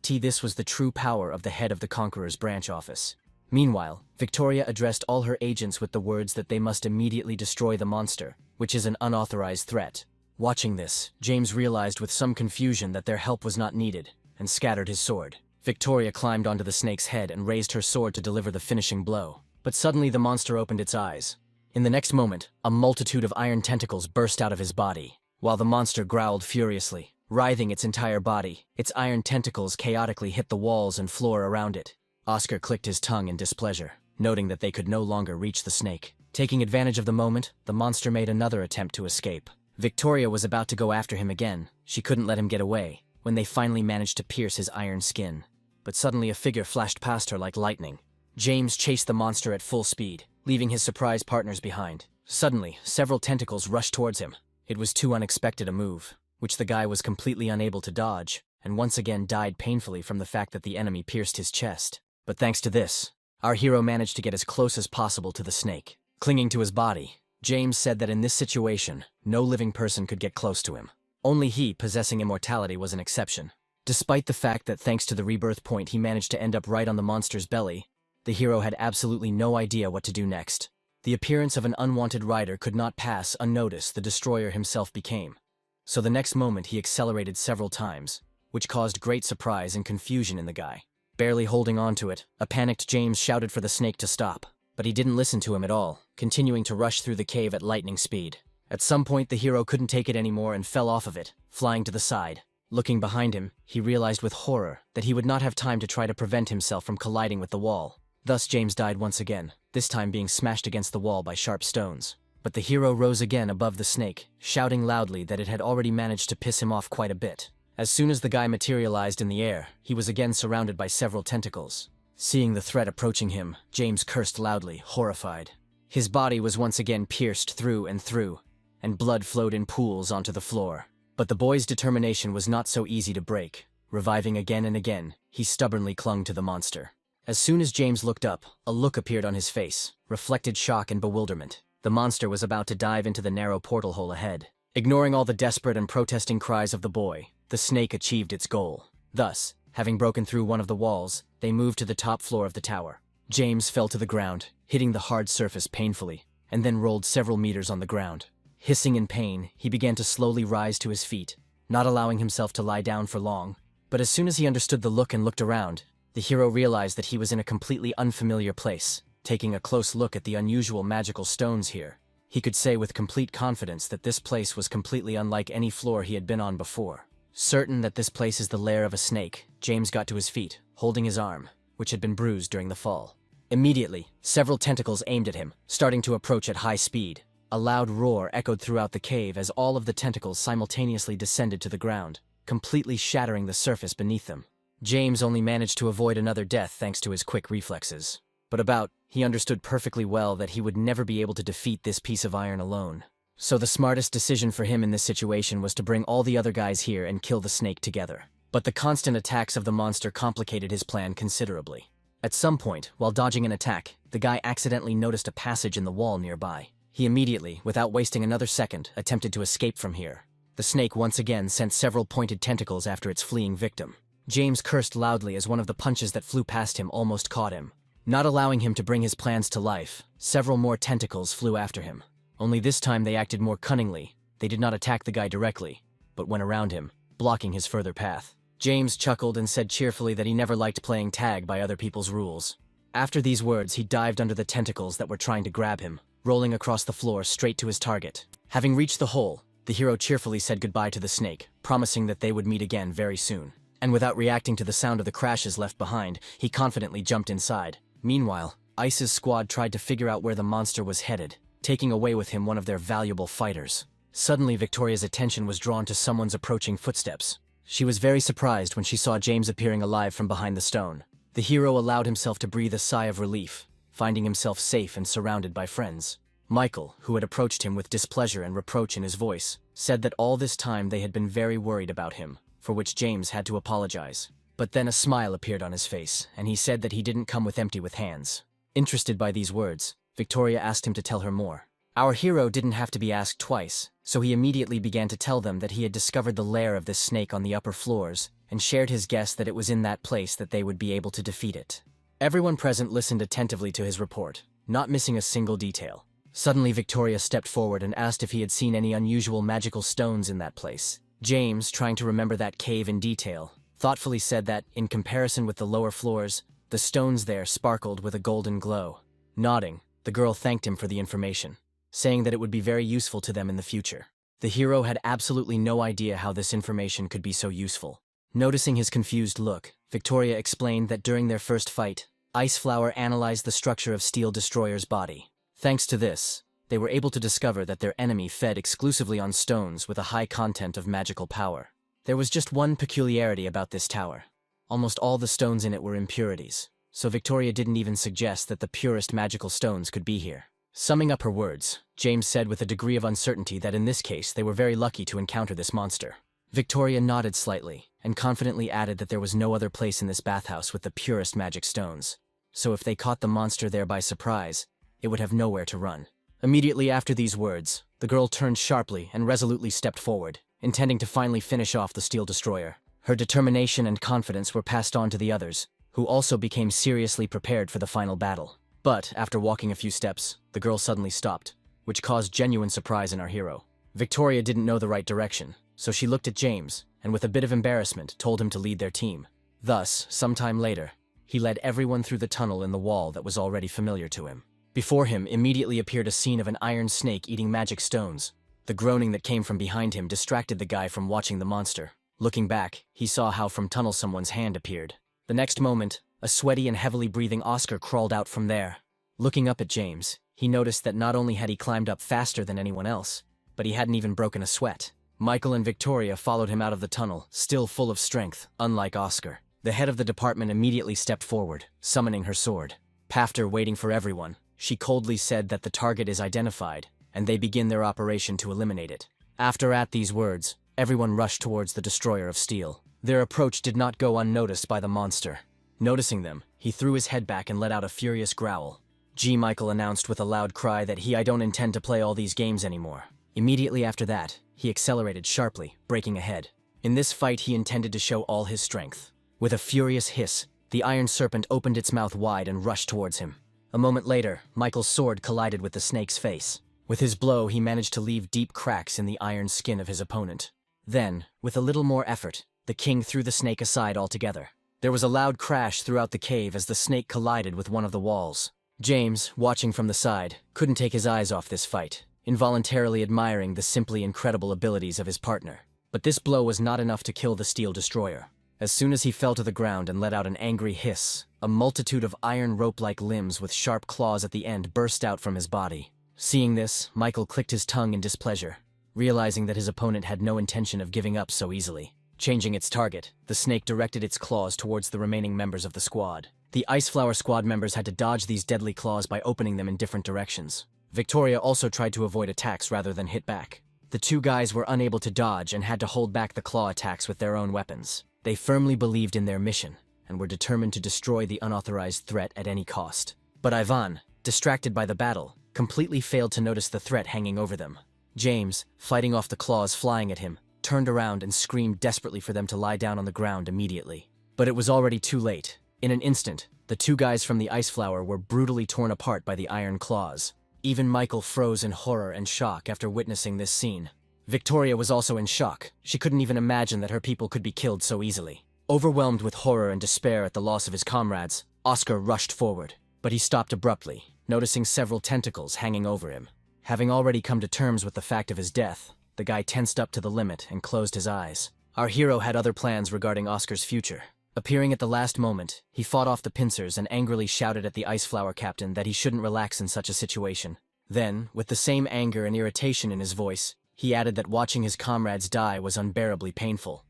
This was the true power of the head of the Conqueror's branch office. Meanwhile, Victoria addressed all her agents with the words that they must immediately destroy the monster, which is an unauthorized threat. Watching this, James realized with some confusion that their help was not needed, and scattered his sword. Victoria climbed onto the snake's head and raised her sword to deliver the finishing blow. But suddenly the monster opened its eyes. In the next moment, a multitude of iron tentacles burst out of his body. While the monster growled furiously, writhing its entire body, its iron tentacles chaotically hit the walls and floor around it. Oscar clicked his tongue in displeasure, noting that they could no longer reach the snake. Taking advantage of the moment, the monster made another attempt to escape. Victoria was about to go after him again. She couldn't let him get away, when they finally managed to pierce his iron skin. But suddenly a figure flashed past her like lightning. James chased the monster at full speed, leaving his surprised partners behind. Suddenly, several tentacles rushed towards him. It was too unexpected a move, which the guy was completely unable to dodge, and once again died painfully from the fact that the enemy pierced his chest. But thanks to this, our hero managed to get as close as possible to the snake. Clinging to his body, James said that in this situation, no living person could get close to him. Only he, possessing immortality, was an exception. Despite the fact that thanks to the rebirth point he managed to end up right on the monster's belly, the hero had absolutely no idea what to do next. The appearance of an unwanted rider could not pass unnoticed. The destroyer himself became. So the next moment he accelerated several times, which caused great surprise and confusion in the guy. Barely holding on to it, a panicked James shouted for the snake to stop, but he didn't listen to him at all, continuing to rush through the cave at lightning speed. At some point the hero couldn't take it anymore and fell off of it, flying to the side. Looking behind him, he realized with horror that he would not have time to try to prevent himself from colliding with the wall. Thus James died once again, this time being smashed against the wall by sharp stones. But the hero rose again above the snake, shouting loudly that it had already managed to piss him off quite a bit. As soon as the guy materialized in the air, he was again surrounded by several tentacles. Seeing the threat approaching him, James cursed loudly, horrified. His body was once again pierced through, and blood flowed in pools onto the floor. But the boy's determination was not so easy to break. Reviving again and again, he stubbornly clung to the monster. As soon as James looked up, a look appeared on his face, reflected shock and bewilderment. The monster was about to dive into the narrow portal hole ahead. Ignoring all the desperate and protesting cries of the boy, the snake achieved its goal. Thus, having broken through one of the walls, they moved to the top floor of the tower. James fell to the ground, hitting the hard surface painfully, and then rolled several meters on the ground. Hissing in pain, he began to slowly rise to his feet, not allowing himself to lie down for long. But as soon as he understood the look and looked around, the hero realized that he was in a completely unfamiliar place. Taking a close look at the unusual magical stones here, he could say with complete confidence that this place was completely unlike any floor he had been on before. Certain that this place is the lair of a snake, James got to his feet, holding his arm, which had been bruised during the fall. Immediately, several tentacles aimed at him, starting to approach at high speed. A loud roar echoed throughout the cave as all of the tentacles simultaneously descended to the ground, completely shattering the surface beneath them. James only managed to avoid another death thanks to his quick reflexes. But he understood perfectly well that he would never be able to defeat this piece of iron alone. So the smartest decision for him in this situation was to bring all the other guys here and kill the snake together. But the constant attacks of the monster complicated his plan considerably. At some point, while dodging an attack, the guy accidentally noticed a passage in the wall nearby. He immediately, without wasting another second, attempted to escape from here. The snake once again sent several pointed tentacles after its fleeing victim. James cursed loudly as one of the punches that flew past him almost caught him. Not allowing him to bring his plans to life, several more tentacles flew after him. Only this time they acted more cunningly. They did not attack the guy directly, but went around him, blocking his further path. James chuckled and said cheerfully that he never liked playing tag by other people's rules. After these words, he dived under the tentacles that were trying to grab him, rolling across the floor straight to his target. Having reached the hole, the hero cheerfully said goodbye to the snake, promising that they would meet again very soon. And without reacting to the sound of the crashes left behind, he confidently jumped inside. Meanwhile, Ice's squad tried to figure out where the monster was headed, taking away with him one of their valuable fighters. Suddenly, Victoria's attention was drawn to someone's approaching footsteps. She was very surprised when she saw James appearing alive from behind the stone. The hero allowed himself to breathe a sigh of relief, finding himself safe and surrounded by friends. Michael, who had approached him with displeasure and reproach in his voice, said that all this time they had been very worried about him, for which James had to apologize. But then a smile appeared on his face, and he said that he didn't come with empty hands. Interested by these words, Victoria asked him to tell her more. Our hero didn't have to be asked twice, so he immediately began to tell them that he had discovered the lair of this snake on the upper floors, and shared his guess that it was in that place that they would be able to defeat it. Everyone present listened attentively to his report, not missing a single detail. Suddenly Victoria stepped forward and asked if he had seen any unusual magical stones in that place. James, trying to remember that cave in detail, thoughtfully said that, in comparison with the lower floors, the stones there sparkled with a golden glow. Nodding, the girl thanked him for the information, saying that it would be very useful to them in the future. The hero had absolutely no idea how this information could be so useful. Noticing his confused look, Victoria explained that during their first fight, Iceflower analyzed the structure of Steel Destroyer's body. Thanks to this, they were able to discover that their enemy fed exclusively on stones with a high content of magical power. There was just one peculiarity about this tower. Almost all the stones in it were impurities, so Victoria didn't even suggest that the purest magical stones could be here. Summing up her words, James said with a degree of uncertainty that in this case they were very lucky to encounter this monster. Victoria nodded slightly, and confidently added that there was no other place in this bathhouse with the purest magic stones. So if they caught the monster there by surprise, it would have nowhere to run. Immediately after these words, the girl turned sharply and resolutely stepped forward, intending to finally finish off the Steel Destroyer. Her determination and confidence were passed on to the others, who also became seriously prepared for the final battle. But, after walking a few steps, the girl suddenly stopped, which caused genuine surprise in our hero. Victoria didn't know the right direction, so she looked at James, and with a bit of embarrassment told him to lead their team. Thus, sometime later, he led everyone through the tunnel in the wall that was already familiar to him. Before him immediately appeared a scene of an iron snake eating magic stones. The groaning that came from behind him distracted the guy from watching the monster. Looking back, he saw how from tunnel someone's hand appeared. The next moment, a sweaty and heavily breathing Oscar crawled out from there. Looking up at James, he noticed that not only had he climbed up faster than anyone else, but he hadn't even broken a sweat. Michael and Victoria followed him out of the tunnel, still full of strength, unlike Oscar. The head of the department immediately stepped forward, summoning her sword. After waiting for everyone, she coldly said that the target is identified, and they begin their operation to eliminate it. At these words, everyone rushed towards the destroyer of steel. Their approach did not go unnoticed by the monster. Noticing them, he threw his head back and let out a furious growl. Michael announced with a loud cry that I don't intend to play all these games anymore. Immediately after that, he accelerated sharply, breaking ahead. In this fight he intended to show all his strength. With a furious hiss, the iron serpent opened its mouth wide and rushed towards him. A moment later, Michael's sword collided with the snake's face. With his blow, he managed to leave deep cracks in the iron skin of his opponent. Then, with a little more effort, the king threw the snake aside altogether. There was a loud crash throughout the cave as the snake collided with one of the walls. James, watching from the side, couldn't take his eyes off this fight, involuntarily admiring the simply incredible abilities of his partner. But this blow was not enough to kill the Steel Destroyer. As soon as he fell to the ground and let out an angry hiss, a multitude of iron rope-like limbs with sharp claws at the end burst out from his body. Seeing this, Michael clicked his tongue in displeasure, realizing that his opponent had no intention of giving up so easily. Changing its target, the snake directed its claws towards the remaining members of the squad. The Iceflower squad members had to dodge these deadly claws by opening them in different directions. Victoria also tried to avoid attacks rather than hit back. The two guys were unable to dodge and had to hold back the claw attacks with their own weapons. They firmly believed in their mission, and were determined to destroy the unauthorized threat at any cost. But Ivan, distracted by the battle, completely failed to notice the threat hanging over them. James, fighting off the claws flying at him, turned around and screamed desperately for them to lie down on the ground immediately. But it was already too late. In an instant, the two guys from the ice flower were brutally torn apart by the iron claws. Even Michael froze in horror and shock after witnessing this scene. Victoria was also in shock. She couldn't even imagine that her people could be killed so easily. Overwhelmed with horror and despair at the loss of his comrades, Oscar rushed forward, but he stopped abruptly, noticing several tentacles hanging over him. Having already come to terms with the fact of his death, the guy tensed up to the limit and closed his eyes. Our hero had other plans regarding Oscar's future. Appearing at the last moment, he fought off the pincers and angrily shouted at the ice flower captain that he shouldn't relax in such a situation. Then, with the same anger and irritation in his voice, he added that watching his comrades die was unbearably painful.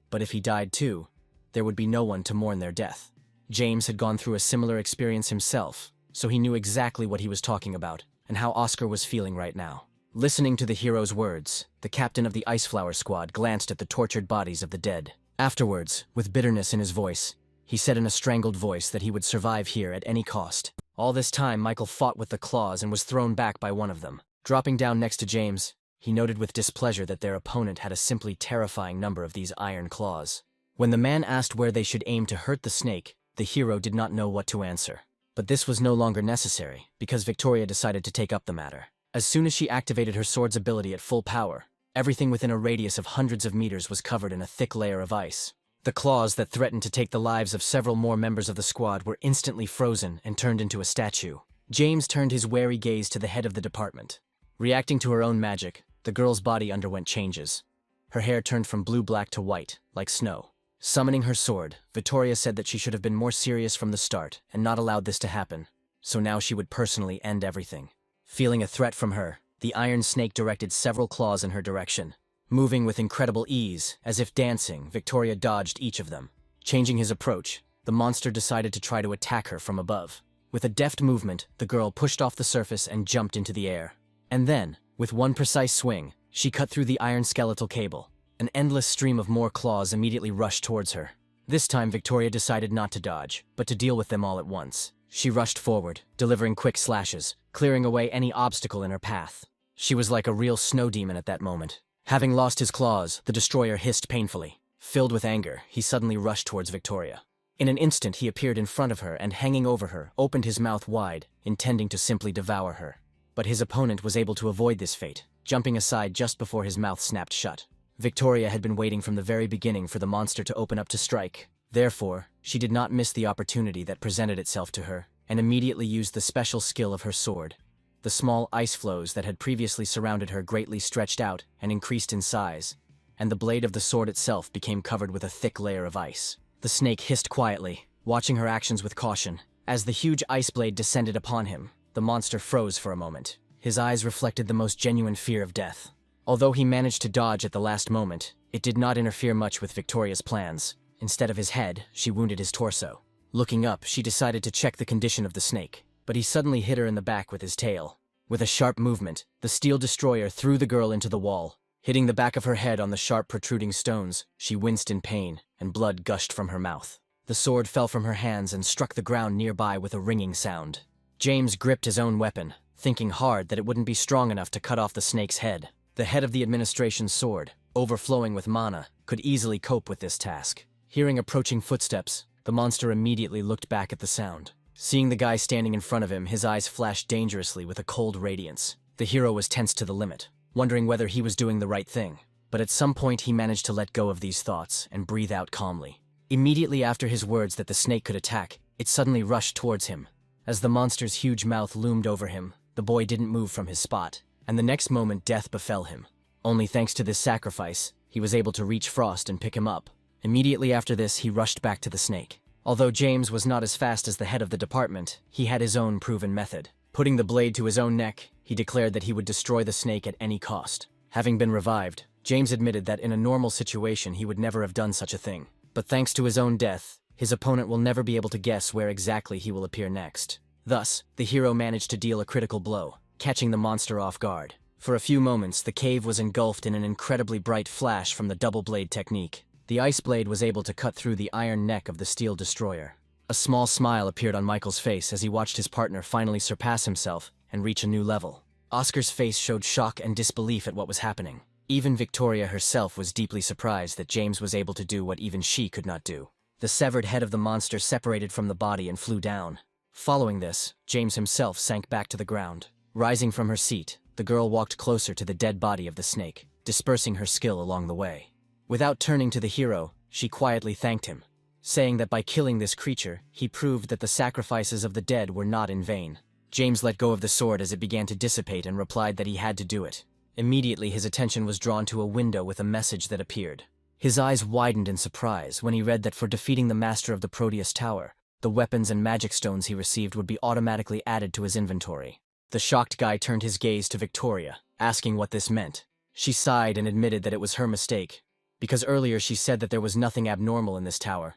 But if he died too, there would be no one to mourn their death. James had gone through a similar experience himself, so he knew exactly what he was talking about and how Oscar was feeling right now. Listening to the hero's words, the captain of the Ice Flower Squad glanced at the tortured bodies of the dead. Afterwards, with bitterness in his voice, he said in a strangled voice that he would survive here at any cost. All this time, Michael fought with the claws and was thrown back by one of them. Dropping down next to James, he noted with displeasure that their opponent had a simply terrifying number of these iron claws. When the man asked where they should aim to hurt the snake, the hero did not know what to answer. But this was no longer necessary, because Victoria decided to take up the matter. As soon as she activated her sword's ability at full power, everything within a radius of hundreds of meters was covered in a thick layer of ice. The claws that threatened to take the lives of several more members of the squad were instantly frozen and turned into a statue. James turned his wary gaze to the head of the department. Reacting to her own magic, the girl's body underwent changes. Her hair turned from blue-black to white, like snow. Summoning her sword, Victoria said that she should have been more serious from the start and not allowed this to happen, so now she would personally end everything. Feeling a threat from her, the iron snake directed several claws in her direction. Moving with incredible ease, as if dancing, Victoria dodged each of them. Changing his approach, the monster decided to try to attack her from above. With a deft movement, the girl pushed off the surface and jumped into the air. And then, with one precise swing, she cut through the iron skeletal cable. An endless stream of more claws immediately rushed towards her. This time, Victoria decided not to dodge, but to deal with them all at once. She rushed forward, delivering quick slashes, clearing away any obstacle in her path. She was like a real snow demon at that moment. Having lost his claws, the destroyer hissed painfully. Filled with anger, he suddenly rushed towards Victoria. In an instant, he appeared in front of her and, hanging over her, opened his mouth wide, intending to simply devour her. But his opponent was able to avoid this fate, jumping aside just before his mouth snapped shut. Victoria had been waiting from the very beginning for the monster to open up to strike. Therefore, she did not miss the opportunity that presented itself to her, and immediately used the special skill of her sword. The small ice floes that had previously surrounded her greatly stretched out and increased in size, and the blade of the sword itself became covered with a thick layer of ice. The snake hissed quietly, watching her actions with caution. As the huge ice blade descended upon him, the monster froze for a moment. His eyes reflected the most genuine fear of death. Although he managed to dodge at the last moment, it did not interfere much with Victoria's plans. Instead of his head, she wounded his torso. Looking up, she decided to check the condition of the snake, but he suddenly hit her in the back with his tail. With a sharp movement, the steel destroyer threw the girl into the wall. Hitting the back of her head on the sharp protruding stones, she winced in pain, and blood gushed from her mouth. The sword fell from her hands and struck the ground nearby with a ringing sound. James gripped his own weapon, thinking hard that it wouldn't be strong enough to cut off the snake's head. The head of the administration's sword, overflowing with mana, could easily cope with this task. Hearing approaching footsteps, the monster immediately looked back at the sound. Seeing the guy standing in front of him, his eyes flashed dangerously with a cold radiance. The hero was tense to the limit, wondering whether he was doing the right thing. But at some point he managed to let go of these thoughts and breathe out calmly. Immediately after his words that the snake could attack, it suddenly rushed towards him. As the monster's huge mouth loomed over him, the boy didn't move from his spot, and the next moment death befell him. Only thanks to this sacrifice, he was able to reach Frost and pick him up. Immediately after this, he rushed back to the snake. Although James was not as fast as the head of the department, he had his own proven method. Putting the blade to his own neck, he declared that he would destroy the snake at any cost. Having been revived, James admitted that in a normal situation he would never have done such a thing. But thanks to his own death, his opponent will never be able to guess where exactly he will appear next. Thus, the hero managed to deal a critical blow, catching the monster off guard. For a few moments, the cave was engulfed in an incredibly bright flash from the double blade technique. The ice blade was able to cut through the iron neck of the steel destroyer. A small smile appeared on Michael's face as he watched his partner finally surpass himself and reach a new level. Oscar's face showed shock and disbelief at what was happening. Even Victoria herself was deeply surprised that James was able to do what even she could not do. The severed head of the monster separated from the body and flew down. Following this, James himself sank back to the ground. Rising from her seat, the girl walked closer to the dead body of the snake, dispersing her skill along the way. Without turning to the hero, she quietly thanked him, saying that by killing this creature, he proved that the sacrifices of the dead were not in vain. James let go of the sword as it began to dissipate and replied that he had to do it. Immediately his attention was drawn to a window with a message that appeared. His eyes widened in surprise when he read that for defeating the master of the Proteus Tower, the weapons and magic stones he received would be automatically added to his inventory. The shocked guy turned his gaze to Victoria, asking what this meant. She sighed and admitted that it was her mistake, because earlier she said that there was nothing abnormal in this tower.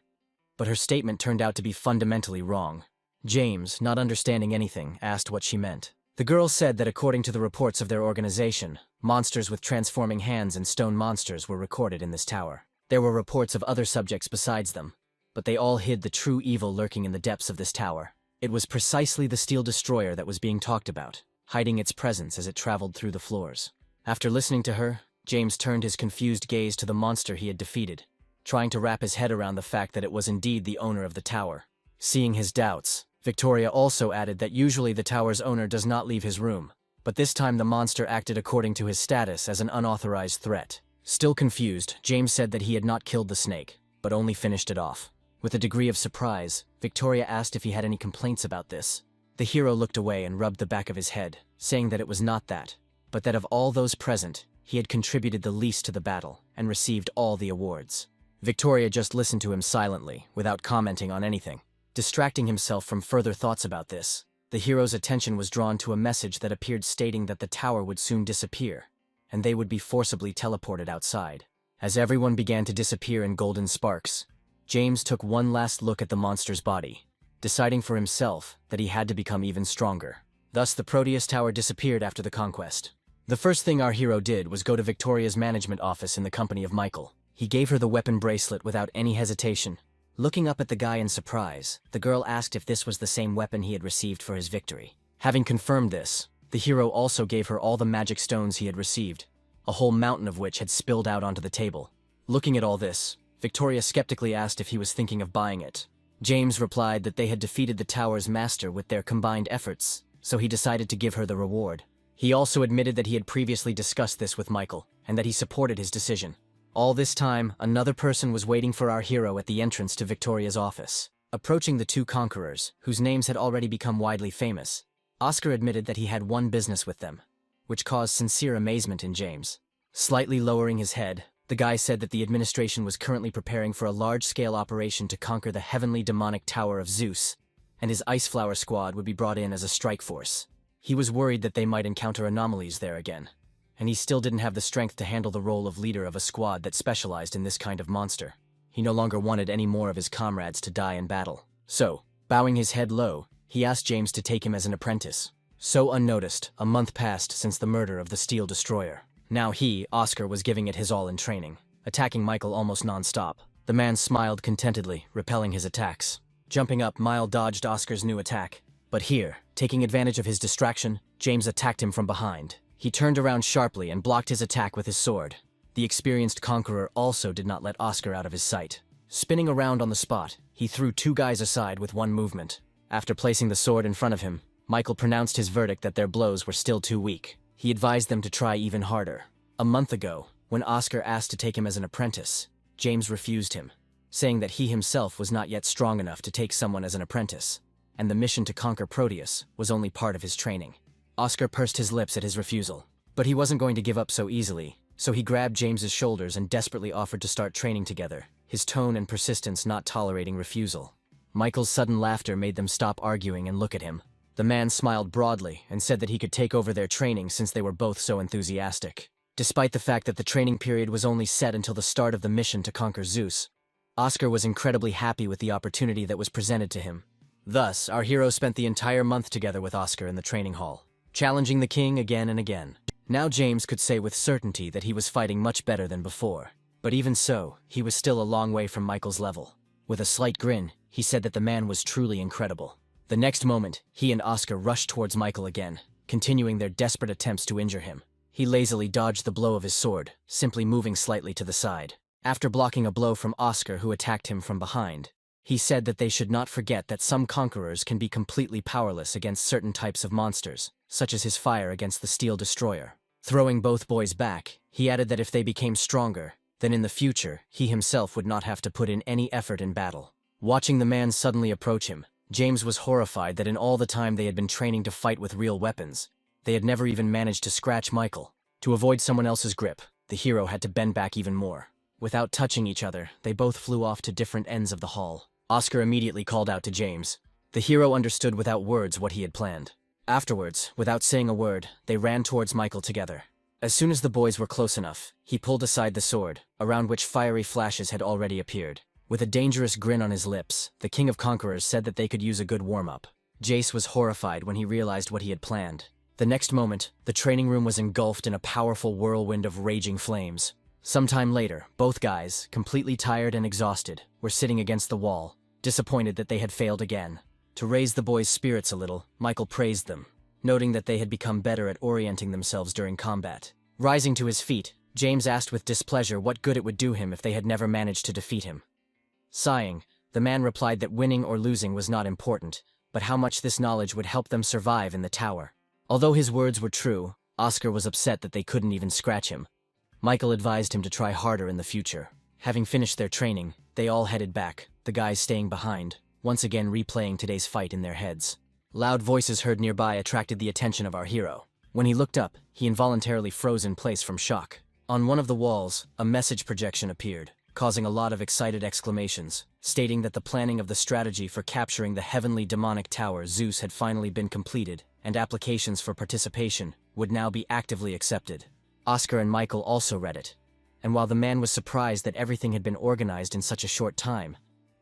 But her statement turned out to be fundamentally wrong. James, not understanding anything, asked what she meant. The girl said that according to the reports of their organization, monsters with transforming hands and stone monsters were recorded in this tower. There were reports of other subjects besides them, but they all hid the true evil lurking in the depths of this tower. It was precisely the steel destroyer that was being talked about, hiding its presence as it traveled through the floors. After listening to her, James turned his confused gaze to the monster he had defeated, trying to wrap his head around the fact that it was indeed the owner of the tower. Seeing his doubts, Victoria also added that usually the tower's owner does not leave his room, but this time the monster acted according to his status as an unauthorized threat. Still confused, James said that he had not killed the snake, but only finished it off. With a degree of surprise, Victoria asked if he had any complaints about this. The hero looked away and rubbed the back of his head, saying that it was not that, but that of all those present, he had contributed the least to the battle and received all the awards. Victoria just listened to him silently, without commenting on anything. Distracting himself from further thoughts about this, the hero's attention was drawn to a message that appeared stating that the tower would soon disappear, and they would be forcibly teleported outside. As everyone began to disappear in golden sparks, James took one last look at the monster's body, deciding for himself that he had to become even stronger. Thus the Proteus Tower disappeared after the conquest. The first thing our hero did was go to Victoria's management office in the company of Michael. He gave her the weapon bracelet without any hesitation. Looking up at the guy in surprise, the girl asked if this was the same weapon he had received for his victory. Having confirmed this, the hero also gave her all the magic stones he had received, a whole mountain of which had spilled out onto the table. Looking at all this, Victoria skeptically asked if he was thinking of buying it. James replied that they had defeated the tower's master with their combined efforts, so he decided to give her the reward. He also admitted that he had previously discussed this with Michael, and that he supported his decision. All this time, another person was waiting for our hero at the entrance to Victoria's office. Approaching the two conquerors, whose names had already become widely famous, Oscar admitted that he had one business with them, which caused sincere amazement in James. Slightly lowering his head, the guy said that the administration was currently preparing for a large-scale operation to conquer the heavenly demonic Tower of Zeus, and his Ice Flower squad would be brought in as a strike force. He was worried that they might encounter anomalies there again, and he still didn't have the strength to handle the role of leader of a squad that specialized in this kind of monster. He no longer wanted any more of his comrades to die in battle. So, bowing his head low, he asked James to take him as an apprentice. So unnoticed, a month passed since the murder of the Steel Destroyer. Now he, Oscar, was giving it his all in training, attacking Michael almost non-stop. The man smiled contentedly, repelling his attacks. Jumping up, Mile dodged Oscar's new attack. But here, taking advantage of his distraction, James attacked him from behind. He turned around sharply and blocked his attack with his sword. The experienced conqueror also did not let Oscar out of his sight. Spinning around on the spot, he threw two guys aside with one movement. After placing the sword in front of him, Michael pronounced his verdict that their blows were still too weak. He advised them to try even harder. A month ago, when Oscar asked to take him as an apprentice, James refused him, saying that he himself was not yet strong enough to take someone as an apprentice, and the mission to conquer Proteus was only part of his training. Oscar pursed his lips at his refusal, but he wasn't going to give up so easily, so he grabbed James's shoulders and desperately offered to start training together, his tone and persistence not tolerating refusal. Michael's sudden laughter made them stop arguing and look at him. The man smiled broadly and said that he could take over their training since they were both so enthusiastic. Despite the fact that the training period was only set until the start of the mission to conquer Zeus, Oscar was incredibly happy with the opportunity that was presented to him. Thus, our hero spent the entire month together with Oscar in the training hall, challenging the king again and again. Now James could say with certainty that he was fighting much better than before. But even so, he was still a long way from Michael's level. With a slight grin, he said that the man was truly incredible. The next moment, he and Oscar rushed towards Michael again, continuing their desperate attempts to injure him. He lazily dodged the blow of his sword, simply moving slightly to the side. After blocking a blow from Oscar, who attacked him from behind, he said that they should not forget that some conquerors can be completely powerless against certain types of monsters, such as his fire against the Steel Destroyer. Throwing both boys back, he added that if they became stronger, then in the future, he himself would not have to put in any effort in battle. Watching the man suddenly approach him, James was horrified that in all the time they had been training to fight with real weapons, they had never even managed to scratch Michael. To avoid someone else's grip, the hero had to bend back even more. Without touching each other, they both flew off to different ends of the hall. Oscar immediately called out to James. The hero understood without words what he had planned. Afterwards, without saying a word, they ran towards Michael together. As soon as the boys were close enough, he pulled aside the sword, around which fiery flashes had already appeared. With a dangerous grin on his lips, the King of Conquerors said that they could use a good warm-up. Jace was horrified when he realized what he had planned. The next moment, the training room was engulfed in a powerful whirlwind of raging flames. Sometime later, both guys, completely tired and exhausted, were sitting against the wall, disappointed that they had failed again. To raise the boys' spirits a little, Michael praised them, noting that they had become better at orienting themselves during combat. Rising to his feet, James asked with displeasure what good it would do him if they had never managed to defeat him. Sighing, the man replied that winning or losing was not important, but how much this knowledge would help them survive in the tower. Although his words were true, Oscar was upset that they couldn't even scratch him. Michael advised him to try harder in the future. Having finished their training, they all headed back, the guys staying behind, once again replaying today's fight in their heads. Loud voices heard nearby attracted the attention of our hero. When he looked up, he involuntarily froze in place from shock. On one of the walls, a message projection appeared, causing a lot of excited exclamations, stating that the planning of the strategy for capturing the heavenly demonic tower Zeus had finally been completed, and applications for participation would now be actively accepted. Oscar and Michael also read it, and while the man was surprised that everything had been organized in such a short time,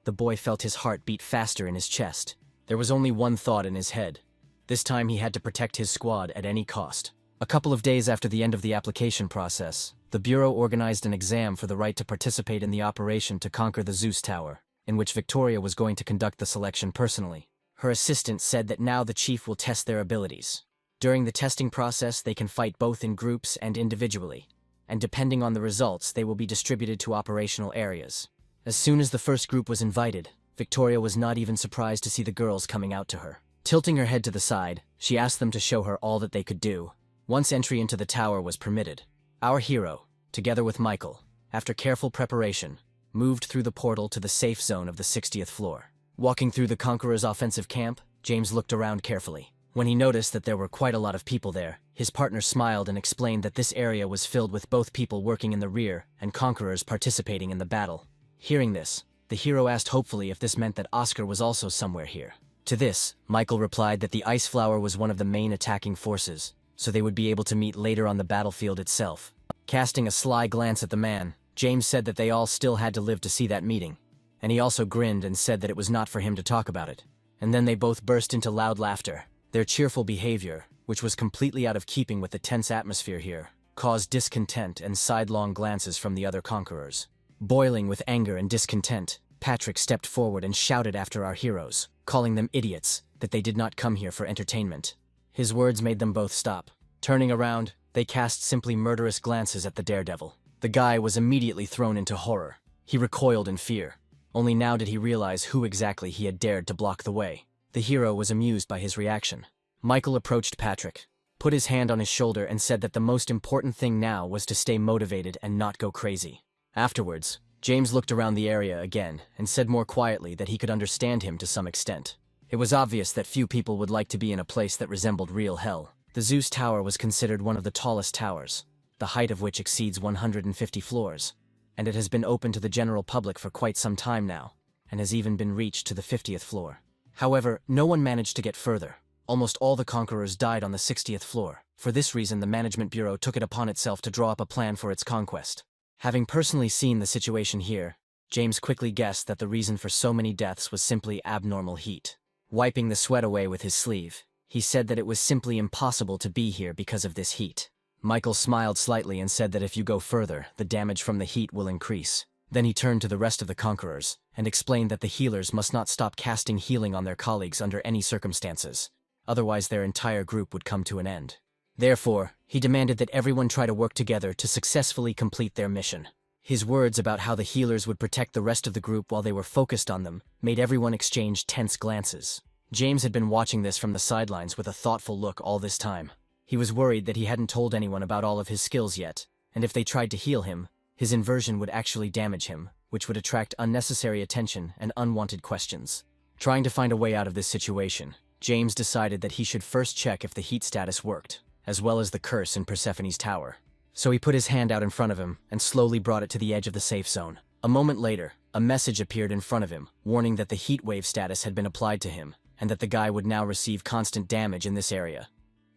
the boy felt his heart beat faster in his chest. There was only one thought in his head. This time he had to protect his squad at any cost. A couple of days after the end of the application process, the Bureau organized an exam for the right to participate in the operation to conquer the Zeus Tower, in which Victoria was going to conduct the selection personally. Her assistant said that now the chief will test their abilities. During the testing process, they can fight both in groups and individually, and depending on the results, they will be distributed to operational areas. As soon as the first group was invited, Victoria was not even surprised to see the girls coming out to her. Tilting her head to the side, she asked them to show her all that they could do. Once entry into the tower was permitted, our hero, together with Michael, after careful preparation, moved through the portal to the safe zone of the 60th floor. Walking through the Conqueror's offensive camp, James looked around carefully. When he noticed that there were quite a lot of people there, his partner smiled and explained that this area was filled with both people working in the rear and Conquerors participating in the battle. Hearing this, the hero asked hopefully if this meant that Oscar was also somewhere here. To this, Michael replied that the Ice Flower was one of the main attacking forces, so they would be able to meet later on the battlefield itself. Casting a sly glance at the man, James said that they all still had to live to see that meeting, and he also grinned and said that it was not for him to talk about it. And then they both burst into loud laughter. Their cheerful behavior, which was completely out of keeping with the tense atmosphere here, caused discontent and sidelong glances from the other Conquerors. Boiling with anger and discontent, Patrick stepped forward and shouted after our heroes, calling them idiots, that they did not come here for entertainment. His words made them both stop. Turning around, they cast simply murderous glances at the daredevil. The guy was immediately thrown into horror. He recoiled in fear. Only now did he realize who exactly he had dared to block the way. The hero was amused by his reaction. Michael approached Patrick, put his hand on his shoulder and said that the most important thing now was to stay motivated and not go crazy. Afterwards, James looked around the area again and said more quietly that he could understand him to some extent. It was obvious that few people would like to be in a place that resembled real hell. The Zeus Tower was considered one of the tallest towers, the height of which exceeds 150 floors, and it has been open to the general public for quite some time now, and has even been reached to the 50th floor. However, no one managed to get further. Almost all the Conquerors died on the 60th floor. For this reason, the Management Bureau took it upon itself to draw up a plan for its conquest. Having personally seen the situation here, James quickly guessed that the reason for so many deaths was simply abnormal heat. Wiping the sweat away with his sleeve, he said that it was simply impossible to be here because of this heat. Michael smiled slightly and said that if you go further, the damage from the heat will increase. Then he turned to the rest of the Conquerors and explained that the healers must not stop casting healing on their colleagues under any circumstances, otherwise their entire group would come to an end. Therefore, he demanded that everyone try to work together to successfully complete their mission. His words about how the healers would protect the rest of the group while they were focused on them made everyone exchange tense glances. James had been watching this from the sidelines with a thoughtful look all this time. He was worried that he hadn't told anyone about all of his skills yet, and if they tried to heal him, his inversion would actually damage him, which would attract unnecessary attention and unwanted questions. Trying to find a way out of this situation, James decided that he should first check if the heat status worked, as well as the curse in Persephone's tower. So he put his hand out in front of him and slowly brought it to the edge of the safe zone. A moment later, a message appeared in front of him, warning that the heat wave status had been applied to him, and that the guy would now receive constant damage in this area.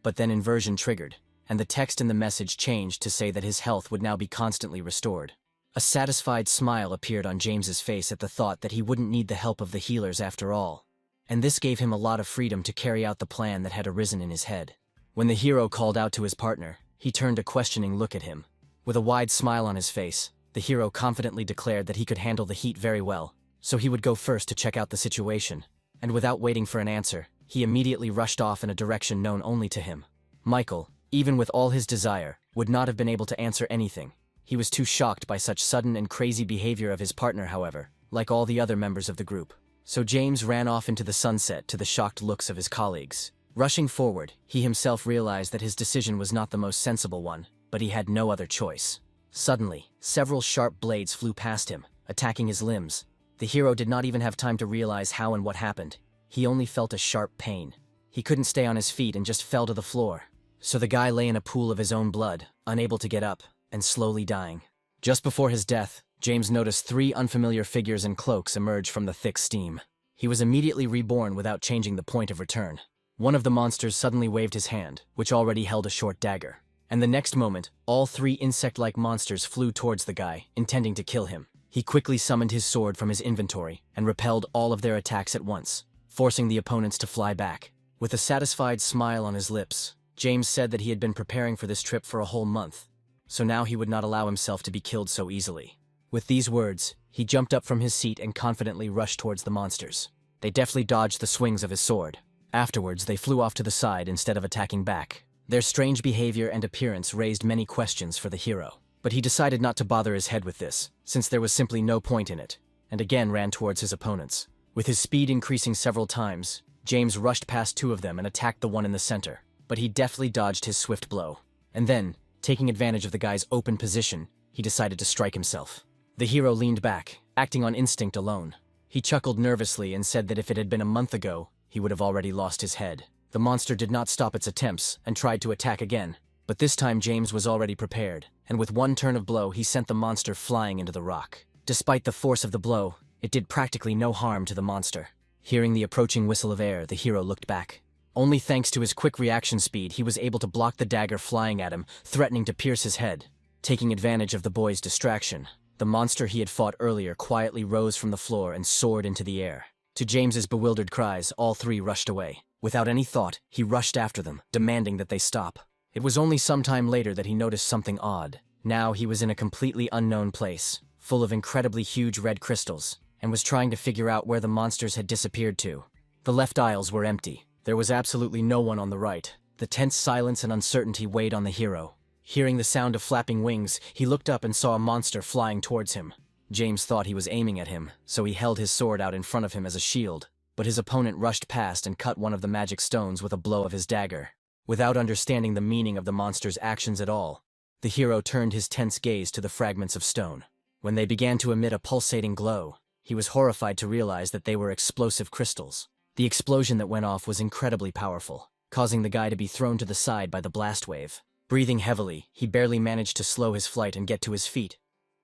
But then inversion triggered, and the text in the message changed to say that his health would now be constantly restored. A satisfied smile appeared on James's face at the thought that he wouldn't need the help of the healers after all. And this gave him a lot of freedom to carry out the plan that had arisen in his head. When the hero called out to his partner, he turned a questioning look at him. With a wide smile on his face, the hero confidently declared that he could handle the heat very well, so he would go first to check out the situation. And without waiting for an answer, he immediately rushed off in a direction known only to him. Michael, even with all his desire, would not have been able to answer anything. He was too shocked by such sudden and crazy behavior of his partner, however, like all the other members of the group. So James ran off into the sunset to the shocked looks of his colleagues. Rushing forward, he himself realized that his decision was not the most sensible one, but he had no other choice. Suddenly, several sharp blades flew past him, attacking his limbs. The hero did not even have time to realize how and what happened. He only felt a sharp pain. He couldn't stay on his feet and just fell to the floor. So the guy lay in a pool of his own blood, unable to get up, and slowly dying. Just before his death, James noticed 3 unfamiliar figures in cloaks emerge from the thick steam. He was immediately reborn without changing the point of return. One of the monsters suddenly waved his hand, which already held a short dagger. And the next moment, all 3 insect-like monsters flew towards the guy, intending to kill him. He quickly summoned his sword from his inventory and repelled all of their attacks at once, forcing the opponents to fly back. With a satisfied smile on his lips, James said that he had been preparing for this trip for a whole month, so now he would not allow himself to be killed so easily. With these words, he jumped up from his seat and confidently rushed towards the monsters. They deftly dodged the swings of his sword. Afterwards, they flew off to the side instead of attacking back. Their strange behavior and appearance raised many questions for the hero, but he decided not to bother his head with this, since there was simply no point in it, and again ran towards his opponents. With his speed increasing several times, James rushed past 2 of them and attacked the one in the center, but he deftly dodged his swift blow. And then, taking advantage of the guy's open position, he decided to strike himself. The hero leaned back, acting on instinct alone. He chuckled nervously and said that if it had been a month ago, he would have already lost his head. The monster did not stop its attempts and tried to attack again, but this time James was already prepared, and with one turn of blow he sent the monster flying into the rock. Despite the force of the blow, it did practically no harm to the monster. Hearing the approaching whistle of air, the hero looked back. Only thanks to his quick reaction speed, he was able to block the dagger flying at him, threatening to pierce his head. Taking advantage of the boy's distraction, the monster he had fought earlier quietly rose from the floor and soared into the air. To James's bewildered cries, all 3 rushed away. Without any thought, he rushed after them, demanding that they stop. It was only some time later that he noticed something odd. Now he was in a completely unknown place, full of incredibly huge red crystals, and was trying to figure out where the monsters had disappeared to. The left aisles were empty. There was absolutely no one on the right. The tense silence and uncertainty weighed on the hero. Hearing the sound of flapping wings, he looked up and saw a monster flying towards him. James thought he was aiming at him, so he held his sword out in front of him as a shield, but his opponent rushed past and cut one of the magic stones with a blow of his dagger. Without understanding the meaning of the monster's actions at all, the hero turned his tense gaze to the fragments of stone. When they began to emit a pulsating glow, he was horrified to realize that they were explosive crystals. The explosion that went off was incredibly powerful, causing the guy to be thrown to the side by the blast wave. Breathing heavily, he barely managed to slow his flight and get to his feet,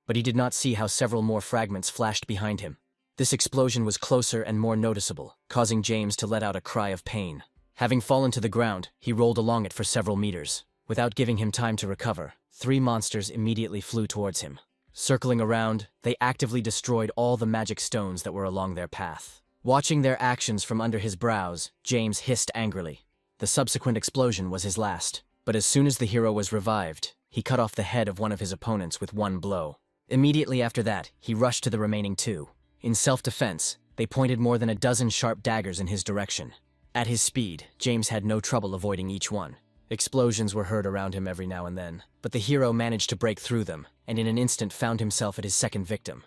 but he did not see how several more fragments flashed behind him. This explosion was closer and more noticeable, causing James to let out a cry of pain. Having fallen to the ground, he rolled along it for several meters. Without giving him time to recover, 3 monsters immediately flew towards him. Circling around, they actively destroyed all the magic stones that were along their path. Watching their actions from under his brows, James hissed angrily. The subsequent explosion was his last, but as soon as the hero was revived, he cut off the head of one of his opponents with one blow. Immediately after that, he rushed to the remaining 2. In self-defense, they pointed more than a dozen sharp daggers in his direction. At his speed, James had no trouble avoiding each one, Explosions were heard around him every now and then, but the hero managed to break through them, and in an instant found himself at his second victim.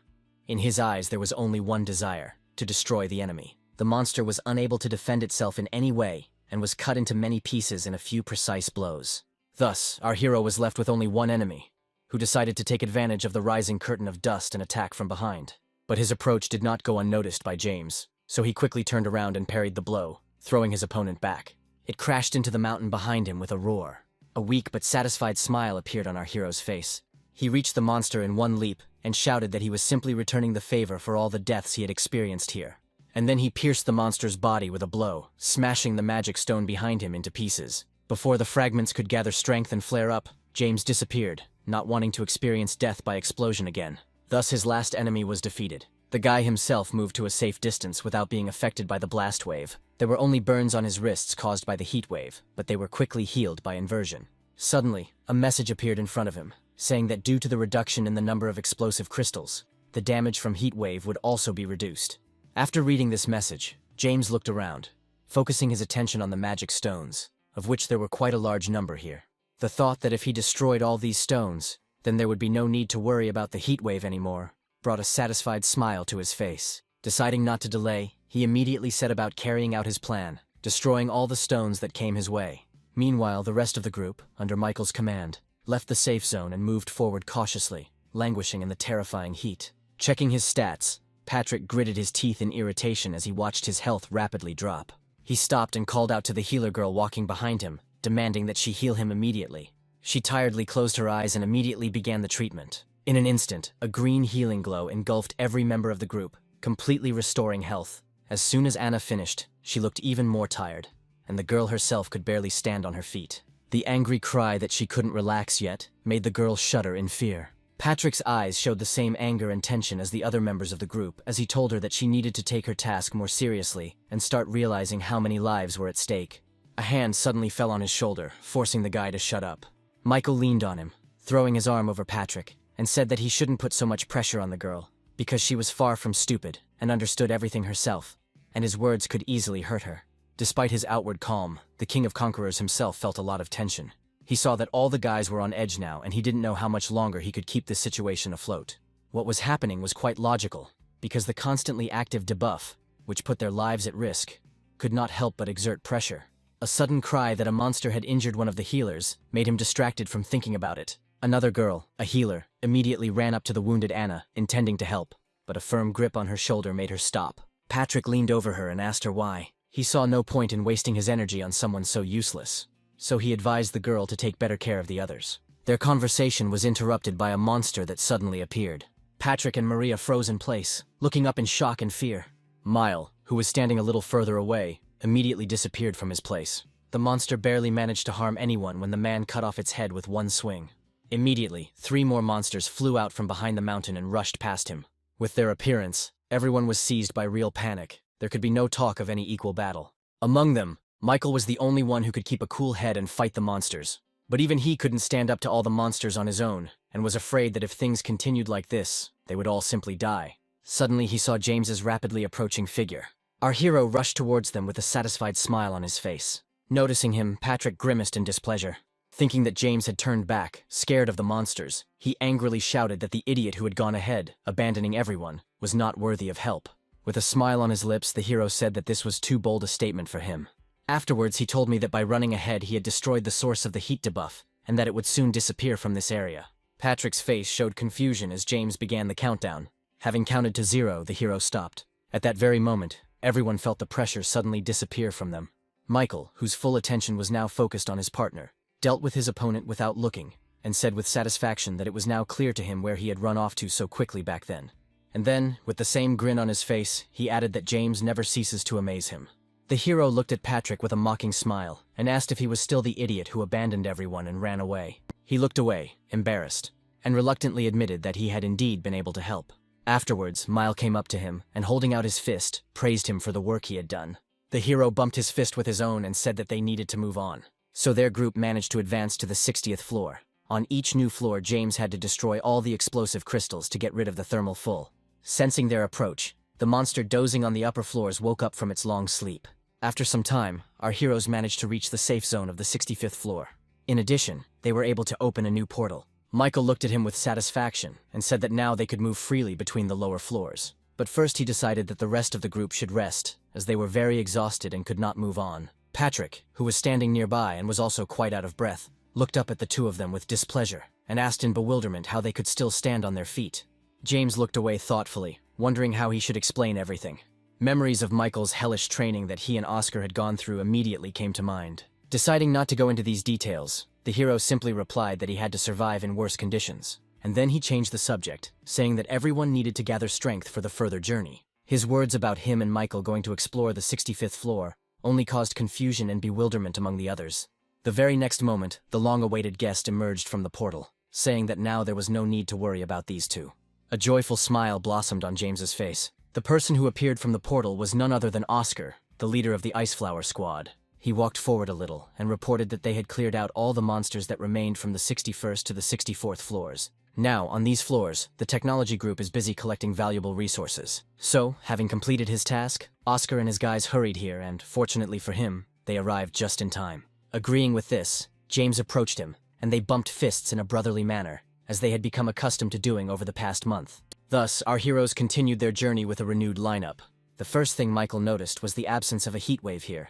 In his eyes there was only one desire: to destroy the enemy. The monster was unable to defend itself in any way, and was cut into many pieces in a few precise blows. Thus, our hero was left with only one enemy, who decided to take advantage of the rising curtain of dust and attack from behind. But his approach did not go unnoticed by James, so he quickly turned around and parried the blow, throwing his opponent back. It crashed into the mountain behind him with a roar. A weak but satisfied smile appeared on our hero's face. He reached the monster in one leap and shouted that he was simply returning the favor for all the deaths he had experienced here. And then he pierced the monster's body with a blow, smashing the magic stone behind him into pieces. Before the fragments could gather strength and flare up, James disappeared, not wanting to experience death by explosion again. Thus his last enemy was defeated. The guy himself moved to a safe distance without being affected by the blast wave. There were only burns on his wrists caused by the heat wave, but they were quickly healed by inversion. Suddenly, a message appeared in front of him, saying that due to the reduction in the number of explosive crystals, the damage from heat wave would also be reduced. After reading this message, James looked around, focusing his attention on the magic stones, of which there were quite a large number here. The thought that if he destroyed all these stones, then there would be no need to worry about the heat wave anymore, brought a satisfied smile to his face. Deciding not to delay, he immediately set about carrying out his plan, destroying all the stones that came his way. Meanwhile, the rest of the group, under Michael's command, left the safe zone and moved forward cautiously, languishing in the terrifying heat. Checking his stats, Patrick gritted his teeth in irritation as he watched his health rapidly drop. He stopped and called out to the healer girl walking behind him, demanding that she heal him immediately. She tiredly closed her eyes and immediately began the treatment. In an instant, a green healing glow engulfed every member of the group, completely restoring health. As soon as Anna finished, she looked even more tired, and the girl herself could barely stand on her feet. The angry cry that she couldn't relax yet made the girl shudder in fear. Patrick's eyes showed the same anger and tension as the other members of the group as he told her that she needed to take her task more seriously and start realizing how many lives were at stake. A hand suddenly fell on his shoulder, forcing the guy to shut up. Michael leaned on him, throwing his arm over Patrick, and said that he shouldn't put so much pressure on the girl, because she was far from stupid and understood everything herself, and his words could easily hurt her. Despite his outward calm, the King of Conquerors himself felt a lot of tension. He saw that all the guys were on edge now, and he didn't know how much longer he could keep this situation afloat. What was happening was quite logical, because the constantly active debuff, which put their lives at risk, could not help but exert pressure. A sudden cry that a monster had injured one of the healers made him distracted from thinking about it. Another girl, a healer, immediately ran up to the wounded Anna, intending to help, but a firm grip on her shoulder made her stop. Patrick leaned over her and asked her why. He saw no point in wasting his energy on someone so useless, so he advised the girl to take better care of the others. Their conversation was interrupted by a monster that suddenly appeared. Patrick and Maria froze in place, looking up in shock and fear. Mile, who was standing a little further away, immediately disappeared from his place. The monster barely managed to harm anyone when the man cut off its head with one swing. Immediately, 3 more monsters flew out from behind the mountain and rushed past him. With their appearance, everyone was seized by real panic. There could be no talk of any equal battle. Among them, Michael was the only one who could keep a cool head and fight the monsters. But even he couldn't stand up to all the monsters on his own, and was afraid that if things continued like this, they would all simply die. Suddenly he saw James's rapidly approaching figure. Our hero rushed towards them with a satisfied smile on his face. Noticing him, Patrick grimaced in displeasure. Thinking that James had turned back, scared of the monsters, he angrily shouted that the idiot who had gone ahead, abandoning everyone, was not worthy of help. With a smile on his lips, the hero said that this was too bold a statement for him. Afterwards, he told me that by running ahead he had destroyed the source of the heat debuff, and that it would soon disappear from this area. Patrick's face showed confusion as James began the countdown. Having counted to 0, the hero stopped. At that very moment, everyone felt the pressure suddenly disappear from them. Michael, whose full attention was now focused on his partner, dealt with his opponent without looking, and said with satisfaction that it was now clear to him where he had run off to so quickly back then. And then, with the same grin on his face, he added that James never ceases to amaze him. The hero looked at Patrick with a mocking smile, and asked if he was still the idiot who abandoned everyone and ran away. He looked away, embarrassed, and reluctantly admitted that he had indeed been able to help. Afterwards, Mile came up to him, and holding out his fist, praised him for the work he had done. The hero bumped his fist with his own and said that they needed to move on. So their group managed to advance to the 60th floor. On each new floor, James had to destroy all the explosive crystals to get rid of the thermal full. Sensing their approach, the monster dozing on the upper floors woke up from its long sleep. After some time, our heroes managed to reach the safe zone of the 65th floor. In addition, they were able to open a new portal. Michael looked at him with satisfaction and said that now they could move freely between the lower floors. But first he decided that the rest of the group should rest, as they were very exhausted and could not move on. Patrick, who was standing nearby and was also quite out of breath, looked up at the two of them with displeasure and asked in bewilderment how they could still stand on their feet. James looked away thoughtfully, wondering how he should explain everything. Memories of Michael's hellish training that he and Oscar had gone through immediately came to mind. Deciding not to go into these details, the hero simply replied that he had to survive in worse conditions. And then he changed the subject, saying that everyone needed to gather strength for the further journey. His words about him and Michael going to explore the 65th floor only caused confusion and bewilderment among the others. The very next moment, the long-awaited guest emerged from the portal, saying that now there was no need to worry about these two. A joyful smile blossomed on James's face. The person who appeared from the portal was none other than Oscar, the leader of the Iceflower Squad. He walked forward a little and reported that they had cleared out all the monsters that remained from the 61st to the 64th floors. Now, on these floors, the technology group is busy collecting valuable resources. So, having completed his task, Oscar and his guys hurried here and, fortunately for him, they arrived just in time. Agreeing with this, James approached him, and they bumped fists in a brotherly manner, as they had become accustomed to doing over the past month. Thus, our heroes continued their journey with a renewed lineup. The first thing Michael noticed was the absence of a heat wave here.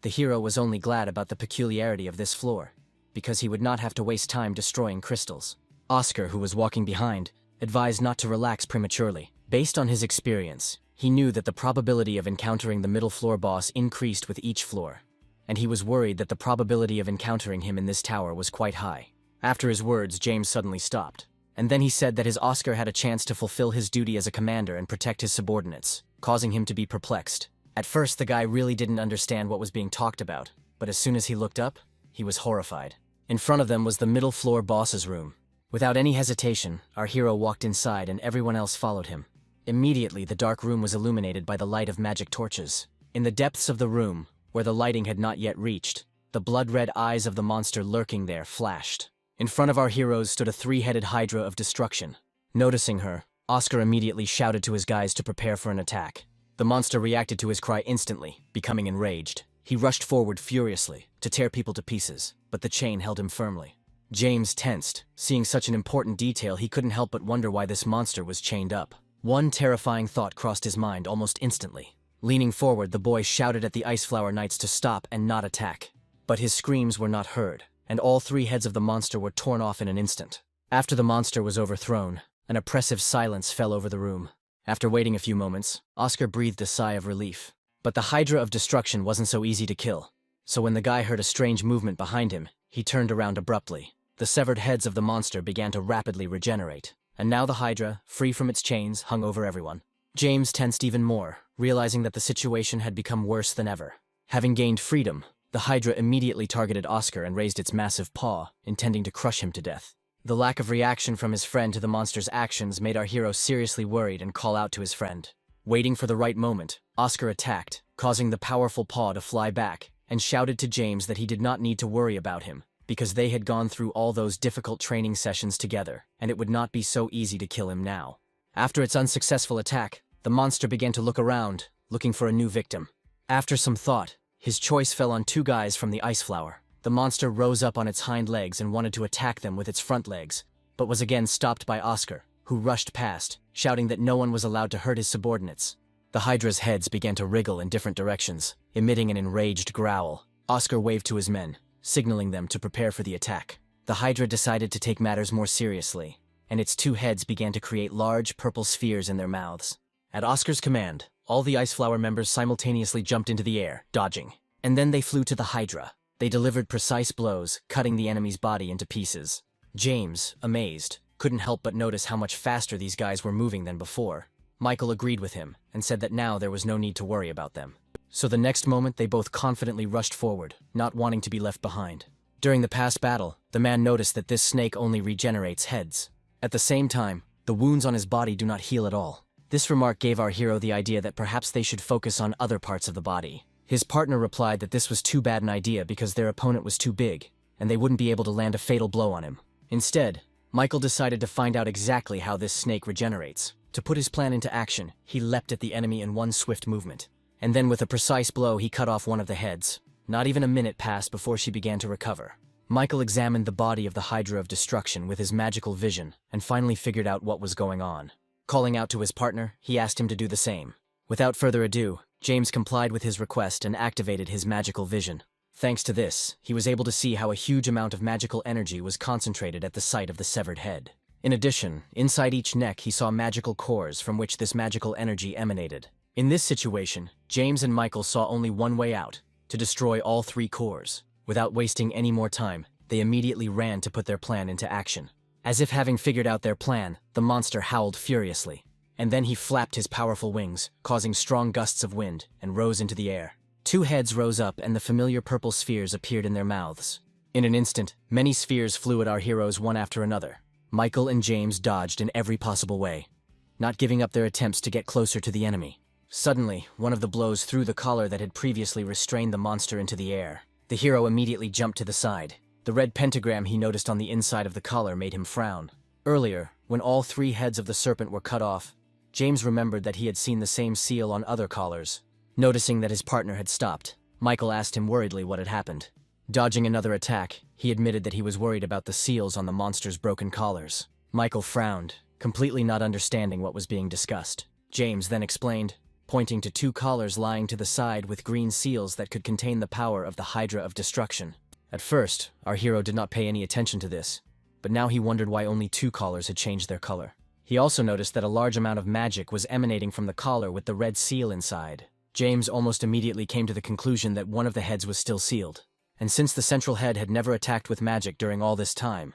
The hero was only glad about the peculiarity of this floor, because he would not have to waste time destroying crystals. Oscar, who was walking behind, advised not to relax prematurely. Based on his experience, he knew that the probability of encountering the middle floor boss increased with each floor, and he was worried that the probability of encountering him in this tower was quite high. After his words, James suddenly stopped. And then he said that his Oscar had a chance to fulfill his duty as a commander and protect his subordinates, causing him to be perplexed. At first, the guy really didn't understand what was being talked about, but as soon as he looked up, he was horrified. In front of them was the middle floor boss's room. Without any hesitation, our hero walked inside and everyone else followed him. Immediately, the dark room was illuminated by the light of magic torches. In the depths of the room, where the lighting had not yet reached, the blood-red eyes of the monster lurking there flashed. In front of our heroes stood a three-headed hydra of destruction. Noticing her, Oscar immediately shouted to his guys to prepare for an attack. The monster reacted to his cry instantly, becoming enraged. He rushed forward furiously, to tear people to pieces, but the chain held him firmly. James tensed. Seeing such an important detail, he couldn't help but wonder why this monster was chained up. One terrifying thought crossed his mind almost instantly. Leaning forward, the boy shouted at the Iceflower Knights to stop and not attack. But his screams were not heard, and all three heads of the monster were torn off in an instant. After the monster was overthrown, an oppressive silence fell over the room. After waiting a few moments, Oscar breathed a sigh of relief. But the Hydra of Destruction wasn't so easy to kill, so when the guy heard a strange movement behind him, he turned around abruptly. The severed heads of the monster began to rapidly regenerate, and now the Hydra, free from its chains, hung over everyone. James tensed even more, realizing that the situation had become worse than ever. Having gained freedom, the Hydra immediately targeted Oscar and raised its massive paw, intending to crush him to death. The lack of reaction from his friend to the monster's actions made our hero seriously worried and call out to his friend. Waiting for the right moment, Oscar attacked, causing the powerful paw to fly back, and shouted to James that he did not need to worry about him, because they had gone through all those difficult training sessions together, and it would not be so easy to kill him now. After its unsuccessful attack, the monster began to look around, looking for a new victim. After some thought, his choice fell on two guys from the Iceflower. The monster rose up on its hind legs and wanted to attack them with its front legs, but was again stopped by Oscar, who rushed past, shouting that no one was allowed to hurt his subordinates. The Hydra's heads began to wriggle in different directions, emitting an enraged growl. Oscar waved to his men, signaling them to prepare for the attack. The Hydra decided to take matters more seriously, and its two heads began to create large purple spheres in their mouths. At Oscar's command, all the Iceflower members simultaneously jumped into the air, dodging. And then they flew to the Hydra. They delivered precise blows, cutting the enemy's body into pieces. James, amazed, couldn't help but notice how much faster these guys were moving than before. Michael agreed with him, and said that now there was no need to worry about them. So the next moment they both confidently rushed forward, not wanting to be left behind. During the past battle, the man noticed that this snake only regenerates heads. At the same time, the wounds on his body do not heal at all. This remark gave our hero the idea that perhaps they should focus on other parts of the body. His partner replied that this was too bad an idea because their opponent was too big, and they wouldn't be able to land a fatal blow on him. Instead, Michael decided to find out exactly how this snake regenerates. To put his plan into action, he leapt at the enemy in one swift movement. and then with a precise blow he cut off one of the heads. Not even a minute passed before she began to recover. Michael examined the body of the Hydra of Destruction with his magical vision and finally figured out what was going on. Calling out to his partner, he asked him to do the same. Without further ado, James complied with his request and activated his magical vision. Thanks to this, he was able to see how a huge amount of magical energy was concentrated at the site of the severed head. In addition, inside each neck he saw magical cores from which this magical energy emanated. In this situation, James and Michael saw only one way out: to destroy all 3 cores. Without wasting any more time, they immediately ran to put their plan into action. As if having figured out their plan, the monster howled furiously. And then he flapped his powerful wings, causing strong gusts of wind, and rose into the air. 2 heads rose up and the familiar purple spheres appeared in their mouths. In an instant, many spheres flew at our heroes one after another. Michael and James dodged in every possible way, not giving up their attempts to get closer to the enemy. Suddenly, one of the blows threw the collar that had previously restrained the monster into the air. The hero immediately jumped to the side. The red pentagram he noticed on the inside of the collar made him frown. Earlier, when all 3 heads of the serpent were cut off, James remembered that he had seen the same seal on other collars. Noticing that his partner had stopped, Michael asked him worriedly what had happened. Dodging another attack, he admitted that he was worried about the seals on the monster's broken collars. Michael frowned, completely not understanding what was being discussed. James then explained, pointing to 2 collars lying to the side with green seals that could contain the power of the Hydra of Destruction. At first, our hero did not pay any attention to this, but now he wondered why only 2 collars had changed their color. He also noticed that a large amount of magic was emanating from the collar with the red seal inside. James almost immediately came to the conclusion that one of the heads was still sealed. And since the central head had never attacked with magic during all this time,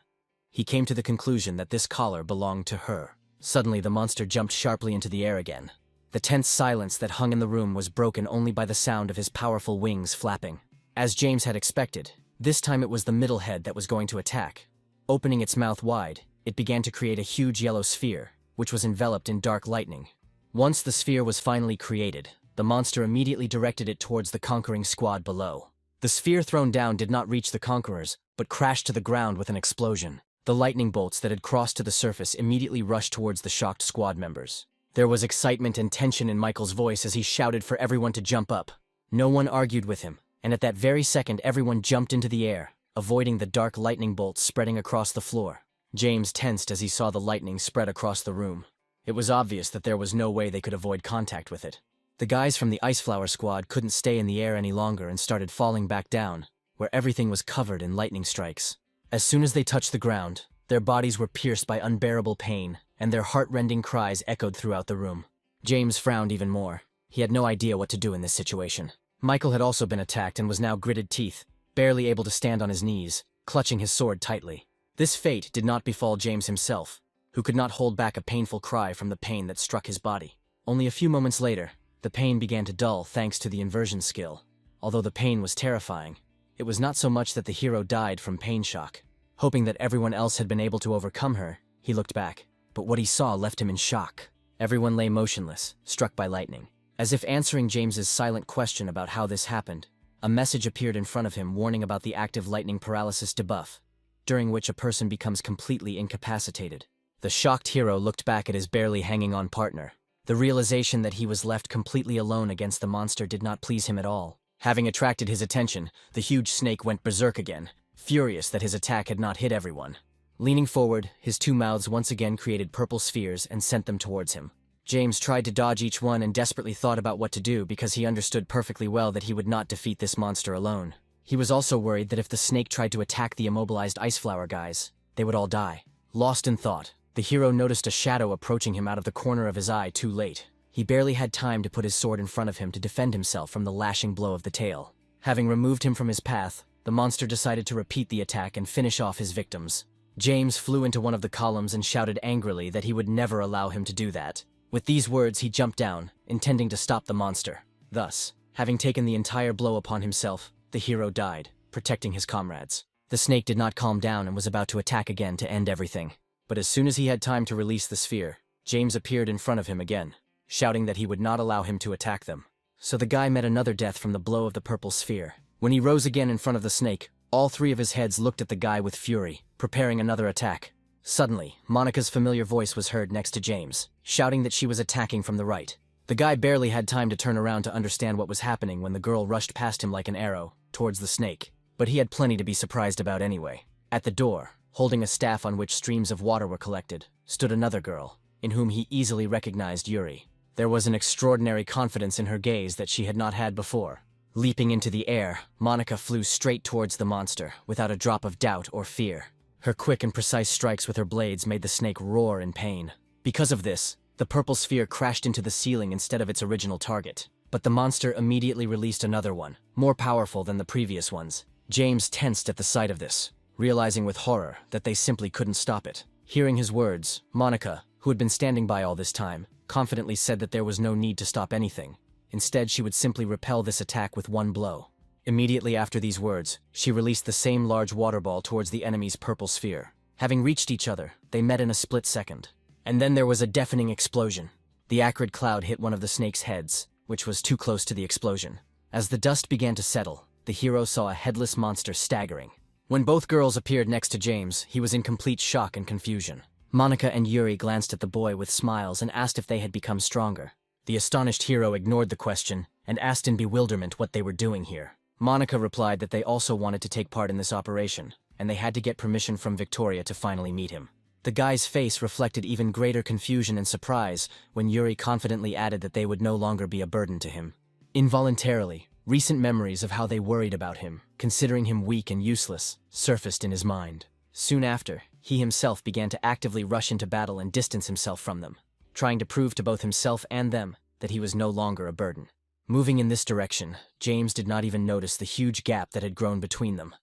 he came to the conclusion that this collar belonged to her. Suddenly, the monster jumped sharply into the air again. The tense silence that hung in the room was broken only by the sound of his powerful wings flapping. As James had expected, this time it was the middle head that was going to attack. Opening its mouth wide, it began to create a huge yellow sphere, which was enveloped in dark lightning. Once the sphere was finally created, the monster immediately directed it towards the conquering squad below. The sphere thrown down did not reach the conquerors, but crashed to the ground with an explosion. The lightning bolts that had crossed to the surface immediately rushed towards the shocked squad members. There was excitement and tension in Michael's voice as he shouted for everyone to jump up. No one argued with him, and at that very second everyone jumped into the air, avoiding the dark lightning bolts spreading across the floor. James tensed as he saw the lightning spread across the room. It was obvious that there was no way they could avoid contact with it. The guys from the Ice Flower squad couldn't stay in the air any longer and started falling back down, where everything was covered in lightning strikes. As soon as they touched the ground, their bodies were pierced by unbearable pain, and their heart-rending cries echoed throughout the room. James frowned even more. He had no idea what to do in this situation. Michael had also been attacked and was now gritted teeth, barely able to stand on his knees, clutching his sword tightly. This fate did not befall James himself, who could not hold back a painful cry from the pain that struck his body. Only a few moments later, the pain began to dull thanks to the inversion skill. Although the pain was terrifying, it was not so much that the hero died from pain shock. Hoping that everyone else had been able to overcome her, he looked back. But what he saw left him in shock. Everyone lay motionless, struck by lightning. As if answering James's silent question about how this happened, a message appeared in front of him warning about the active lightning paralysis debuff, during which a person becomes completely incapacitated. The shocked hero looked back at his barely hanging on partner. The realization that he was left completely alone against the monster did not please him at all. Having attracted his attention, the huge snake went berserk again, furious that his attack had not hit everyone. Leaning forward, his 2 mouths once again created purple spheres and sent them towards him. James tried to dodge each one and desperately thought about what to do because he understood perfectly well that he would not defeat this monster alone. He was also worried that if the snake tried to attack the immobilized Ice Flower guys, they would all die. Lost in thought, the hero noticed a shadow approaching him out of the corner of his eye too late. He barely had time to put his sword in front of him to defend himself from the lashing blow of the tail. Having removed him from his path, the monster decided to repeat the attack and finish off his victims. James flew into one of the columns and shouted angrily that he would never allow him to do that. With these words, he jumped down, intending to stop the monster. Thus, having taken the entire blow upon himself, the hero died, protecting his comrades. The snake did not calm down and was about to attack again to end everything. But as soon as he had time to release the sphere, James appeared in front of him again, shouting that he would not allow him to attack them. So the guy met another death from the blow of the purple sphere. When he rose again in front of the snake, all 3 of his heads looked at the guy with fury, preparing another attack. Suddenly, Monica's familiar voice was heard next to James, shouting that she was attacking from the right. The guy barely had time to turn around to understand what was happening when the girl rushed past him like an arrow, towards the snake. But he had plenty to be surprised about anyway. At the door, holding a staff on which streams of water were collected, stood another girl, in whom he easily recognized Yuri. There was an extraordinary confidence in her gaze that she had not had before. Leaping into the air, Monica flew straight towards the monster, without a drop of doubt or fear. Her quick and precise strikes with her blades made the snake roar in pain. Because of this, the purple sphere crashed into the ceiling instead of its original target. But the monster immediately released another one, more powerful than the previous ones. James tensed at the sight of this, realizing with horror that they simply couldn't stop it. Hearing his words, Monica, who had been standing by all this time, confidently said that there was no need to stop anything. Instead, she would simply repel this attack with one blow. Immediately after these words, she released the same large water ball towards the enemy's purple sphere. Having reached each other, they met in a split second. And then there was a deafening explosion. The acrid cloud hit one of the snake's heads, which was too close to the explosion. As the dust began to settle, the hero saw a headless monster staggering. When both girls appeared next to James, he was in complete shock and confusion. Monica and Yuri glanced at the boy with smiles and asked if they had become stronger. The astonished hero ignored the question and asked in bewilderment what they were doing here. Monica replied that they also wanted to take part in this operation, and they had to get permission from Victoria to finally meet him. The guy's face reflected even greater confusion and surprise when Yuri confidently added that they would no longer be a burden to him. Involuntarily, recent memories of how they worried about him, considering him weak and useless, surfaced in his mind. Soon after, he himself began to actively rush into battle and distance himself from them, trying to prove to both himself and them that he was no longer a burden. Moving in this direction, James did not even notice the huge gap that had grown between them.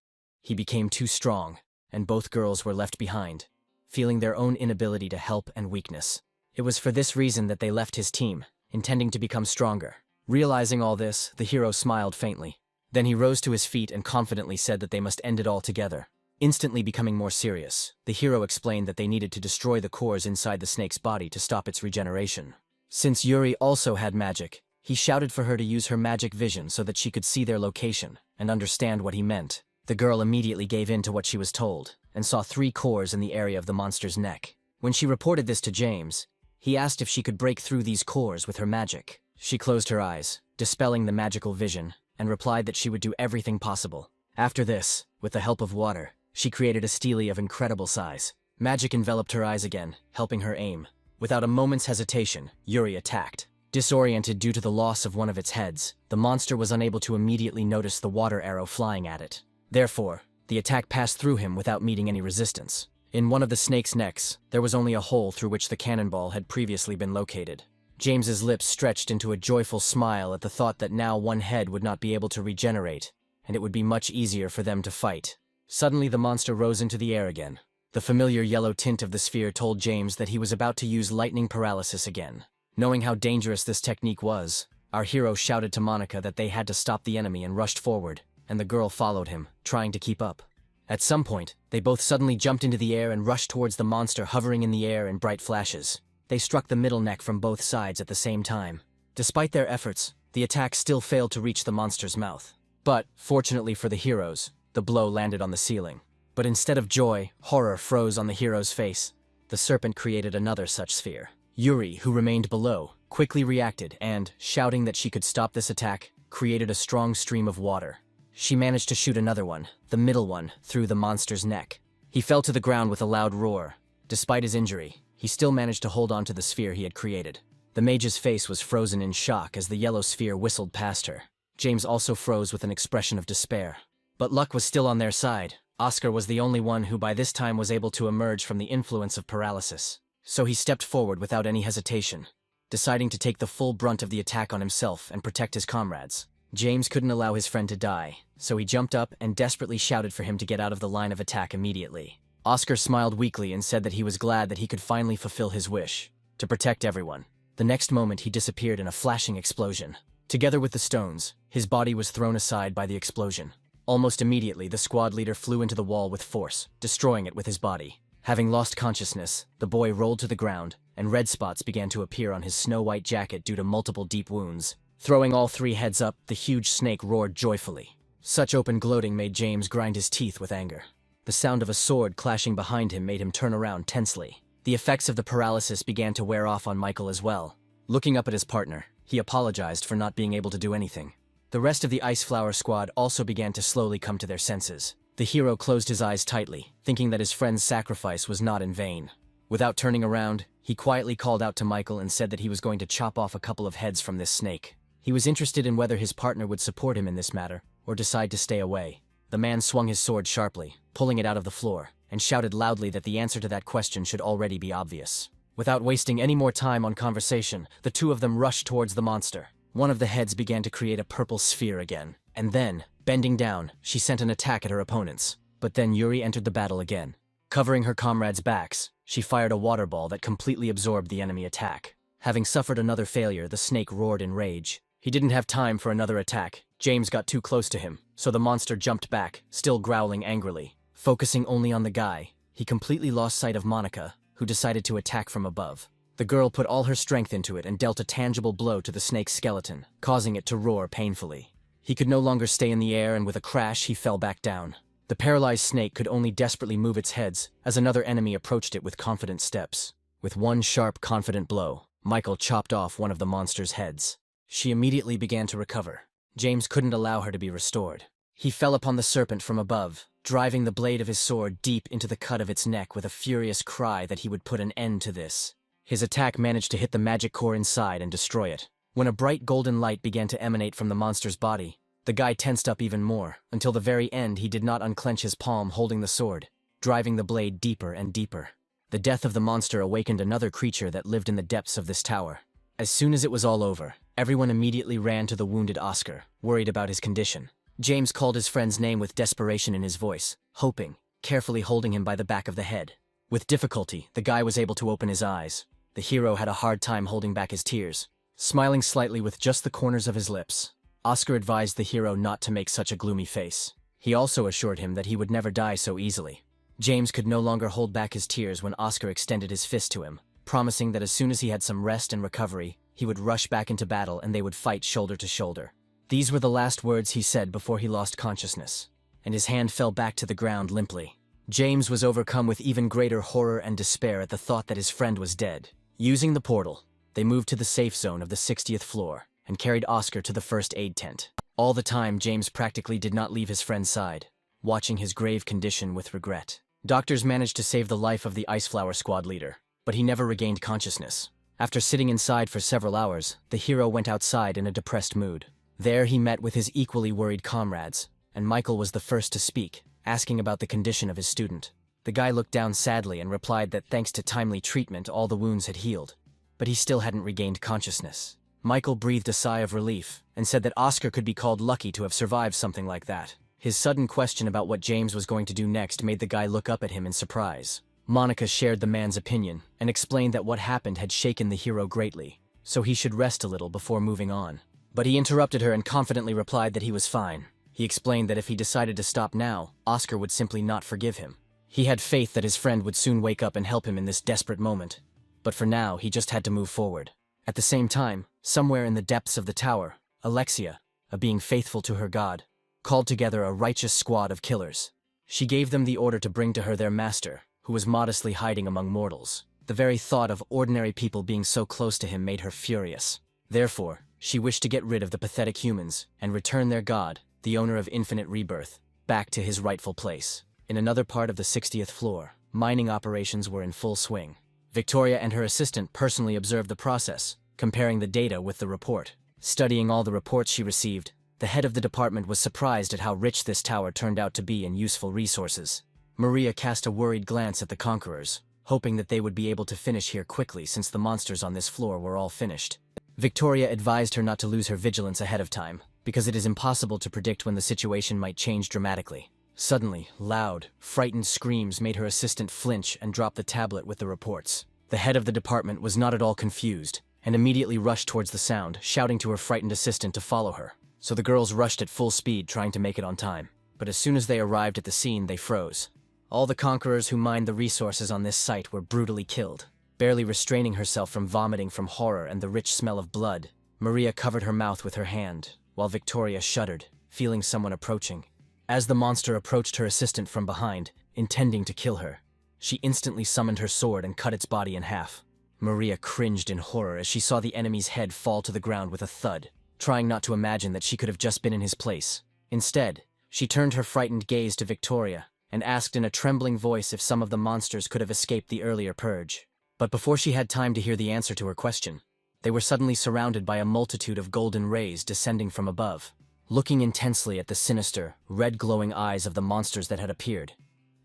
He became too strong, and both girls were left behind, feeling their own inability to help and weakness. It was for this reason that they left his team, intending to become stronger. Realizing all this, the hero smiled faintly. Then he rose to his feet and confidently said that they must end it all together. Instantly becoming more serious, the hero explained that they needed to destroy the cores inside the snake's body to stop its regeneration. Since Yuri also had magic, he shouted for her to use her magic vision so that she could see their location and understand what he meant. The girl immediately gave in to what she was told, and saw 3 cores in the area of the monster's neck. When she reported this to James, he asked if she could break through these cores with her magic. She closed her eyes, dispelling the magical vision, and replied that she would do everything possible. After this, with the help of water, she created a stele of incredible size. Magic enveloped her eyes again, helping her aim. Without a moment's hesitation, Yuri attacked. Disoriented due to the loss of one of its heads, the monster was unable to immediately notice the water arrow flying at it. Therefore, the attack passed through him without meeting any resistance. In one of the snake's necks, there was only a hole through which the cannonball had previously been located. James's lips stretched into a joyful smile at the thought that now one head would not be able to regenerate, and it would be much easier for them to fight. Suddenly the monster rose into the air again. The familiar yellow tint of the sphere told James that he was about to use lightning paralysis again. Knowing how dangerous this technique was, our hero shouted to Monica that they had to stop the enemy and rushed forward, and the girl followed him, trying to keep up. At some point, they both suddenly jumped into the air and rushed towards the monster hovering in the air in bright flashes. They struck the middle neck from both sides at the same time. Despite their efforts, the attack still failed to reach the monster's mouth. But, fortunately for the heroes, the blow landed on the ceiling. But instead of joy, horror froze on the hero's face. The serpent created another such sphere. Yuri, who remained below, quickly reacted and, shouting that she could stop this attack, created a strong stream of water. She managed to shoot another one, the middle one, through the monster's neck. He fell to the ground with a loud roar. Despite his injury, he still managed to hold on to the sphere he had created. The mage's face was frozen in shock as the yellow sphere whistled past her. James also froze with an expression of despair. But luck was still on their side. Oscar was the only one who by this time was able to emerge from the influence of paralysis. So he stepped forward without any hesitation, deciding to take the full brunt of the attack on himself and protect his comrades. James couldn't allow his friend to die, so he jumped up and desperately shouted for him to get out of the line of attack immediately. Oscar smiled weakly and said that he was glad that he could finally fulfill his wish, to protect everyone. The next moment he disappeared in a flashing explosion. Together with the stones, his body was thrown aside by the explosion. Almost immediately, the squad leader flew into the wall with force, destroying it with his body. Having lost consciousness, the boy rolled to the ground, and red spots began to appear on his snow-white jacket due to multiple deep wounds. Throwing all 3 heads up, the huge snake roared joyfully. Such open gloating made James grind his teeth with anger. The sound of a sword clashing behind him made him turn around tensely. The effects of the paralysis began to wear off on Michael as well. Looking up at his partner, He apologized for not being able to do anything. The rest of the Ice Flower squad also began to slowly come to their senses. The hero closed his eyes tightly, thinking that his friend's sacrifice was not in vain. Without turning around, he quietly called out to Michael and said that he was going to chop off a couple of heads from this snake. He was interested in whether his partner would support him in this matter, or decide to stay away. The man swung his sword sharply, pulling it out of the floor, and shouted loudly that the answer to that question should already be obvious. Without wasting any more time on conversation, the two of them rushed towards the monster. One of the heads began to create a purple sphere again, and then, bending down, she sent an attack at her opponents. But then Yuri entered the battle again. Covering her comrades' backs, she fired a water ball that completely absorbed the enemy attack. Having suffered another failure, the snake roared in rage. He didn't have time for another attack. James got too close to him, so the monster jumped back, still growling angrily. Focusing only on the guy, he completely lost sight of Monica, who decided to attack from above. The girl put all her strength into it and dealt a tangible blow to the snake's skeleton, causing it to roar painfully. He could no longer stay in the air, and with a crash he fell back down. The paralyzed snake could only desperately move its heads as another enemy approached it with confident steps. With one sharp, confident blow, Michael chopped off one of the monster's heads. She immediately began to recover. James couldn't allow her to be restored. He fell upon the serpent from above, driving the blade of his sword deep into the cut of its neck with a furious cry that he would put an end to this. His attack managed to hit the magic core inside and destroy it. When a bright golden light began to emanate from the monster's body, the guy tensed up even more. Until the very end, he did not unclench his palm holding the sword, driving the blade deeper and deeper. The death of the monster awakened another creature that lived in the depths of this tower. As soon as it was all over, everyone immediately ran to the wounded Oscar, worried about his condition. James called his friend's name with desperation in his voice, hoping, carefully holding him by the back of the head. With difficulty, the guy was able to open his eyes. The hero had a hard time holding back his tears, smiling slightly with just the corners of his lips. Oscar advised the hero not to make such a gloomy face. He also assured him that he would never die so easily. James could no longer hold back his tears when Oscar extended his fist to him, promising that as soon as he had some rest and recovery, he would rush back into battle and they would fight shoulder to shoulder. These were the last words he said before he lost consciousness, and his hand fell back to the ground limply. James was overcome with even greater horror and despair at the thought that his friend was dead. Using the portal, they moved to the safe zone of the 60th floor and carried Oscar to the first aid tent. All the time, James practically did not leave his friend's side, watching his grave condition with regret. Doctors managed to save the life of the Ice Flower squad leader, but he never regained consciousness. After sitting inside for several hours, the hero went outside in a depressed mood. There he met with his equally worried comrades, and Michael was the first to speak, asking about the condition of his student. The guy looked down sadly and replied that thanks to timely treatment all the wounds had healed, but he still hadn't regained consciousness. Michael breathed a sigh of relief and said that Oscar could be called lucky to have survived something like that. His sudden question about what James was going to do next made the guy look up at him in surprise. Monica shared the man's opinion and explained that what happened had shaken the hero greatly, so he should rest a little before moving on. But he interrupted her and confidently replied that he was fine. He explained that if he decided to stop now, Oscar would simply not forgive him. He had faith that his friend would soon wake up and help him in this desperate moment. But for now, he just had to move forward. At the same time, somewhere in the depths of the tower, Alexia, a being faithful to her god, called together a righteous squad of killers. She gave them the order to bring to her their master, who was modestly hiding among mortals. The very thought of ordinary people being so close to him made her furious. Therefore, she wished to get rid of the pathetic humans and return their god, the owner of infinite rebirth, back to his rightful place. In another part of the 60th floor, mining operations were in full swing. Victoria and her assistant personally observed the process, comparing the data with the report. Studying all the reports she received, the head of the department was surprised at how rich this tower turned out to be in useful resources. Maria cast a worried glance at the conquerors, hoping that they would be able to finish here quickly since the monsters on this floor were all finished. Victoria advised her not to lose her vigilance ahead of time, because it is impossible to predict when the situation might change dramatically. Suddenly, loud, frightened screams made her assistant flinch and drop the tablet with the reports. The head of the department was not at all confused, and immediately rushed towards the sound, shouting to her frightened assistant to follow her. So the girls rushed at full speed, trying to make it on time. But as soon as they arrived at the scene, they froze. All the conquerors who mined the resources on this site were brutally killed. Barely restraining herself from vomiting from horror and the rich smell of blood, Maria covered her mouth with her hand, while Victoria shuddered, feeling someone approaching. As the monster approached her assistant from behind, intending to kill her, she instantly summoned her sword and cut its body in half. Maria cringed in horror as she saw the enemy's head fall to the ground with a thud, trying not to imagine that she could have just been in his place. Instead, she turned her frightened gaze to Victoria and asked in a trembling voice if some of the monsters could have escaped the earlier purge. But before she had time to hear the answer to her question, they were suddenly surrounded by a multitude of golden rays descending from above. Looking intensely at the sinister, red-glowing eyes of the monsters that had appeared,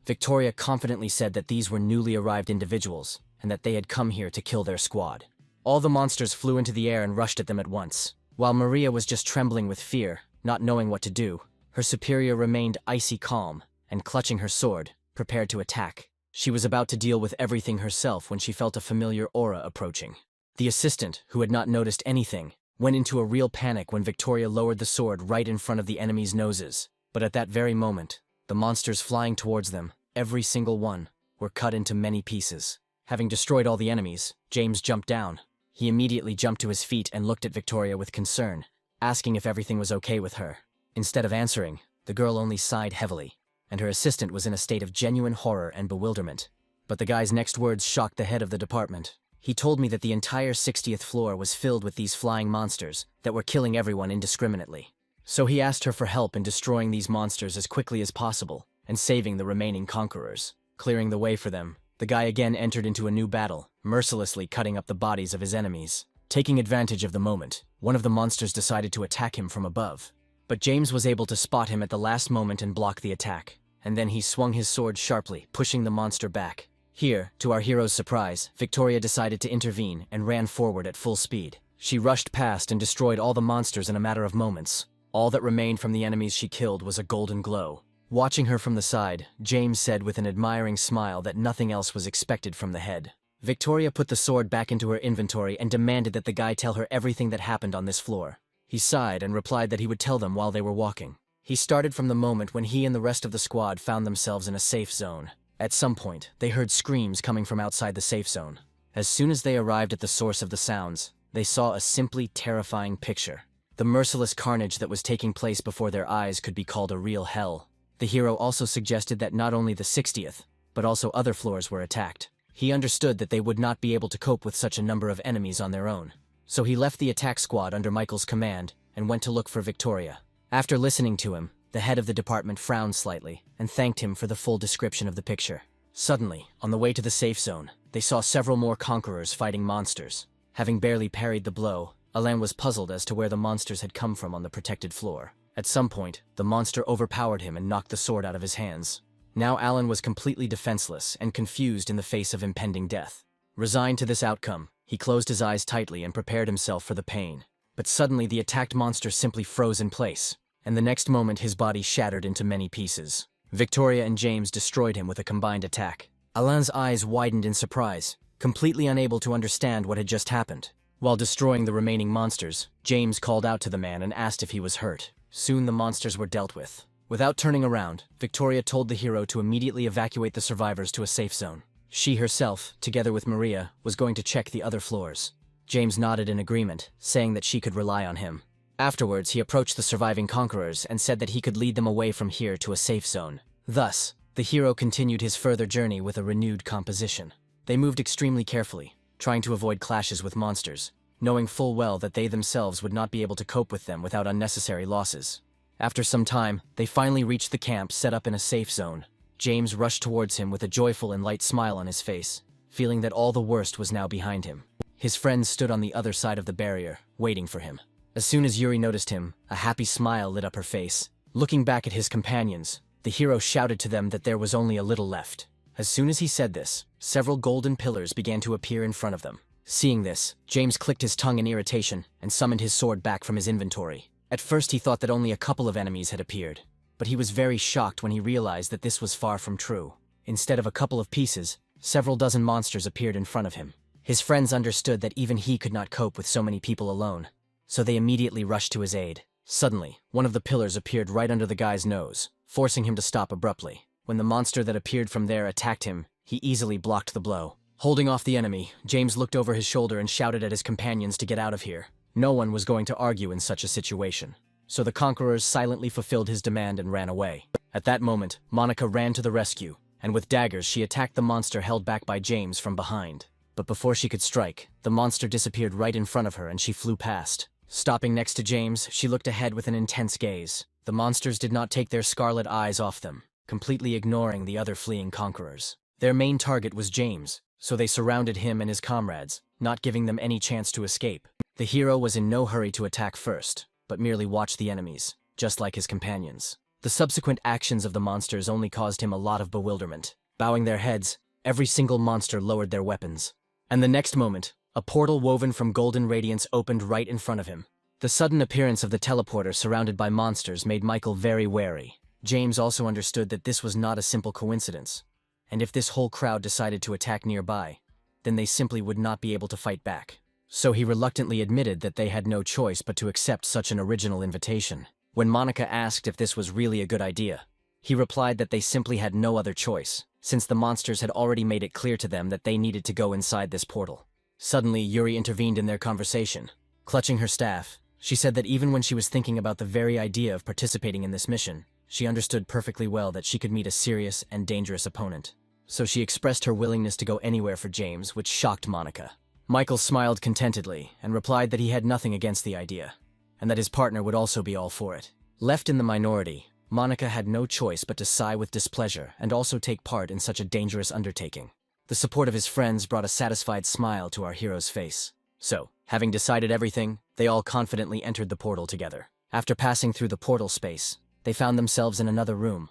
Victoria confidently said that these were newly arrived individuals, and that they had come here to kill their squad. All the monsters flew into the air and rushed at them at once. While Maria was just trembling with fear, not knowing what to do, her superior remained icy calm, and clutching her sword, prepared to attack. She was about to deal with everything herself when she felt a familiar aura approaching. The assistant, who had not noticed anything, went into a real panic when Victoria lowered the sword right in front of the enemy's noses. But at that very moment, the monsters flying towards them, every single one, were cut into many pieces. Having destroyed all the enemies, James jumped down. He immediately jumped to his feet and looked at Victoria with concern, asking if everything was okay with her. Instead of answering, the girl only sighed heavily, and her assistant was in a state of genuine horror and bewilderment. But the guy's next words shocked the head of the department. He told me that the entire 60th floor was filled with these flying monsters that were killing everyone indiscriminately. So he asked her for help in destroying these monsters as quickly as possible and saving the remaining conquerors. Clearing the way for them, the guy again entered into a new battle, mercilessly cutting up the bodies of his enemies. Taking advantage of the moment, one of the monsters decided to attack him from above. But James was able to spot him at the last moment and block the attack, and then he swung his sword sharply, pushing the monster back. Here, to our hero's surprise, Victoria decided to intervene and ran forward at full speed. She rushed past and destroyed all the monsters in a matter of moments. All that remained from the enemies she killed was a golden glow. Watching her from the side, James said with an admiring smile that nothing else was expected from the head. Victoria put the sword back into her inventory and demanded that the guy tell her everything that happened on this floor. He sighed and replied that he would tell them while they were walking. He started from the moment when he and the rest of the squad found themselves in a safe zone. At some point, they heard screams coming from outside the safe zone. As soon as they arrived at the source of the sounds, they saw a simply terrifying picture. The merciless carnage that was taking place before their eyes could be called a real hell. The hero also suggested that not only the 60th, but also other floors were attacked. He understood that they would not be able to cope with such a number of enemies on their own. So he left the attack squad under Michael's command and went to look for Victoria. After listening to him, the head of the department frowned slightly and thanked him for the full description of the picture. Suddenly, on the way to the safe zone, they saw several more conquerors fighting monsters. Having barely parried the blow, Alain was puzzled as to where the monsters had come from on the protected floor. At some point, the monster overpowered him and knocked the sword out of his hands. Now Alan was completely defenseless and confused in the face of impending death. Resigned to this outcome, he closed his eyes tightly and prepared himself for the pain. But suddenly the attacked monster simply froze in place, and the next moment his body shattered into many pieces. Victoria and James destroyed him with a combined attack. Alain's eyes widened in surprise, completely unable to understand what had just happened. While destroying the remaining monsters, James called out to the man and asked if he was hurt. Soon the monsters were dealt with. Without turning around, Victoria told the hero to immediately evacuate the survivors to a safe zone. She herself, together with Maria, was going to check the other floors. James nodded in agreement, saying that she could rely on him. Afterwards, he approached the surviving conquerors and said that he could lead them away from here to a safe zone. Thus, the hero continued his further journey with a renewed composition. They moved extremely carefully, trying to avoid clashes with monsters, knowing full well that they themselves would not be able to cope with them without unnecessary losses. After some time, they finally reached the camp set up in a safe zone. James rushed towards him with a joyful and light smile on his face, feeling that all the worst was now behind him. His friends stood on the other side of the barrier, waiting for him. As soon as Yuri noticed him, a happy smile lit up her face. Looking back at his companions, the hero shouted to them that there was only a little left. As soon as he said this, several golden pillars began to appear in front of them. Seeing this, James clicked his tongue in irritation and summoned his sword back from his inventory. At first he thought that only a couple of enemies had appeared, but he was very shocked when he realized that this was far from true. Instead of a couple of pieces, several dozen monsters appeared in front of him. His friends understood that even he could not cope with so many people alone, so they immediately rushed to his aid. Suddenly, one of the pillars appeared right under the guy's nose, forcing him to stop abruptly. When the monster that appeared from there attacked him, he easily blocked the blow. Holding off the enemy, James looked over his shoulder and shouted at his companions to get out of here. No one was going to argue in such a situation, so the conquerors silently fulfilled his demand and ran away. At that moment, Monica ran to the rescue, and with daggers she attacked the monster held back by James from behind. But before she could strike, the monster disappeared right in front of her and she flew past. Stopping next to James, she looked ahead with an intense gaze. The monsters did not take their scarlet eyes off them, completely ignoring the other fleeing conquerors. Their main target was James, so they surrounded him and his comrades, not giving them any chance to escape. The hero was in no hurry to attack first, but merely watched the enemies, just like his companions. The subsequent actions of the monsters only caused him a lot of bewilderment. Bowing their heads, every single monster lowered their weapons. And the next moment, a portal woven from golden radiance opened right in front of him. The sudden appearance of the teleporter surrounded by monsters made Michael very wary. James also understood that this was not a simple coincidence, and if this whole crowd decided to attack nearby, then they simply would not be able to fight back. So he reluctantly admitted that they had no choice but to accept such an original invitation. When Monica asked if this was really a good idea, he replied that they simply had no other choice, since the monsters had already made it clear to them that they needed to go inside this portal. Suddenly, Yuri intervened in their conversation. Clutching her staff, she said that even when she was thinking about the very idea of participating in this mission, she understood perfectly well that she could meet a serious and dangerous opponent. So she expressed her willingness to go anywhere for James, which shocked Monica. Michael smiled contentedly and replied that he had nothing against the idea, and that his partner would also be all for it. Left in the minority, Monica had no choice but to sigh with displeasure and also take part in such a dangerous undertaking. The support of his friends brought a satisfied smile to our hero's face. So, having decided everything, they all confidently entered the portal together. After passing through the portal space, they found themselves in another room,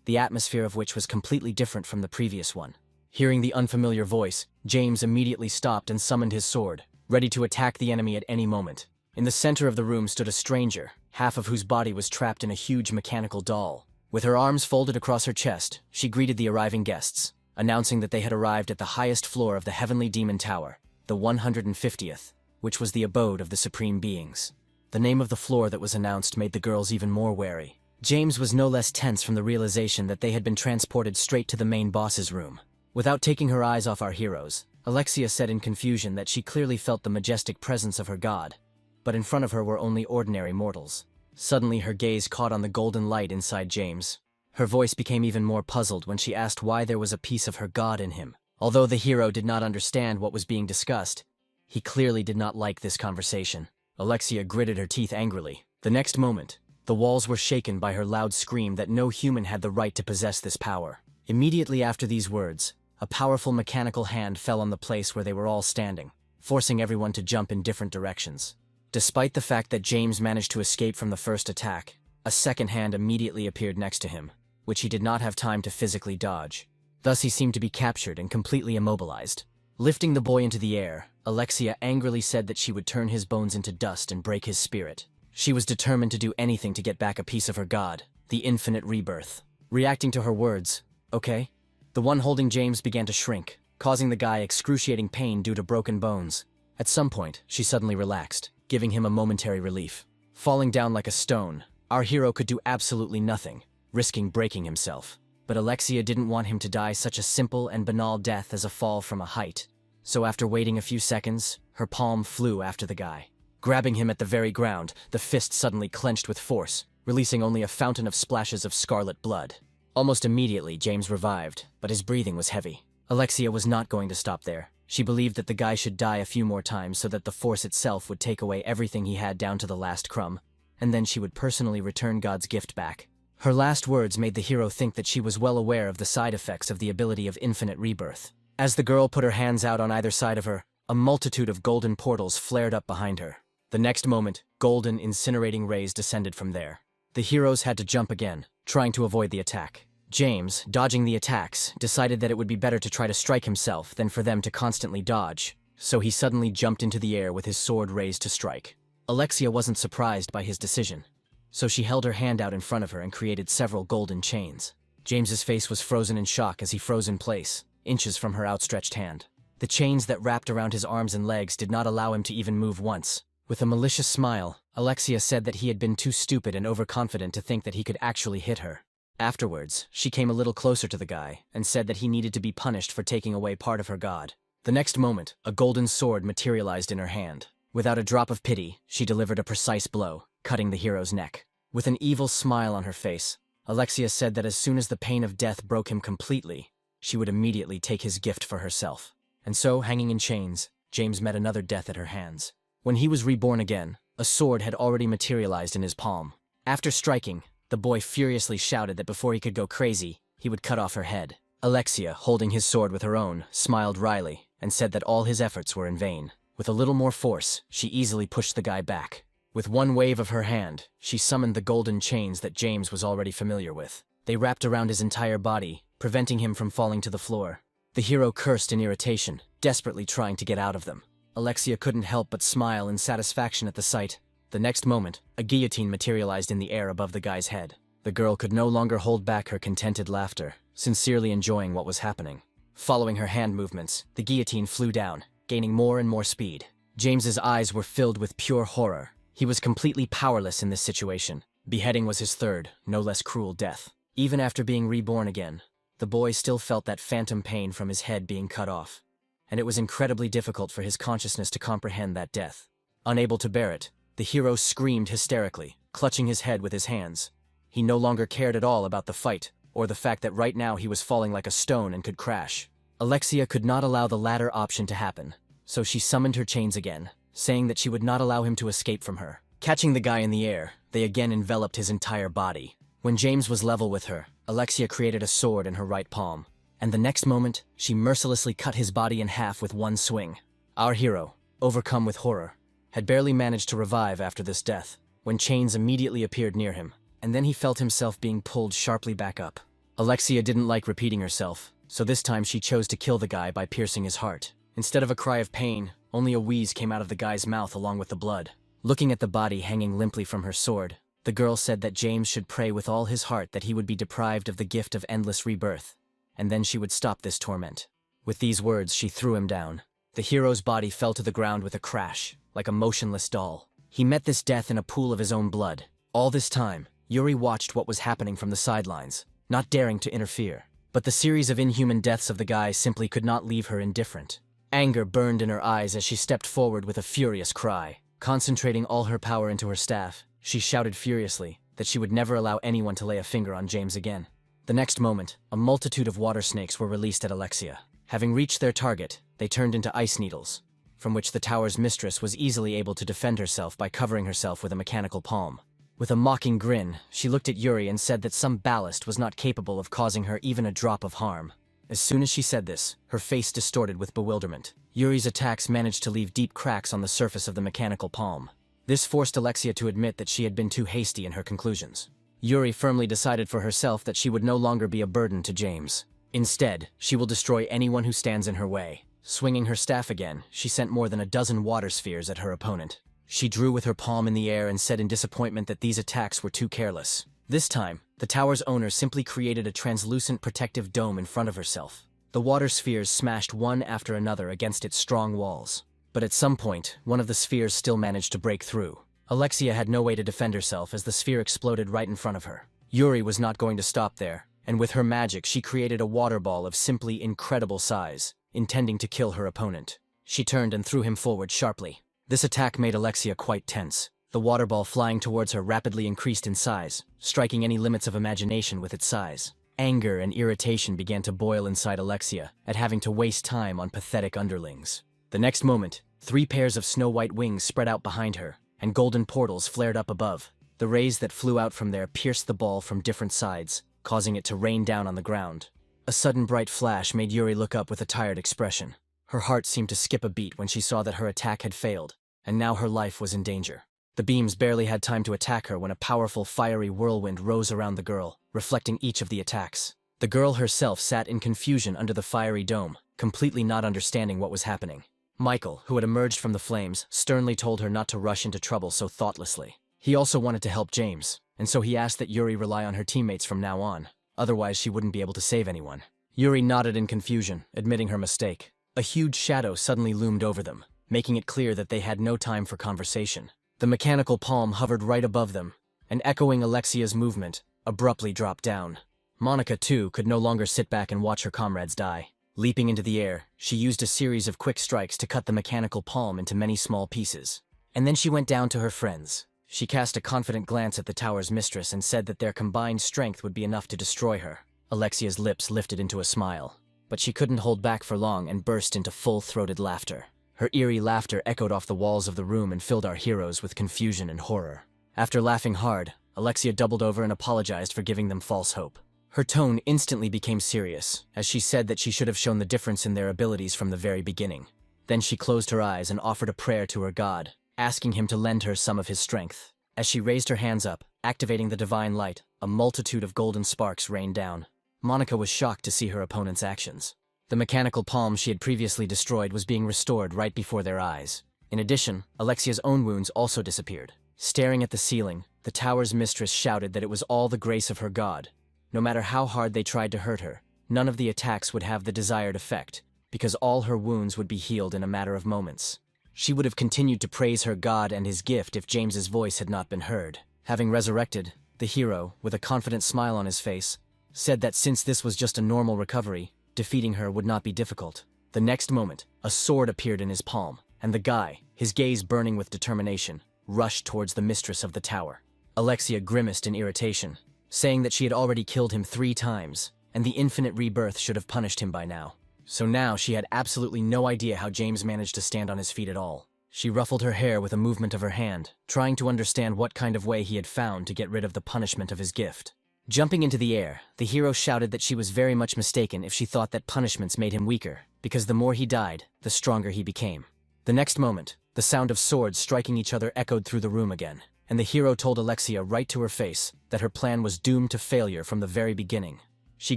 the atmosphere of which was completely different from the previous one. Hearing the unfamiliar voice, James immediately stopped and summoned his sword, ready to attack the enemy at any moment. In the center of the room stood a stranger, half of whose body was trapped in a huge mechanical doll. With her arms folded across her chest, she greeted the arriving guests, announcing that they had arrived at the highest floor of the Heavenly Demon Tower, the 150th, which was the abode of the Supreme Beings. The name of the floor that was announced made the girls even more wary. James was no less tense from the realization that they had been transported straight to the main boss's room. Without taking her eyes off our heroes, Alexia said in confusion that she clearly felt the majestic presence of her god, but in front of her were only ordinary mortals. Suddenly her gaze caught on the golden light inside James. Her voice became even more puzzled when she asked why there was a piece of her god in him. Although the hero did not understand what was being discussed, he clearly did not like this conversation. Alexia gritted her teeth angrily. The next moment, the walls were shaken by her loud scream that no human had the right to possess this power. Immediately after these words, a powerful mechanical hand fell on the place where they were all standing, forcing everyone to jump in different directions. Despite the fact that James managed to escape from the first attack, a second hand immediately appeared next to him, which he did not have time to physically dodge. Thus he seemed to be captured and completely immobilized. Lifting the boy into the air, Alexia angrily said that she would turn his bones into dust and break his spirit. She was determined to do anything to get back a piece of her god, the infinite rebirth. Reacting to her words, "Okay?" The one holding James began to shrink, causing the guy excruciating pain due to broken bones. At some point, she suddenly relaxed, giving him a momentary relief. Falling down like a stone, our hero could do absolutely nothing, risking breaking himself. But Alexia didn't want him to die such a simple and banal death as a fall from a height. So after waiting a few seconds, her palm flew after the guy. Grabbing him at the very ground, the fist suddenly clenched with force, releasing only a fountain of splashes of scarlet blood. Almost immediately, James revived, but his breathing was heavy. Alexia was not going to stop there. She believed that the guy should die a few more times so that the force itself would take away everything he had down to the last crumb, and then she would personally return God's gift back. Her last words made the hero think that she was well aware of the side effects of the ability of infinite rebirth. As the girl put her hands out on either side of her, a multitude of golden portals flared up behind her. The next moment, golden incinerating rays descended from there. The heroes had to jump again, trying to avoid the attack. James, dodging the attacks, decided that it would be better to try to strike himself than for them to constantly dodge, so he suddenly jumped into the air with his sword raised to strike. Alexia wasn't surprised by his decision, so she held her hand out in front of her and created several golden chains. James's face was frozen in shock as he froze in place, inches from her outstretched hand. The chains that wrapped around his arms and legs did not allow him to even move once. With a malicious smile, Alexia said that he had been too stupid and overconfident to think that he could actually hit her. Afterwards, she came a little closer to the guy and said that he needed to be punished for taking away part of her god. The next moment, a golden sword materialized in her hand. Without a drop of pity, she delivered a precise blow, cutting the hero's neck. With an evil smile on her face, Alexia said that as soon as the pain of death broke him completely, she would immediately take his gift for herself. And so, hanging in chains, James met another death at her hands. When he was reborn again, a sword had already materialized in his palm. After striking, the boy furiously shouted that before he could go crazy, he would cut off her head. Alexia, holding his sword with her own, smiled wryly and said that all his efforts were in vain. With a little more force, she easily pushed the guy back. With one wave of her hand, she summoned the golden chains that James was already familiar with. They wrapped around his entire body, preventing him from falling to the floor. The hero cursed in irritation, desperately trying to get out of them. Alexia couldn't help but smile in satisfaction at the sight. The next moment, a guillotine materialized in the air above the guy's head. The girl could no longer hold back her contented laughter, sincerely enjoying what was happening. Following her hand movements, the guillotine flew down, gaining more and more speed. James's eyes were filled with pure horror. He was completely powerless in this situation. Beheading was his third, no less cruel death. Even after being reborn again, the boy still felt that phantom pain from his head being cut off, and it was incredibly difficult for his consciousness to comprehend that death. Unable to bear it, the hero screamed hysterically, clutching his head with his hands. He no longer cared at all about the fight, or the fact that right now he was falling like a stone and could crash. Alexia could not allow the latter option to happen, so she summoned her chains again, saying that she would not allow him to escape from her. Catching the guy in the air, they again enveloped his entire body. When James was level with her, Alexia created a sword in her right palm, and the next moment, she mercilessly cut his body in half with one swing. Our hero, overcome with horror, had barely managed to revive after this death, when chains immediately appeared near him, and then he felt himself being pulled sharply back up. Alexia didn't like repeating herself, so this time she chose to kill the guy by piercing his heart. Instead of a cry of pain, only a wheeze came out of the guy's mouth along with the blood. Looking at the body hanging limply from her sword, the girl said that James should pray with all his heart that he would be deprived of the gift of endless rebirth, and then she would stop this torment. With these words, she threw him down. The hero's body fell to the ground with a crash, like a motionless doll. He met this death in a pool of his own blood. All this time, Yuri watched what was happening from the sidelines, not daring to interfere. But the series of inhuman deaths of the guy simply could not leave her indifferent. Anger burned in her eyes as she stepped forward with a furious cry. Concentrating all her power into her staff, she shouted furiously that she would never allow anyone to lay a finger on James again. The next moment, a multitude of water snakes were released at Alexia. Having reached their target, they turned into ice needles, from which the tower's mistress was easily able to defend herself by covering herself with a mechanical palm. With a mocking grin, she looked at Yuri and said that some ballast was not capable of causing her even a drop of harm. As soon as she said this, her face distorted with bewilderment. Yuri's attacks managed to leave deep cracks on the surface of the mechanical palm. This forced Alexia to admit that she had been too hasty in her conclusions. Yuri firmly decided for herself that she would no longer be a burden to James. Instead, she will destroy anyone who stands in her way. Swinging her staff again, she sent more than a dozen water spheres at her opponent. She drew with her palm in the air and said in disappointment that these attacks were too careless. This time, the tower's owner simply created a translucent protective dome in front of herself. The water spheres smashed one after another against its strong walls. But at some point, one of the spheres still managed to break through. Alexia had no way to defend herself as the sphere exploded right in front of her. Yuri was not going to stop there, and with her magic she created a water ball of simply incredible size, intending to kill her opponent. She turned and threw him forward sharply. This attack made Alexia quite tense. The water ball flying towards her rapidly increased in size, striking any limits of imagination with its size. Anger and irritation began to boil inside Alexia at having to waste time on pathetic underlings. The next moment, 3 pairs of snow-white wings spread out behind her, and golden portals flared up above. The rays that flew out from there pierced the ball from different sides, causing it to rain down on the ground. A sudden bright flash made Yuri look up with a tired expression. Her heart seemed to skip a beat when she saw that her attack had failed, and now her life was in danger. The beams barely had time to attack her when a powerful fiery whirlwind rose around the girl, reflecting each of the attacks. The girl herself sat in confusion under the fiery dome, completely not understanding what was happening. Michael, who had emerged from the flames, sternly told her not to rush into trouble so thoughtlessly. He also wanted to help James, and so he asked that Yuri rely on her teammates from now on, otherwise she wouldn't be able to save anyone. Yuri nodded in confusion, admitting her mistake. A huge shadow suddenly loomed over them, making it clear that they had no time for conversation. The mechanical palm hovered right above them, and echoing Alexia's movement, abruptly dropped down. Monica, too, could no longer sit back and watch her comrades die. Leaping into the air, she used a series of quick strikes to cut the mechanical palm into many small pieces. And then she went down to her friends. She cast a confident glance at the tower's mistress and said that their combined strength would be enough to destroy her. Alexia's lips lifted into a smile. but she couldn't hold back for long and burst into full-throated laughter. Her eerie laughter echoed off the walls of the room and filled our heroes with confusion and horror. After laughing hard, Alexia doubled over and apologized for giving them false hope. Her tone instantly became serious, as she said that she should have shown the difference in their abilities from the very beginning. Then she closed her eyes and offered a prayer to her god, asking him to lend her some of his strength. As she raised her hands up, activating the divine light, a multitude of golden sparks rained down. Monica was shocked to see her opponent's actions. The mechanical palm she had previously destroyed was being restored right before their eyes. In addition, Alexia's own wounds also disappeared. Staring at the ceiling, the tower's mistress shouted that it was all the grace of her god. No matter how hard they tried to hurt her, none of the attacks would have the desired effect, because all her wounds would be healed in a matter of moments. She would have continued to praise her god and his gift if James's voice had not been heard. Having resurrected, the hero, with a confident smile on his face, said that since this was just a normal recovery, defeating her would not be difficult. The next moment, a sword appeared in his palm, and the guy, his gaze burning with determination, rushed towards the mistress of the tower. Alexia grimaced in irritation, saying that she had already killed him 3 times, and the infinite rebirth should have punished him by now. So now she had absolutely no idea how James managed to stand on his feet at all. She ruffled her hair with a movement of her hand, trying to understand what kind of way he had found to get rid of the punishment of his gift. Jumping into the air, the hero shouted that she was very much mistaken if she thought that punishments made him weaker, because the more he died, the stronger he became. The next moment, the sound of swords striking each other echoed through the room again, and the hero told Alexia right to her face that her plan was doomed to failure from the very beginning. She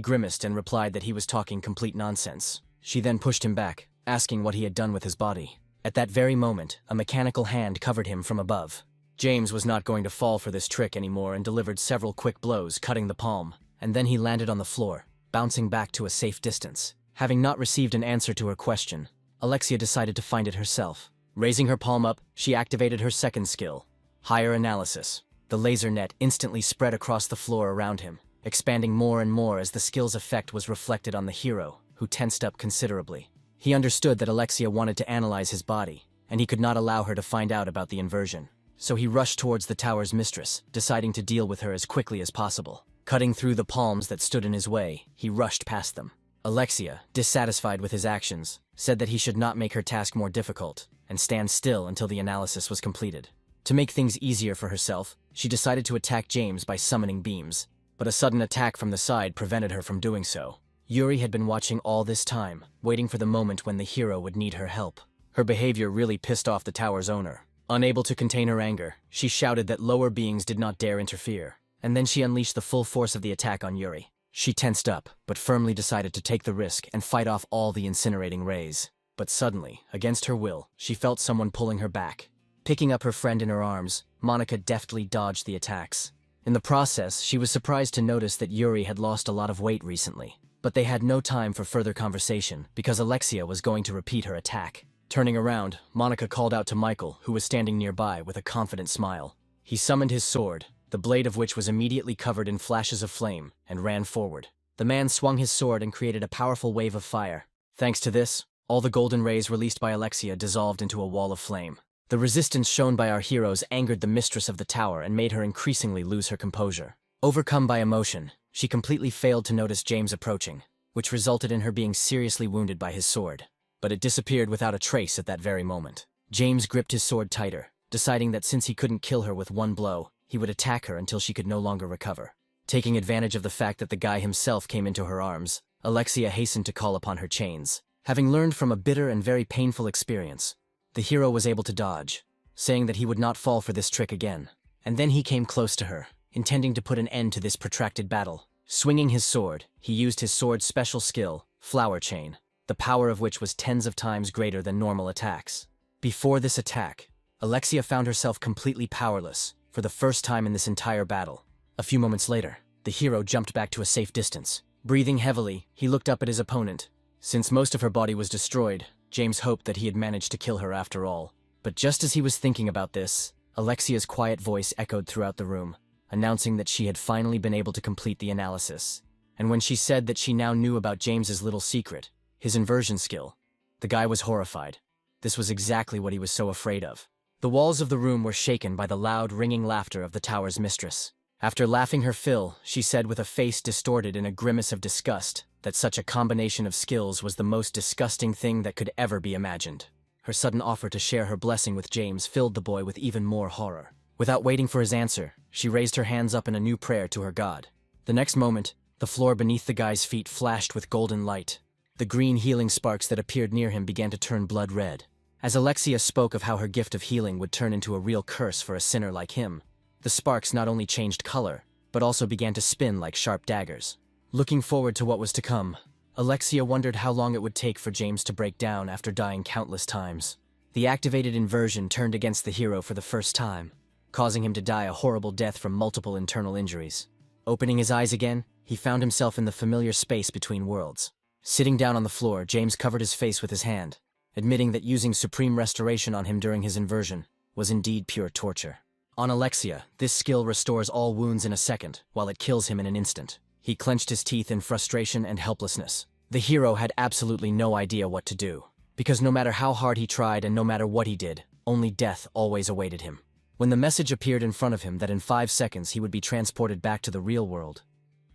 grimaced and replied that he was talking complete nonsense. She then pushed him back, asking what he had done with his body. At that very moment, a mechanical hand covered him from above. James was not going to fall for this trick anymore and delivered several quick blows, cutting the palm, and then he landed on the floor, bouncing back to a safe distance. Having not received an answer to her question, Alexia decided to find it herself. Raising her palm up, she activated her second skill, Higher Analysis. The laser net instantly spread across the floor around him, expanding more and more as the skill's effect was reflected on the hero, who tensed up considerably. He understood that Alexia wanted to analyze his body, and he could not allow her to find out about the inversion. So he rushed towards the tower's mistress, deciding to deal with her as quickly as possible. Cutting through the palms that stood in his way, he rushed past them. Alexia, dissatisfied with his actions, said that he should not make her task more difficult, and stand still until the analysis was completed. To make things easier for herself, she decided to attack James by summoning beams, but a sudden attack from the side prevented her from doing so. Yuri had been watching all this time, waiting for the moment when the hero would need her help. Her behavior really pissed off the tower's owner. Unable to contain her anger, she shouted that lower beings did not dare interfere, and then she unleashed the full force of the attack on Yuri. She tensed up, but firmly decided to take the risk and fight off all the incinerating rays. But suddenly, against her will, she felt someone pulling her back. Picking up her friend in her arms, Monica deftly dodged the attacks. In the process, she was surprised to notice that Yuri had lost a lot of weight recently. But they had no time for further conversation, because Alexia was going to repeat her attack. Turning around, Monica called out to Michael, who was standing nearby, with a confident smile. He summoned his sword, the blade of which was immediately covered in flashes of flame, and ran forward. The man swung his sword and created a powerful wave of fire. Thanks to this, all the golden rays released by Alexia dissolved into a wall of flame. The resistance shown by our heroes angered the mistress of the tower and made her increasingly lose her composure. Overcome by emotion, she completely failed to notice James approaching, which resulted in her being seriously wounded by his sword. But it disappeared without a trace at that very moment. James gripped his sword tighter, deciding that since he couldn't kill her with one blow, he would attack her until she could no longer recover. Taking advantage of the fact that the guy himself came into her arms, Alexia hastened to call upon her chains. Having learned from a bitter and very painful experience, the hero was able to dodge, saying that he would not fall for this trick again. And then he came close to her, intending to put an end to this protracted battle. Swinging his sword, he used his sword's special skill, Flower Chain, the power of which was tens of times greater than normal attacks. Before this attack, Alexia found herself completely powerless, for the first time in this entire battle. A few moments later, the hero jumped back to a safe distance. Breathing heavily, he looked up at his opponent. Since most of her body was destroyed, James hoped that he had managed to kill her after all. But just as he was thinking about this, Alexia's quiet voice echoed throughout the room, announcing that she had finally been able to complete the analysis. And when she said that she now knew about James's little secret, his inversion skill, the guy was horrified. This was exactly what he was so afraid of. The walls of the room were shaken by the loud, ringing laughter of the tower's mistress. After laughing her fill, she said with a face distorted in a grimace of disgust that such a combination of skills was the most disgusting thing that could ever be imagined. Her sudden offer to share her blessing with James filled the boy with even more horror. Without waiting for his answer, she raised her hands up in a new prayer to her god. The next moment, the floor beneath the guy's feet flashed with golden light. The green healing sparks that appeared near him began to turn blood red. As Alexia spoke of how her gift of healing would turn into a real curse for a sinner like him, the sparks not only changed color, but also began to spin like sharp daggers. Looking forward to what was to come, Alexia wondered how long it would take for James to break down after dying countless times. The activated inversion turned against the hero for the first time, causing him to die a horrible death from multiple internal injuries. Opening his eyes again, he found himself in the familiar space between worlds. Sitting down on the floor, James covered his face with his hand, admitting that using Supreme Restoration on him during his inversion was indeed pure torture. On Alexia, this skill restores all wounds in a second, while it kills him in an instant. He clenched his teeth in frustration and helplessness. The hero had absolutely no idea what to do, because no matter how hard he tried and no matter what he did, only death always awaited him. When the message appeared in front of him that in 5 seconds he would be transported back to the real world,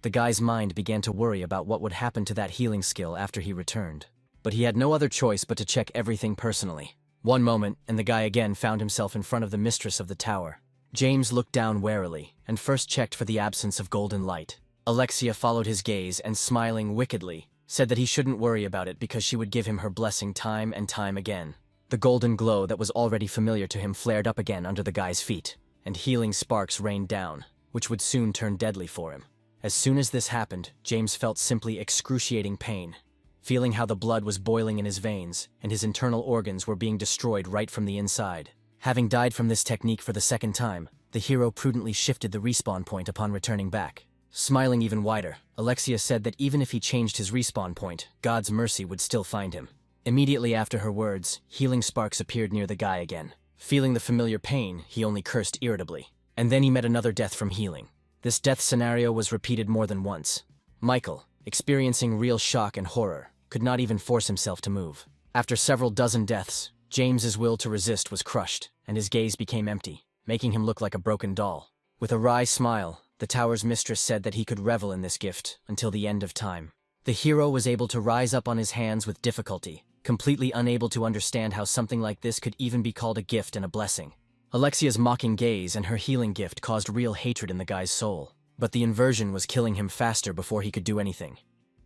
the guy's mind began to worry about what would happen to that healing skill after he returned. But he had no other choice but to check everything personally. One moment, and the guy again found himself in front of the mistress of the tower. James looked down warily, and first checked for the absence of golden light. Alexia followed his gaze and, smiling wickedly, said that he shouldn't worry about it because she would give him her blessing time and time again. The golden glow that was already familiar to him flared up again under the guy's feet, and healing sparks rained down, which would soon turn deadly for him. As soon as this happened, James felt simply excruciating pain, feeling how the blood was boiling in his veins and his internal organs were being destroyed right from the inside. Having died from this technique for the second time, the hero prudently shifted the respawn point upon returning back. Smiling even wider, Alexia said that even if he changed his respawn point, God's mercy would still find him. Immediately after her words, healing sparks appeared near the guy again. Feeling the familiar pain, he only cursed irritably. And then he met another death from healing. This death scenario was repeated more than once. Michael, experiencing real shock and horror, could not even force himself to move. After several dozen deaths, James's will to resist was crushed, and his gaze became empty, making him look like a broken doll. With a wry smile, the tower's mistress said that he could revel in this gift until the end of time. The hero was able to rise up on his hands with difficulty, completely unable to understand how something like this could even be called a gift and a blessing. Alexia's mocking gaze and her healing gift caused real hatred in the guy's soul, but the inversion was killing him faster before he could do anything.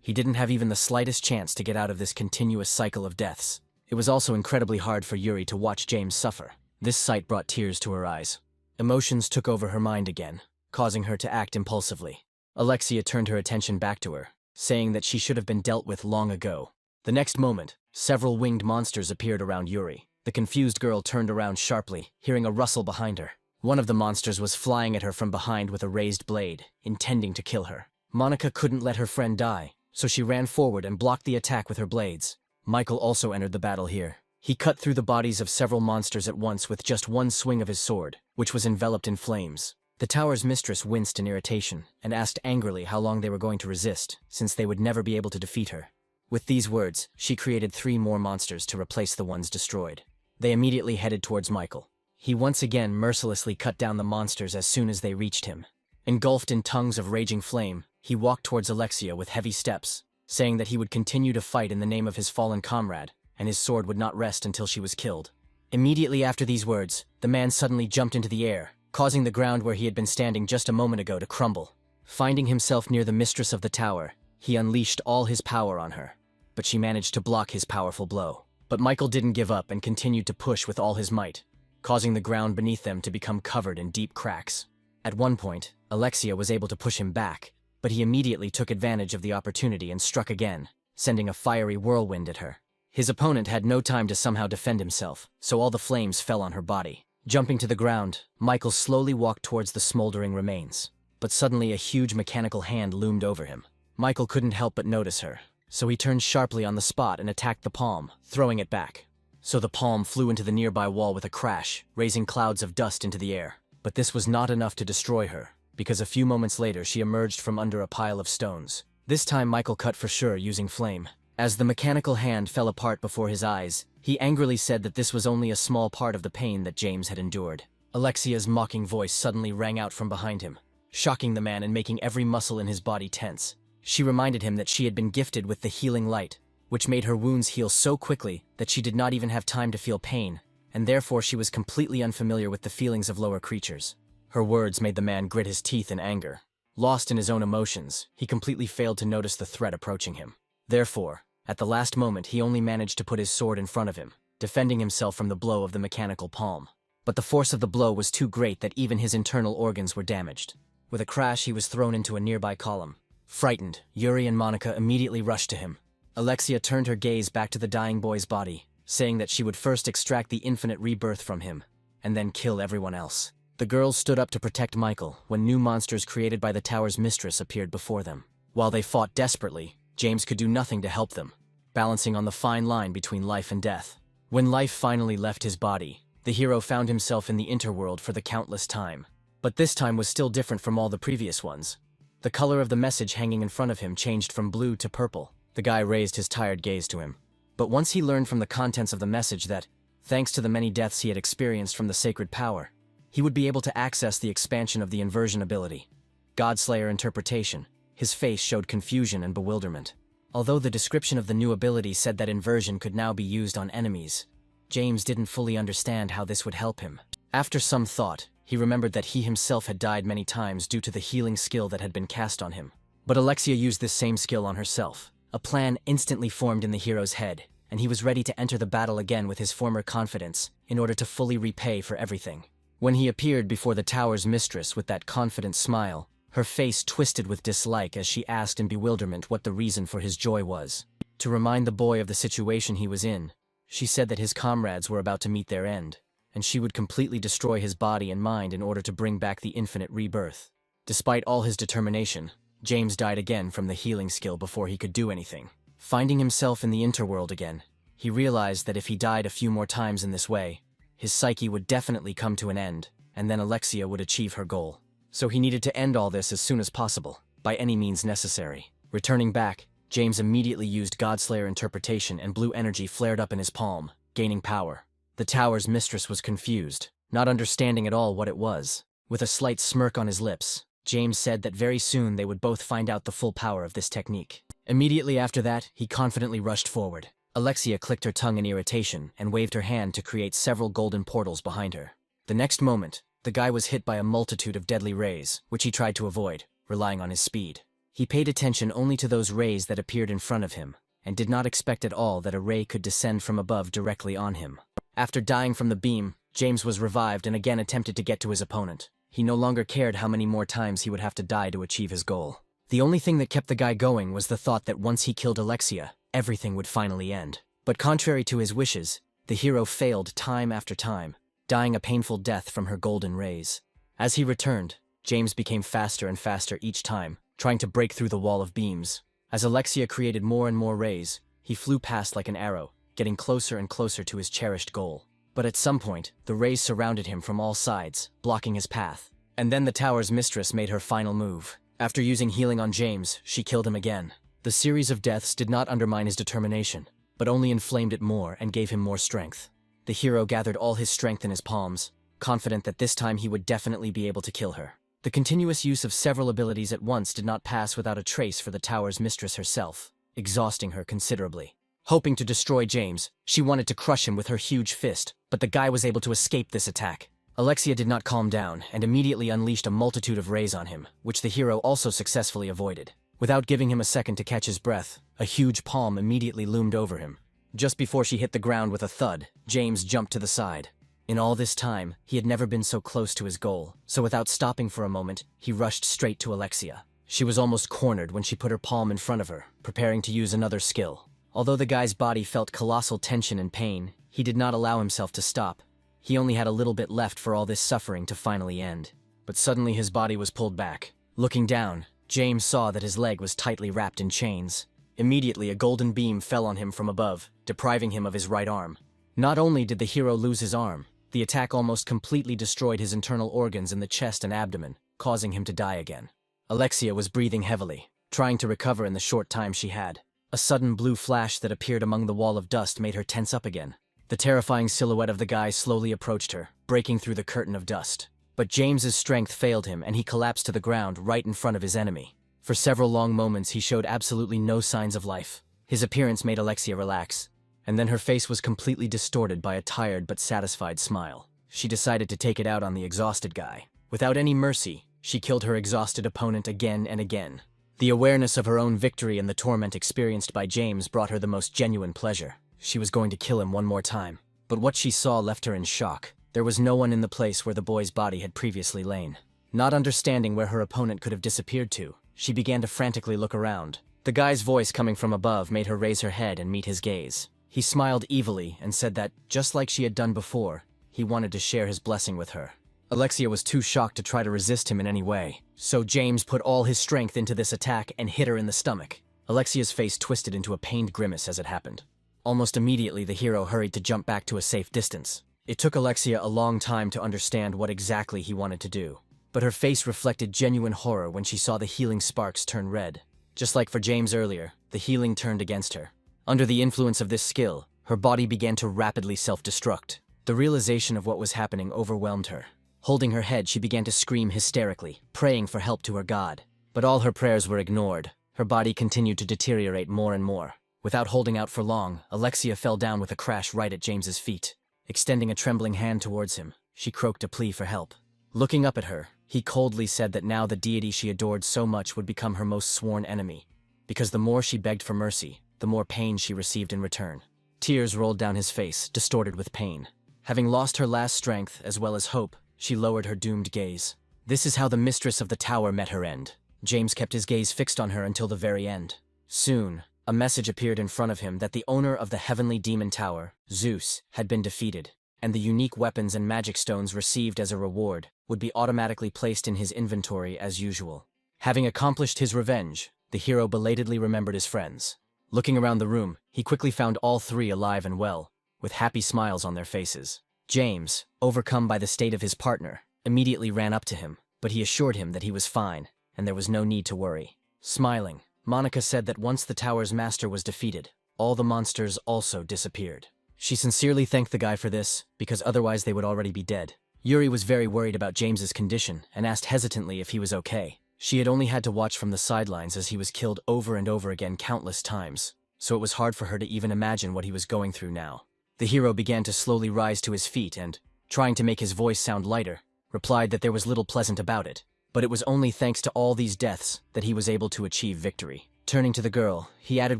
He didn't have even the slightest chance to get out of this continuous cycle of deaths. It was also incredibly hard for Yuri to watch James suffer. This sight brought tears to her eyes. Emotions took over her mind again, causing her to act impulsively. Alexia turned her attention back to her, saying that she should have been dealt with long ago. The next moment, several winged monsters appeared around Yuri. The confused girl turned around sharply, hearing a rustle behind her. One of the monsters was flying at her from behind with a raised blade, intending to kill her. Monica couldn't let her friend die, so she ran forward and blocked the attack with her blades. Michael also entered the battle here. He cut through the bodies of several monsters at once with just one swing of his sword, which was enveloped in flames. The tower's mistress winced in irritation and asked angrily how long they were going to resist, since they would never be able to defeat her. With these words, she created 3 more monsters to replace the ones destroyed. They immediately headed towards Michael. He once again mercilessly cut down the monsters as soon as they reached him. Engulfed in tongues of raging flame, he walked towards Alexia with heavy steps, saying that he would continue to fight in the name of his fallen comrade, and his sword would not rest until she was killed. Immediately after these words, the man suddenly jumped into the air, causing the ground where he had been standing just a moment ago to crumble. Finding himself near the mistress of the tower, he unleashed all his power on her, but she managed to block his powerful blow. But Michael didn't give up and continued to push with all his might, causing the ground beneath them to become covered in deep cracks. At one point, Alexia was able to push him back, but he immediately took advantage of the opportunity and struck again, sending a fiery whirlwind at her. His opponent had no time to somehow defend himself, so all the flames fell on her body. Jumping to the ground, Michael slowly walked towards the smoldering remains, but suddenly a huge mechanical hand loomed over him. Michael couldn't help but notice her, so he turned sharply on the spot and attacked the palm, throwing it back. So the palm flew into the nearby wall with a crash, raising clouds of dust into the air. But this was not enough to destroy her, because a few moments later she emerged from under a pile of stones. This time Michael cut for sure using flame. As the mechanical hand fell apart before his eyes, he angrily said that this was only a small part of the pain that James had endured. Alexia's mocking voice suddenly rang out from behind him, shocking the man and making every muscle in his body tense. She reminded him that she had been gifted with the healing light, which made her wounds heal so quickly that she did not even have time to feel pain, and therefore she was completely unfamiliar with the feelings of lower creatures. Her words made the man grit his teeth in anger. Lost in his own emotions, he completely failed to notice the threat approaching him. Therefore, at the last moment he only managed to put his sword in front of him, defending himself from the blow of the mechanical palm. But the force of the blow was too great that even his internal organs were damaged. With a crash, he was thrown into a nearby column. Frightened, Yuri and Monica immediately rushed to him. Alexia turned her gaze back to the dying boy's body, saying that she would first extract the infinite rebirth from him, and then kill everyone else. The girls stood up to protect Michael when new monsters created by the tower's mistress appeared before them. While they fought desperately, James could do nothing to help them, balancing on the fine line between life and death. When life finally left his body, the hero found himself in the interworld for the countless time. But this time was still different from all the previous ones. The color of the message hanging in front of him changed from blue to purple. The guy raised his tired gaze to him. But once he learned from the contents of the message that, thanks to the many deaths he had experienced from the sacred power, he would be able to access the expansion of the inversion ability. Godslayer interpretation. His face showed confusion and bewilderment. Although the description of the new ability said that inversion could now be used on enemies, James didn't fully understand how this would help him. After some thought, he remembered that he himself had died many times due to the healing skill that had been cast on him. But Alexia used this same skill on herself. A plan instantly formed in the hero's head, and he was ready to enter the battle again with his former confidence in order to fully repay for everything. When he appeared before the tower's mistress with that confident smile, her face twisted with dislike as she asked in bewilderment what the reason for his joy was. To remind the boy of the situation he was in, she said that his comrades were about to meet their end, and she would completely destroy his body and mind in order to bring back the infinite rebirth. Despite all his determination, James died again from the healing skill before he could do anything. Finding himself in the interworld again, he realized that if he died a few more times in this way, his psyche would definitely come to an end, and then Alexia would achieve her goal. So he needed to end all this as soon as possible, by any means necessary. Returning back, James immediately used Godslayer interpretation and blue energy flared up in his palm, gaining power. The tower's mistress was confused, not understanding at all what it was. With a slight smirk on his lips, James said that very soon they would both find out the full power of this technique. Immediately after that, he confidently rushed forward. Alexia clicked her tongue in irritation and waved her hand to create several golden portals behind her. The next moment, the guy was hit by a multitude of deadly rays, which he tried to avoid, relying on his speed. He paid attention only to those rays that appeared in front of him, and did not expect at all that a ray could descend from above directly on him. After dying from the beam, James was revived and again attempted to get to his opponent. He no longer cared how many more times he would have to die to achieve his goal. The only thing that kept the guy going was the thought that once he killed Alexia, everything would finally end. But contrary to his wishes, the hero failed time after time, dying a painful death from her golden rays. As he returned, James became faster and faster each time, trying to break through the wall of beams. As Alexia created more and more rays, he flew past like an arrow, getting closer and closer to his cherished goal. But at some point, the rays surrounded him from all sides, blocking his path. And then the tower's mistress made her final move. After using healing on James, she killed him again. The series of deaths did not undermine his determination, but only inflamed it more and gave him more strength. The hero gathered all his strength in his palms, confident that this time he would definitely be able to kill her. The continuous use of several abilities at once did not pass without a trace for the tower's mistress herself, exhausting her considerably. Hoping to destroy James, she wanted to crush him with her huge fist, but the guy was able to escape this attack. Alexia did not calm down and immediately unleashed a multitude of rays on him, which the hero also successfully avoided. Without giving him a second to catch his breath, a huge palm immediately loomed over him. Just before she hit the ground with a thud, James jumped to the side. In all this time, he had never been so close to his goal, so without stopping for a moment, he rushed straight to Alexia. She was almost cornered when she put her palm in front of her, preparing to use another skill. Although the guy's body felt colossal tension and pain, he did not allow himself to stop. He only had a little bit left for all this suffering to finally end. But suddenly his body was pulled back. Looking down, James saw that his leg was tightly wrapped in chains. Immediately, a golden beam fell on him from above, depriving him of his right arm. Not only did the hero lose his arm, the attack almost completely destroyed his internal organs in the chest and abdomen, causing him to die again. Alexia was breathing heavily, trying to recover in the short time she had. A sudden blue flash that appeared among the wall of dust made her tense up again. The terrifying silhouette of the guy slowly approached her, breaking through the curtain of dust. But James's strength failed him and he collapsed to the ground right in front of his enemy. For several long moments he showed absolutely no signs of life. His appearance made Alexia relax, and then her face was completely distorted by a tired but satisfied smile. She decided to take it out on the exhausted guy. Without any mercy, she killed her exhausted opponent again and again. The awareness of her own victory and the torment experienced by James brought her the most genuine pleasure. She was going to kill him one more time. But what she saw left her in shock. There was no one in the place where the boy's body had previously lain. Not understanding where her opponent could have disappeared to, she began to frantically look around. The guy's voice coming from above made her raise her head and meet his gaze. He smiled evilly and said that, just like she had done before, he wanted to share his blessing with her. Alexia was too shocked to try to resist him in any way, so James put all his strength into this attack and hit her in the stomach. Alexia's face twisted into a pained grimace as it happened. Almost immediately, the hero hurried to jump back to a safe distance. It took Alexia a long time to understand what exactly he wanted to do, but her face reflected genuine horror when she saw the healing sparks turn red. Just like for James earlier, the healing turned against her. Under the influence of this skill, her body began to rapidly self-destruct. The realization of what was happening overwhelmed her. Holding her head, she began to scream hysterically, praying for help to her god. But all her prayers were ignored. Her body continued to deteriorate more and more. Without holding out for long, Alexia fell down with a crash right at James's feet. Extending a trembling hand towards him, she croaked a plea for help. Looking up at her, he coldly said that now the deity she adored so much would become her most sworn enemy, because the more she begged for mercy, the more pain she received in return. Tears rolled down his face, distorted with pain. Having lost her last strength, as well as hope, she lowered her doomed gaze. This is how the mistress of the tower met her end. James kept his gaze fixed on her until the very end. Soon, a message appeared in front of him that the owner of the heavenly demon tower, Zeus, had been defeated, and the unique weapons and magic stones received as a reward would be automatically placed in his inventory as usual. Having accomplished his revenge, the hero belatedly remembered his friends. Looking around the room, he quickly found all three alive and well, with happy smiles on their faces. James, overcome by the state of his partner, immediately ran up to him, but he assured him that he was fine, and there was no need to worry. Smiling, Monica said that once the tower's master was defeated, all the monsters also disappeared. She sincerely thanked the guy for this, because otherwise they would already be dead. Yuri was very worried about James's condition and asked hesitantly if he was okay. She had only had to watch from the sidelines as he was killed over and over again countless times, so it was hard for her to even imagine what he was going through now. The hero began to slowly rise to his feet and, trying to make his voice sound lighter, replied that there was little pleasant about it, but it was only thanks to all these deaths that he was able to achieve victory. Turning to the girl, he added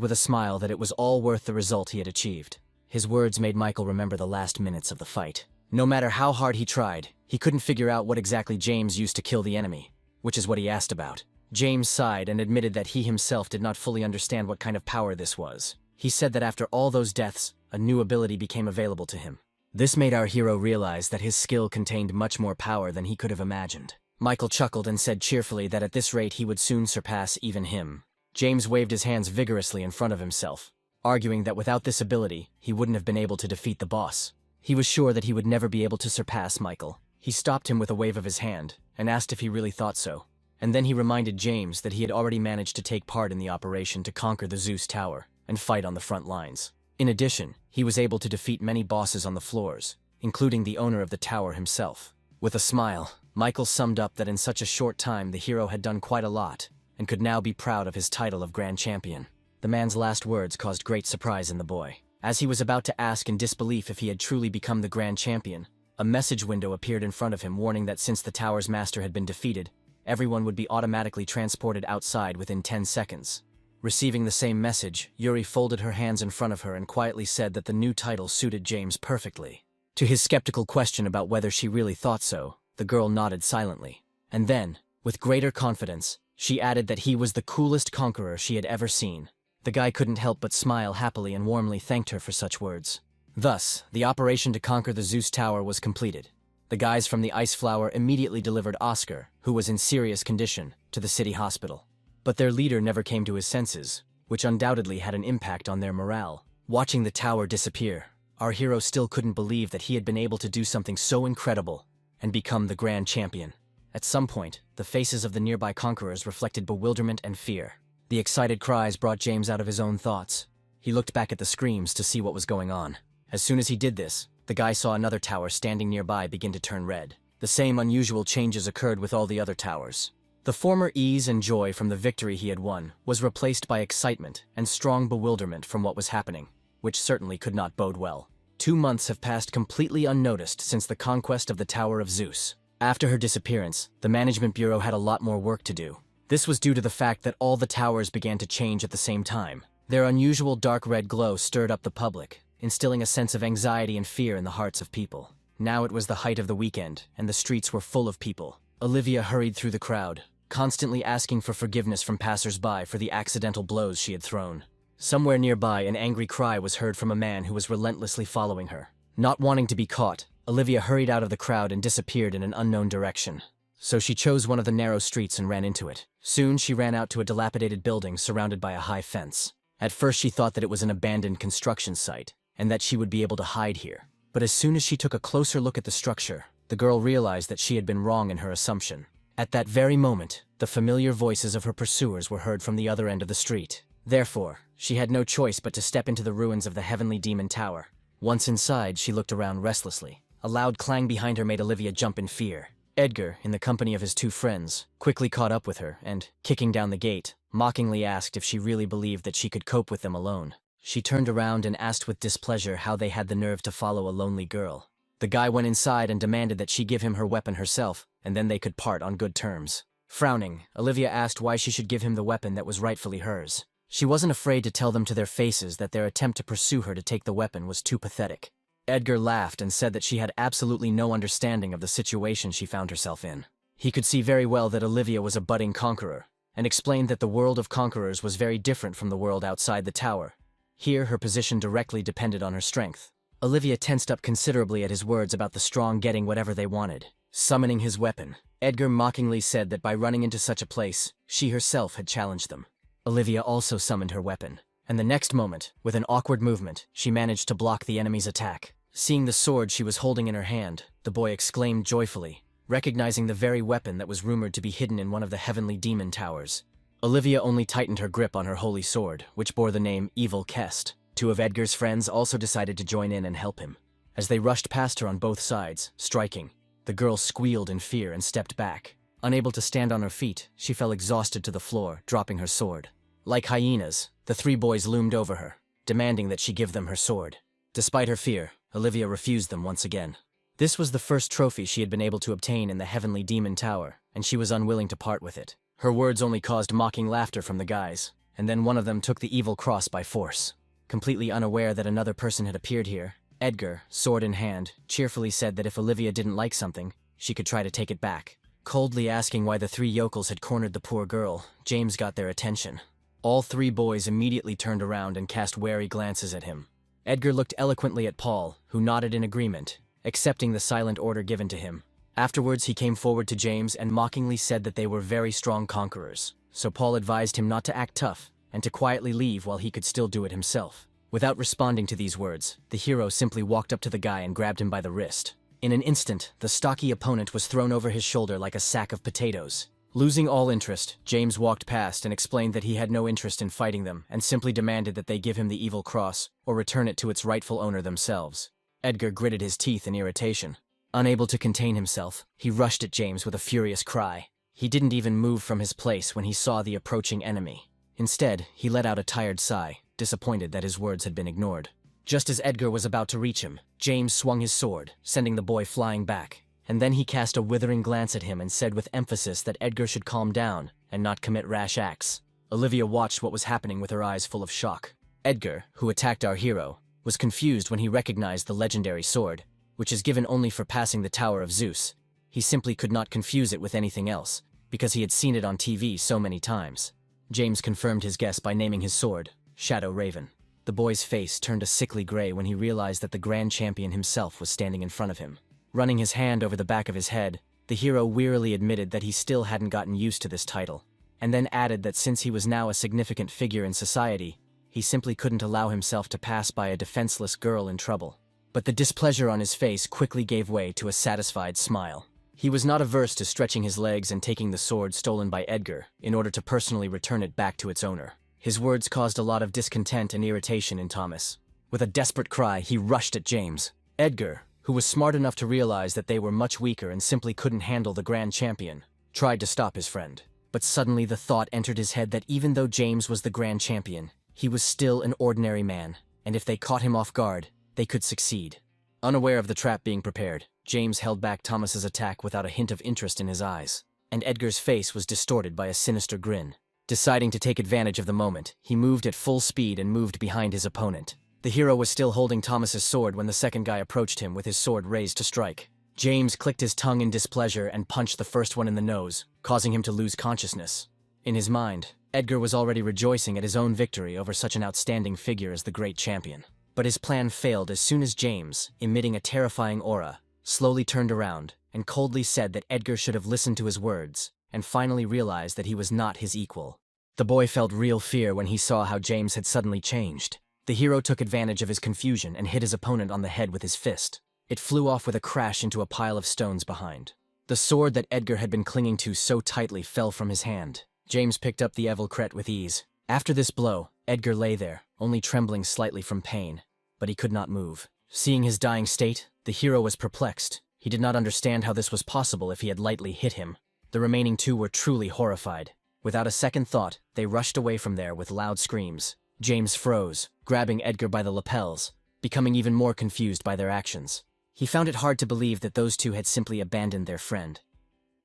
with a smile that it was all worth the result he had achieved. His words made Michael remember the last minutes of the fight. No matter how hard he tried, he couldn't figure out what exactly James used to kill the enemy, which is what he asked about. James sighed and admitted that he himself did not fully understand what kind of power this was. He said that after all those deaths, a new ability became available to him. This made our hero realize that his skill contained much more power than he could have imagined. Michael chuckled and said cheerfully that at this rate he would soon surpass even him. James waved his hands vigorously in front of himself, arguing that without this ability, he wouldn't have been able to defeat the boss. He was sure that he would never be able to surpass Michael. He stopped him with a wave of his hand and asked if he really thought so. And then he reminded James that he had already managed to take part in the operation to conquer the Zeus Tower and fight on the front lines. In addition, he was able to defeat many bosses on the floors, including the owner of the tower himself. With a smile, Michael summed up that in such a short time the hero had done quite a lot and could now be proud of his title of Grand Champion. The man's last words caused great surprise in the boy. As he was about to ask in disbelief if he had truly become the Grand Champion, a message window appeared in front of him warning that since the tower's master had been defeated, everyone would be automatically transported outside within 10 seconds. Receiving the same message, Yuri folded her hands in front of her and quietly said that the new title suited James perfectly. To his skeptical question about whether she really thought so, the girl nodded silently. And then, with greater confidence, she added that he was the coolest conqueror she had ever seen. The guy couldn't help but smile happily and warmly thanked her for such words. Thus, the operation to conquer the Zeus Tower was completed. The guys from the Ice Flower immediately delivered Oscar, who was in serious condition, to the city hospital. But their leader never came to his senses, which undoubtedly had an impact on their morale. Watching the tower disappear, our hero still couldn't believe that he had been able to do something so incredible and become the Grand Champion. At some point, the faces of the nearby conquerors reflected bewilderment and fear. The excited cries brought James out of his own thoughts. He looked back at the screams to see what was going on. As soon as he did this, the guy saw another tower standing nearby begin to turn red. The same unusual changes occurred with all the other towers. The former ease and joy from the victory he had won was replaced by excitement and strong bewilderment from what was happening, which certainly could not bode well. 2 months have passed completely unnoticed since the conquest of the Tower of Zeus. After her disappearance, the Management Bureau had a lot more work to do. This was due to the fact that all the towers began to change at the same time. Their unusual dark red glow stirred up the public, instilling a sense of anxiety and fear in the hearts of people. Now it was the height of the weekend, and the streets were full of people. Olivia hurried through the crowd, constantly asking for forgiveness from passers-by for the accidental blows she had thrown. Somewhere nearby, an angry cry was heard from a man who was relentlessly following her. Not wanting to be caught, Olivia hurried out of the crowd and disappeared in an unknown direction. So she chose one of the narrow streets and ran into it. Soon she ran out to a dilapidated building surrounded by a high fence. At first she thought that it was an abandoned construction site, and that she would be able to hide here. But as soon as she took a closer look at the structure, the girl realized that she had been wrong in her assumption. At that very moment, the familiar voices of her pursuers were heard from the other end of the street. Therefore, she had no choice but to step into the ruins of the Heavenly Demon Tower. Once inside, she looked around restlessly. A loud clang behind her made Olivia jump in fear. Edgar, in the company of his 2 friends, quickly caught up with her and, kicking down the gate, mockingly asked if she really believed that she could cope with them alone. She turned around and asked with displeasure how they had the nerve to follow a lonely girl. The guy went inside and demanded that she give him her weapon herself, and then they could part on good terms. Frowning, Olivia asked why she should give him the weapon that was rightfully hers. She wasn't afraid to tell them to their faces that their attempt to pursue her to take the weapon was too pathetic. Edgar laughed and said that she had absolutely no understanding of the situation she found herself in. He could see very well that Olivia was a budding conqueror, and explained that the world of conquerors was very different from the world outside the tower. Here, her position directly depended on her strength. Olivia tensed up considerably at his words about the strong getting whatever they wanted. Summoning his weapon, Edgar mockingly said that by running into such a place, she herself had challenged them. Olivia also summoned her weapon, and the next moment, with an awkward movement, she managed to block the enemy's attack. Seeing the sword she was holding in her hand, the boy exclaimed joyfully, recognizing the very weapon that was rumored to be hidden in one of the Heavenly Demon Towers. Olivia only tightened her grip on her holy sword, which bore the name Evil Kest. 2 of Edgar's friends also decided to join in and help him. As they rushed past her on both sides, striking, the girl squealed in fear and stepped back. Unable to stand on her feet, she fell exhausted to the floor, dropping her sword. Like hyenas, the 3 boys loomed over her, demanding that she give them her sword. Despite her fear, Olivia refused them once again. This was the first trophy she had been able to obtain in the Heavenly Demon Tower, and she was unwilling to part with it. Her words only caused mocking laughter from the guys, and then one of them took the evil cross by force. Completely unaware that another person had appeared here, Edgar, sword in hand, cheerfully said that if Olivia didn't like something, she could try to take it back. Coldly asking why the 3 yokels had cornered the poor girl, James got their attention. All 3 boys immediately turned around and cast wary glances at him. Edgar looked eloquently at Paul, who nodded in agreement, accepting the silent order given to him. Afterwards, he came forward to James and mockingly said that they were very strong conquerors, so Paul advised him not to act tough and to quietly leave while he could still do it himself. Without responding to these words, the hero simply walked up to the guy and grabbed him by the wrist. In an instant, the stocky opponent was thrown over his shoulder like a sack of potatoes. Losing all interest, James walked past and explained that he had no interest in fighting them and simply demanded that they give him the evil cross or return it to its rightful owner themselves. Edgar gritted his teeth in irritation. Unable to contain himself, he rushed at James with a furious cry. He didn't even move from his place when he saw the approaching enemy. Instead, he let out a tired sigh, disappointed that his words had been ignored. Just as Edgar was about to reach him, James swung his sword, sending the boy flying back. And then he cast a withering glance at him and said with emphasis that Edgar should calm down and not commit rash acts. Olivia watched what was happening with her eyes full of shock. Edgar, who attacked our hero, was confused when he recognized the legendary sword, which is given only for passing the Tower of Zeus. He simply could not confuse it with anything else, because he had seen it on TV so many times. James confirmed his guess by naming his sword, Shadow Raven. The boy's face turned a sickly gray when he realized that the Grand Champion himself was standing in front of him. Running his hand over the back of his head, the hero wearily admitted that he still hadn't gotten used to this title, and then added that since he was now a significant figure in society, he simply couldn't allow himself to pass by a defenseless girl in trouble. But the displeasure on his face quickly gave way to a satisfied smile. He was not averse to stretching his legs and taking the sword stolen by Edgar in order to personally return it back to its owner. His words caused a lot of discontent and irritation in Thomas. With a desperate cry, he rushed at James. Edgar, who was smart enough to realize that they were much weaker and simply couldn't handle the Grand Champion, tried to stop his friend. But suddenly the thought entered his head that even though James was the grand champion, he was still an ordinary man, and if they caught him off guard, they could succeed. Unaware of the trap being prepared, James held back Thomas's attack without a hint of interest in his eyes, and Edgar's face was distorted by a sinister grin. Deciding to take advantage of the moment, he moved at full speed and moved behind his opponent. The hero was still holding Thomas's sword when the second guy approached him with his sword raised to strike. James clicked his tongue in displeasure and punched the first one in the nose, causing him to lose consciousness. In his mind, Edgar was already rejoicing at his own victory over such an outstanding figure as the great champion. But his plan failed as soon as James, emitting a terrifying aura, slowly turned around and coldly said that Edgar should have listened to his words, and finally realized that he was not his equal. The boy felt real fear when he saw how James had suddenly changed. The hero took advantage of his confusion and hit his opponent on the head with his fist. It flew off with a crash into a pile of stones behind. The sword that Edgar had been clinging to so tightly fell from his hand. James picked up the Evelcret with ease. After this blow, Edgar lay there, only trembling slightly from pain, but he could not move. Seeing his dying state, the hero was perplexed. He did not understand how this was possible if he had lightly hit him. The remaining two were truly horrified. Without a second thought, they rushed away from there with loud screams. James froze, grabbing Edgar by the lapels, becoming even more confused by their actions. He found it hard to believe that those two had simply abandoned their friend.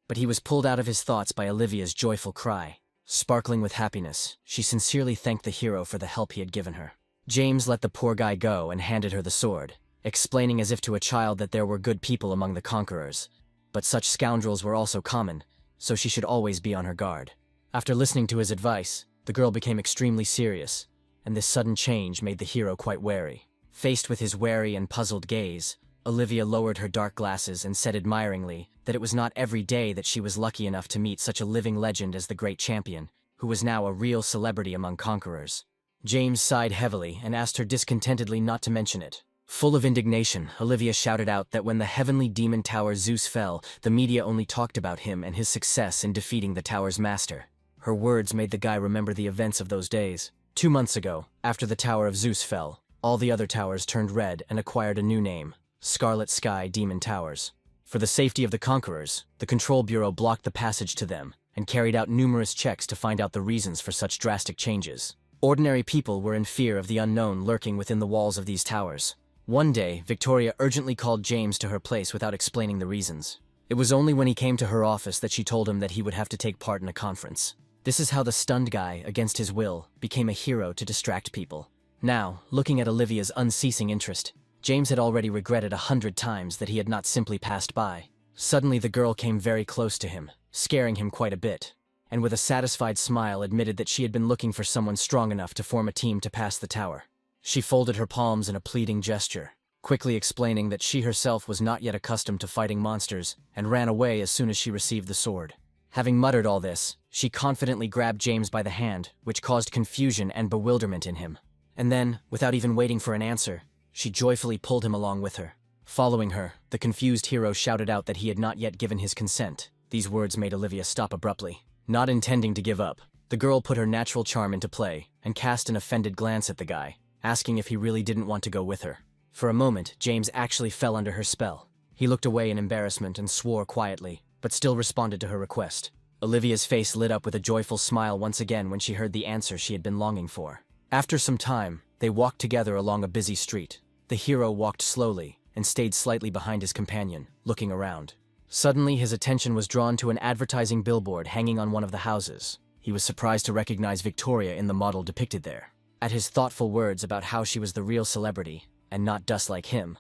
But he was pulled out of his thoughts by Olivia's joyful cry. Sparkling with happiness, she sincerely thanked the hero for the help he had given her. James let the poor guy go and handed her the sword, explaining as if to a child that there were good people among the conquerors, but such scoundrels were also common, so she should always be on her guard. After listening to his advice, the girl became extremely serious, and this sudden change made the hero quite wary. Faced with his wary and puzzled gaze, Olivia lowered her dark glasses and said admiringly that it was not every day that she was lucky enough to meet such a living legend as the great champion, who was now a real celebrity among conquerors. James sighed heavily and asked her discontentedly not to mention it. Full of indignation, Olivia shouted out that when the heavenly demon tower Zeus fell, the media only talked about him and his success in defeating the tower's master. Her words made the guy remember the events of those days. 2 months ago, after the tower of Zeus fell, all the other towers turned red and acquired a new name: Scarlet Sky Demon Towers. For the safety of the conquerors, the Control Bureau blocked the passage to them and carried out numerous checks to find out the reasons for such drastic changes. Ordinary people were in fear of the unknown lurking within the walls of these towers. One day, Victoria urgently called James to her place without explaining the reasons. It was only when he came to her office that she told him that he would have to take part in a conference. This is how the stunned guy, against his will, became a hero to distract people. Now, looking at Olivia's unceasing interest, James had already regretted 100 times that he had not simply passed by. Suddenly the girl came very close to him, scaring him quite a bit, and with a satisfied smile admitted that she had been looking for someone strong enough to form a team to pass the tower. She folded her palms in a pleading gesture, quickly explaining that she herself was not yet accustomed to fighting monsters and ran away as soon as she received the sword. Having muttered all this, she confidently grabbed James by the hand, which caused confusion and bewilderment in him. And then, without even waiting for an answer, she joyfully pulled him along with her. Following her, the confused hero shouted out that he had not yet given his consent. These words made Olivia stop abruptly. Not intending to give up, the girl put her natural charm into play and cast an offended glance at the guy, asking if he really didn't want to go with her. For a moment, James actually fell under her spell. He looked away in embarrassment and swore quietly, but still responded to her request. Olivia's face lit up with a joyful smile once again when she heard the answer she had been longing for. After some time, they walked together along a busy street. The hero walked slowly and stayed slightly behind his companion, looking around. Suddenly, his attention was drawn to an advertising billboard hanging on one of the houses. He was surprised to recognize Victoria in the model depicted there. At his thoughtful words about how she was the real celebrity, and not dust like him,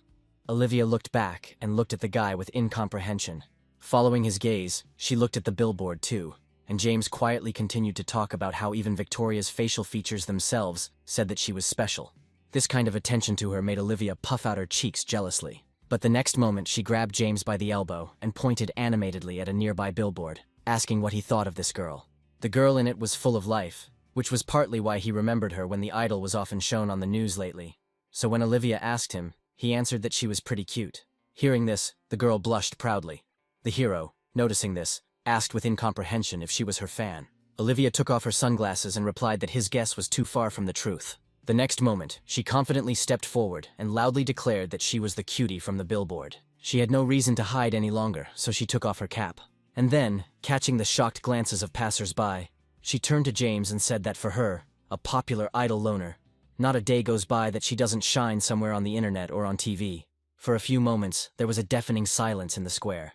Olivia looked back and looked at the guy with incomprehension. Following his gaze, she looked at the billboard too, and James quietly continued to talk about how even Victoria's facial features themselves said that she was special. This kind of attention to her made Olivia puff out her cheeks jealously. But the next moment she grabbed James by the elbow and pointed animatedly at a nearby billboard, asking what he thought of this girl. The girl in it was full of life, which was partly why he remembered her when the idol was often shown on the news lately. So when Olivia asked him, he answered that she was pretty cute. Hearing this, the girl blushed proudly. The hero, noticing this, asked with incomprehension if she was her fan. Olivia took off her sunglasses and replied that his guess was too far from the truth. The next moment, she confidently stepped forward and loudly declared that she was the cutie from the billboard. She had no reason to hide any longer, so she took off her cap. And then, catching the shocked glances of passers-by, she turned to James and said that for her, a popular idol loner, not a day goes by that she doesn't shine somewhere on the internet or on TV. For a few moments, there was a deafening silence in the square.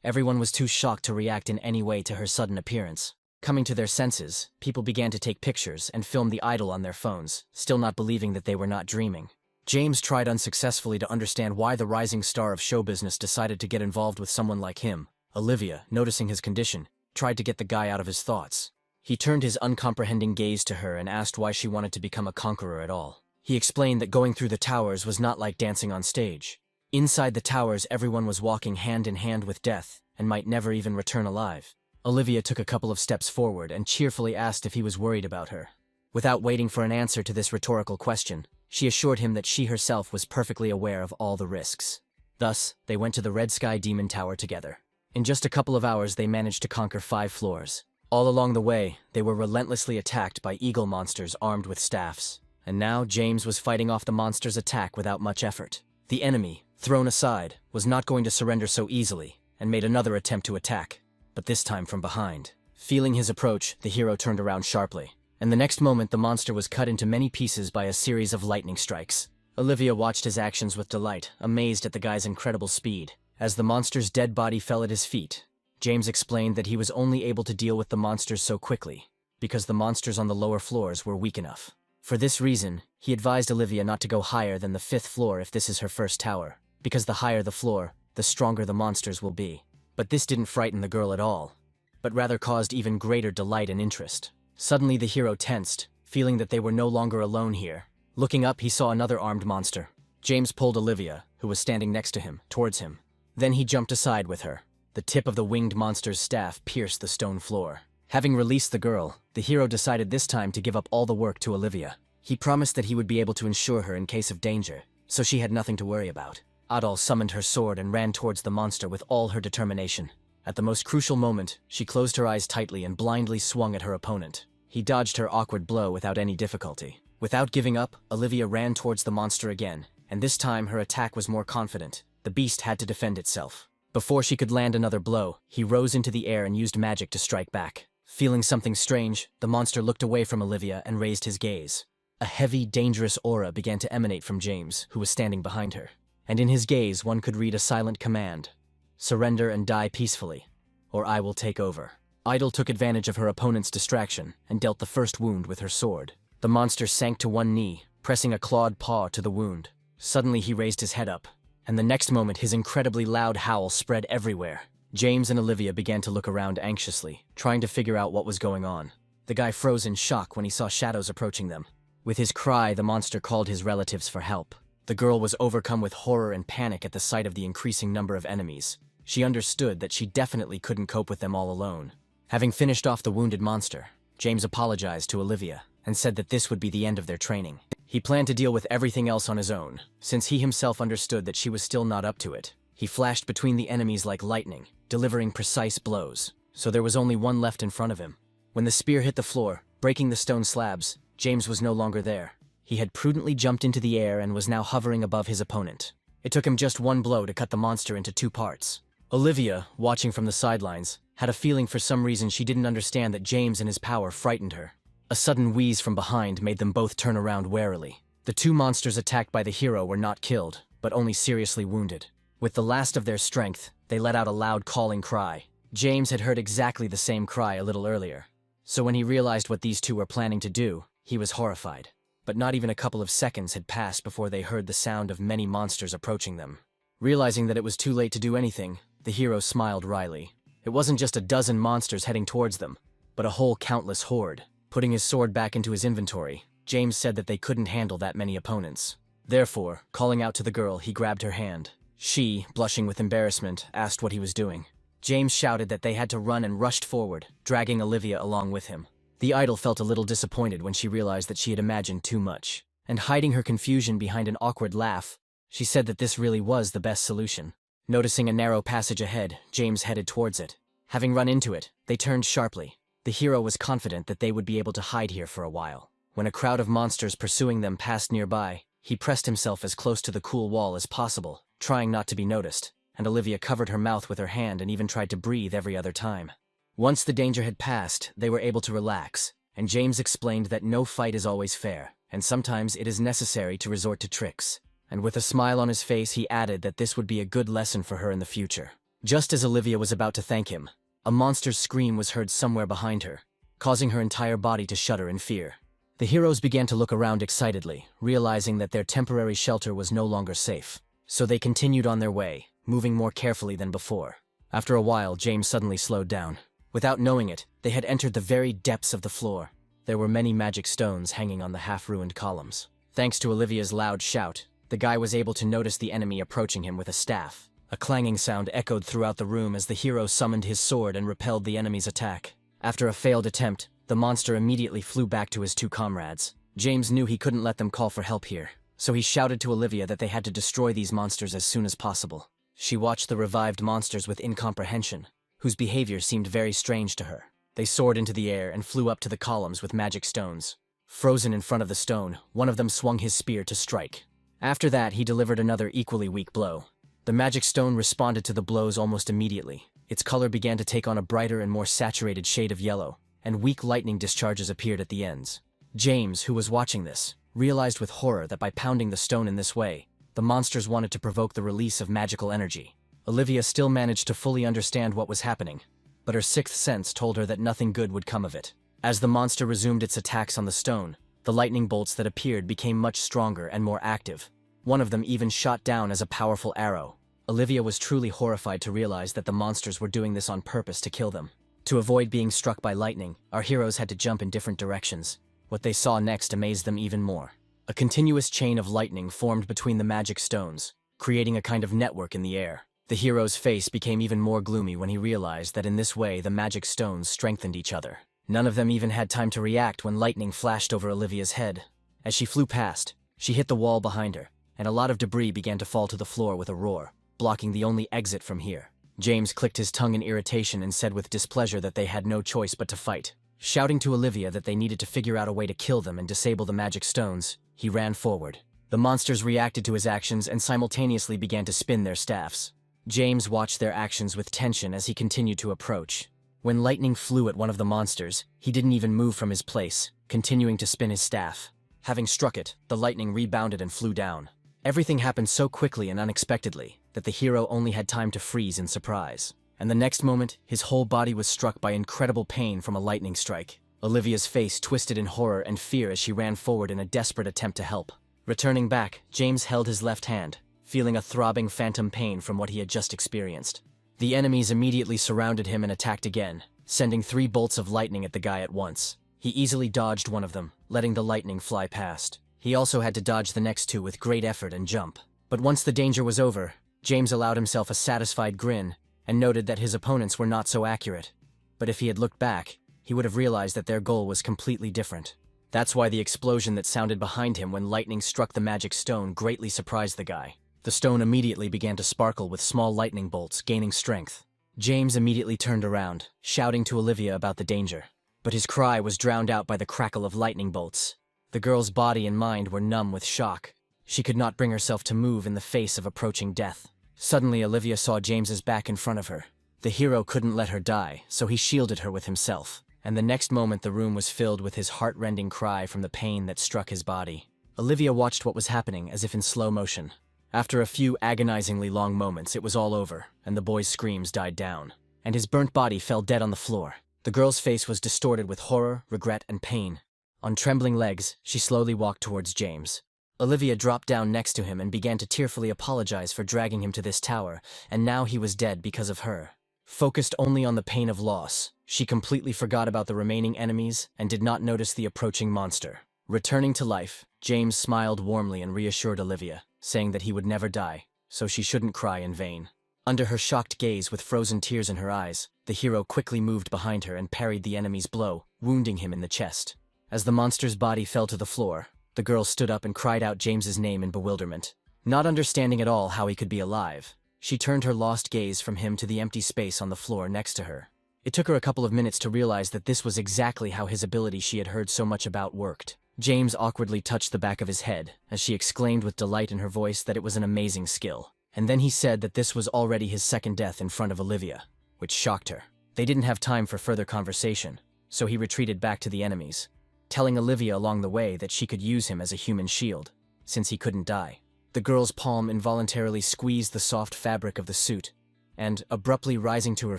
Everyone was too shocked to react in any way to her sudden appearance. Coming to their senses, people began to take pictures and film the idol on their phones, still not believing that they were not dreaming. James tried unsuccessfully to understand why the rising star of show business decided to get involved with someone like him. Olivia, noticing his condition, tried to get the guy out of his thoughts. He turned his uncomprehending gaze to her and asked why she wanted to become a conqueror at all. He explained that going through the towers was not like dancing on stage. Inside the towers, everyone was walking hand in hand with death and might never even return alive. Olivia took a couple of steps forward and cheerfully asked if he was worried about her. Without waiting for an answer to this rhetorical question, she assured him that she herself was perfectly aware of all the risks. Thus, they went to the Red Sky Demon Tower together. In just a couple of hours, they managed to conquer 5 floors. All along the way, they were relentlessly attacked by eagle monsters armed with staffs. And now, James was fighting off the monster's attack without much effort. The enemy, thrown aside, was not going to surrender so easily, and made another attempt to attack, but this time from behind. Feeling his approach, the hero turned around sharply, and the next moment the monster was cut into many pieces by a series of lightning strikes. Olivia watched his actions with delight, amazed at the guy's incredible speed. As the monster's dead body fell at his feet, James explained that he was only able to deal with the monsters so quickly, because the monsters on the lower floors were weak enough. For this reason, he advised Olivia not to go higher than the 5th floor if this is her first tower, because the higher the floor, the stronger the monsters will be. But this didn't frighten the girl at all, but rather caused even greater delight and interest. Suddenly the hero tensed, feeling that they were no longer alone here. Looking up, he saw another armed monster. James pulled Olivia, who was standing next to him, towards him. Then he jumped aside with her. The tip of the winged monster's staff pierced the stone floor. Having released the girl, the hero decided this time to give up all the work to Olivia. He promised that he would be able to ensure her in case of danger, so she had nothing to worry about. Adal summoned her sword and ran towards the monster with all her determination. At the most crucial moment, she closed her eyes tightly and blindly swung at her opponent. He dodged her awkward blow without any difficulty. Without giving up, Olivia ran towards the monster again, and this time her attack was more confident. The beast had to defend itself. Before she could land another blow, he rose into the air and used magic to strike back. Feeling something strange, the monster looked away from Olivia and raised his gaze. A heavy, dangerous aura began to emanate from James, who was standing behind her. And in his gaze one could read a silent command: surrender and die peacefully, or I will take over. Idol took advantage of her opponent's distraction and dealt the first wound with her sword. The monster sank to one knee, pressing a clawed paw to the wound. Suddenly he raised his head up, and the next moment his incredibly loud howl spread everywhere. James and Olivia began to look around anxiously, trying to figure out what was going on. The guy froze in shock when he saw shadows approaching them. With his cry, the monster called his relatives for help. The girl was overcome with horror and panic at the sight of the increasing number of enemies. She understood that she definitely couldn't cope with them all alone. Having finished off the wounded monster, James apologized to Olivia and said that this would be the end of their training. He planned to deal with everything else on his own, since he himself understood that she was still not up to it. He flashed between the enemies like lightning, delivering precise blows, so there was only one left in front of him. When the spear hit the floor, breaking the stone slabs, James was no longer there. He had prudently jumped into the air and was now hovering above his opponent. It took him just one blow to cut the monster into 2 parts. Olivia, watching from the sidelines, had a feeling for some reason she didn't understand that James and his power frightened her. A sudden wheeze from behind made them both turn around warily. The 2 monsters attacked by the hero were not killed, but only seriously wounded. With the last of their strength, they let out a loud calling cry. James had heard exactly the same cry a little earlier. So when he realized what these 2 were planning to do, he was horrified. But not even a couple of seconds had passed before they heard the sound of many monsters approaching them. Realizing that it was too late to do anything, the hero smiled wryly. It wasn't just a dozen monsters heading towards them, but a whole countless horde. Putting his sword back into his inventory, James said that they couldn't handle that many opponents. Therefore, calling out to the girl, he grabbed her hand. She, blushing with embarrassment, asked what he was doing. James shouted that they had to run and rushed forward, dragging Olivia along with him. The idol felt a little disappointed when she realized that she had imagined too much, and hiding her confusion behind an awkward laugh, she said that this really was the best solution. Noticing a narrow passage ahead, James headed towards it. Having run into it, they turned sharply. The hero was confident that they would be able to hide here for a while. When a crowd of monsters pursuing them passed nearby, he pressed himself as close to the cool wall as possible, trying not to be noticed. and Olivia covered her mouth with her hand and even tried to breathe every other time. Once the danger had passed, they were able to relax, and James explained that no fight is always fair, and sometimes it is necessary to resort to tricks. And with a smile on his face, he added that this would be a good lesson for her in the future. Just as Olivia was about to thank him, a monster's scream was heard somewhere behind her, causing her entire body to shudder in fear. The heroes began to look around excitedly, realizing that their temporary shelter was no longer safe. So they continued on their way, moving more carefully than before. After a while, James suddenly slowed down. Without knowing it, they had entered the very depths of the floor. There were many magic stones hanging on the half-ruined columns. Thanks to Olivia's loud shout, the guy was able to notice the enemy approaching him with a staff. A clanging sound echoed throughout the room as the hero summoned his sword and repelled the enemy's attack. After a failed attempt, the monster immediately flew back to his two comrades. James knew he couldn't let them call for help here, so he shouted to Olivia that they had to destroy these monsters as soon as possible. She watched the revived monsters with incomprehension, whose behavior seemed very strange to her. They soared into the air and flew up to the columns with magic stones. Frozen in front of the stone, one of them swung his spear to strike. After that, he delivered another equally weak blow. The magic stone responded to the blows almost immediately. Its color began to take on a brighter and more saturated shade of yellow, and weak lightning discharges appeared at the ends. James, who was watching this, realized with horror that by pounding the stone in this way, the monsters wanted to provoke the release of magical energy. Olivia still managed to fully understand what was happening, but her sixth sense told her that nothing good would come of it. As the monster resumed its attacks on the stone, the lightning bolts that appeared became much stronger and more active. One of them even shot down as a powerful arrow. Olivia was truly horrified to realize that the monsters were doing this on purpose to kill them. To avoid being struck by lightning, our heroes had to jump in different directions. What they saw next amazed them even more. A continuous chain of lightning formed between the magic stones, creating a kind of network in the air. The hero's face became even more gloomy when he realized that in this way the magic stones strengthened each other. None of them even had time to react when lightning flashed over Olivia's head. As she flew past, she hit the wall behind her, and a lot of debris began to fall to the floor with a roar, blocking the only exit from here. James clicked his tongue in irritation and said with displeasure that they had no choice but to fight. Shouting to Olivia that they needed to figure out a way to kill them and disable the magic stones, he ran forward. The monsters reacted to his actions and simultaneously began to spin their staffs. James watched their actions with tension as he continued to approach. When lightning flew at one of the monsters, he didn't even move from his place, continuing to spin his staff. Having struck it, the lightning rebounded and flew down. Everything happened so quickly and unexpectedly that the hero only had time to freeze in surprise. And the next moment, his whole body was struck by incredible pain from a lightning strike. Olivia's face twisted in horror and fear as she ran forward in a desperate attempt to help. Returning back, James held his left hand, feeling a throbbing phantom pain from what he had just experienced. The enemies immediately surrounded him and attacked again, sending 3 bolts of lightning at the guy at once. He easily dodged one of them, letting the lightning fly past. He also had to dodge the next 2 with great effort and jump. But once the danger was over, James allowed himself a satisfied grin and noted that his opponents were not so accurate. But if he had looked back, he would have realized that their goal was completely different. That's why the explosion that sounded behind him when lightning struck the magic stone greatly surprised the guy. The stone immediately began to sparkle with small lightning bolts, gaining strength. James immediately turned around, shouting to Olivia about the danger. But his cry was drowned out by the crackle of lightning bolts. The girl's body and mind were numb with shock. She could not bring herself to move in the face of approaching death. Suddenly, Olivia saw James's back in front of her. The hero couldn't let her die, so he shielded her with himself. And the next moment, the room was filled with his heart-rending cry from the pain that struck his body. Olivia watched what was happening as if in slow motion. After a few agonizingly long moments, it was all over, and the boy's screams died down. And his burnt body fell dead on the floor. The girl's face was distorted with horror, regret, and pain. On trembling legs, she slowly walked towards James. Olivia dropped down next to him and began to tearfully apologize for dragging him to this tower, and now he was dead because of her. Focused only on the pain of loss, she completely forgot about the remaining enemies and did not notice the approaching monster. Returning to life, James smiled warmly and reassured Olivia, saying that he would never die, so she shouldn't cry in vain. Under her shocked gaze with frozen tears in her eyes, the hero quickly moved behind her and parried the enemy's blow, wounding him in the chest. As the monster's body fell to the floor, the girl stood up and cried out James's name in bewilderment. Not understanding at all how he could be alive, she turned her lost gaze from him to the empty space on the floor next to her. It took her a couple of minutes to realize that this was exactly how his ability she had heard so much about worked. James awkwardly touched the back of his head, as she exclaimed with delight in her voice that it was an amazing skill. And then he said that this was already his second death in front of Olivia, which shocked her. They didn't have time for further conversation, so he retreated back to the enemies, telling Olivia along the way that she could use him as a human shield, since he couldn't die. The girl's palm involuntarily squeezed the soft fabric of the suit, and, abruptly rising to her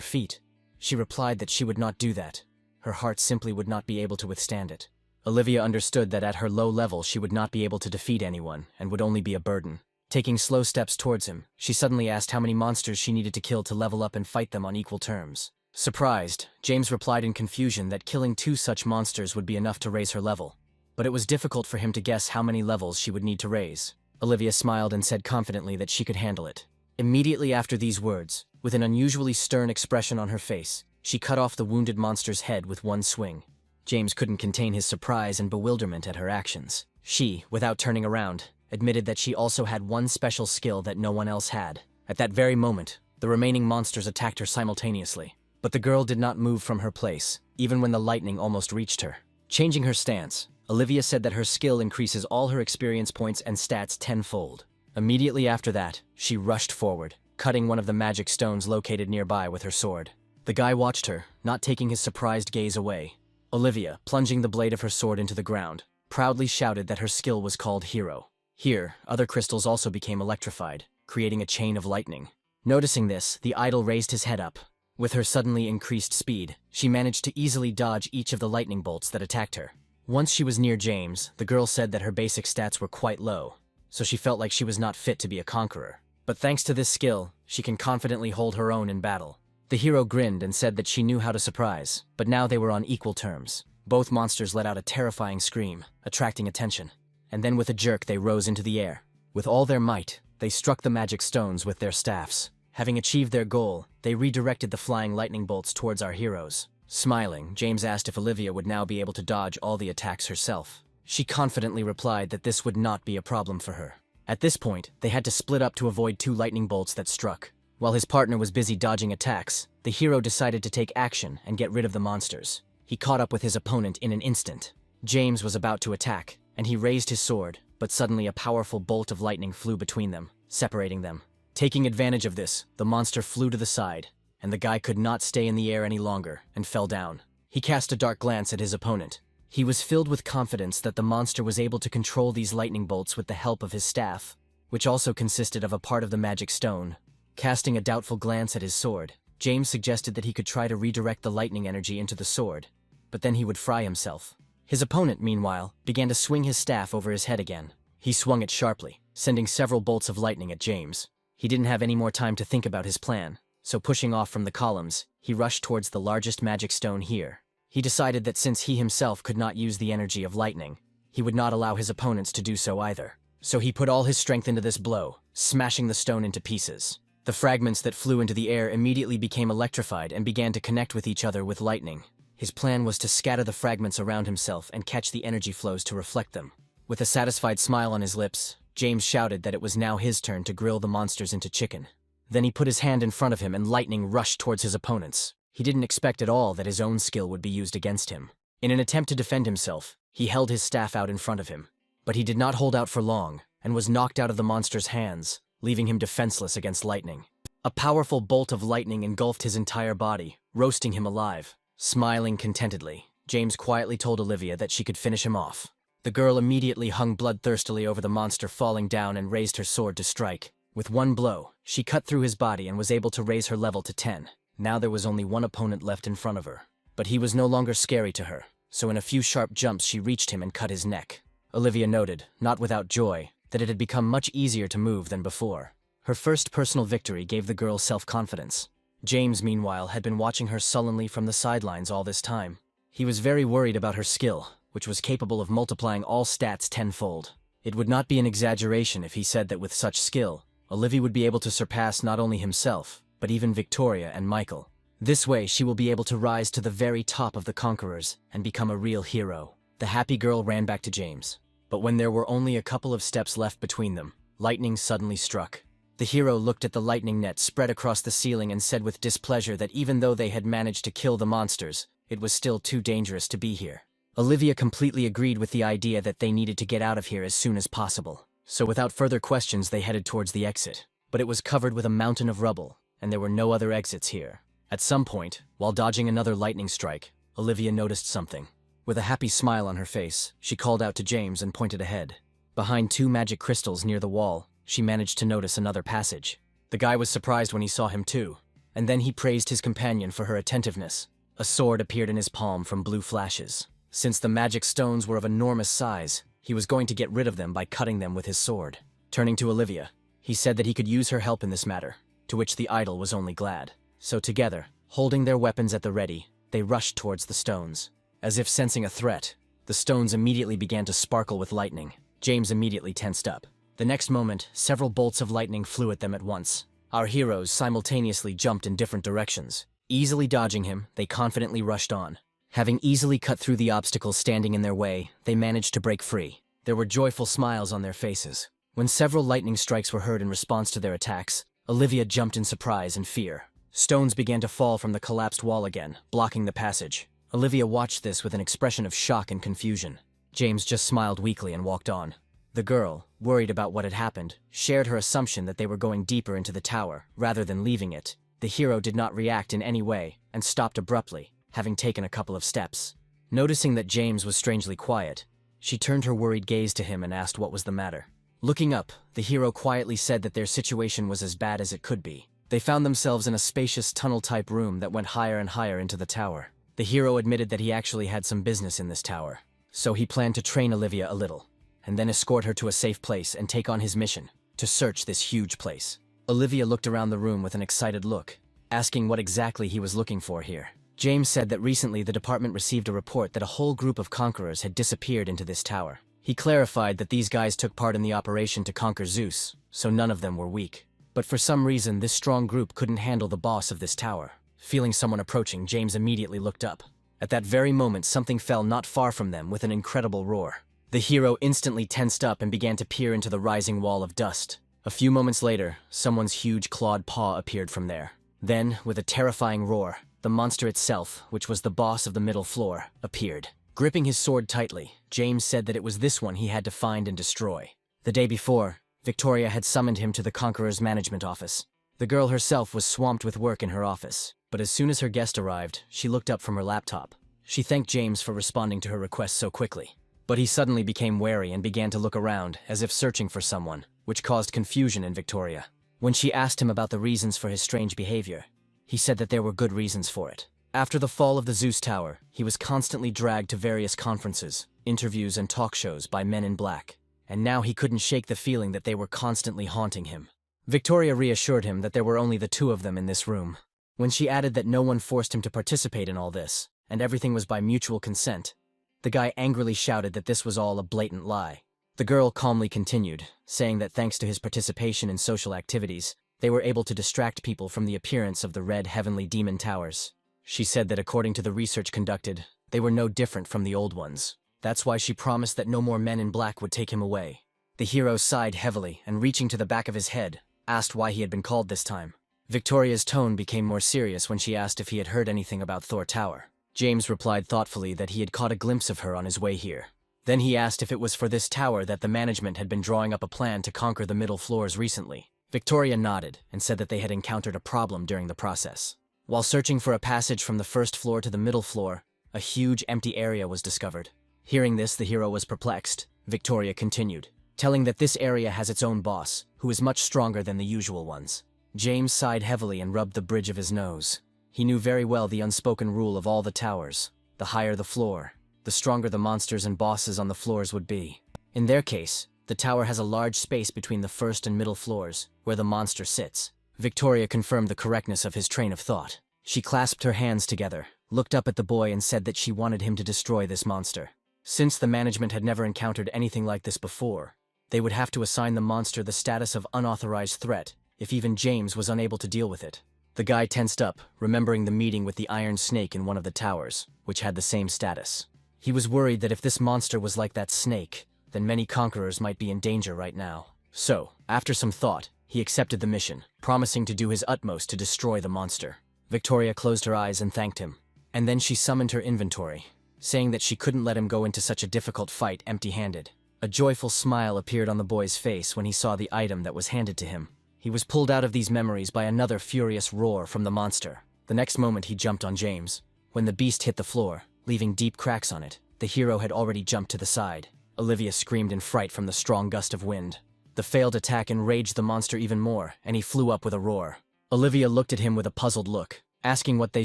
feet, she replied that she would not do that. Her heart simply would not be able to withstand it. Olivia understood that at her low level she would not be able to defeat anyone and would only be a burden. Taking slow steps towards him, she suddenly asked how many monsters she needed to kill to level up and fight them on equal terms. Surprised, James replied in confusion that killing 2 such monsters would be enough to raise her level. But it was difficult for him to guess how many levels she would need to raise. Olivia smiled and said confidently that she could handle it. Immediately after these words, with an unusually stern expression on her face, she cut off the wounded monster's head with one swing. James couldn't contain his surprise and bewilderment at her actions. She, without turning around, admitted that she also had one special skill that no one else had. At that very moment, the remaining monsters attacked her simultaneously. But the girl did not move from her place, even when the lightning almost reached her. Changing her stance, Olivia said that her skill increases all her experience points and stats tenfold. Immediately after that, she rushed forward, cutting one of the magic stones located nearby with her sword. The guy watched her, not taking his surprised gaze away. Olivia, plunging the blade of her sword into the ground, proudly shouted that her skill was called Hero. Here, other crystals also became electrified, creating a chain of lightning. Noticing this, the idol raised his head up. With her suddenly increased speed, she managed to easily dodge each of the lightning bolts that attacked her. Once she was near James, the girl said that her basic stats were quite low, so she felt like she was not fit to be a conqueror. But thanks to this skill, she can confidently hold her own in battle. The hero grinned and said that she knew how to surprise, but now they were on equal terms. Both monsters let out a terrifying scream, attracting attention. And then with a jerk they rose into the air. With all their might, they struck the magic stones with their staffs. Having achieved their goal, they redirected the flying lightning bolts towards our heroes. Smiling, James asked if Olivia would now be able to dodge all the attacks herself. She confidently replied that this would not be a problem for her. At this point, they had to split up to avoid 2 lightning bolts that struck. While his partner was busy dodging attacks, the hero decided to take action and get rid of the monsters. He caught up with his opponent in an instant. James was about to attack, and he raised his sword, but suddenly a powerful bolt of lightning flew between them, separating them. Taking advantage of this, the monster flew to the side, and the guy could not stay in the air any longer and fell down. He cast a dark glance at his opponent. He was filled with confidence that the monster was able to control these lightning bolts with the help of his staff, which also consisted of a part of the magic stone. Casting a doubtful glance at his sword, James suggested that he could try to redirect the lightning energy into the sword, but then he would fry himself. His opponent, meanwhile, began to swing his staff over his head again. He swung it sharply, sending several bolts of lightning at James. He didn't have any more time to think about his plan, so pushing off from the columns, he rushed towards the largest magic stone here. He decided that since he himself could not use the energy of lightning, he would not allow his opponents to do so either. So he put all his strength into this blow, smashing the stone into pieces. The fragments that flew into the air immediately became electrified and began to connect with each other with lightning. His plan was to scatter the fragments around himself and catch the energy flows to reflect them. With a satisfied smile on his lips, James shouted that it was now his turn to grill the monsters into chicken. Then he put his hand in front of him and lightning rushed towards his opponents. He didn't expect at all that his own skill would be used against him. In an attempt to defend himself, he held his staff out in front of him. But he did not hold out for long, and was knocked out of the monster's hands, leaving him defenseless against lightning. A powerful bolt of lightning engulfed his entire body, roasting him alive. Smiling contentedly, James quietly told Olivia that she could finish him off. The girl immediately hung bloodthirstily over the monster falling down and raised her sword to strike. With one blow, she cut through his body and was able to raise her level to 10. Now there was only one opponent left in front of her. But he was no longer scary to her, so in a few sharp jumps she reached him and cut his neck. Olivia noted, not without joy, that it had become much easier to move than before. Her first personal victory gave the girl self-confidence. James, meanwhile, had been watching her sullenly from the sidelines all this time. He was very worried about her skill, which was capable of multiplying all stats tenfold. It would not be an exaggeration if he said that with such skill, Olivia would be able to surpass not only himself, but even Victoria and Michael. This way, she will be able to rise to the very top of the conquerors and become a real hero. The happy girl ran back to James. But when there were only a couple of steps left between them, lightning suddenly struck. The hero looked at the lightning net spread across the ceiling and said with displeasure that even though they had managed to kill the monsters, it was still too dangerous to be here. Olivia completely agreed with the idea that they needed to get out of here as soon as possible. So without further questions they headed towards the exit. But but it was covered with a mountain of rubble, and there were no other exits here. At some point, while dodging another lightning strike, Olivia noticed something. With a happy smile on her face, she called out to James and pointed ahead. Behind 2 magic crystals near the wall, she managed to notice another passage. The guy was surprised when he saw him too, and then he praised his companion for her attentiveness. A sword appeared in his palm from blue flashes. Since the magic stones were of enormous size, he was going to get rid of them by cutting them with his sword. Turning to Olivia, he said that he could use her help in this matter, to which the idol was only glad. So together, holding their weapons at the ready, they rushed towards the stones. As if sensing a threat, the stones immediately began to sparkle with lightning. James immediately tensed up. The next moment, several bolts of lightning flew at them at once. Our heroes simultaneously jumped in different directions. Easily dodging him, they confidently rushed on. Having easily cut through the obstacles standing in their way, they managed to break free. There were joyful smiles on their faces. When several lightning strikes were heard in response to their attacks, Olivia jumped in surprise and fear. Stones began to fall from the collapsed wall again, blocking the passage. Olivia watched this with an expression of shock and confusion. James just smiled weakly and walked on. The girl, worried about what had happened, shared her assumption that they were going deeper into the tower, rather than leaving it. The hero did not react in any way, and stopped abruptly, having taken a couple of steps. Noticing that James was strangely quiet, she turned her worried gaze to him and asked what was the matter. Looking up, the hero quietly said that their situation was as bad as it could be. They found themselves in a spacious tunnel-type room that went higher and higher into the tower. The hero admitted that he actually had some business in this tower, so he planned to train Olivia a little, and then escort her to a safe place and take on his mission, to search this huge place. Olivia looked around the room with an excited look, asking what exactly he was looking for here. James said that recently the department received a report that a whole group of conquerors had disappeared into this tower. He clarified that these guys took part in the operation to conquer Zeus, so none of them were weak. But for some reason, this strong group couldn't handle the boss of this tower. Feeling someone approaching, James immediately looked up. At that very moment, something fell not far from them with an incredible roar. The hero instantly tensed up and began to peer into the rising wall of dust. A few moments later, someone's huge clawed paw appeared from there. Then, with a terrifying roar, the monster itself, which was the boss of the middle floor, appeared. Gripping his sword tightly, James said that it was this one he had to find and destroy. The day before, Victoria had summoned him to the Conqueror's management office. The girl herself was swamped with work in her office, but as soon as her guest arrived, she looked up from her laptop. She thanked James for responding to her request so quickly. But he suddenly became wary and began to look around, as if searching for someone, which caused confusion in Victoria. When she asked him about the reasons for his strange behavior, he said that there were good reasons for it. After the fall of the Zeus Tower, he was constantly dragged to various conferences, interviews, and talk shows by men in black, and now he couldn't shake the feeling that they were constantly haunting him. Victoria reassured him that there were only the two of them in this room. When she added that no one forced him to participate in all this, and everything was by mutual consent, the guy angrily shouted that this was all a blatant lie. The girl calmly continued, saying that thanks to his participation in social activities, they were able to distract people from the appearance of the red heavenly demon towers. She said that according to the research conducted, they were no different from the old ones. That's why she promised that no more men in black would take him away. The hero sighed heavily and, reaching to the back of his head, asked why he had been called this time. Victoria's tone became more serious when she asked if he had heard anything about Thor Tower. James replied thoughtfully that he had caught a glimpse of her on his way here. Then he asked if it was for this tower that the management had been drawing up a plan to conquer the middle floors recently. Victoria nodded and said that they had encountered a problem during the process. While searching for a passage from the first floor to the middle floor, a huge empty area was discovered. Hearing this, the hero was perplexed. Victoria continued, telling that this area has its own boss, who is much stronger than the usual ones. James sighed heavily and rubbed the bridge of his nose. He knew very well the unspoken rule of all the towers. The higher the floor, the stronger the monsters and bosses on the floors would be. In their case, the tower has a large space between the first and middle floors, where the monster sits. Victoria confirmed the correctness of his train of thought. She clasped her hands together, looked up at the boy and said that she wanted him to destroy this monster. Since the management had never encountered anything like this before, they would have to assign the monster the status of unauthorized threat if even James was unable to deal with it. The guy tensed up, remembering the meeting with the Iron Snake in one of the towers, which had the same status. He was worried that if this monster was like that snake, then many conquerors might be in danger right now. So, after some thought, he accepted the mission, promising to do his utmost to destroy the monster. Victoria closed her eyes and thanked him. And then she summoned her inventory, saying that she couldn't let him go into such a difficult fight empty-handed. A joyful smile appeared on the boy's face when he saw the item that was handed to him. He was pulled out of these memories by another furious roar from the monster. The next moment he jumped on James. When the beast hit the floor, leaving deep cracks on it, the hero had already jumped to the side. Olivia screamed in fright from the strong gust of wind. The failed attack enraged the monster even more, and he flew up with a roar. Olivia looked at him with a puzzled look, asking what they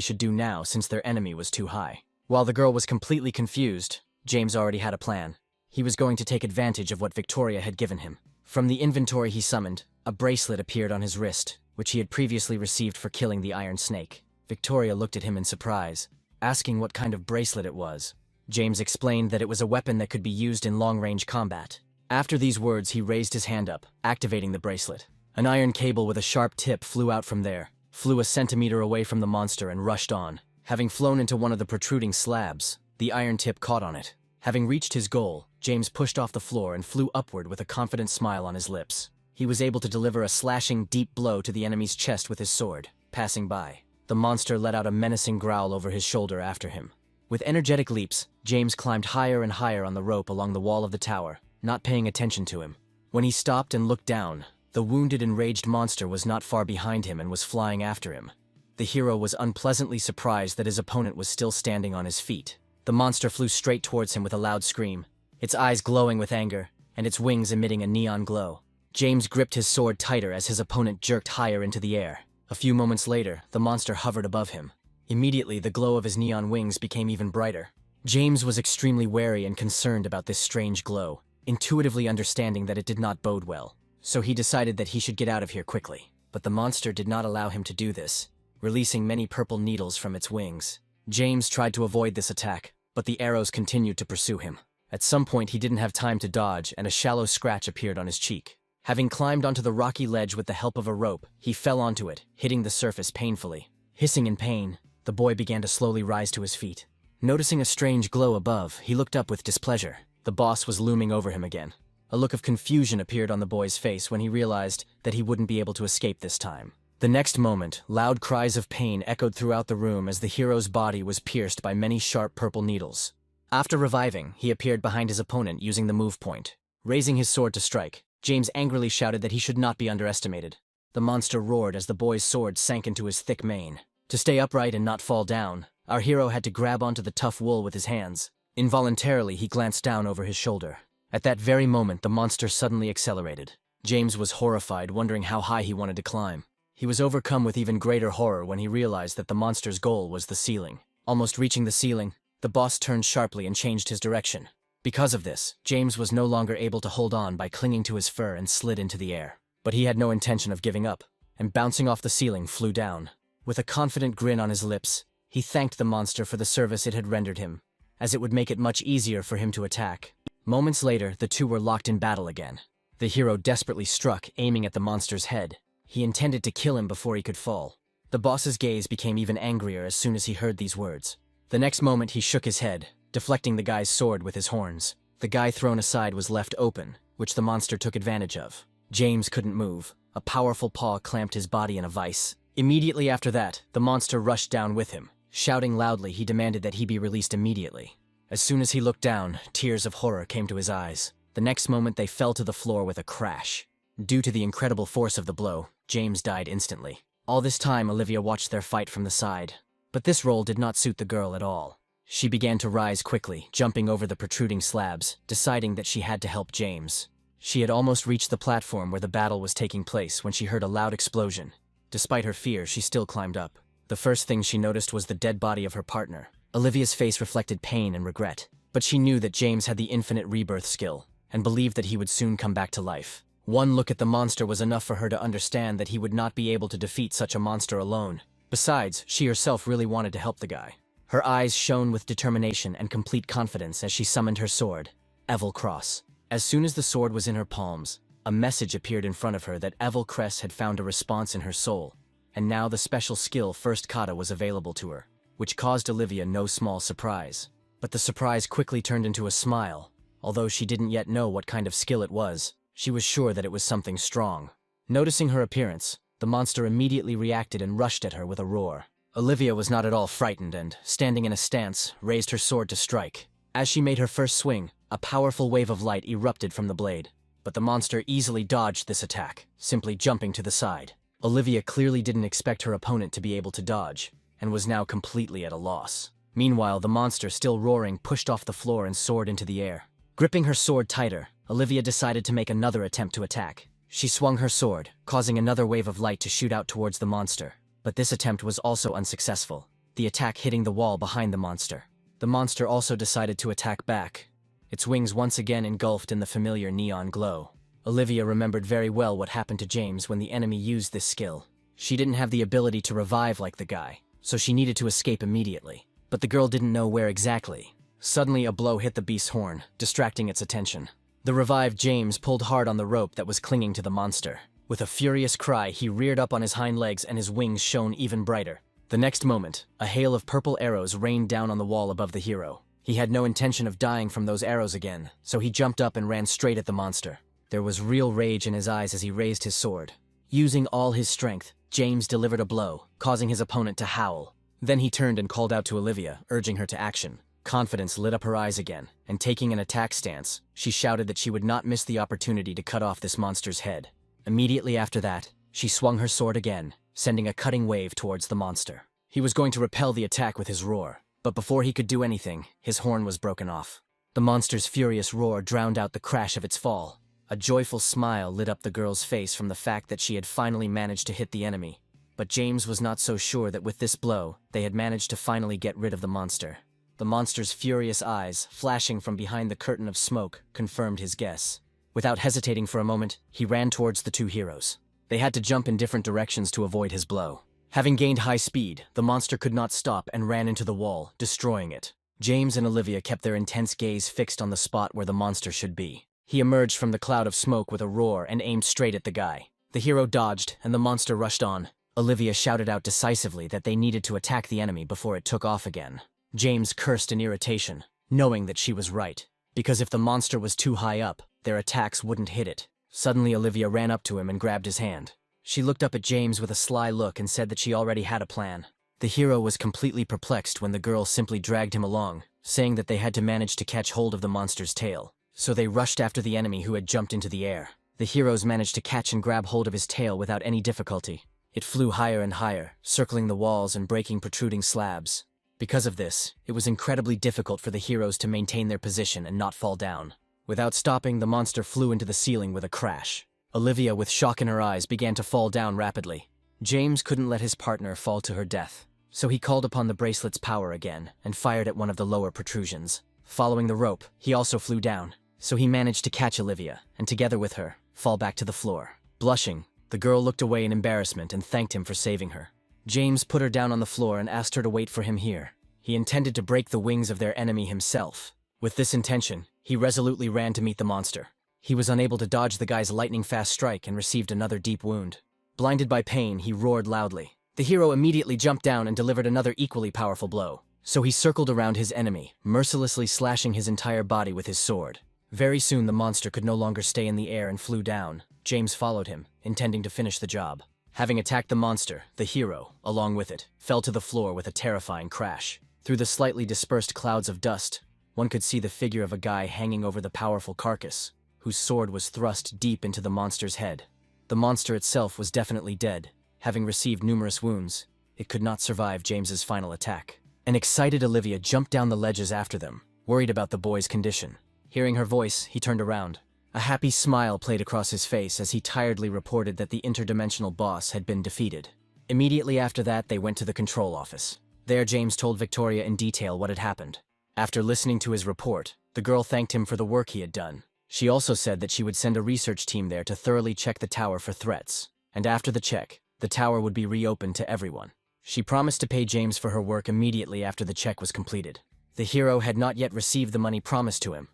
should do now since their enemy was too high. While the girl was completely confused, James already had a plan. He was going to take advantage of what Victoria had given him. From the inventory he summoned, a bracelet appeared on his wrist, which he had previously received for killing the Iron Snake. Victoria looked at him in surprise, asking what kind of bracelet it was. James explained that it was a weapon that could be used in long-range combat. After these words, he raised his hand up, activating the bracelet. An iron cable with a sharp tip flew out from there, flew a centimeter away from the monster and rushed on. Having flown into one of the protruding slabs, the iron tip caught on it. Having reached his goal, James pushed off the floor and flew upward with a confident smile on his lips. He was able to deliver a slashing, deep blow to the enemy's chest with his sword. Passing by, the monster let out a menacing growl over his shoulder after him. With energetic leaps, James climbed higher and higher on the rope along the wall of the tower, not paying attention to him. When he stopped and looked down, the wounded, enraged monster was not far behind him and was flying after him. The hero was unpleasantly surprised that his opponent was still standing on his feet. The monster flew straight towards him with a loud scream, its eyes glowing with anger, and its wings emitting a neon glow. James gripped his sword tighter as his opponent jerked higher into the air. A few moments later, the monster hovered above him. Immediately, the glow of his neon wings became even brighter. James was extremely wary and concerned about this strange glow, intuitively understanding that it did not bode well. So he decided that he should get out of here quickly. But the monster did not allow him to do this, releasing many purple needles from its wings. James tried to avoid this attack, but the arrows continued to pursue him. At some point, he didn't have time to dodge, and a shallow scratch appeared on his cheek. Having climbed onto the rocky ledge with the help of a rope, he fell onto it, hitting the surface painfully. Hissing in pain, the boy began to slowly rise to his feet. Noticing a strange glow above, he looked up with displeasure. The boss was looming over him again. A look of confusion appeared on the boy's face when he realized that he wouldn't be able to escape this time. The next moment, loud cries of pain echoed throughout the room as the hero's body was pierced by many sharp purple needles. After reviving, he appeared behind his opponent using the move point. Raising his sword to strike, James angrily shouted that he should not be underestimated. The monster roared as the boy's sword sank into his thick mane. To stay upright and not fall down, our hero had to grab onto the tough wool with his hands. Involuntarily, he glanced down over his shoulder. At that very moment, the monster suddenly accelerated. James was horrified, wondering how high he wanted to climb. He was overcome with even greater horror when he realized that the monster's goal was the ceiling. Almost reaching the ceiling, the boss turned sharply and changed his direction. Because of this, James was no longer able to hold on by clinging to his fur and slid into the air. But he had no intention of giving up, and bouncing off the ceiling, flew down. With a confident grin on his lips, he thanked the monster for the service it had rendered him, as it would make it much easier for him to attack. Moments later, the two were locked in battle again. The hero desperately struck, aiming at the monster's head. He intended to kill him before he could fall. The boss's gaze became even angrier as soon as he heard these words. The next moment, he shook his head, deflecting the guy's sword with his horns. The guy thrown aside was left open, which the monster took advantage of. James couldn't move. A powerful paw clamped his body in a vice. Immediately after that, the monster rushed down with him. Shouting loudly, he demanded that he be released immediately. As soon as he looked down, tears of horror came to his eyes. The next moment, they fell to the floor with a crash. Due to the incredible force of the blow, James died instantly. All this time, Olivia watched their fight from the side. But this role did not suit the girl at all. She began to rise quickly, jumping over the protruding slabs, deciding that she had to help James. She had almost reached the platform where the battle was taking place when she heard a loud explosion. Despite her fear, she still climbed up. The first thing she noticed was the dead body of her partner. Olivia's face reflected pain and regret, but she knew that James had the infinite rebirth skill, and believed that he would soon come back to life. One look at the monster was enough for her to understand that he would not be able to defeat such a monster alone. Besides, she herself really wanted to help the guy. Her eyes shone with determination and complete confidence as she summoned her sword, Evil Cross. As soon as the sword was in her palms, a message appeared in front of her that Evil Cress had found a response in her soul, and now the special skill First Kata was available to her, which caused Olivia no small surprise. But the surprise quickly turned into a smile. Although she didn't yet know what kind of skill it was, she was sure that it was something strong. Noticing her appearance, the monster immediately reacted and rushed at her with a roar. Olivia was not at all frightened and, standing in a stance, raised her sword to strike. As she made her first swing, a powerful wave of light erupted from the blade. but the monster easily dodged this attack, simply jumping to the side. Olivia clearly didn't expect her opponent to be able to dodge, and was now completely at a loss. Meanwhile, the monster, still roaring, pushed off the floor and soared into the air. Gripping her sword tighter, Olivia decided to make another attempt to attack. She swung her sword, causing another wave of light to shoot out towards the monster. But this attempt was also unsuccessful, the attack hitting the wall behind the monster. The monster also decided to attack back, its wings once again engulfed in the familiar neon glow. Olivia remembered very well what happened to James when the enemy used this skill. She didn't have the ability to revive like the guy, so she needed to escape immediately. But the girl didn't know where exactly. Suddenly a blow hit the beast's horn, distracting its attention. The revived James pulled hard on the rope that was clinging to the monster. With a furious cry, he reared up on his hind legs and his wings shone even brighter. The next moment, a hail of purple arrows rained down on the wall above the hero. He had no intention of dying from those arrows again, so he jumped up and ran straight at the monster. There was real rage in his eyes as he raised his sword. Using all his strength, James delivered a blow, causing his opponent to howl. Then he turned and called out to Olivia, urging her to action. Confidence lit up her eyes again, and taking an attack stance, she shouted that she would not miss the opportunity to cut off this monster's head. Immediately after that, she swung her sword again, sending a cutting wave towards the monster. He was going to repel the attack with his roar, but before he could do anything, his horn was broken off. The monster's furious roar drowned out the crash of its fall. A joyful smile lit up the girl's face from the fact that she had finally managed to hit the enemy. But James was not so sure that with this blow, they had managed to finally get rid of the monster. The monster's furious eyes, flashing from behind the curtain of smoke, confirmed his guess. Without hesitating for a moment, he ran towards the two heroes. They had to jump in different directions to avoid his blow. Having gained high speed, the monster could not stop and ran into the wall, destroying it. James and Olivia kept their intense gaze fixed on the spot where the monster should be. He emerged from the cloud of smoke with a roar and aimed straight at the guy. The hero dodged, and the monster rushed on. Olivia shouted out decisively that they needed to attack the enemy before it took off again. James cursed in irritation, knowing that she was right, because if the monster was too high up, their attacks wouldn't hit it. Suddenly Olivia ran up to him and grabbed his hand. She looked up at James with a sly look and said that she already had a plan. The hero was completely perplexed when the girl simply dragged him along, saying that they had to manage to catch hold of the monster's tail. So they rushed after the enemy who had jumped into the air. The heroes managed to catch and grab hold of his tail without any difficulty. It flew higher and higher, circling the walls and breaking protruding slabs. Because of this, it was incredibly difficult for the heroes to maintain their position and not fall down. Without stopping, the monster flew into the ceiling with a crash. Olivia, with shock in her eyes, began to fall down rapidly. James couldn't let his partner fall to her death, so he called upon the bracelet's power again and fired at one of the lower protrusions. Following the rope, he also flew down, so he managed to catch Olivia and, together with her, fall back to the floor. Blushing, the girl looked away in embarrassment and thanked him for saving her. James put her down on the floor and asked her to wait for him here. He intended to break the wings of their enemy himself. With this intention, he resolutely ran to meet the monster. He was unable to dodge the guy's lightning-fast strike and received another deep wound. Blinded by pain, he roared loudly. The hero immediately jumped down and delivered another equally powerful blow. So he circled around his enemy, mercilessly slashing his entire body with his sword. Very soon the monster could no longer stay in the air and flew down. James followed him, intending to finish the job. Having attacked the monster, the hero, along with it, fell to the floor with a terrifying crash. Through the slightly dispersed clouds of dust, one could see the figure of a guy hanging over the powerful carcass, whose sword was thrust deep into the monster's head. The monster itself was definitely dead. Having received numerous wounds, it could not survive James's final attack. An excited Olivia jumped down the ledges after them, worried about the boy's condition. Hearing her voice, he turned around. A happy smile played across his face as he tiredly reported that the interdimensional boss had been defeated. Immediately after that, they went to the control office. There, James told Victoria in detail what had happened. After listening to his report, the girl thanked him for the work he had done. She also said that she would send a research team there to thoroughly check the tower for threats. And after the check, the tower would be reopened to everyone. She promised to pay James for her work immediately after the check was completed. The hero had not yet received the money promised to him,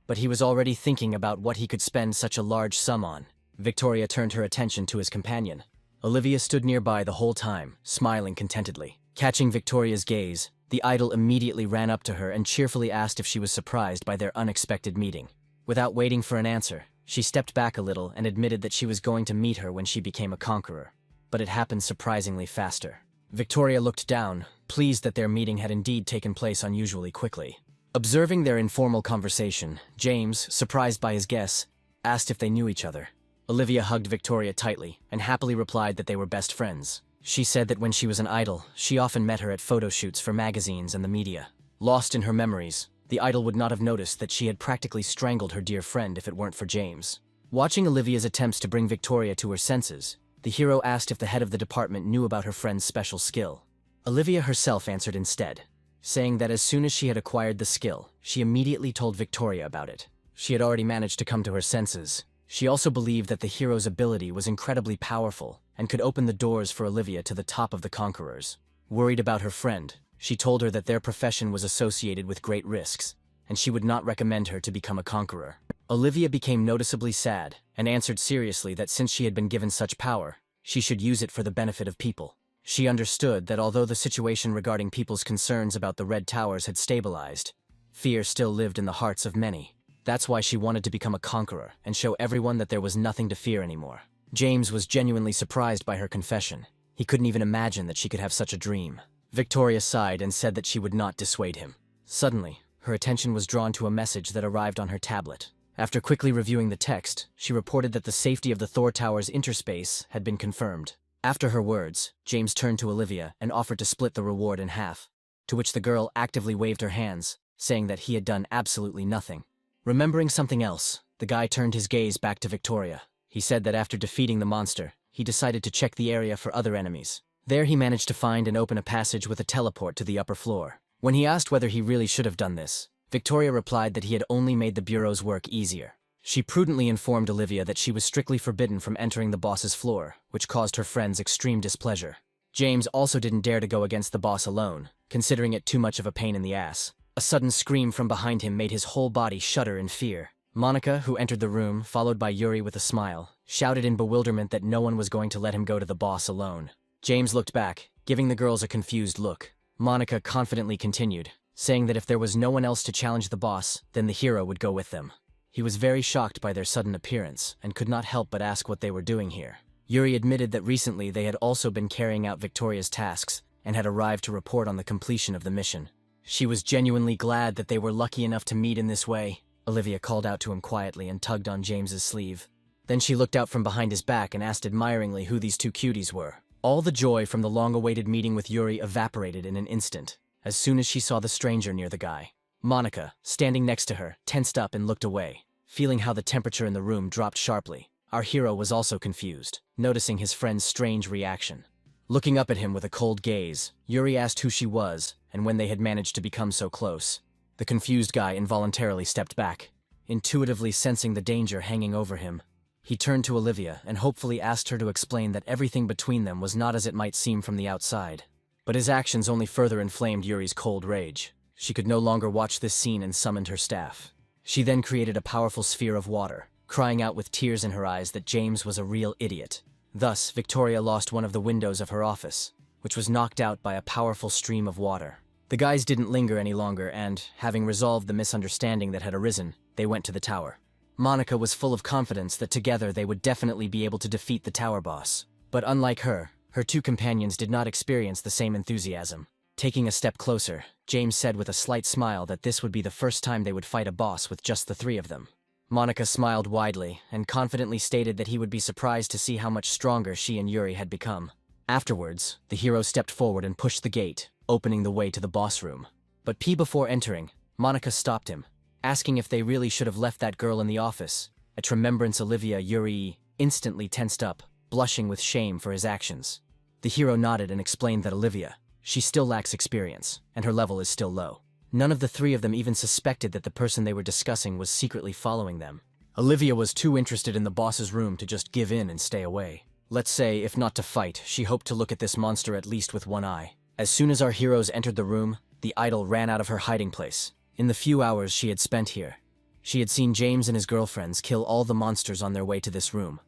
but he was already thinking about what he could spend such a large sum on. Victoria turned her attention to his companion. Olivia stood nearby the whole time, smiling contentedly. Catching Victoria's gaze, the idol immediately ran up to her and cheerfully asked if she was surprised by their unexpected meeting. Without waiting for an answer, she stepped back a little and admitted that she was going to meet her when she became a conqueror. But it happened surprisingly faster. Victoria looked down, pleased that their meeting had indeed taken place unusually quickly. Observing their informal conversation, James, surprised by his guess, asked if they knew each other. Olivia hugged Victoria tightly and happily replied that they were best friends. She said that when she was an idol, she often met her at photo shoots for magazines and the media. Lost in her memories, the idol would not have noticed that she had practically strangled her dear friend if it weren't for James. Watching Olivia's attempts to bring Victoria to her senses, the hero asked if the head of the department knew about her friend's special skill. Olivia herself answered instead, saying that as soon as she had acquired the skill, she immediately told Victoria about it. She had already managed to come to her senses. She also believed that the hero's ability was incredibly powerful and could open the doors for Olivia to the top of the conquerors. Worried about her friend, she told her that their profession was associated with great risks, and she would not recommend her to become a conqueror. Olivia became noticeably sad and answered seriously that since she had been given such power, she should use it for the benefit of people. She understood that although the situation regarding people's concerns about the Red Towers had stabilized, fear still lived in the hearts of many. That's why she wanted to become a conqueror and show everyone that there was nothing to fear anymore. James was genuinely surprised by her confession. He couldn't even imagine that she could have such a dream. Victoria sighed and said that she would not dissuade him. Suddenly, her attention was drawn to a message that arrived on her tablet. After quickly reviewing the text, she reported that the safety of the Thor Tower's interspace had been confirmed. After her words, James turned to Olivia and offered to split the reward in half, to which the girl actively waved her hands, saying that he had done absolutely nothing. Remembering something else, the guy turned his gaze back to Victoria. He said that after defeating the monster, he decided to check the area for other enemies. There he managed to find and open a passage with a teleport to the upper floor. When he asked whether he really should have done this, Victoria replied that he had only made the Bureau's work easier. She prudently informed Olivia that she was strictly forbidden from entering the boss's floor, which caused her friends extreme displeasure. James also didn't dare to go against the boss alone, considering it too much of a pain in the ass. A sudden scream from behind him made his whole body shudder in fear. Monica, who entered the room, followed by Yuri with a smile, shouted in bewilderment that no one was going to let him go to the boss alone. James looked back, giving the girls a confused look. Monica confidently continued, saying that if there was no one else to challenge the boss, then the hero would go with them. He was very shocked by their sudden appearance and could not help but ask what they were doing here. Yuri admitted that recently they had also been carrying out Victoria's tasks and had arrived to report on the completion of the mission. She was genuinely glad that they were lucky enough to meet in this way. Olivia called out to him quietly and tugged on James's sleeve. Then she looked out from behind his back and asked admiringly who these two cuties were. All the joy from the long-awaited meeting with Yuri evaporated in an instant, as soon as she saw the stranger near the guy. Monica, standing next to her, tensed up and looked away, feeling how the temperature in the room dropped sharply. Our hero was also confused, noticing his friend's strange reaction. Looking up at him with a cold gaze, Yuri asked who she was and when they had managed to become so close. The confused guy involuntarily stepped back, intuitively sensing the danger hanging over him. He turned to Olivia and hopefully asked her to explain that everything between them was not as it might seem from the outside. But his actions only further inflamed Yuri's cold rage. She could no longer watch this scene and summoned her staff. She then created a powerful sphere of water, crying out with tears in her eyes that James was a real idiot. Thus, Victoria lost one of the windows of her office, which was knocked out by a powerful stream of water. The guys didn't linger any longer and, having resolved the misunderstanding that had arisen, they went to the tower. Monica was full of confidence that together they would definitely be able to defeat the tower boss. But unlike her two companions did not experience the same enthusiasm. Taking a step closer, James said with a slight smile that this would be the first time they would fight a boss with just the three of them. Monica smiled widely and confidently stated that he would be surprised to see how much stronger she and Yuri had become. Afterwards, the hero stepped forward and pushed the gate, opening the way to the boss room. But before entering, Monica stopped him, asking if they really should have left that girl in the office. At remembrance, Yuri instantly tensed up, blushing with shame for his actions. The hero nodded and explained that Olivia, she still lacks experience, and her level is still low. None of the three of them even suspected that the person they were discussing was secretly following them. Olivia was too interested in the boss's room to just give in and stay away. Let's say, if not to fight, she hoped to look at this monster at least with one eye. As soon as our heroes entered the room, the idol ran out of her hiding place. In the few hours she had spent here, she had seen James and his girlfriends kill all the monsters on their way to this room.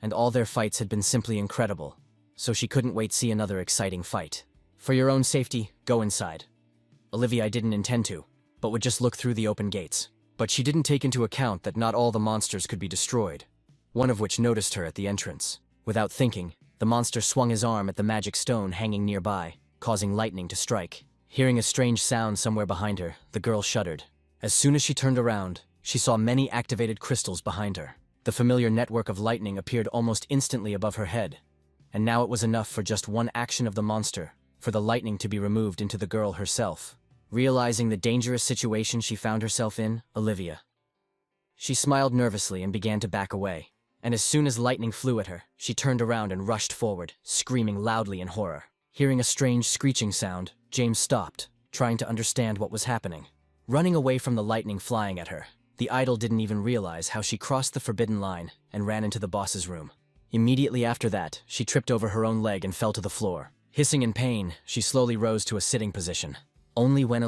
And all their fights had been simply incredible, so she couldn't wait to see another exciting fight. For your own safety, go inside. Olivia didn't intend to, but would just look through the open gates. But she didn't take into account that not all the monsters could be destroyed, one of which noticed her at the entrance. Without thinking, the monster swung his arm at the magic stone hanging nearby, causing lightning to strike. Hearing a strange sound somewhere behind her, the girl shuddered. As soon as she turned around, she saw many activated crystals behind her. The familiar network of lightning appeared almost instantly above her head, and now it was enough for just one action of the monster for the lightning to be removed into the girl herself. Realizing the dangerous situation she found herself in, Olivia. She smiled nervously and began to back away, and as soon as lightning flew at her, she turned around and rushed forward, screaming loudly in horror. Hearing a strange screeching sound, James stopped, trying to understand what was happening. Running away from the lightning flying at her, the idol didn't even realize how she crossed the forbidden line and ran into the boss's room. Immediately after that, she tripped over her own leg and fell to the floor. Hissing in pain, she slowly rose to a sitting position. Only when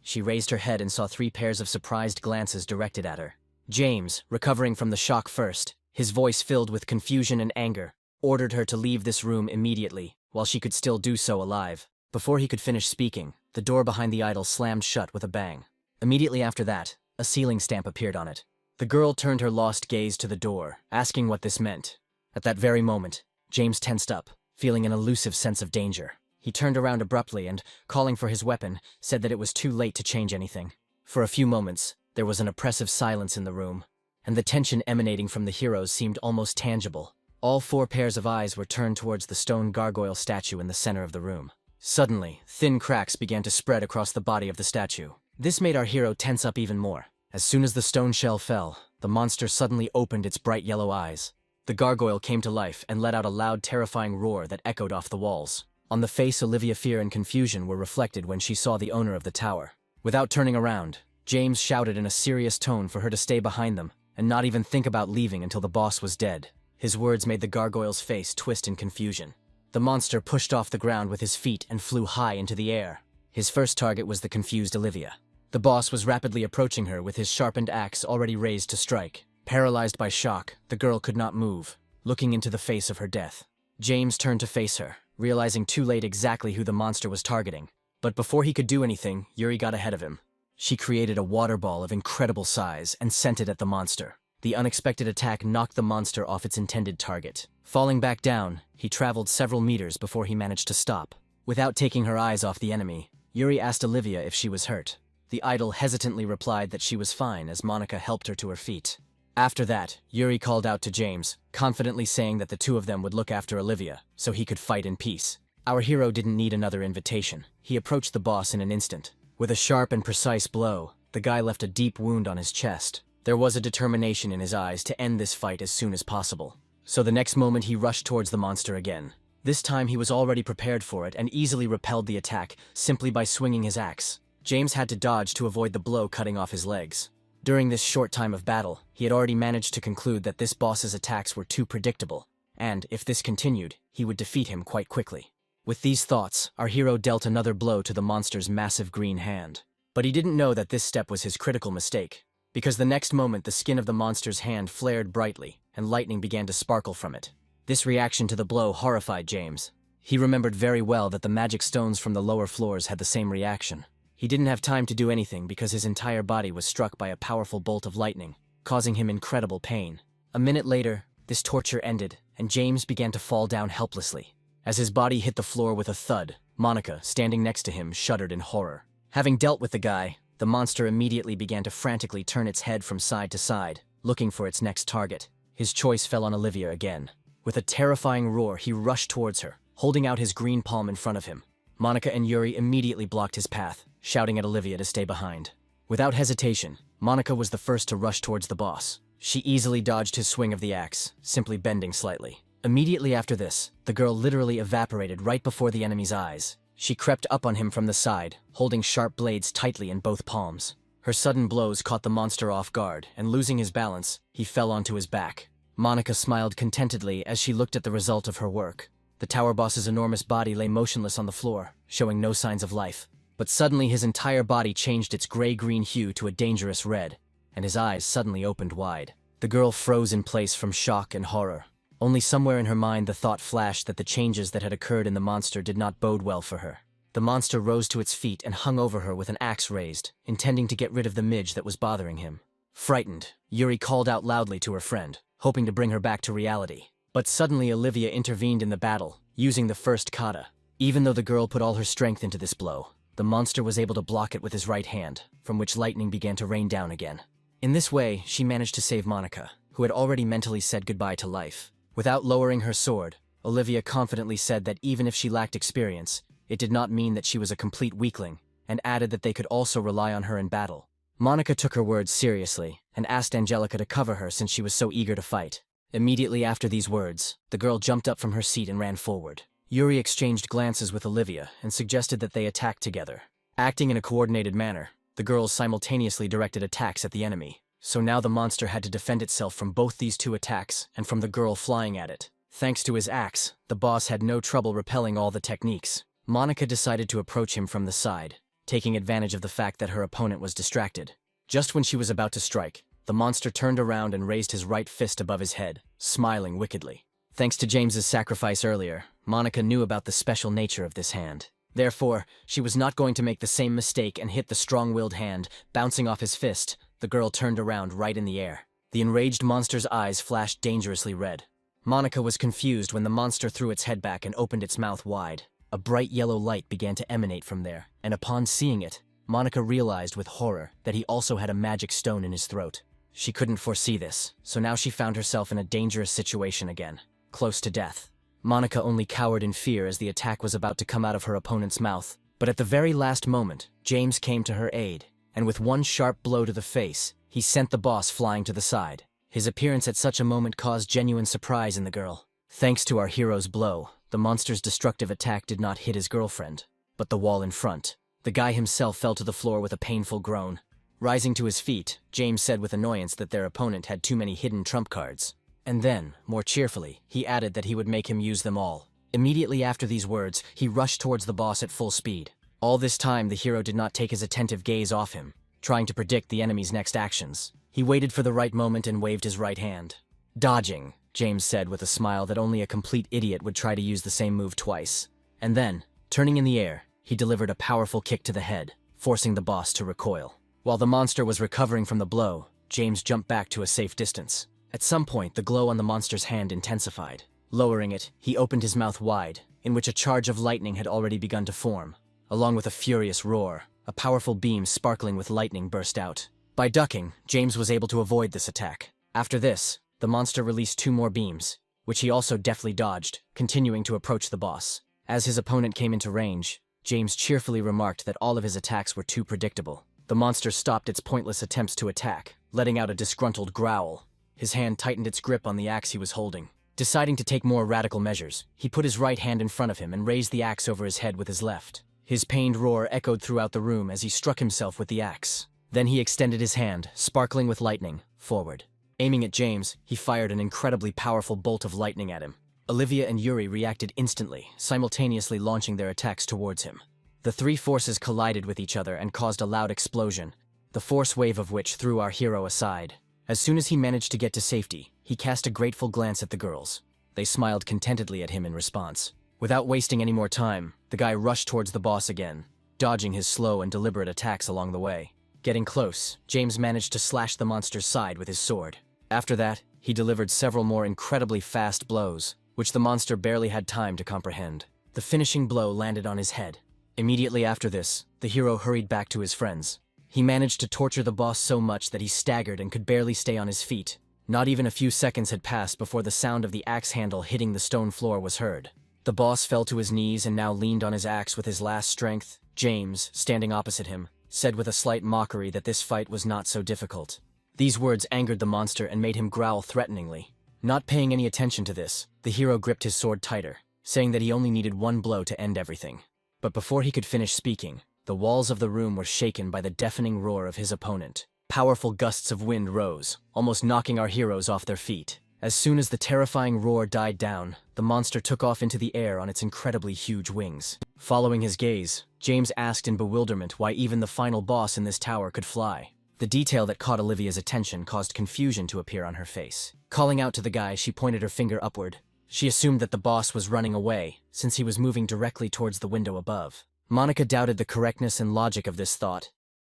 she raised her head and saw 3 pairs of surprised glances directed at her. James, recovering from the shock first, his voice filled with confusion and anger, ordered her to leave this room immediately, while she could still do so alive. Before he could finish speaking, the door behind the idol slammed shut with a bang. Immediately after that, a sealing stamp appeared on it. The girl turned her lost gaze to the door, asking what this meant. At that very moment, James tensed up, feeling an elusive sense of danger. He turned around abruptly and, calling for his weapon, said that it was too late to change anything. For a few moments, there was an oppressive silence in the room, and the tension emanating from the heroes seemed almost tangible. All 4 pairs of eyes were turned towards the stone gargoyle statue in the center of the room. Suddenly, thin cracks began to spread across the body of the statue. This made our hero tense up even more. As soon as the stone shell fell, the monster suddenly opened its bright yellow eyes. The gargoyle came to life and let out a loud, terrifying roar that echoed off the walls. On the face, Olivia, fear and confusion were reflected when she saw the owner of the tower. Without turning around, James shouted in a serious tone for her to stay behind them and not even think about leaving until the boss was dead. His words made the gargoyle's face twist in confusion. The monster pushed off the ground with his feet and flew high into the air. His first target was the confused Olivia. The boss was rapidly approaching her with his sharpened axe already raised to strike. Paralyzed by shock, the girl could not move, looking into the face of her death. James turned to face her, realizing too late exactly who the monster was targeting. But before he could do anything, Yuri got ahead of him. She created a water ball of incredible size and sent it at the monster. The unexpected attack knocked the monster off its intended target. Falling back down, he traveled several meters before he managed to stop. Without taking her eyes off the enemy, Yuri asked Olivia if she was hurt. The idol hesitantly replied that she was fine as Monica helped her to her feet. After that, Yuri called out to James, confidently saying that the 2 of them would look after Olivia, so he could fight in peace. Our hero didn't need another invitation. He approached the boss in an instant. With a sharp and precise blow, the guy left a deep wound on his chest. There was a determination in his eyes to end this fight as soon as possible. So the next moment he rushed towards the monster again. This time he was already prepared for it and easily repelled the attack simply by swinging his axe. James had to dodge to avoid the blow cutting off his legs. During this short time of battle, he had already managed to conclude that this boss's attacks were too predictable, and if this continued, he would defeat him quite quickly. With these thoughts, our hero dealt another blow to the monster's massive green hand. But he didn't know that this step was his critical mistake, because the next moment the skin of the monster's hand flared brightly, and lightning began to sparkle from it. This reaction to the blow horrified James. He remembered very well that the magic stones from the lower floors had the same reaction. He didn't have time to do anything because his entire body was struck by a powerful bolt of lightning, causing him incredible pain. A minute later, this torture ended, and James began to fall down helplessly. As his body hit the floor with a thud, Monica, standing next to him, shuddered in horror. Having dealt with the guy, the monster immediately began to frantically turn its head from side to side, looking for its next target. His choice fell on Olivia again. With a terrifying roar, he rushed towards her, holding out his green palm in front of him. Monica and Yuri immediately blocked his path, shouting at Olivia to stay behind. Without hesitation, Monica was the first to rush towards the boss. She easily dodged his swing of the axe, simply bending slightly. Immediately after this, the girl literally evaporated right before the enemy's eyes. She crept up on him from the side, holding sharp blades tightly in both palms. Her sudden blows caught the monster off guard, and losing his balance, he fell onto his back. Monica smiled contentedly as she looked at the result of her work. The tower boss's enormous body lay motionless on the floor, showing no signs of life. But suddenly his entire body changed its gray-green hue to a dangerous red, and his eyes suddenly opened wide. The girl froze in place from shock and horror. Only somewhere in her mind the thought flashed that the changes that had occurred in the monster did not bode well for her. The monster rose to its feet and hung over her with an axe raised, intending to get rid of the midge that was bothering him. Frightened, Yuri called out loudly to her friend, hoping to bring her back to reality. But suddenly Olivia intervened in the battle, using the first kata. Even though the girl put all her strength into this blow, the monster was able to block it with his right hand, from which lightning began to rain down again. In this way, she managed to save Monica, who had already mentally said goodbye to life. Without lowering her sword, Olivia confidently said that even if she lacked experience, it did not mean that she was a complete weakling, and added that they could also rely on her in battle. Monica took her words seriously, and asked Angelica to cover her since she was so eager to fight. Immediately after these words, the girl jumped up from her seat and ran forward. Yuri exchanged glances with Olivia and suggested that they attack together. Acting in a coordinated manner, the girls simultaneously directed attacks at the enemy. So now the monster had to defend itself from both these two attacks and from the girl flying at it. Thanks to his axe, the boss had no trouble repelling all the techniques. Monica decided to approach him from the side, taking advantage of the fact that her opponent was distracted. Just when she was about to strike, the monster turned around and raised his right fist above his head, smiling wickedly. Thanks to James's sacrifice earlier, Monica knew about the special nature of this hand. Therefore, she was not going to make the same mistake and hit the strong-willed hand, bouncing off his fist. The girl turned around right in the air. The enraged monster's eyes flashed dangerously red. Monica was confused when the monster threw its head back and opened its mouth wide. A bright yellow light began to emanate from there, and upon seeing it, Monica realized with horror that he also had a magic stone in his throat. She couldn't foresee this, so now she found herself in a dangerous situation again, close to death. Monica only cowered in fear as the attack was about to come out of her opponent's mouth, but at the very last moment, James came to her aid, and with one sharp blow to the face, he sent the boss flying to the side. His appearance at such a moment caused genuine surprise in the girl. Thanks to our hero's blow, the monster's destructive attack did not hit his girlfriend, but the wall in front. The guy himself fell to the floor with a painful groan. Rising to his feet, James said with annoyance that their opponent had too many hidden trump cards. And then, more cheerfully, he added that he would make him use them all. Immediately after these words, he rushed towards the boss at full speed. All this time, the hero did not take his attentive gaze off him, trying to predict the enemy's next actions. He waited for the right moment and waved his right hand. Dodging, James said with a smile that only a complete idiot would try to use the same move twice. And then, turning in the air, he delivered a powerful kick to the head, forcing the boss to recoil. While the monster was recovering from the blow, James jumped back to a safe distance. At some point, the glow on the monster's hand intensified. Lowering it, he opened his mouth wide, in which a charge of lightning had already begun to form. Along with a furious roar, a powerful beam sparkling with lightning burst out. By ducking, James was able to avoid this attack. After this, the monster released 2 more beams, which he also deftly dodged, continuing to approach the boss. As his opponent came into range, James cheerfully remarked that all of his attacks were too predictable. The monster stopped its pointless attempts to attack, letting out a disgruntled growl. His hand tightened its grip on the axe he was holding. Deciding to take more radical measures, he put his right hand in front of him and raised the axe over his head with his left. His pained roar echoed throughout the room as he struck himself with the axe. Then he extended his hand, sparkling with lightning, forward. Aiming at James, he fired an incredibly powerful bolt of lightning at him. Olivia and Yuri reacted instantly, simultaneously launching their attacks towards him. The 3 forces collided with each other and caused a loud explosion, the force wave of which threw our hero aside. As soon as he managed to get to safety, he cast a grateful glance at the girls. They smiled contentedly at him in response. Without wasting any more time, the guy rushed towards the boss again, dodging his slow and deliberate attacks along the way. Getting close, James managed to slash the monster's side with his sword. After that, he delivered several more incredibly fast blows, which the monster barely had time to comprehend. The finishing blow landed on his head. Immediately after this, the hero hurried back to his friends. He managed to torture the boss so much that he staggered and could barely stay on his feet. Not even a few seconds had passed before the sound of the axe handle hitting the stone floor was heard. The boss fell to his knees and now leaned on his axe with his last strength. James, standing opposite him, said with a slight mockery that this fight was not so difficult. These words angered the monster and made him growl threateningly. Not paying any attention to this, the hero gripped his sword tighter, saying that he only needed one blow to end everything. But before he could finish speaking, the walls of the room were shaken by the deafening roar of his opponent. Powerful gusts of wind rose, almost knocking our heroes off their feet. As soon as the terrifying roar died down, the monster took off into the air on its incredibly huge wings. Following his gaze, James asked in bewilderment why even the final boss in this tower could fly. The detail that caught Olivia's attention caused confusion to appear on her face. Calling out to the guy, she pointed her finger upward. She assumed that the boss was running away, since he was moving directly towards the window above. Monica doubted the correctness and logic of this thought.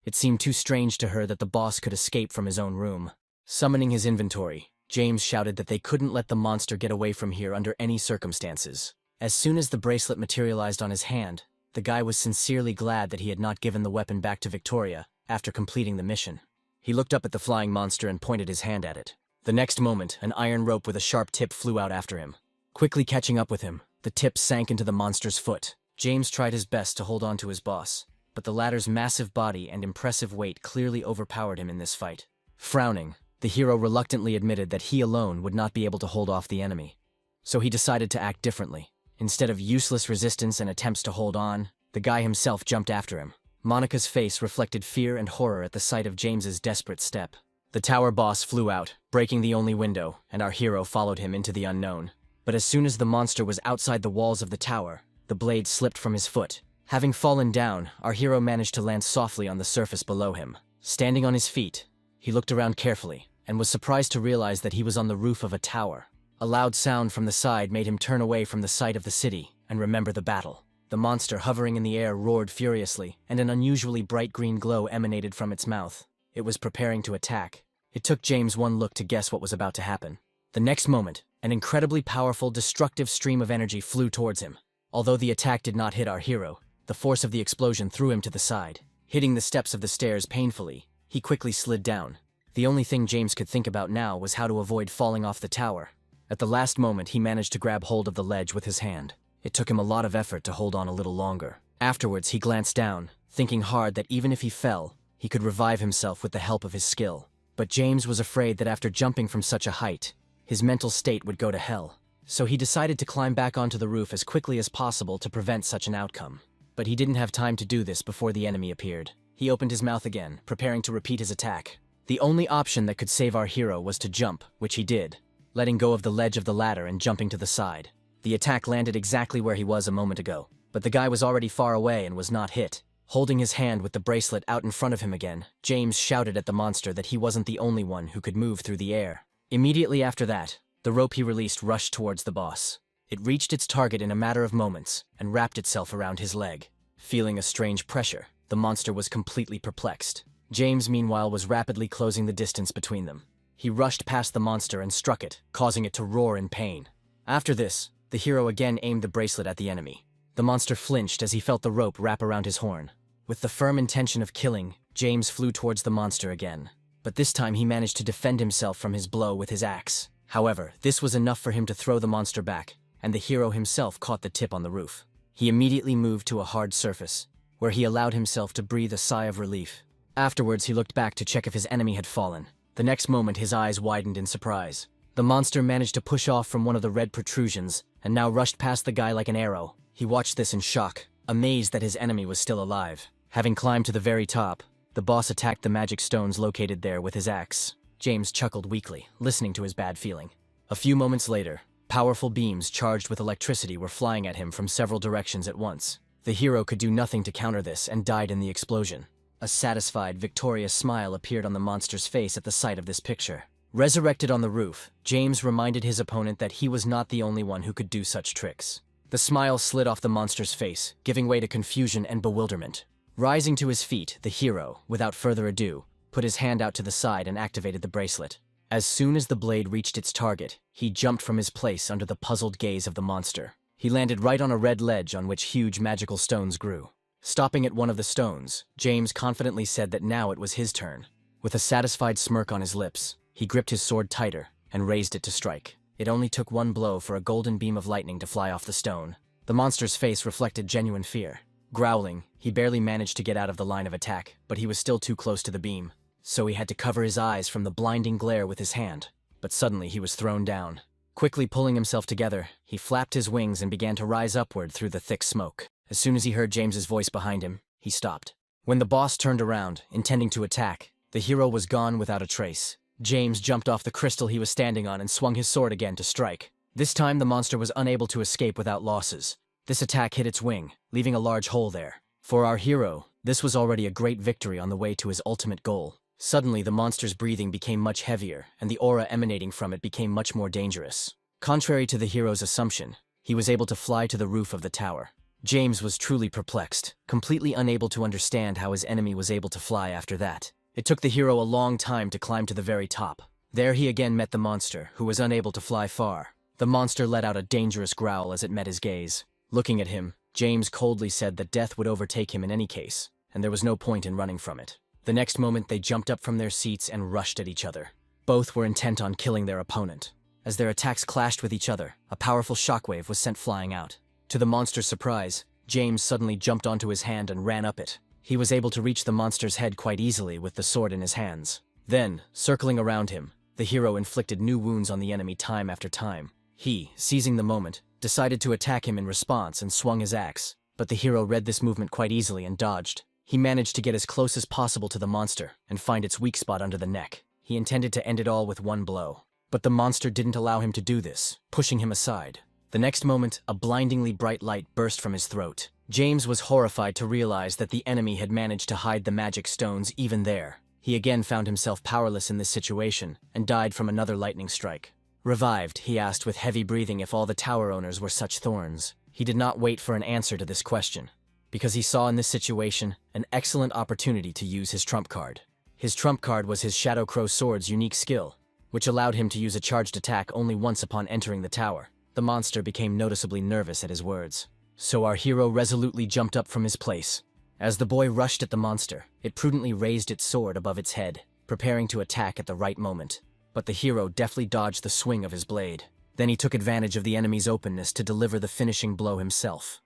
It seemed too strange to her that the boss could escape from his own room. Summoning his inventory, James shouted that they couldn't let the monster get away from here under any circumstances. As soon as the bracelet materialized on his hand, the guy was sincerely glad that he had not given the weapon back to Victoria after completing the mission. He looked up at the flying monster and pointed his hand at it. The next moment, an iron rope with a sharp tip flew out after him. Quickly catching up with him, the tip sank into the monster's foot. James tried his best to hold on to his boss, but the latter's massive body and impressive weight clearly overpowered him in this fight. Frowning, the hero reluctantly admitted that he alone would not be able to hold off the enemy. So he decided to act differently. Instead of useless resistance and attempts to hold on, the guy himself jumped after him. Monica's face reflected fear and horror at the sight of James's desperate step. The tower boss flew out, breaking the only window, and our hero followed him into the unknown. But as soon as the monster was outside the walls of the tower, the blade slipped from his foot. Having fallen down, our hero managed to land softly on the surface below him. Standing on his feet, he looked around carefully, and was surprised to realize that he was on the roof of a tower. A loud sound from the side made him turn away from the sight of the city and remember the battle. The monster hovering in the air roared furiously, and an unusually bright green glow emanated from its mouth. It was preparing to attack. It took James one look to guess what was about to happen. The next moment, an incredibly powerful, destructive stream of energy flew towards him. Although the attack did not hit our hero, the force of the explosion threw him to the side. Hitting the steps of the stairs painfully, he quickly slid down. The only thing James could think about now was how to avoid falling off the tower. At the last moment, he managed to grab hold of the ledge with his hand. It took him a lot of effort to hold on a little longer. Afterwards, he glanced down, thinking hard that even if he fell, he could revive himself with the help of his skill. But James was afraid that after jumping from such a height, his mental state would go to hell. So he decided to climb back onto the roof as quickly as possible to prevent such an outcome. But he didn't have time to do this before the enemy appeared. He opened his mouth again, preparing to repeat his attack. The only option that could save our hero was to jump, which he did, letting go of the ledge of the ladder and jumping to the side. The attack landed exactly where he was a moment ago, but the guy was already far away and was not hit. Holding his hand with the bracelet out in front of him again, James shouted at the monster that he wasn't the only one who could move through the air. Immediately after that, the rope he released rushed towards the boss. It reached its target in a matter of moments and wrapped itself around his leg. Feeling a strange pressure, the monster was completely perplexed. James, meanwhile, was rapidly closing the distance between them. He rushed past the monster and struck it, causing it to roar in pain. After this, the hero again aimed the bracelet at the enemy. The monster flinched as he felt the rope wrap around his horn. With the firm intention of killing, James flew towards the monster again. But this time he managed to defend himself from his blow with his axe. However, this was enough for him to throw the monster back, and the hero himself caught the tip on the roof. He immediately moved to a hard surface, where he allowed himself to breathe a sigh of relief. Afterwards, he looked back to check if his enemy had fallen. The next moment, his eyes widened in surprise. The monster managed to push off from one of the red protrusions, and now rushed past the guy like an arrow. He watched this in shock, amazed that his enemy was still alive. Having climbed to the very top, the boss attacked the magic stones located there with his axe. James chuckled weakly, listening to his bad feeling. A few moments later, powerful beams charged with electricity were flying at him from several directions at once. The hero could do nothing to counter this and died in the explosion. A satisfied, victorious smile appeared on the monster's face at the sight of this picture. Resurrected on the roof, James reminded his opponent that he was not the only one who could do such tricks. The smile slid off the monster's face, giving way to confusion and bewilderment. Rising to his feet, the hero, without further ado, put his hand out to the side and activated the bracelet. As soon as the blade reached its target, he jumped from his place under the puzzled gaze of the monster. He landed right on a red ledge on which huge magical stones grew. Stopping at one of the stones, James confidently said that now it was his turn. With a satisfied smirk on his lips, he gripped his sword tighter and raised it to strike. It only took one blow for a golden beam of lightning to fly off the stone. The monster's face reflected genuine fear. Growling, he barely managed to get out of the line of attack, but he was still too close to the beam. So he had to cover his eyes from the blinding glare with his hand. But suddenly he was thrown down. Quickly pulling himself together, he flapped his wings and began to rise upward through the thick smoke. As soon as he heard James's voice behind him, he stopped. When the boss turned around, intending to attack, the hero was gone without a trace. James jumped off the crystal he was standing on and swung his sword again to strike. This time the monster was unable to escape without losses. This attack hit its wing, leaving a large hole there. For our hero, this was already a great victory on the way to his ultimate goal. Suddenly, the monster's breathing became much heavier, and the aura emanating from it became much more dangerous. Contrary to the hero's assumption, he was able to fly to the roof of the tower. James was truly perplexed, completely unable to understand how his enemy was able to fly after that. It took the hero a long time to climb to the very top. There he again met the monster, who was unable to fly far. The monster let out a dangerous growl as it met his gaze. Looking at him, James coldly said that death would overtake him in any case, and there was no point in running from it. The next moment they jumped up from their seats and rushed at each other. Both were intent on killing their opponent. As their attacks clashed with each other, a powerful shockwave was sent flying out. To the monster's surprise, James suddenly jumped onto his hand and ran up it. He was able to reach the monster's head quite easily with the sword in his hands. Then, circling around him, the hero inflicted new wounds on the enemy time after time. He, seizing the moment, decided to attack him in response and swung his axe. But the hero read this movement quite easily and dodged. He managed to get as close as possible to the monster and find its weak spot under the neck. He intended to end it all with one blow. But the monster didn't allow him to do this, pushing him aside. The next moment, a blindingly bright light burst from his throat. James was horrified to realize that the enemy had managed to hide the magic stones even there. He again found himself powerless in this situation and died from another lightning strike. Revived, he asked with heavy breathing if all the tower owners were such thorns. He did not wait for an answer to this question, because he saw in this situation an excellent opportunity to use his trump card. His trump card was his Shadow Crow Sword's unique skill, which allowed him to use a charged attack only once upon entering the tower. The monster became noticeably nervous at his words. So our hero resolutely jumped up from his place. As the boy rushed at the monster, it prudently raised its sword above its head, preparing to attack at the right moment. But the hero deftly dodged the swing of his blade. Then he took advantage of the enemy's openness to deliver the finishing blow himself.